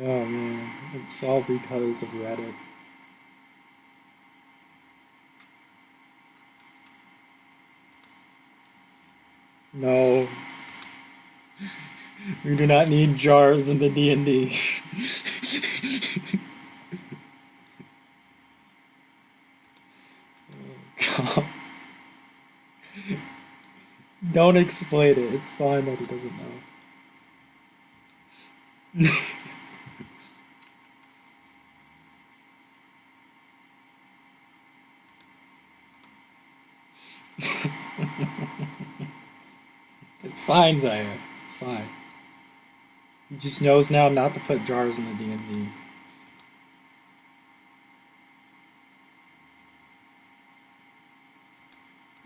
Oh man, it's all because of Reddit. No. We do not need jars in the D&D. Oh, God. Don't explain it. It's fine that he doesn't know. It's fine, Zaire. It's fine. He just knows now not to put jars in the D&D.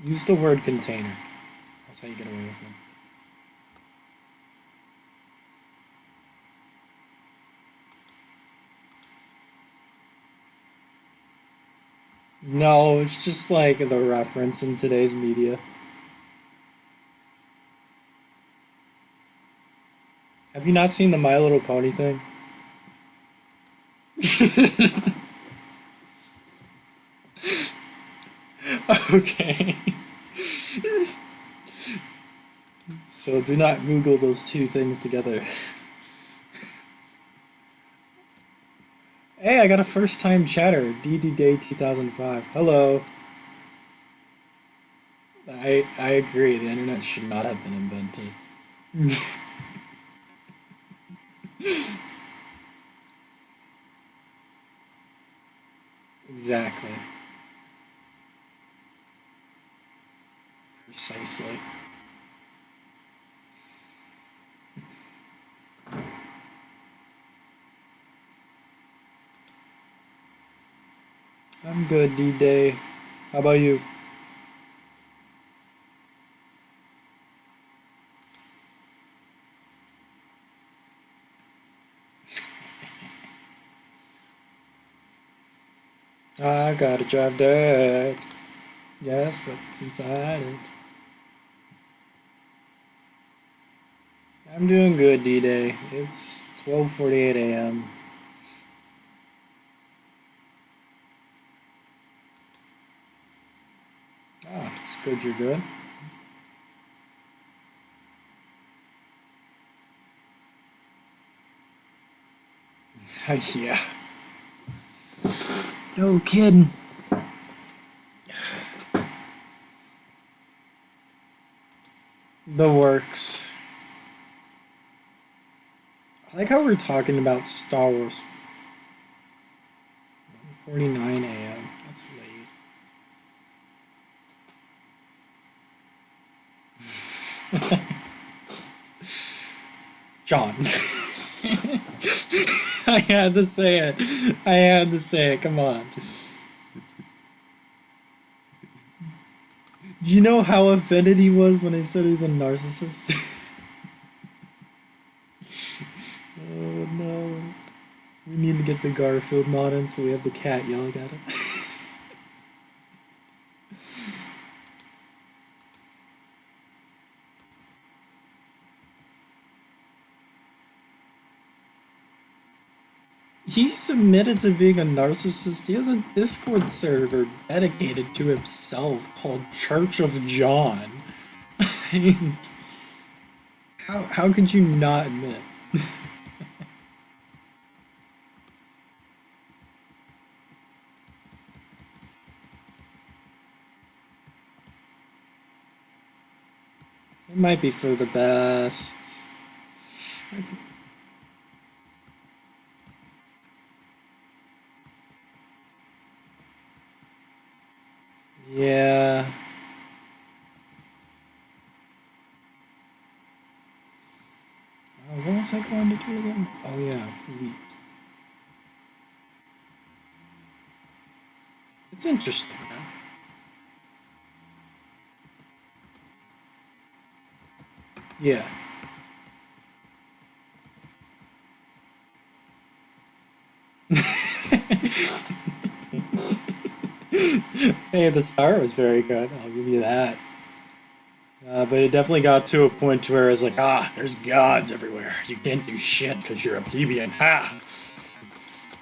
Use the word container. That's how you get away with it. No, it's just like the reference in today's media. Have you not seen the My Little Pony thing? Okay. So do not Google those two things together. Hey, I got a first time chatter, DD Day 2005. Hello. I agree, the internet should not have been invented. Exactly. Precisely. I'm good, D-Day. How about you? I gotta drive dirt. Yes, what's inside it? I'm doing good, D-Day. It's 12:48 a.m. Ah, it's good you're good. Yeah. No kidding. The works. I like how we're talking about Star Wars. 1:49 a.m. That's late. John. I had to say it. I had to say it. Come on. Do you know how offended he was when I said he's a narcissist? Oh no. We need to get the Garfield mod in so we have the cat yelling at him. He submitted to being a narcissist. He has a Discord server dedicated to himself called Church of John. How could you not admit? Might be for the best. Yeah. What was I going to do again? Oh yeah, wheat. It's interesting, man. Yeah. Hey, the start was very good. I'll give you that. But it definitely got to a point where it's like, there's gods everywhere. You can't do shit because you're a plebeian. Ha!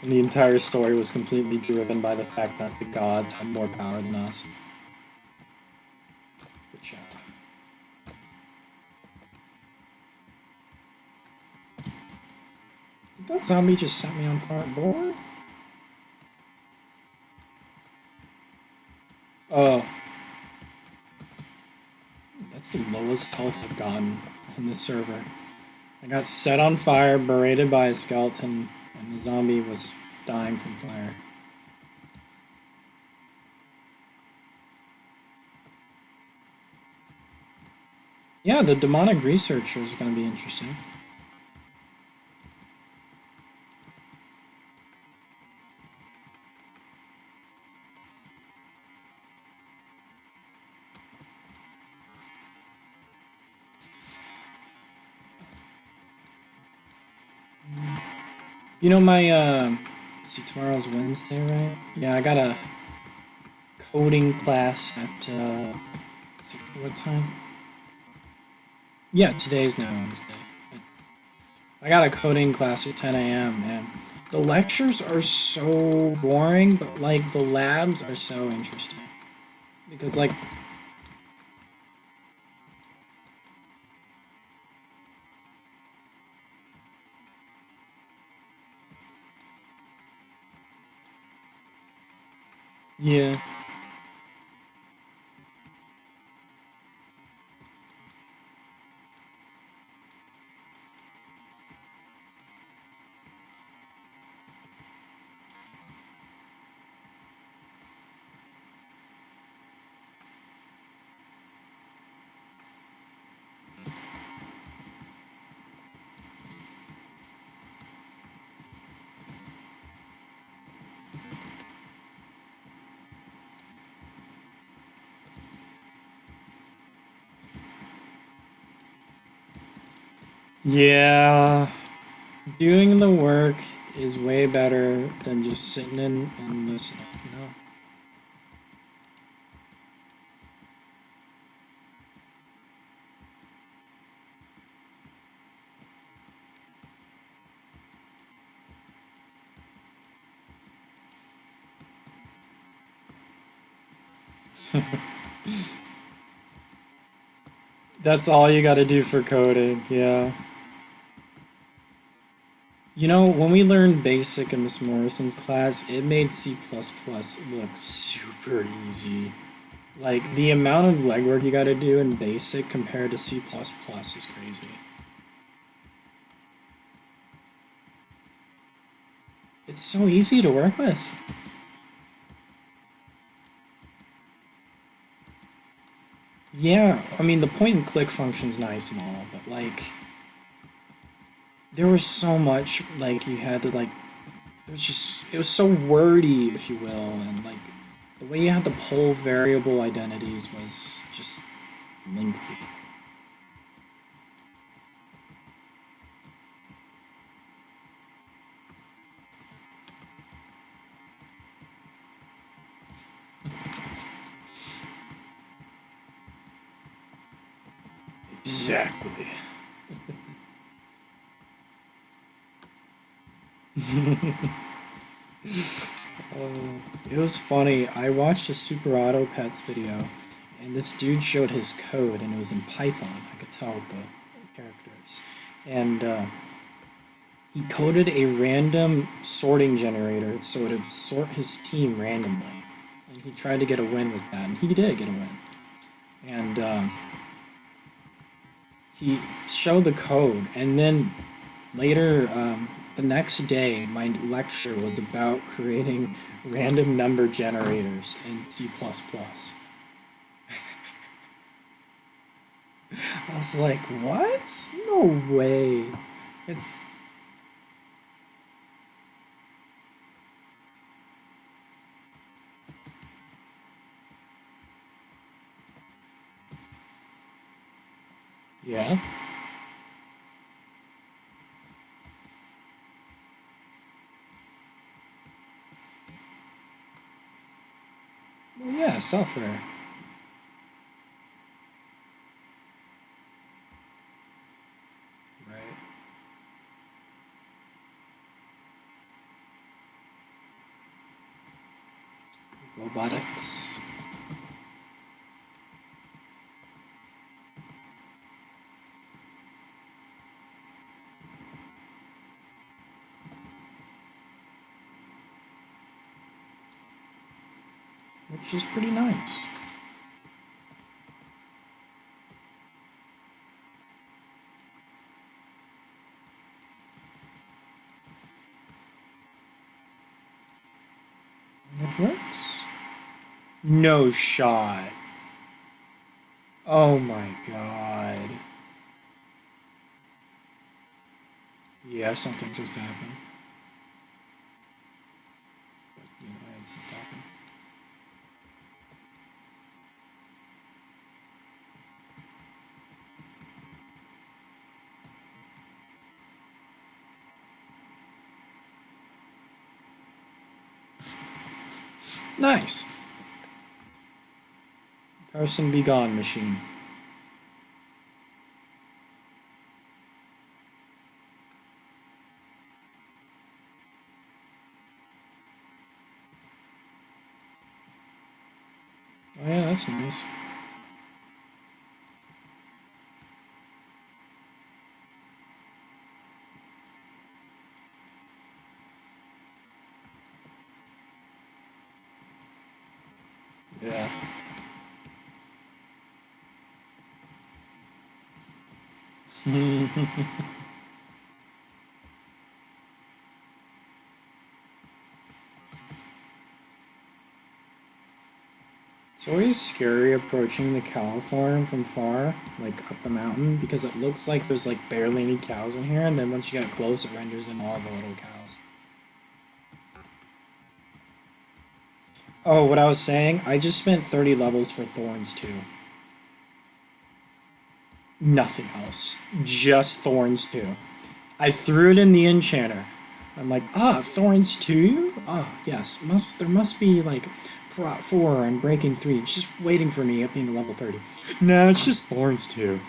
And the entire story was completely driven by the fact that the gods had more power than us. Which, did that zombie just set me on fire, boy? Oh. That's the lowest health I've gotten in this server. I got set on fire, berated by a skeleton, and the zombie was dying from fire. Yeah, the demonic researcher is going to be interesting. You know my, let's see, tomorrow's Wednesday, right? Yeah, I got a coding class at, let's see, what time? Yeah, today's now Wednesday. I got a coding class at 10 a.m., and the lectures are so boring, but, like, the labs are so interesting. Because, like, yeah. Yeah, doing the work is way better than just sitting in and listening, you know? That's all you gotta do for coding, yeah. You know, when we learned BASIC in Miss Morrison's class, it made C++ look super easy. Like, the amount of legwork you gotta do in BASIC compared to C++ is crazy. It's so easy to work with. Yeah, I mean, the point and click function's nice and all, but, like, there was so much, like, you had to, like, it was so wordy, if you will, and, like, the way you had to pull variable identities was just lengthy. Exactly. It was funny. I watched a Super Auto Pets video, and this dude showed his code, and it was in Python. I could tell with the characters. And he coded a random sorting generator so it would sort his team randomly. And he tried to get a win with that, and he did get a win. And he showed the code, and then later, the next day, my lecture was about creating random number generators in C++. I was like, what? No way. It's yeah. Well, yeah, software. Right. Robotics. Which is pretty nice. It works. No shot. Oh my god. Yeah, something just happened. But, you know, it's just happened. Nice. Person be gone, machine. Oh yeah, that's nice. Yeah. It's always scary approaching the cow farm from far, like up the mountain, because it looks like there's like barely any cows in here, and then once you get close, it renders in all the little cows. Oh, what I was saying, I just spent 30 levels for Thorns 2. Nothing else. Just Thorns 2. I threw it in the enchanter. I'm like, Thorns 2? Yes. There must be like Prot 4 and Breaking 3 just waiting for me up being level 30. Nah, it's just Thorns 2.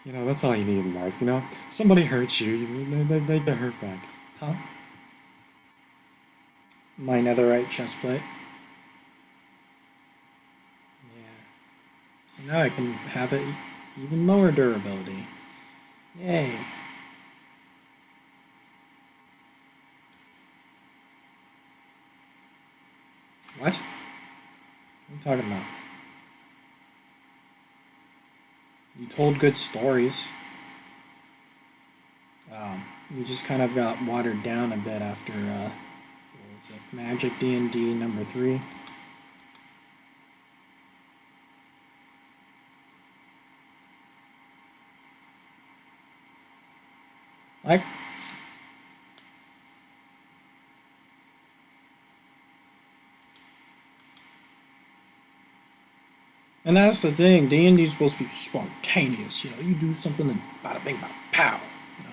You know, that's all you need in life, you know? Somebody hurts you, they get hurt back. Huh? My netherite chestplate. Yeah. So now I can have it even lower durability. Yay. What? What are you talking about? You told good stories. You just kind of got watered down a bit after, what was it? Magic D&D number 3. Like? And that's the thing, D&D's supposed to be spontaneous, you know, you do something and bada bing bada pow, you know.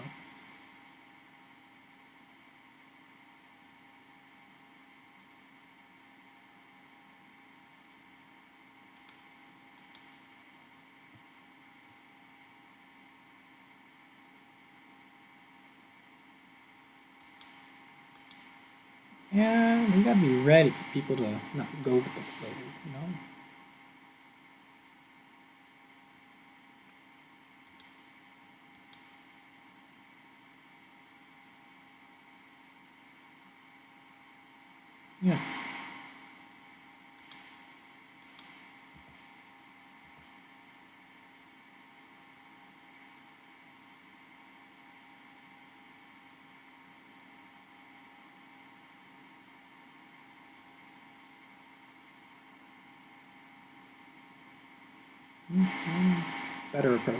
Yeah, we gotta be ready for people to not go with the flow, you know? Yeah. Better approach.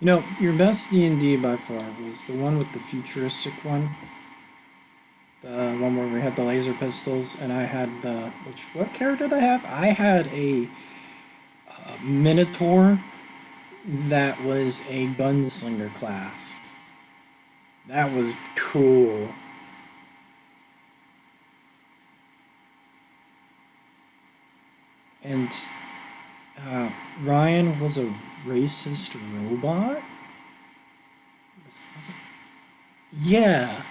You know, your best D&D by far was the one with the futuristic one. The one where we had the laser pistols, and I had the... What character did I have? I had a Minotaur that was a gunslinger class. That was cool. And Ryan was a racist robot? Was it? Yeah.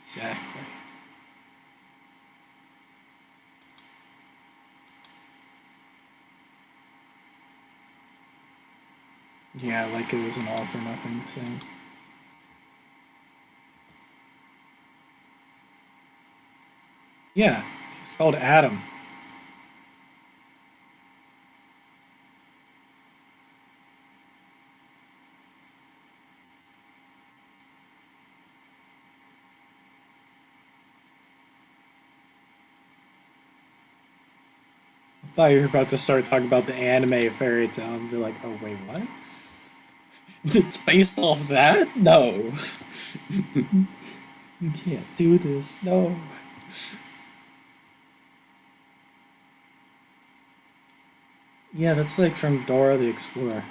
Exactly. Yeah, like it was an all for nothing thing. Yeah, it's called Adam. I thought you were about to start talking about the anime fairy tale and be like, oh wait, what? It's based off that? No. You can't do this, no. Yeah, that's like from Dora the Explorer.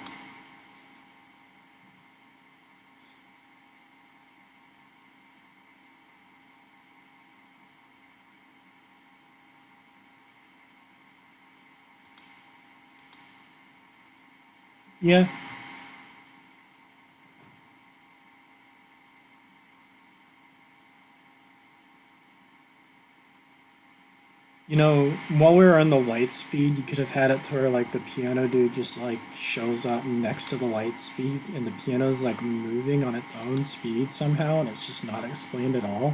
Yeah. You know, while we were on the light speed, you could have had it to where, like, the piano dude just, like, shows up next to the light speed, and the piano's, like, moving on its own speed somehow, and it's just not explained at all.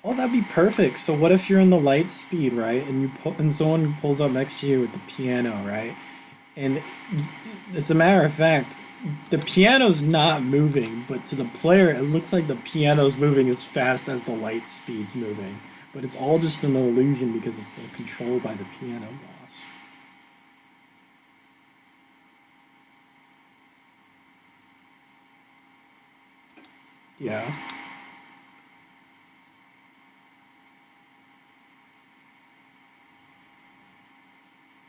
Oh, that'd be perfect. So what if you're in the light speed, right? And someone pulls up next to you with the piano, right? And as a matter of fact, the piano's not moving, but to the player, it looks like the piano's moving as fast as the light speed's moving. But it's all just an illusion because it's controlled by the piano boss. Yeah.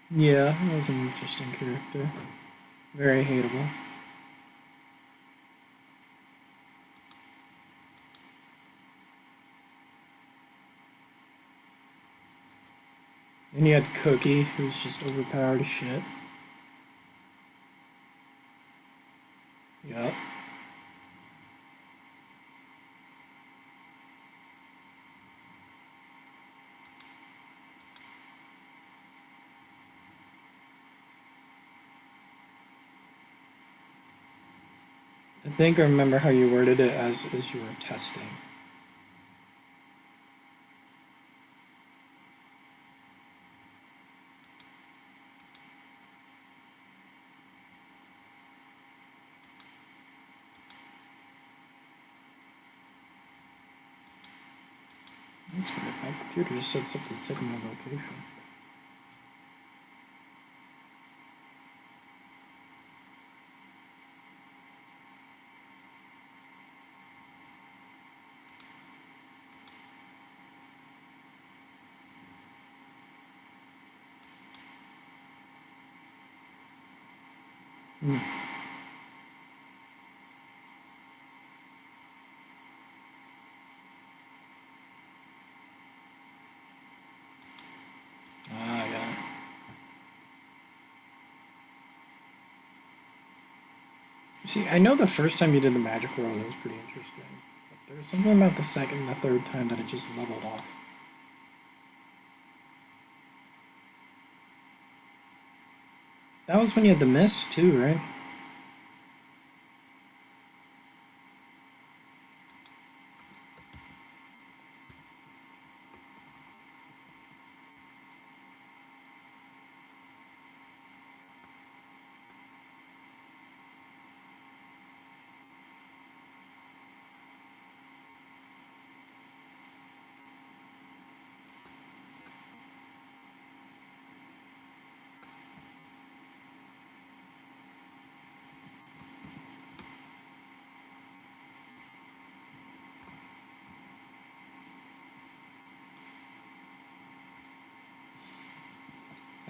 Yeah, that was an interesting character. Very hateable. And you had Cookie, who's just overpowered as shit. Yup. I think I remember how you worded it as you were testing. That's weird. My computer just said something's taking my location. Hmm. Ah, yeah. See, I know the first time you did the magic roll, it was pretty interesting. There's something about the second and the third time that it just leveled off. That was when you had the mist too, right?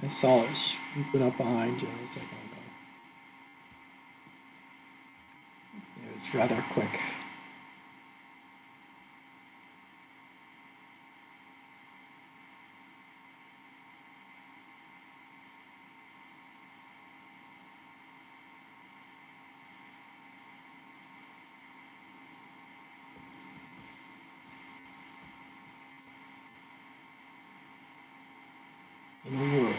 I saw it swooping up behind you. I was like, oh no. It was rather quick. In the world.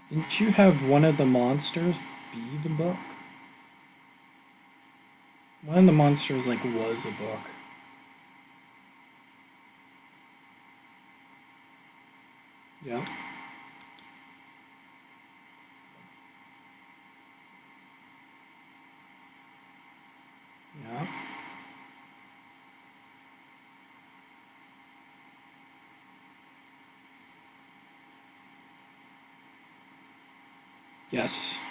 Didn't you have one of the monsters be the book? One of the monsters, like, was a book. Yeah. Yeah. Yes.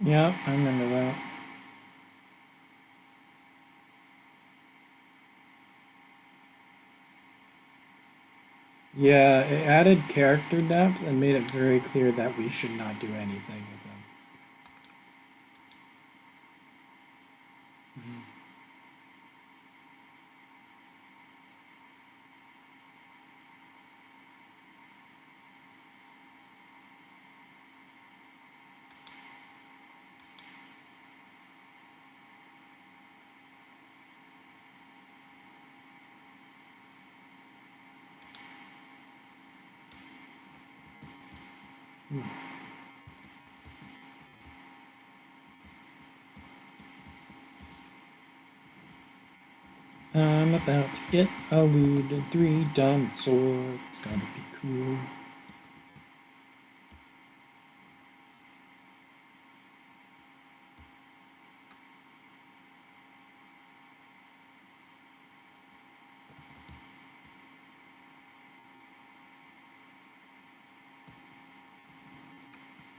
Yeah, I remember that. Yeah, it added character depth and made it very clear that we should not do anything with him. I'm about to get a looted 3 diamond sword. It's gonna be cool.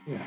Yeah.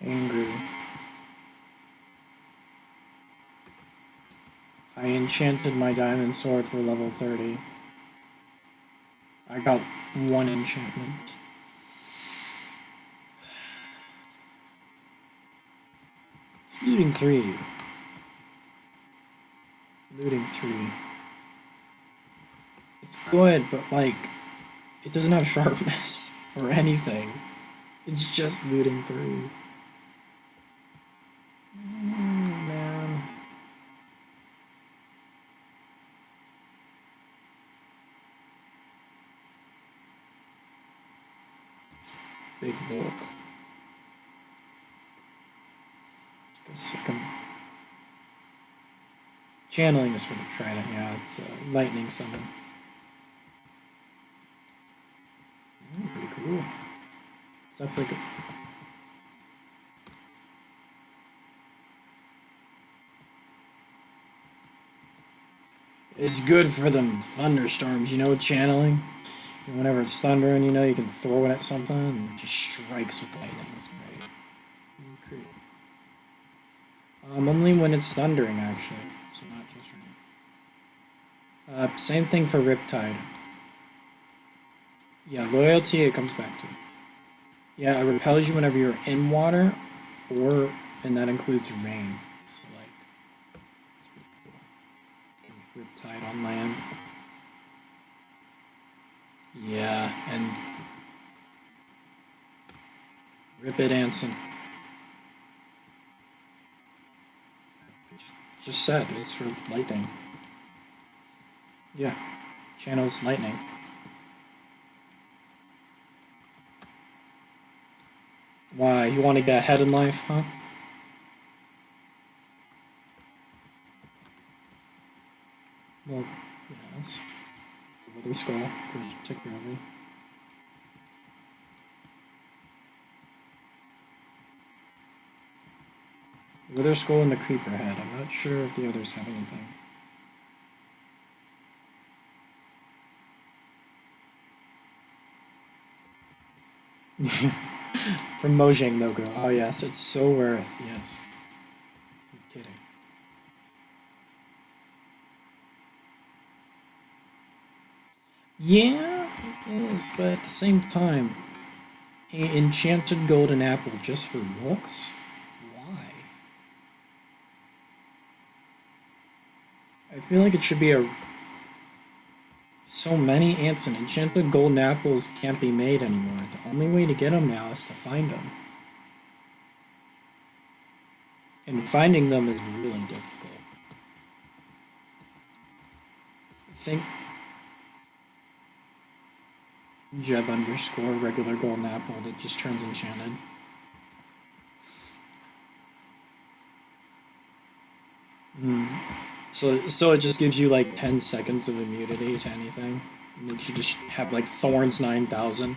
Angry. I enchanted my diamond sword for level 30. I got 1 enchantment. It's looting 3. Looting 3. It's good, but like, it doesn't have sharpness or anything. It's just looting 3. big milk. Guess I can... Channeling is for the trident, yeah, it's lightning summon. Pretty cool. Stuff like it. It's good for them thunderstorms, you know, channeling. Whenever it's thundering, you know, you can throw it at something and it just strikes with lightning. It's great. Great. Only when it's thundering, actually. So not just right. Same thing for Riptide. Yeah, loyalty, it comes back to. Yeah, it repels you whenever you're in water, and that includes rain. So, like, it's pretty cool. Riptide on land. Yeah, and Rip it, Anson. Just said, it's for lightning. Yeah, channels lightning. Why, you want to get ahead in life, huh? Well, yes. Wither Skull, particularly. Wither Skull and the Creeper Head. I'm not sure if the others have anything. From Mojang Logo. Oh yes, it's so worth, yes. I'm kidding. Yeah, it is, but at the same time, an enchanted golden apple just for looks? Why? I feel like it should be a... So many ants and enchanted golden apples can't be made anymore. The only way to get them now is to find them. And finding them is really difficult. I think Jeb _ regular golden apple that just turns enchanted. So it just gives you like 10 seconds of immunity to anything. It makes you just have like Thorns 9000.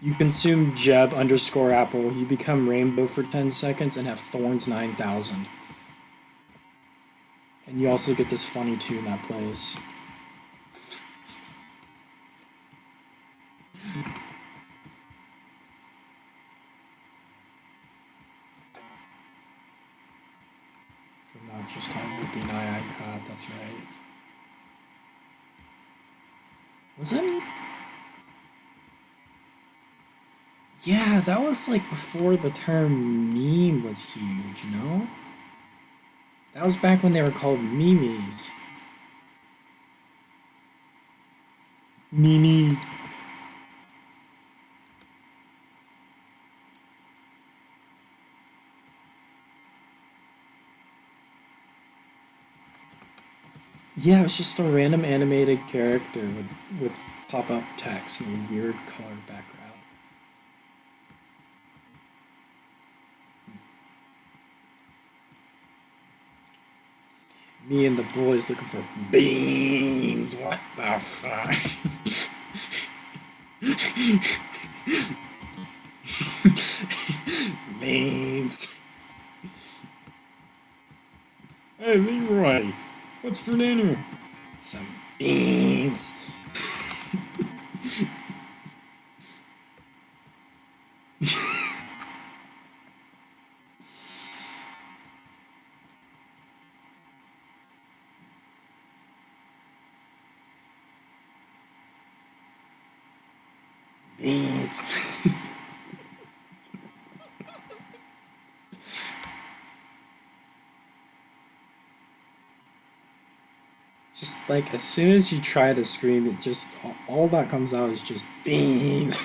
You consume Jeb _ apple, you become rainbow for 10 seconds and have Thorns 9000. And you also get this funny tune that plays. From not just having to be an icon, that's right. Wasn't? Yeah, that was like before the term meme was huge, you know? That was back when they were called memes. Mimi. Yeah, it's just a random animated character with pop-up text and a weird color background. Me and the boys looking for beans. What the fuck? Beans. Hey, Leroy. What's for dinner? Some beans. Beans. Just like as soon as you try to scream, it just all that comes out is just beans.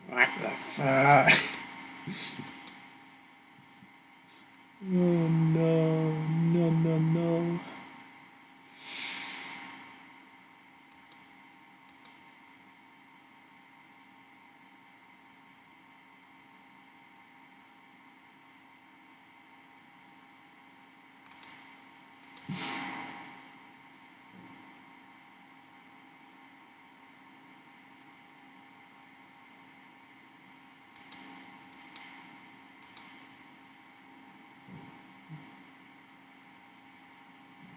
What the fuck?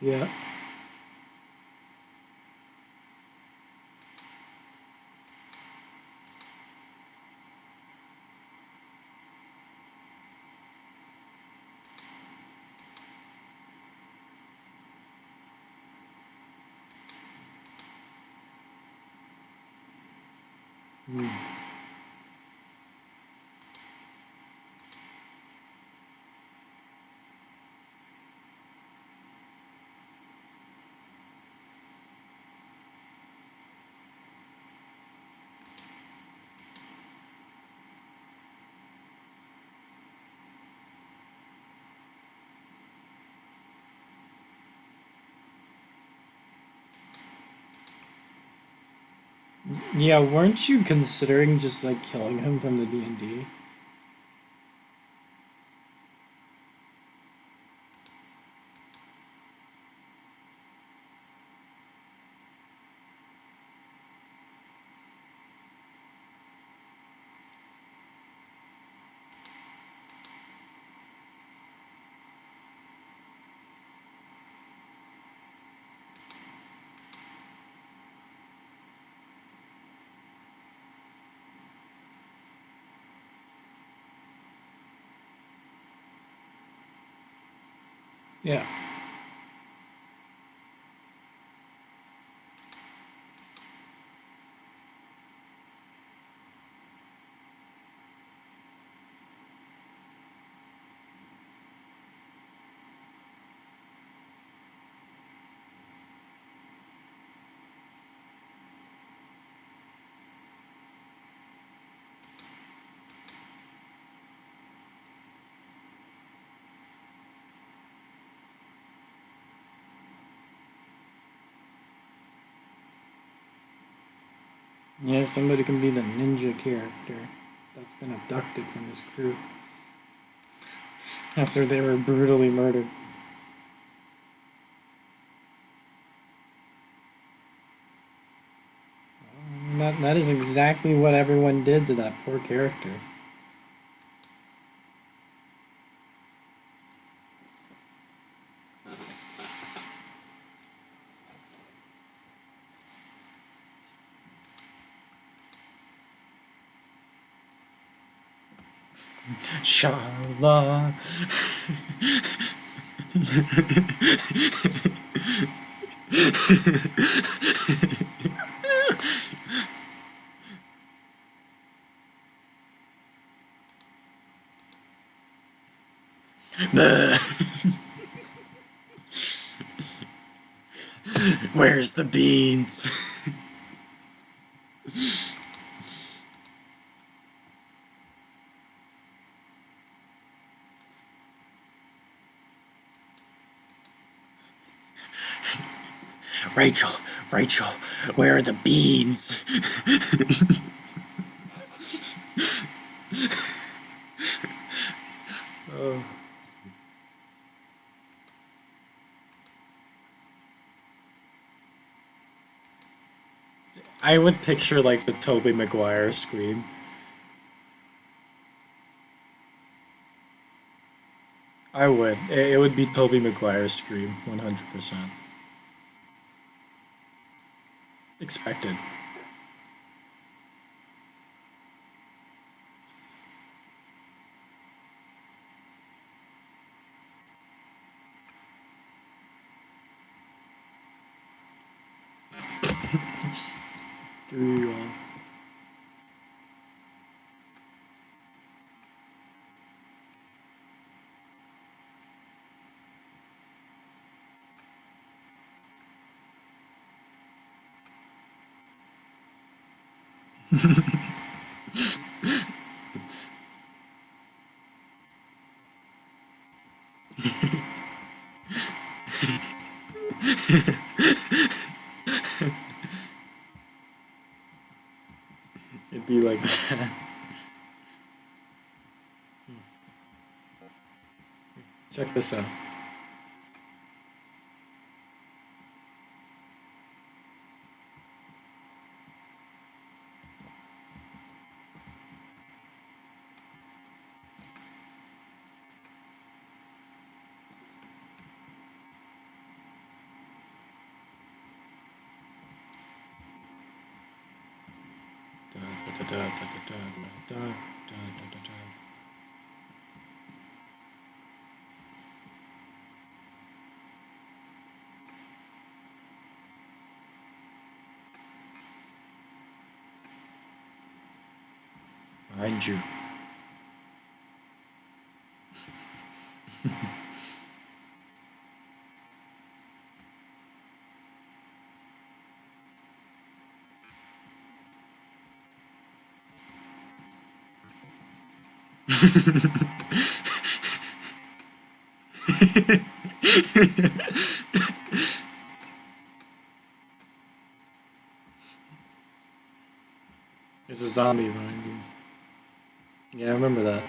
Yeah. Hmm. Yeah, weren't you considering just like killing him from the D&D? Yeah. Yeah, somebody can be the ninja character that's been abducted from his crew after they were brutally murdered. That is exactly what everyone did to that poor character. Charlotte. Where's the beans? Rachel, Rachel, where are the beans? Oh. I would picture like the Tobey Maguire scream. I would. It would be Tobey Maguire's scream, 100%. Expected. Just threw you off. It'd be like that. Check this out. Alright, Drew. There's a zombie behind you. Yeah, I remember that.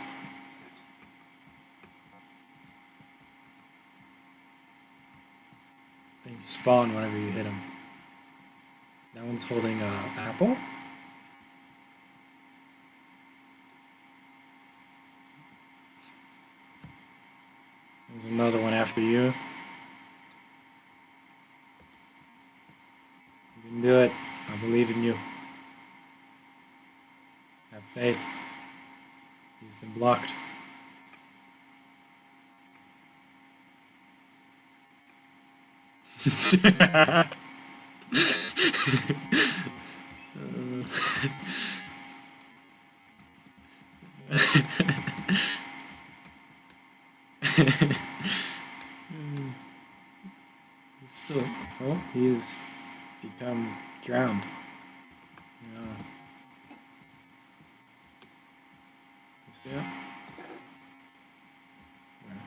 They spawn whenever you hit them. That one's holding a apple. There's another one after you. You can do it. I believe in you. Have faith. He's been blocked. Still, oh, he has become drowned. Yeah. See ya? Where?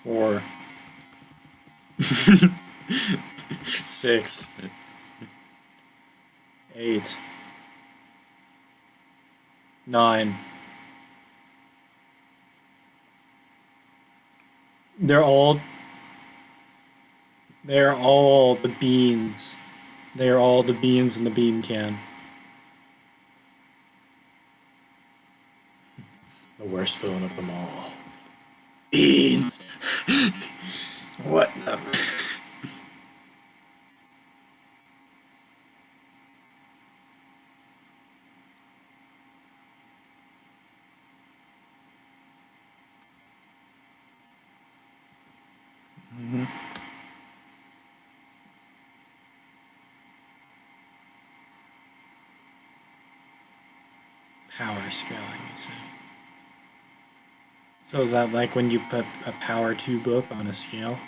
Four. 6. 8. 9. They're all the beans. They are all the beans in the bean can. The worst villain of them all. Beans! What the... Mm-hmm. Power scaling, you say? So is that like when you put a power 2 book on a scale?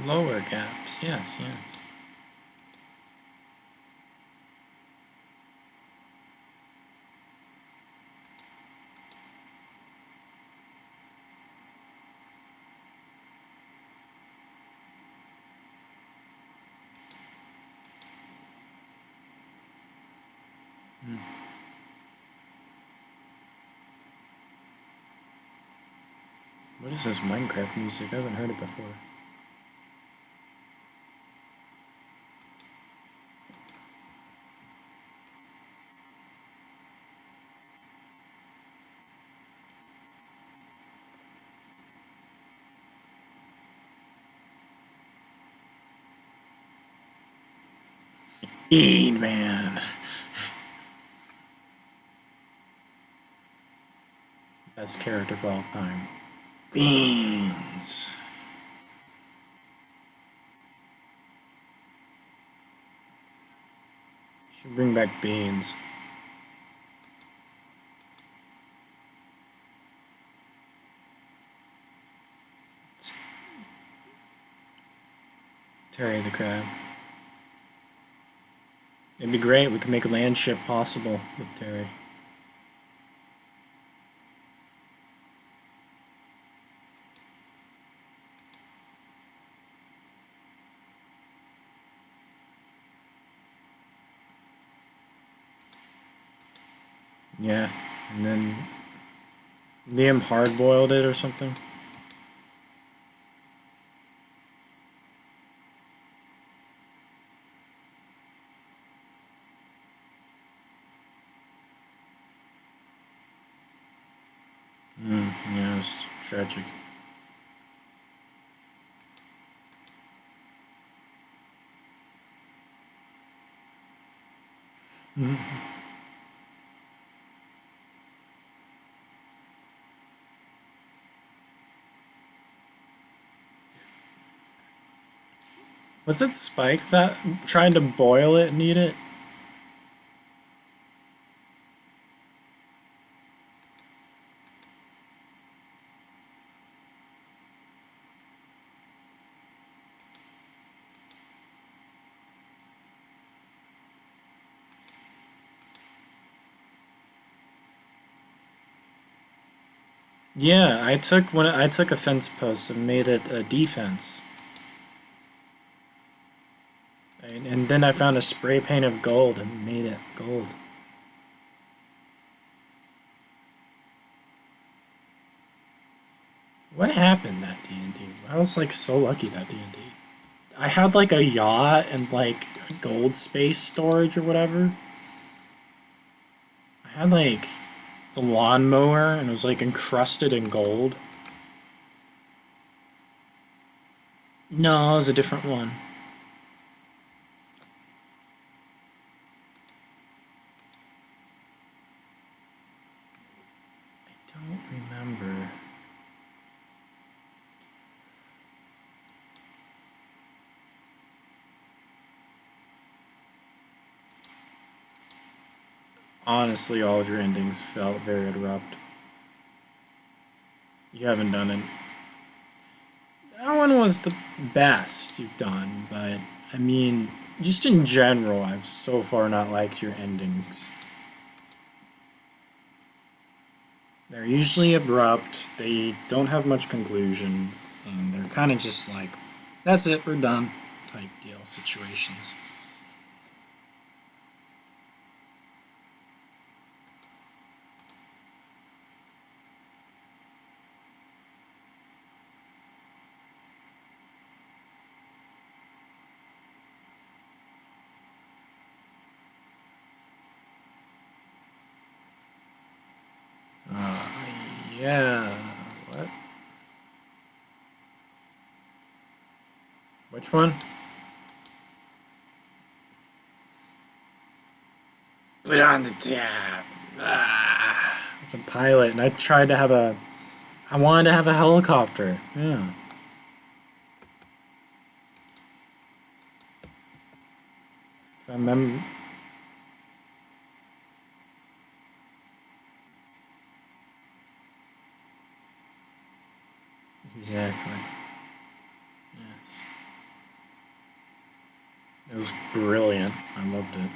Lower gaps, yes, yes. What is this Minecraft music? I haven't heard it before. Bean Man. Best character of all time. Beans. Should bring back beans. Terry the crab. It'd be great. We could make a land ship possible with Terry. Yeah, and then Liam hard-boiled it or something. Yeah, it's tragic. Was it Spike that tried to boil it and eat it? Yeah, I took a fence post and made it a defense. And then I found a spray paint of gold and made it gold. What happened that D&D? I was like so lucky that D&D. I had like a yacht and like a gold space storage or whatever. I had like the lawnmower and it was like encrusted in gold. No, it was a different one. I don't remember. Honestly, all of your endings felt very abrupt. You haven't done it. That one was the best you've done, but I mean, just in general, I've so far not liked your endings. They're usually abrupt, they don't have much conclusion, and they're kind of just like, that's it, we're done type deal situations. Yeah, what? Which one? Put on the tab. It's a pilot, and I tried to have I wanted to have a helicopter. Yeah. If I remember. Exactly. Yes. It was brilliant. I loved it.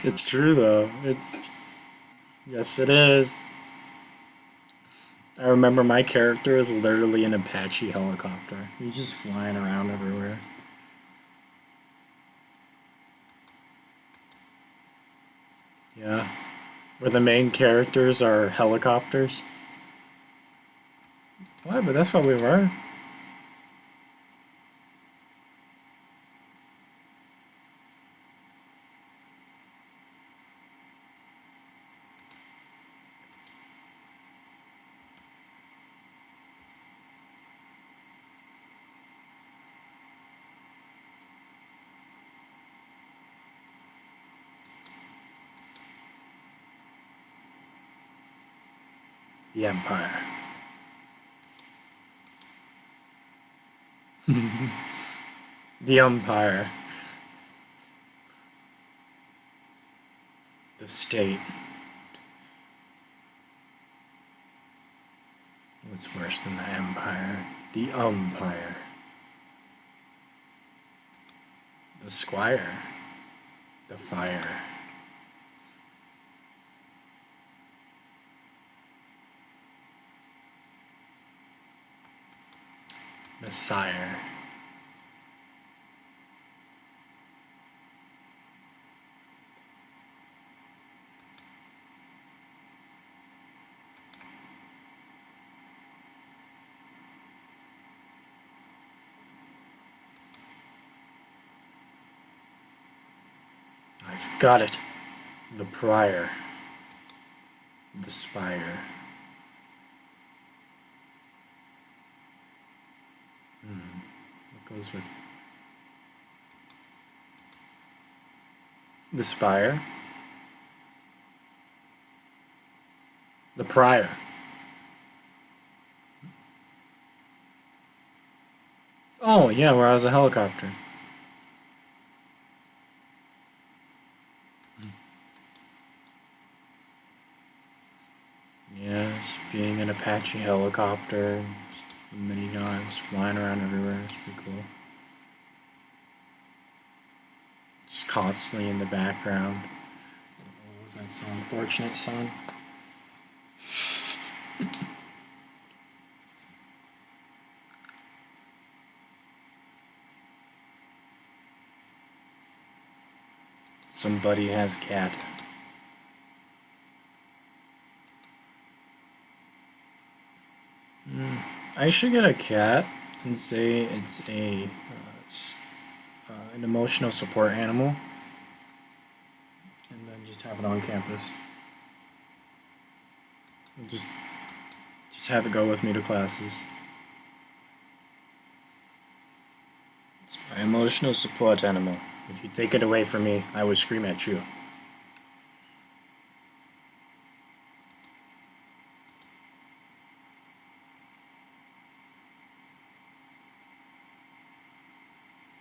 It's true though. Yes, it is. I remember my character is literally an Apache helicopter. He's just flying around everywhere. Yeah. Where the main characters are helicopters. What? But that's what we were. The Empire. The umpire. The state. What's worse than the empire? The umpire. The squire. The fire. The sire. I've got it. The prior. The spire. What goes with the spire? The prior. Oh, yeah, where I was a helicopter. Yes, being an Apache helicopter, miniguns flying around everywhere, it's pretty cool. Just constantly in the background. What was that song? Fortunate Son? Somebody has cat. I should get a cat and say it's a an emotional support animal, and then just have it on campus. Just have it go with me to classes. It's my emotional support animal. If you take it away from me, I would scream at you.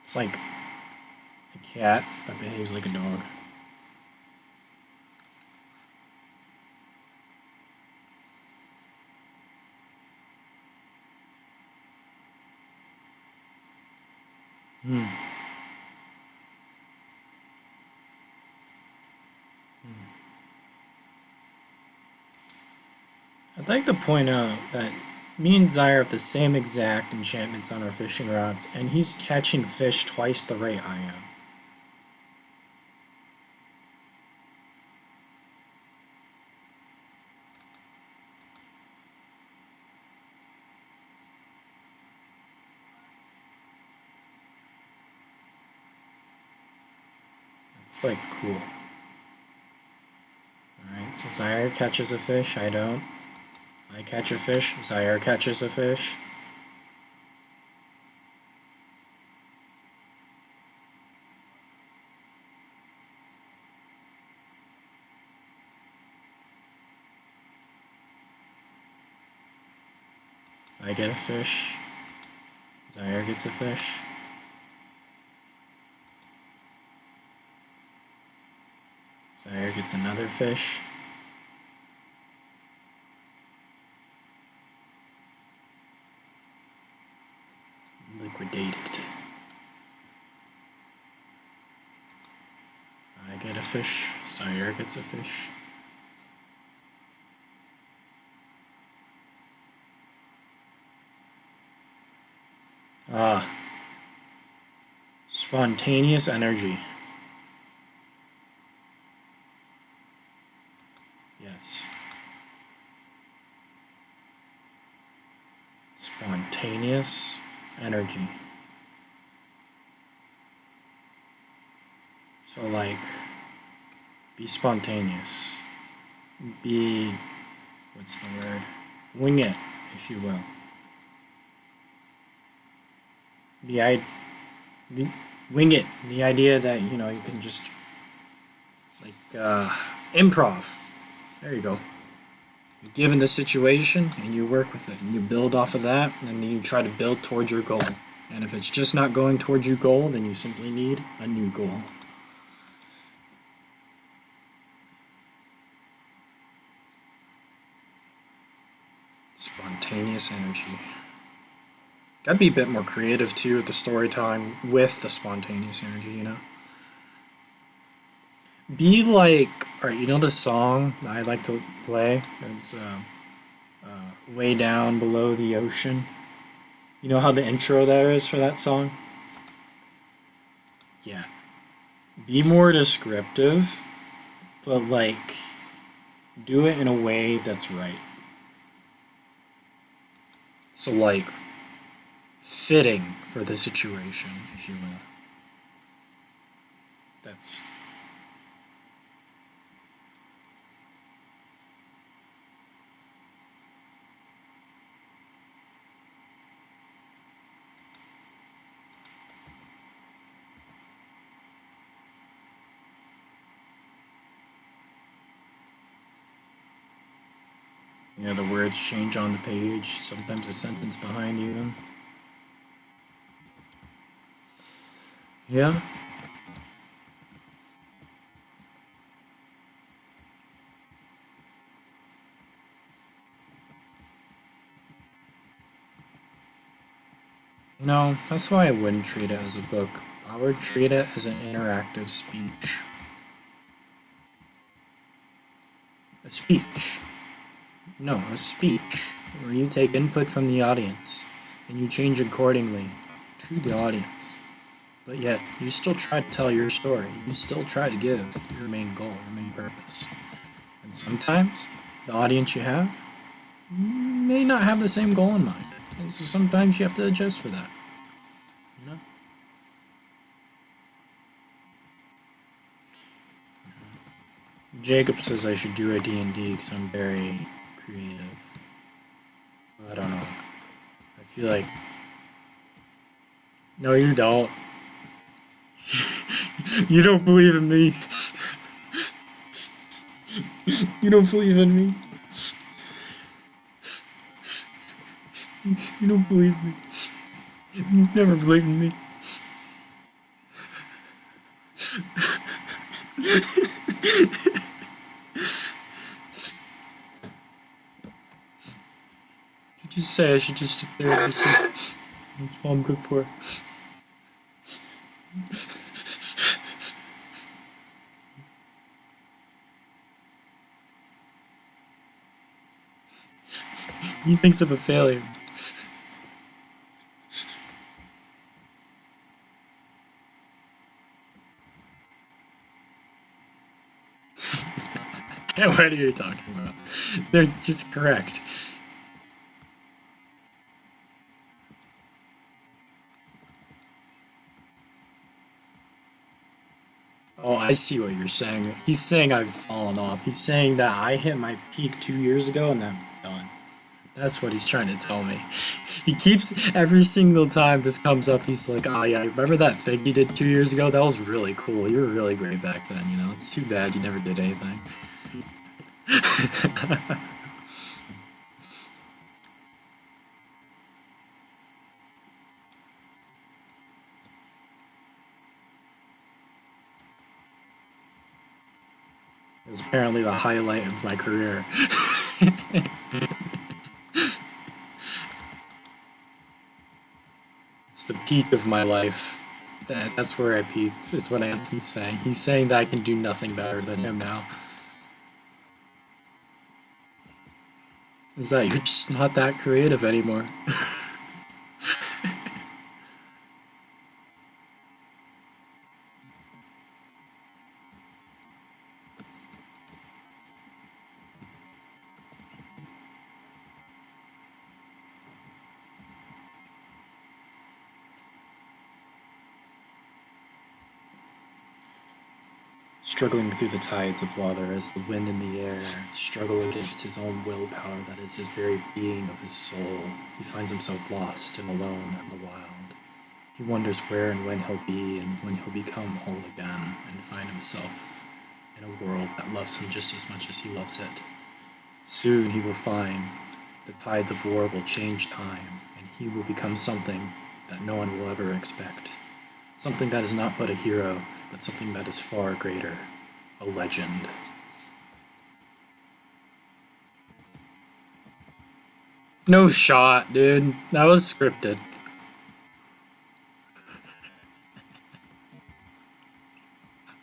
It's like a cat that behaves like a dog. I'd like to point out that me and Zyre have the same exact enchantments on our fishing rods, and he's catching fish twice the rate I am. It's like cool. Alright, so Zyre catches a fish, I don't. I catch a fish, Zyre catches a fish. I get a fish. Zyre gets a fish. Zyre gets another fish. Liquidated. I get a fish. Zyre gets a fish. Spontaneous energy. Yes. Spontaneous energy. So, like, be spontaneous. Be, what's the word? Wing it, if you will. Wing it. The idea that, you know, you can just, like, improv. There you go. You're given the situation, and you work with it, and you build off of that, and then you try to build towards your goal. And if it's just not going towards your goal, then you simply need a new goal. Spontaneous energy. Gotta be a bit more creative too with the storytelling with the spontaneous energy, you know? Be like, alright, you know the song I like to play? It's Way Down Below the Ocean. You know how the intro there is for that song? Yeah. Be more descriptive, but like, do it in a way that's right. So like, fitting for the situation, if you will. That's... Yeah, the words change on the page, sometimes a sentence behind even. Yeah. No, that's why I wouldn't treat it as a book. I would treat it as an interactive speech. A speech. No, a speech, where you take input from the audience, and you change accordingly to the audience. But yet, you still try to tell your story. You still try to give your main goal, your main purpose. And sometimes, the audience you have may not have the same goal in mind. And so sometimes you have to adjust for that. You know? Jacob says I should do a D&D because I'm very creative. I don't know. I feel like... No, you don't. You don't believe in me. You don't believe in me. You don't believe me. You never believed in me. You just say I should just sit there and listen. That's all I'm good for. He thinks of a failure. What are you talking about? They're just correct. Oh, I see what you're saying. He's saying I've fallen off. He's saying that I hit my peak 2 years ago and I'm done. That's what he's trying to tell me. He keeps, every single time this comes up, he's like, oh yeah, remember that thing you did 2 years ago? That was really cool. You were really great back then, you know? It's too bad you never did anything. It was apparently the highlight of my career. It's the peak of my life. That's where I peaked, is what Anthony's saying. He's saying that I can do nothing better than him now. Is that you're just not that creative anymore. Struggling through the tides of water as the wind in the air struggle against his own willpower that is his very being of his soul. He finds himself lost and alone in the wild. He wonders where and when he'll be and when he'll become whole again and find himself in a world that loves him just as much as he loves it. Soon he will find the tides of war will change time and he will become something that no one will ever expect. Something that is not but a hero, but something that is far greater. A legend. No shot, dude. That was scripted.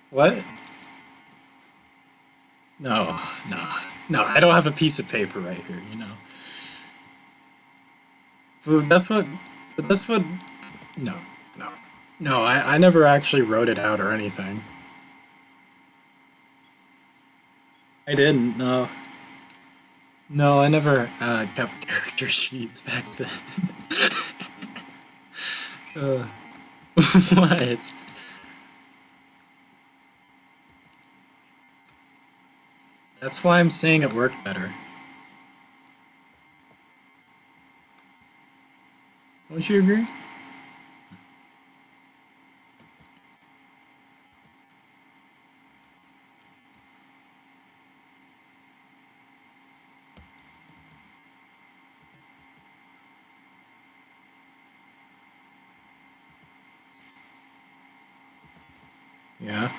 What? No, no, I don't have a piece of paper right here, you know. But that's what, no, I never actually wrote it out or anything. I didn't, no. No, I never kept character sheets back then. What? That's why I'm saying it worked better. Don't you agree? Yeah.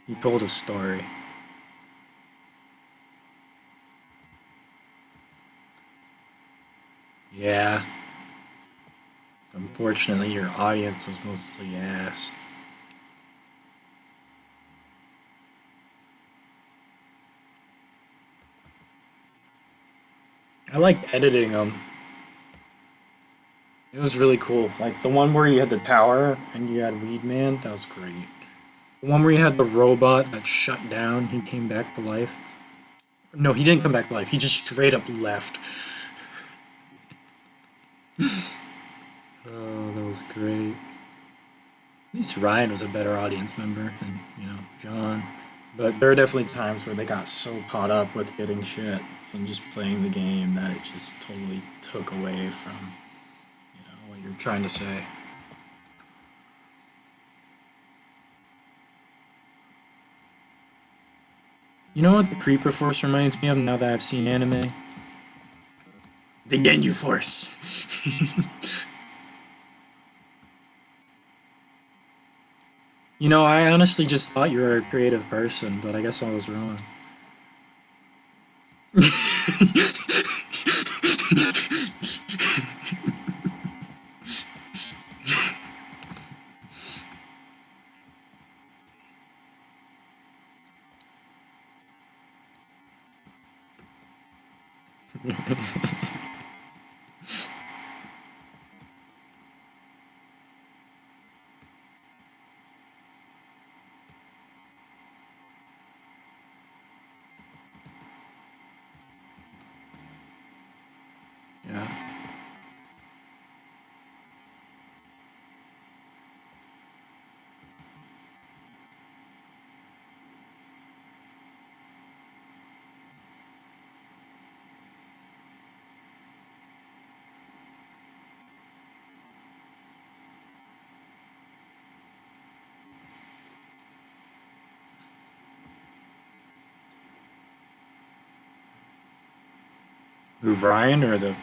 You told a story. Yeah. Unfortunately, your audience was mostly ass. I liked editing them. It was really cool. Like the one where you had the tower and you had Weed Man, that was great. The one where you had the robot that shut down, he came back to life. No, he didn't come back to life. He just straight up left. Oh, that was great. At least Ryan was a better audience member than, you know, John. But there are definitely times where they got so caught up with getting shit and just playing the game that it just totally took away from, you know, what you're trying to say. You know what the Creeper Force reminds me of now that I've seen anime? The Ginyu Force. You know, I honestly just thought you were a creative person, but I guess I was wrong. Yeah. Who, Brian or the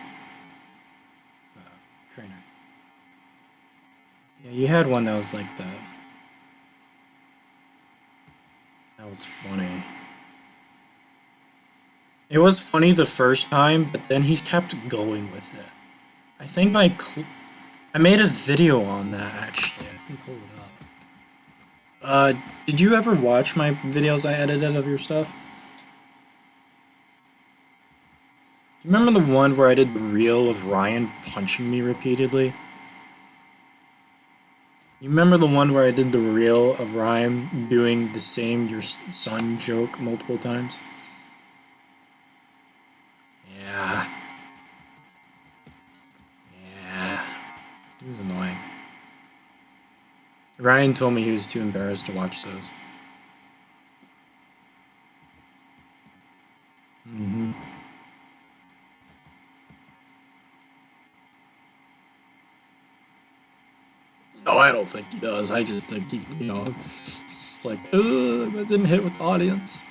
trainer? Yeah, you had one that was like that. That was funny. It was funny the first time, but then he kept going with it. I think I made a video on that actually. I can pull it up. Did you ever watch my videos I edited of your stuff? You remember the one where I did the reel of Ryan punching me repeatedly? You remember the one where I did the reel of Ryan doing the same your son joke multiple times? Yeah. Yeah. He was annoying. Ryan told me he was too embarrassed to watch those. Mm-hmm. No, I don't think he does. I just think he, it's just like, that didn't hit with the audience. I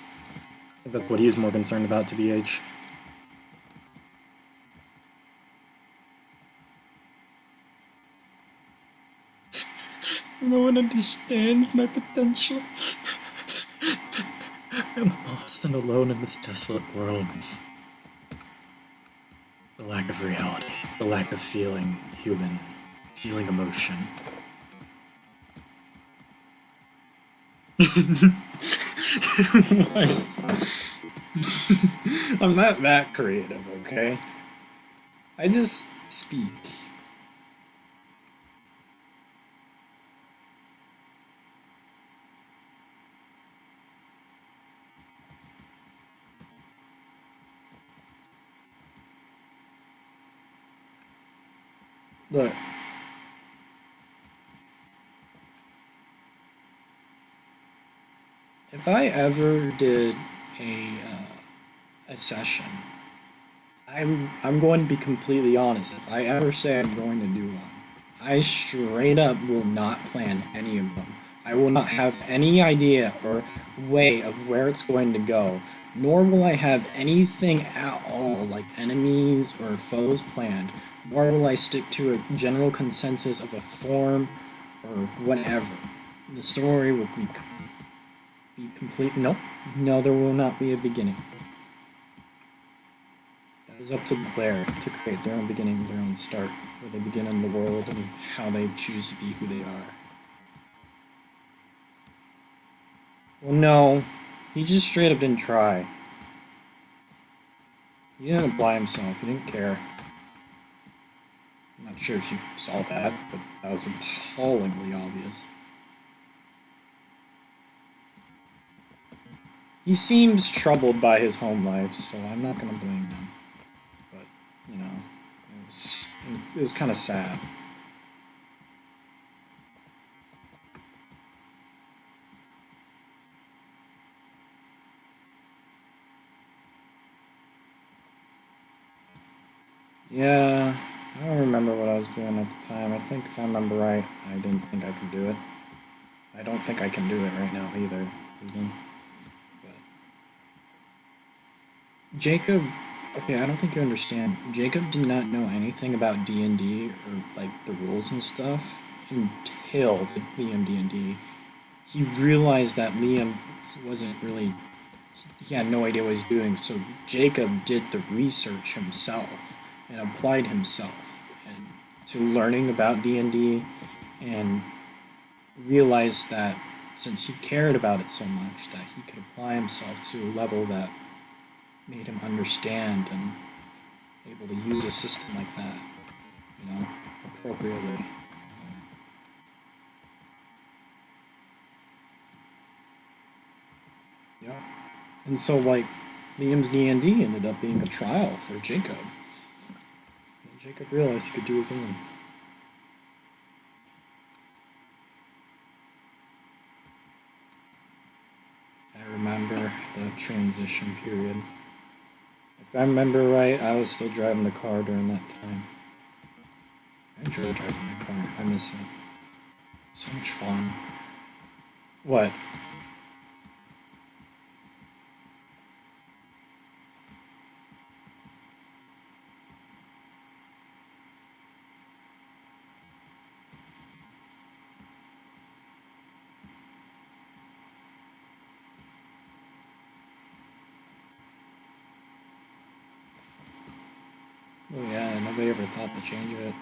think that's what he's more concerned about, to BH. No one understands my potential. I'm lost and alone in this desolate world. The lack of reality, the lack of feeling human, feeling emotion. I'm not that creative, okay? I just speak. Look. If I ever did a session, I'm going to be completely honest. If I ever say I'm going to do one, I straight up will not plan any of them. I will not have any idea or way of where it's going to go, nor will I have anything at all like enemies or foes planned, nor will I stick to a general consensus of a form or whatever. The story will be complete. Nope. No, there will not be a beginning. That is up to the player to create their own beginning, their own start, where they begin in the world and how they choose to be who they are. Well, no, he just straight up didn't try. He didn't apply himself, he didn't care. I'm not sure if you saw that, but that was appallingly obvious. He seems troubled by his home life, so I'm not gonna blame him. But, it was kind of sad. Yeah, I don't remember what I was doing at the time. I think if I remember right, I didn't think I could do it. I don't think I can do it right now either, even. But Jacob, okay, I don't think you understand. Jacob did not know anything about D&D or like the rules and stuff until the Liam D&D. He realized that Liam wasn't really, he had no idea what he was doing, so Jacob did the research himself and applied himself and to learning about D&D and realized that since he cared about it so much that he could apply himself to a level that made him understand and able to use a system like that, appropriately. Yeah. And so, like, Liam's D&D ended up being a trial for Jacob. And Jacob realized he could do his own. I remember the transition period. If I remember right, I was still driving the car during that time. I enjoy driving my car. I miss it. So much fun. What? Oh yeah, nobody ever thought to change it.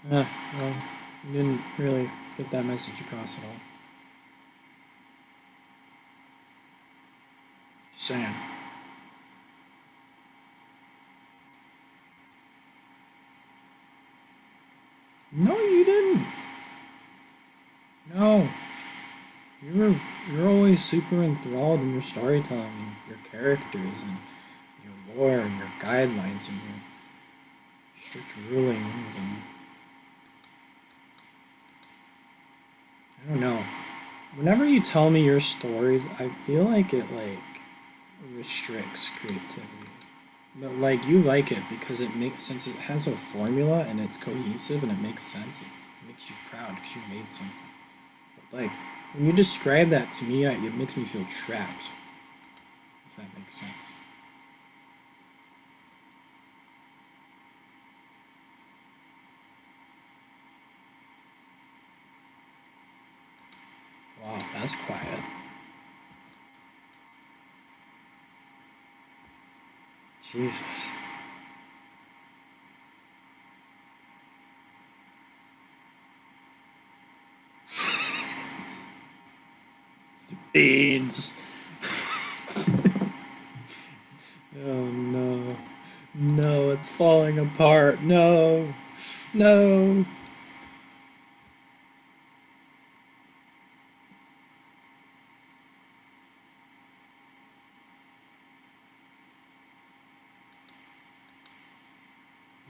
Well, you didn't really get that message across at all. Just saying. No, you didn't. No. You're always super enthralled in your storytelling and your characters and your lore and your guidelines and your strict rulings and I don't know. Whenever you tell me your stories, I feel like it like restricts creativity. But like you like it because it makes since it has a formula and it's cohesive and it makes sense. It makes you proud because you made something. But like when you describe that to me, it makes me feel trapped. If that makes sense. Wow, that's quiet. Jesus. Beans. Oh no. No, it's falling apart. No. No.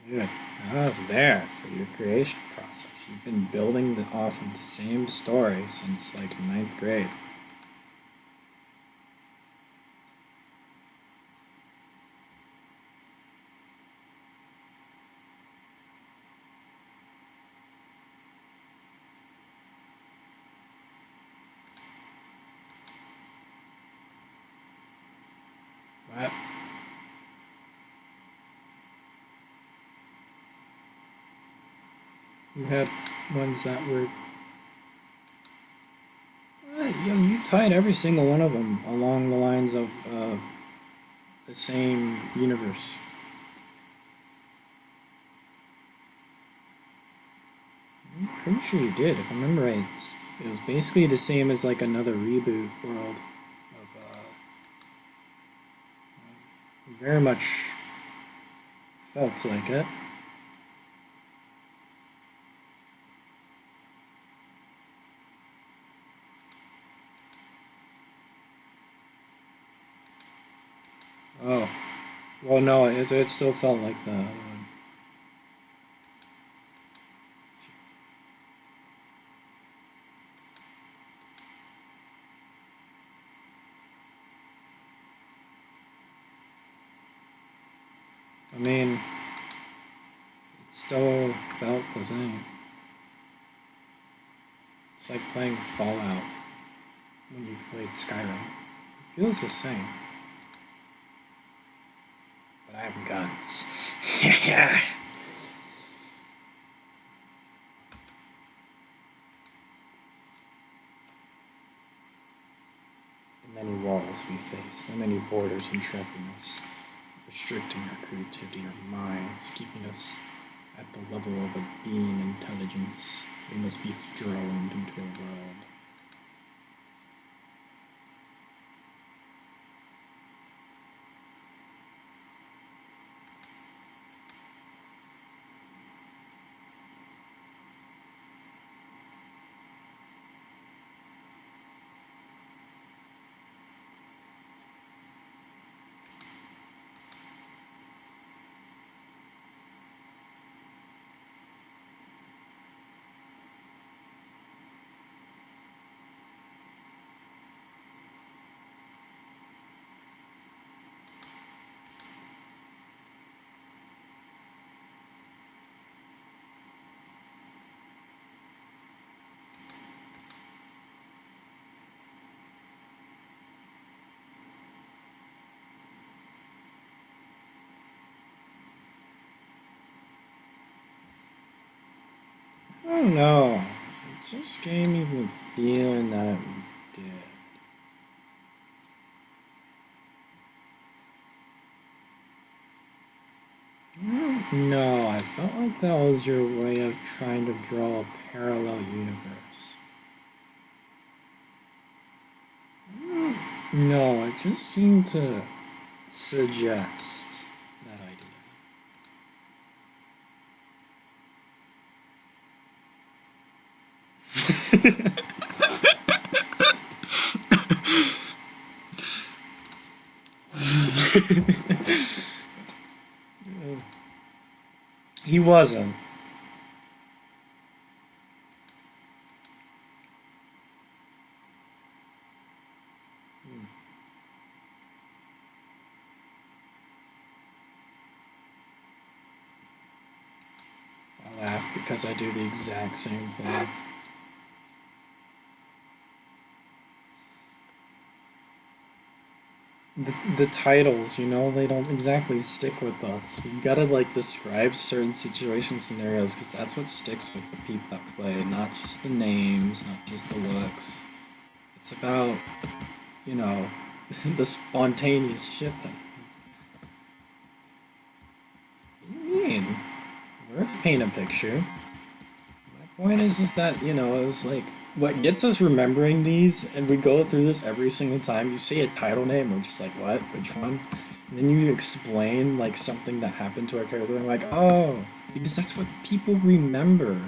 Good. I was there for your creation process. You've been building off of the same story since like ninth grade. What? You had ones that were... you tied every single one of them along the lines of the same universe. I'm pretty sure you did. If I remember right, it was basically the same as like another reboot world of very much felt like it. Oh, well, no, it still felt like the other one. I mean, it still felt the same. It's like playing Fallout when you've played Skyrim. It feels the same. But I have guns. Yeah. The many walls we face, the many borders entrapping us, restricting our creativity, our minds, keeping us at the level of a being intelligence. We must be droned into a world. I don't know. It just gave me the feeling that it did. No, I felt like that was your way of trying to draw a parallel universe. No, it just seemed to suggest that idea. He wasn't. I laugh because I do the exact same thing. The titles, you know, they don't exactly stick with us. You gotta like describe certain situation scenarios because that's what sticks with the people that play, not just the names, not just the looks. It's about, you know, the spontaneous shit that. What do you mean? We're paint a picture. My point is that, you know, it's like what gets us remembering these, and we go through this every single time. You say a title name, we're just like, what? Which one? And then you explain like something that happened to our character, and we're like, oh, because that's what people remember.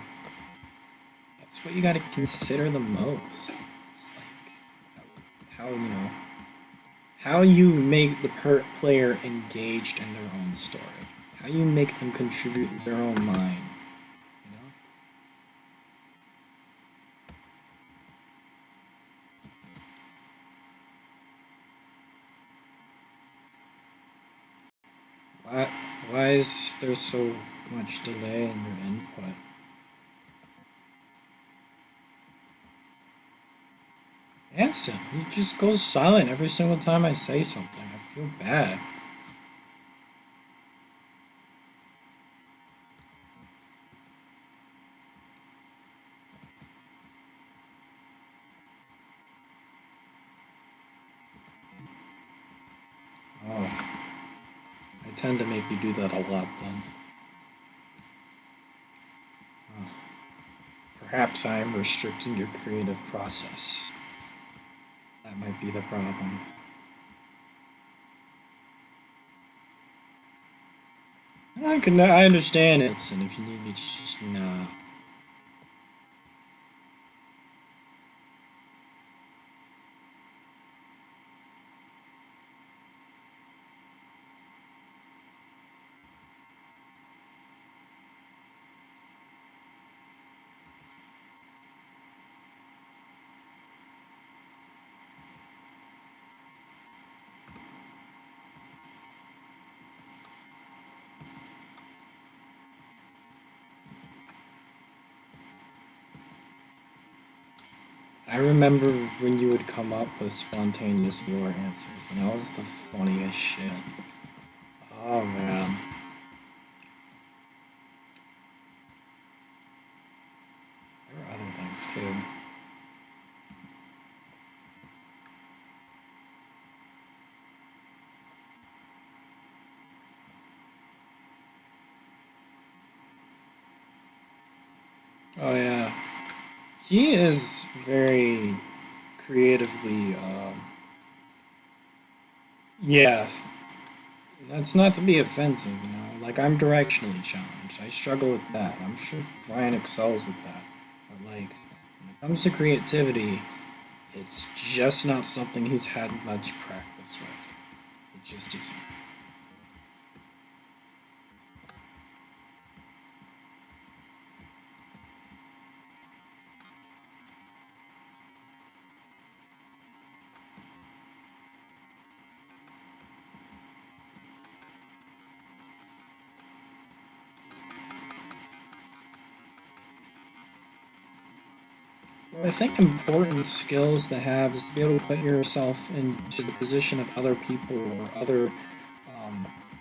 That's what you gotta consider the most. It's like how you know how you make the player engaged in their own story. How you make them contribute their own mind. Why is there so much delay in your input? Anson, he just goes silent every single time I say something. I feel bad. Oh. I tend to make you do that a lot then. Oh. Perhaps I am restricting your creative process. That might be the problem. I understand it, and if you need me to just no. I remember when you would come up with spontaneous lore answers, and that was the funniest shit. Oh man. There were other things too. Oh yeah. He is very creatively, yeah. That's not to be offensive, you know. Like, I'm directionally challenged. I struggle with that. I'm sure Brian excels with that. But, like, when it comes to creativity, it's just not something he's had much practice with. It just isn't. I think important skills to have is to be able to put yourself into the position of other people or other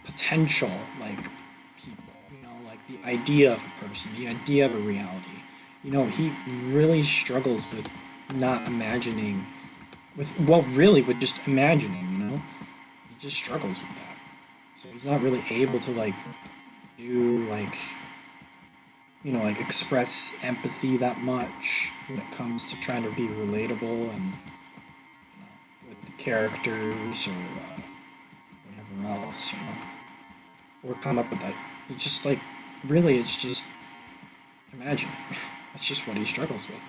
potential like people. You know, like the idea of a person, the idea of a reality. You know, he really struggles with not imagining, with just imagining. You know, he just struggles with that. So he's not really able to like do like. You know, like express empathy that much when it comes to trying to be relatable and you know, with the characters or whatever else, you know, or come up with that. It's just like really, it's just imagining. That's just what he struggles with.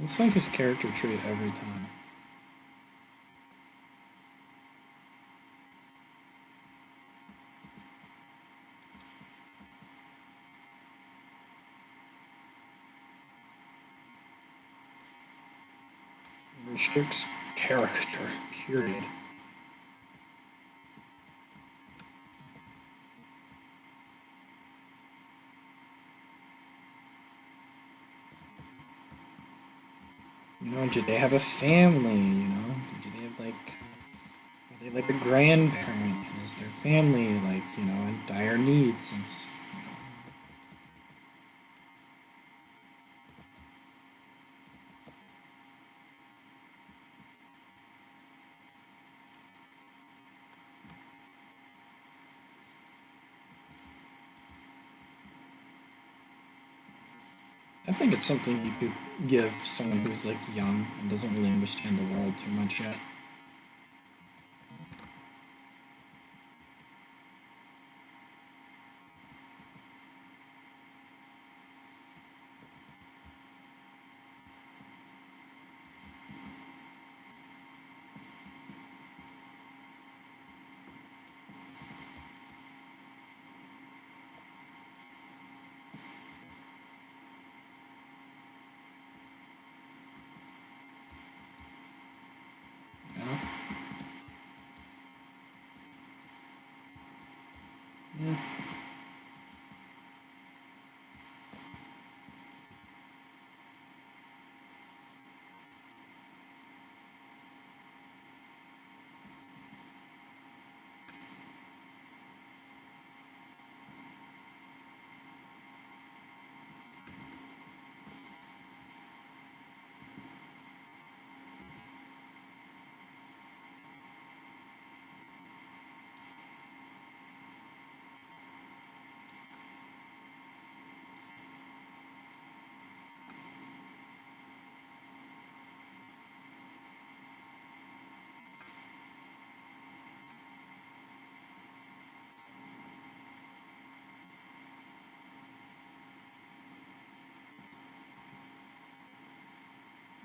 It's like his character trait every time. Restricts character, period. You know, do they have a family, you know? Do they have, like, are they like a grandparent? And is their family, like, you know, in dire need since, you know, I think it's something you could give someone who's, like, young and doesn't really understand the world too much yet. Yeah.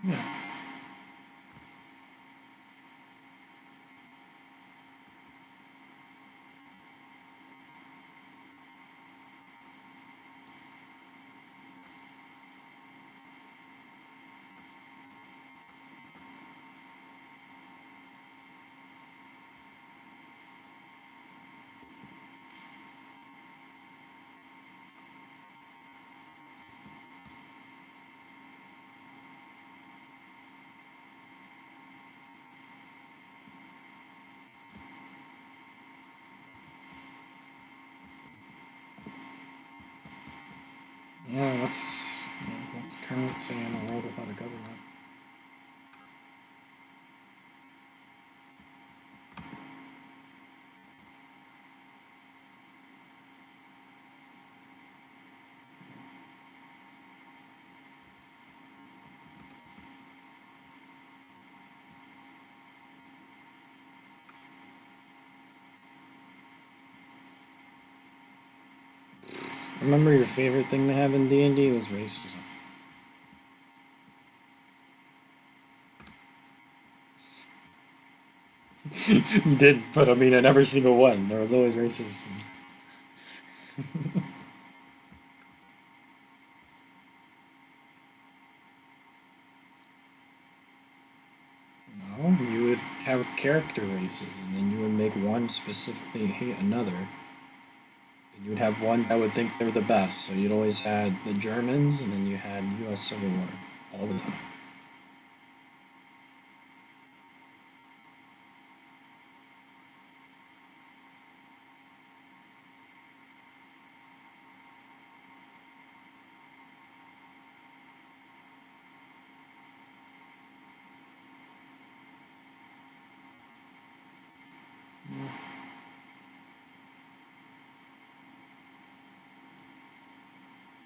Yeah. Yeah, what's current say in a world without a government? Remember your favorite thing to have in D&D was racism. You did, but I mean in every single one, there was always racism. No, you would have character races, and then you would make one specifically hate another. And you would have one that would think they're the best, so you'd always had the Germans, and then you had US Civil War all the time.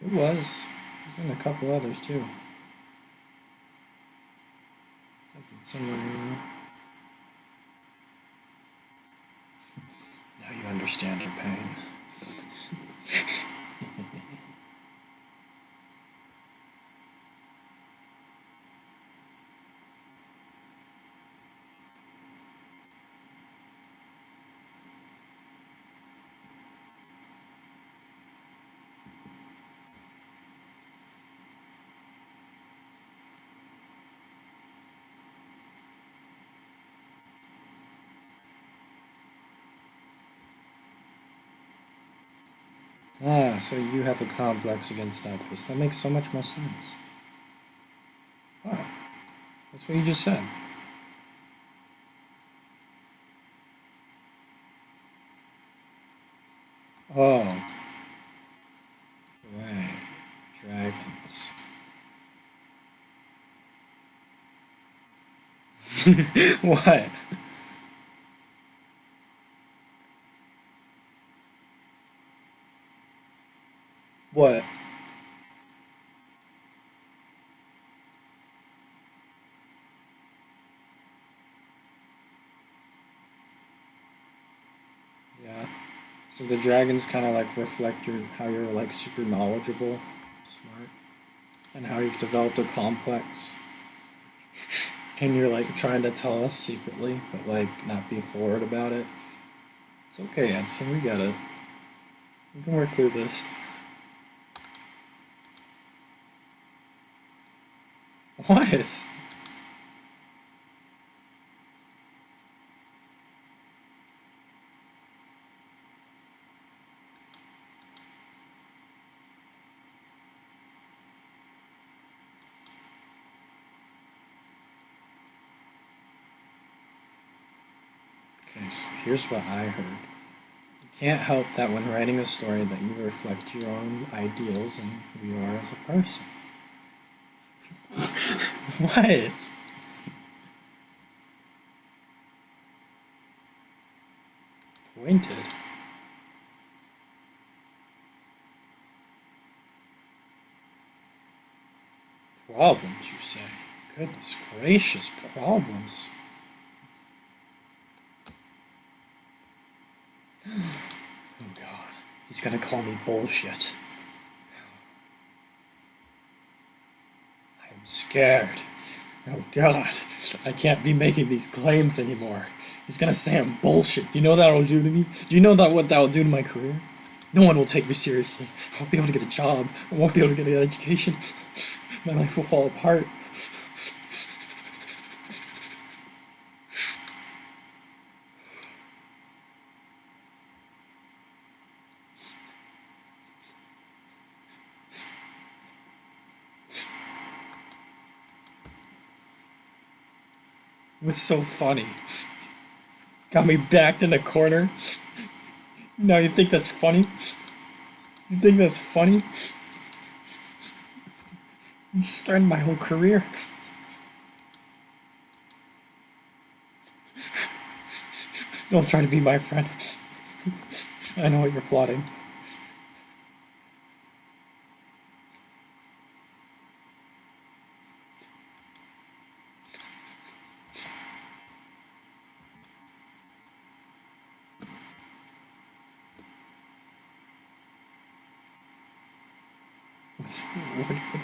It was. It was in a couple others too. Something similar. Now you understand her pain. Ah, so you have a complex against Alphys. That makes so much more sense. Oh, that's what you just said. Oh. Right. Dragons. What? What? Yeah. So the dragons kind of like reflect your how you're like super knowledgeable, smart, and how you've developed a complex. And you're like trying to tell us secretly, but like not be forward about it. It's okay, Edson. We get it. We can work through this. What? Okay, so here's what I heard. You can't help that when writing a story that you reflect your own ideals and who you are as a person. What? Pointed. Problems, you say? Goodness gracious, problems. Oh god, he's gonna call me bullshit. I'm scared. Oh god, I can't be making these claims anymore. He's gonna say I'm bullshit. Do you know what that'll do to me? Do you know that what that'll do to my career? No one will take me seriously. I won't be able to get a job. I won't be able to get an education. My life will fall apart. What's so funny? Got me backed in a corner? Now you think that's funny? You think that's funny? You just threatened my whole career. Don't try to be my friend. I know what you're plotting.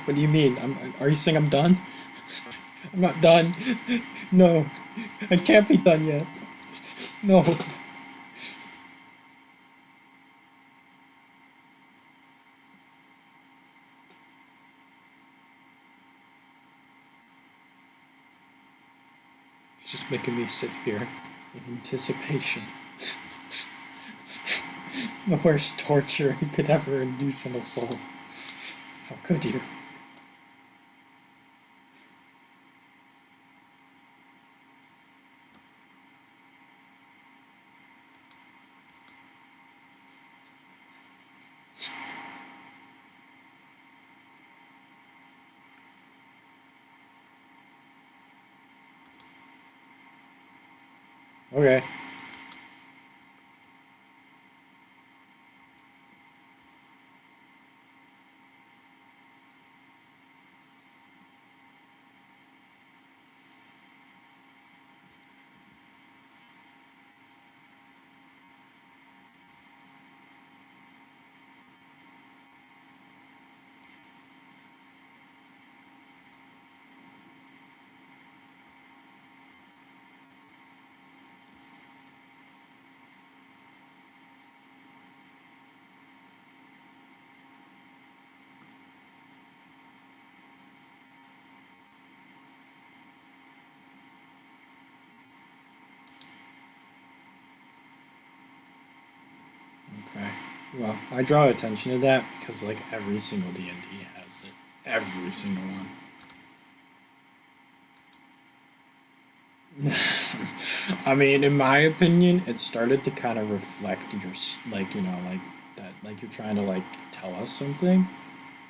What do you mean? Are you saying I'm done? I'm not done. No, I can't be done yet. No. It's just making me sit here in anticipation. The worst torture you could ever induce in a soul. How could you? Okay. well, I draw attention to that because like every single D&D has it. Every single one. I mean, in my opinion, it started to kind of reflect your, like, you know, like that, like you're trying to like tell us something,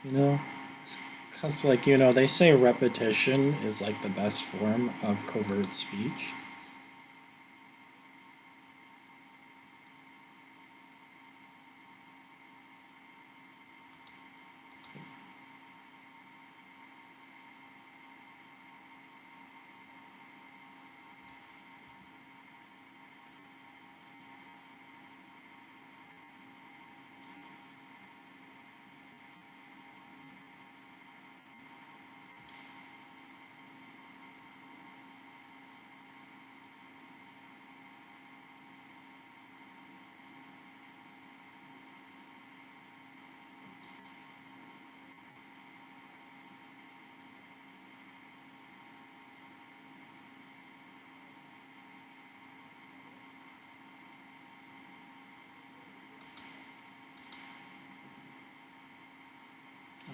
you know? Because, like, you know, they say repetition is like the best form of covert speech.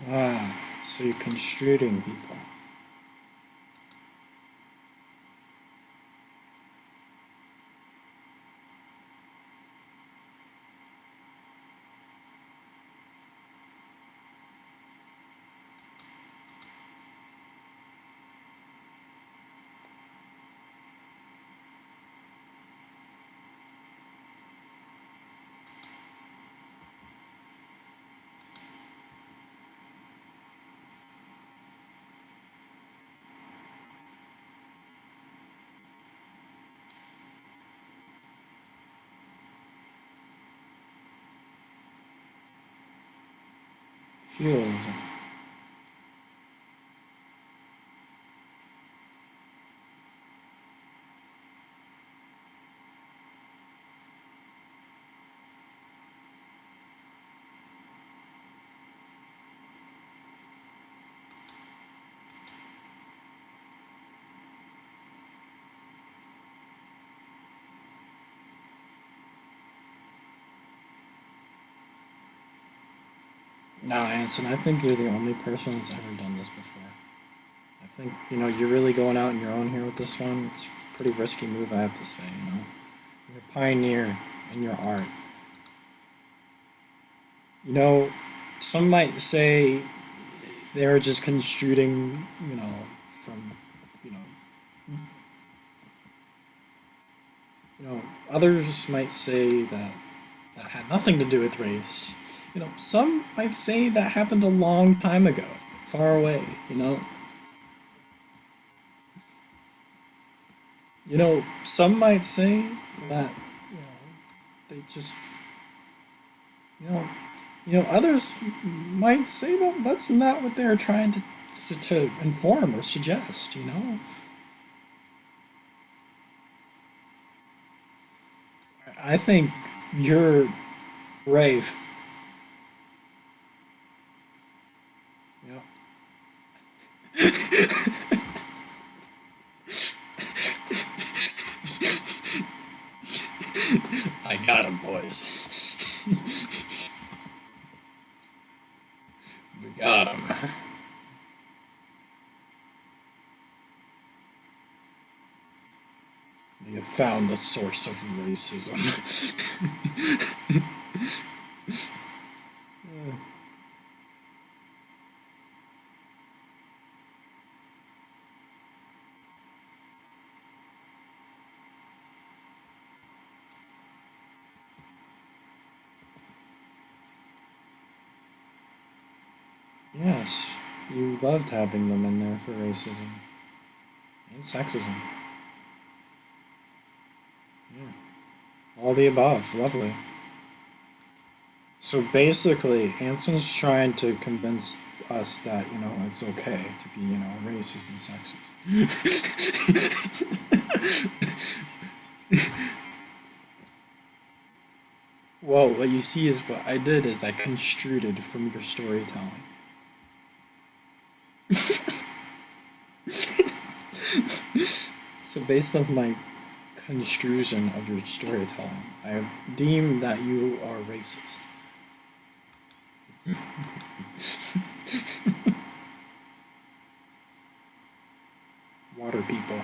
Ah, so you're construing people. Feudalism. No, Anson, I think you're the only person that's ever done this before. I think, you know, you're really going out on your own here with this one. It's a pretty risky move, I have to say, you know. You're a pioneer in your art. You know, some might say they're just construing, you know, from, you know, others might say that that had nothing to do with race. You know, some might say that happened a long time ago, far away, you know. You know, some might say that, you know, they just, you know, others might say that that's not what they're trying to inform or suggest, you know. I think you're brave. I got him, boys. We got him. We have found the source of racism. Yes, you loved having them in there for racism and sexism. Yeah. All the above. Lovely. So basically, Anson's trying to convince us that, you know, it's okay to be, you know, racist and sexist. Well, what you see is what I did is I construed it from your storytelling. So based on my construction of your storytelling, I deem that you are racist. Water people.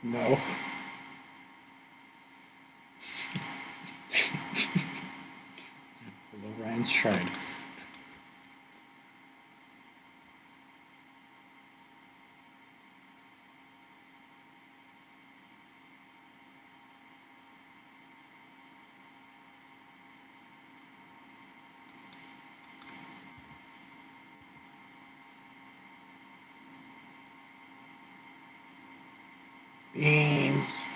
No. Although Ryan's tried. Beans.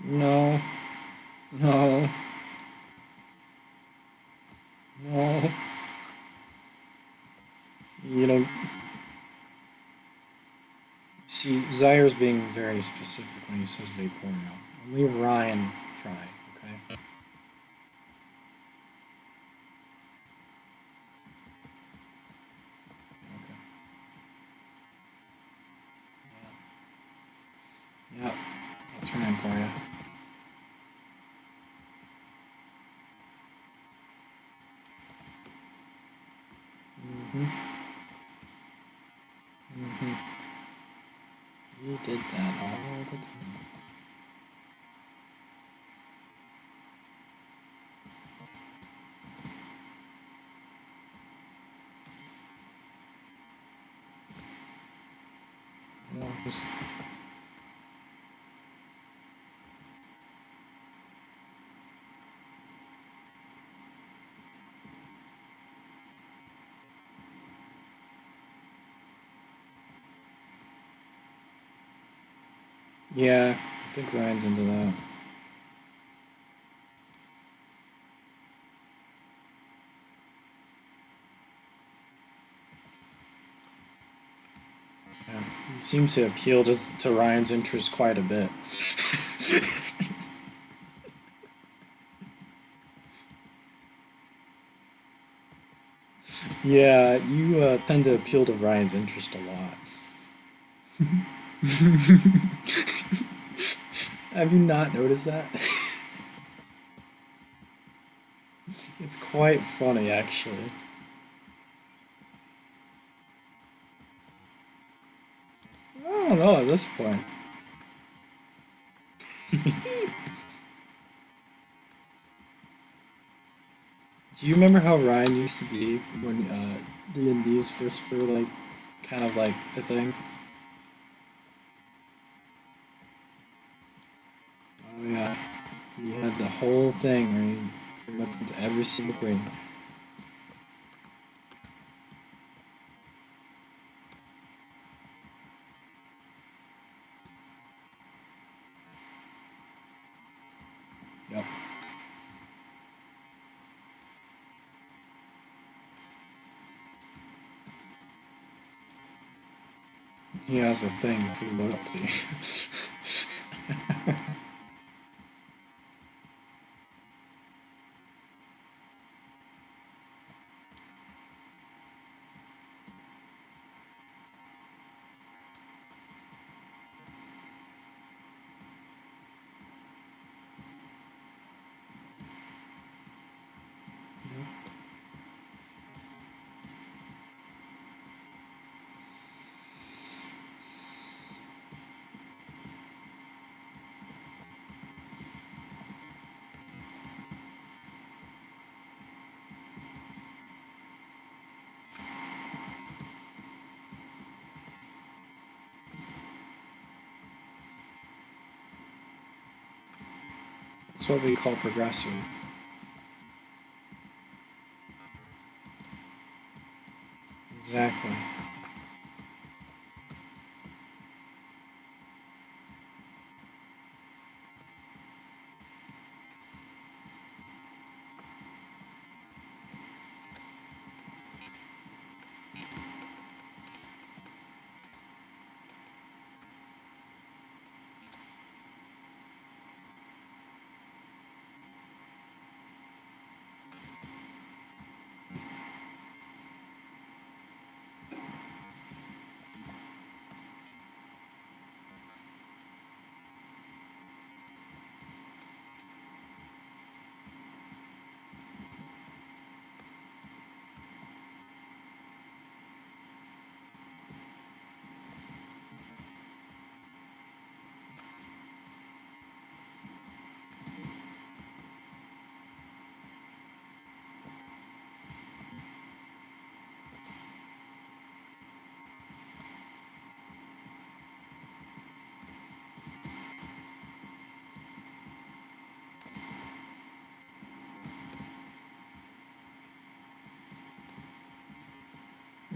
No. No. No. You know. See, Zaire's being very specific when he says Vaporeon. Only Ryan tried, okay? Yeah, that's Ryan for you. You did that all the time. No, just... Yeah, I think Ryan's into that. Yeah, he seems to appeal to Ryan's interest quite a bit. Yeah, you tend to appeal to Ryan's interest a lot. Have you not noticed that? It's quite funny, actually. don't know at this point. Do you remember how Ryan used to be when D&Ds first were like kind of like a thing? Oh yeah, he had the whole thing where he pretty much went to every single ring. Yep. He has a thing for loyalty. That's what we call progressive. Exactly.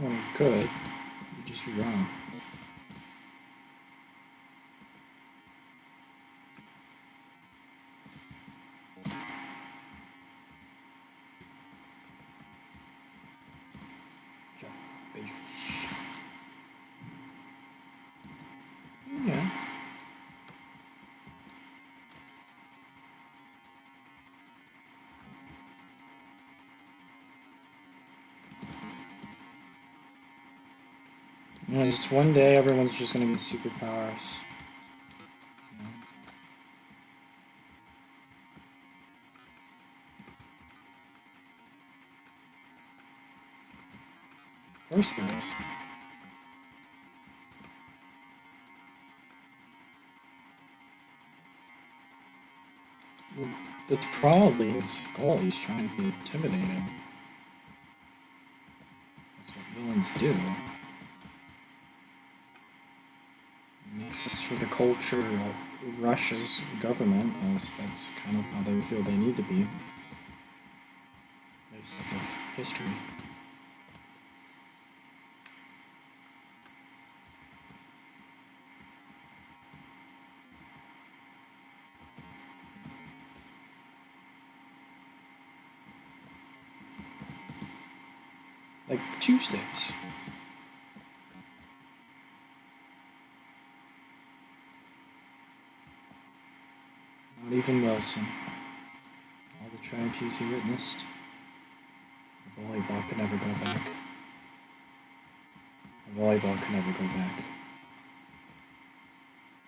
Well, you could. You'd just be wrong. Jeff Bezos. Yeah. Yeah, just one day everyone's just gonna get superpowers. You know? Of course there is. Well, that's probably his goal. He's trying to be intimidating. That's what villains do. And this is for the culture of Russia's government, as that's kind of how they feel they need to be. Based off of history. Like Tuesdays. Not even Wilson. All the tragedies he witnessed. A volleyball could never go back. A volleyball could never go back.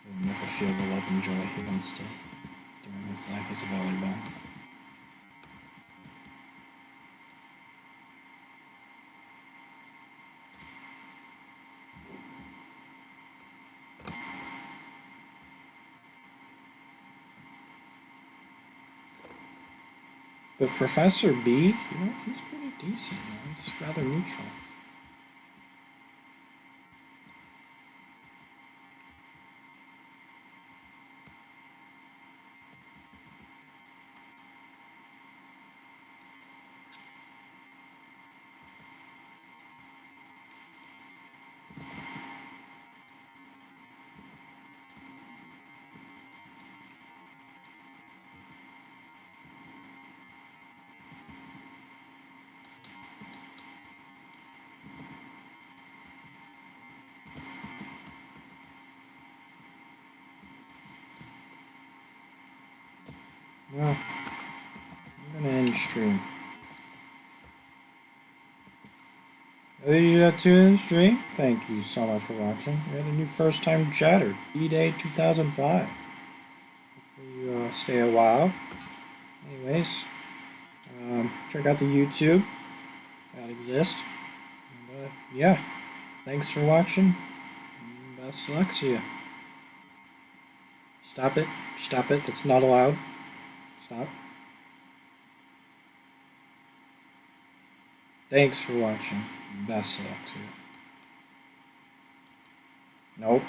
He will never feel the love and joy he once did during his life as a volleyball. But Professor B, he's pretty decent. He's rather neutral. Well, I'm gonna end stream. If you got tuned in the stream, thank you so much for watching. We had a new first time chatter, D-Day 2005. Hopefully you stay a while. Anyways, check out the YouTube. That exists. And, yeah, thanks for watching. And best luck to you. Stop it. Stop it. That's not allowed. Stop. Thanks for watching. Best luck to you. Nope.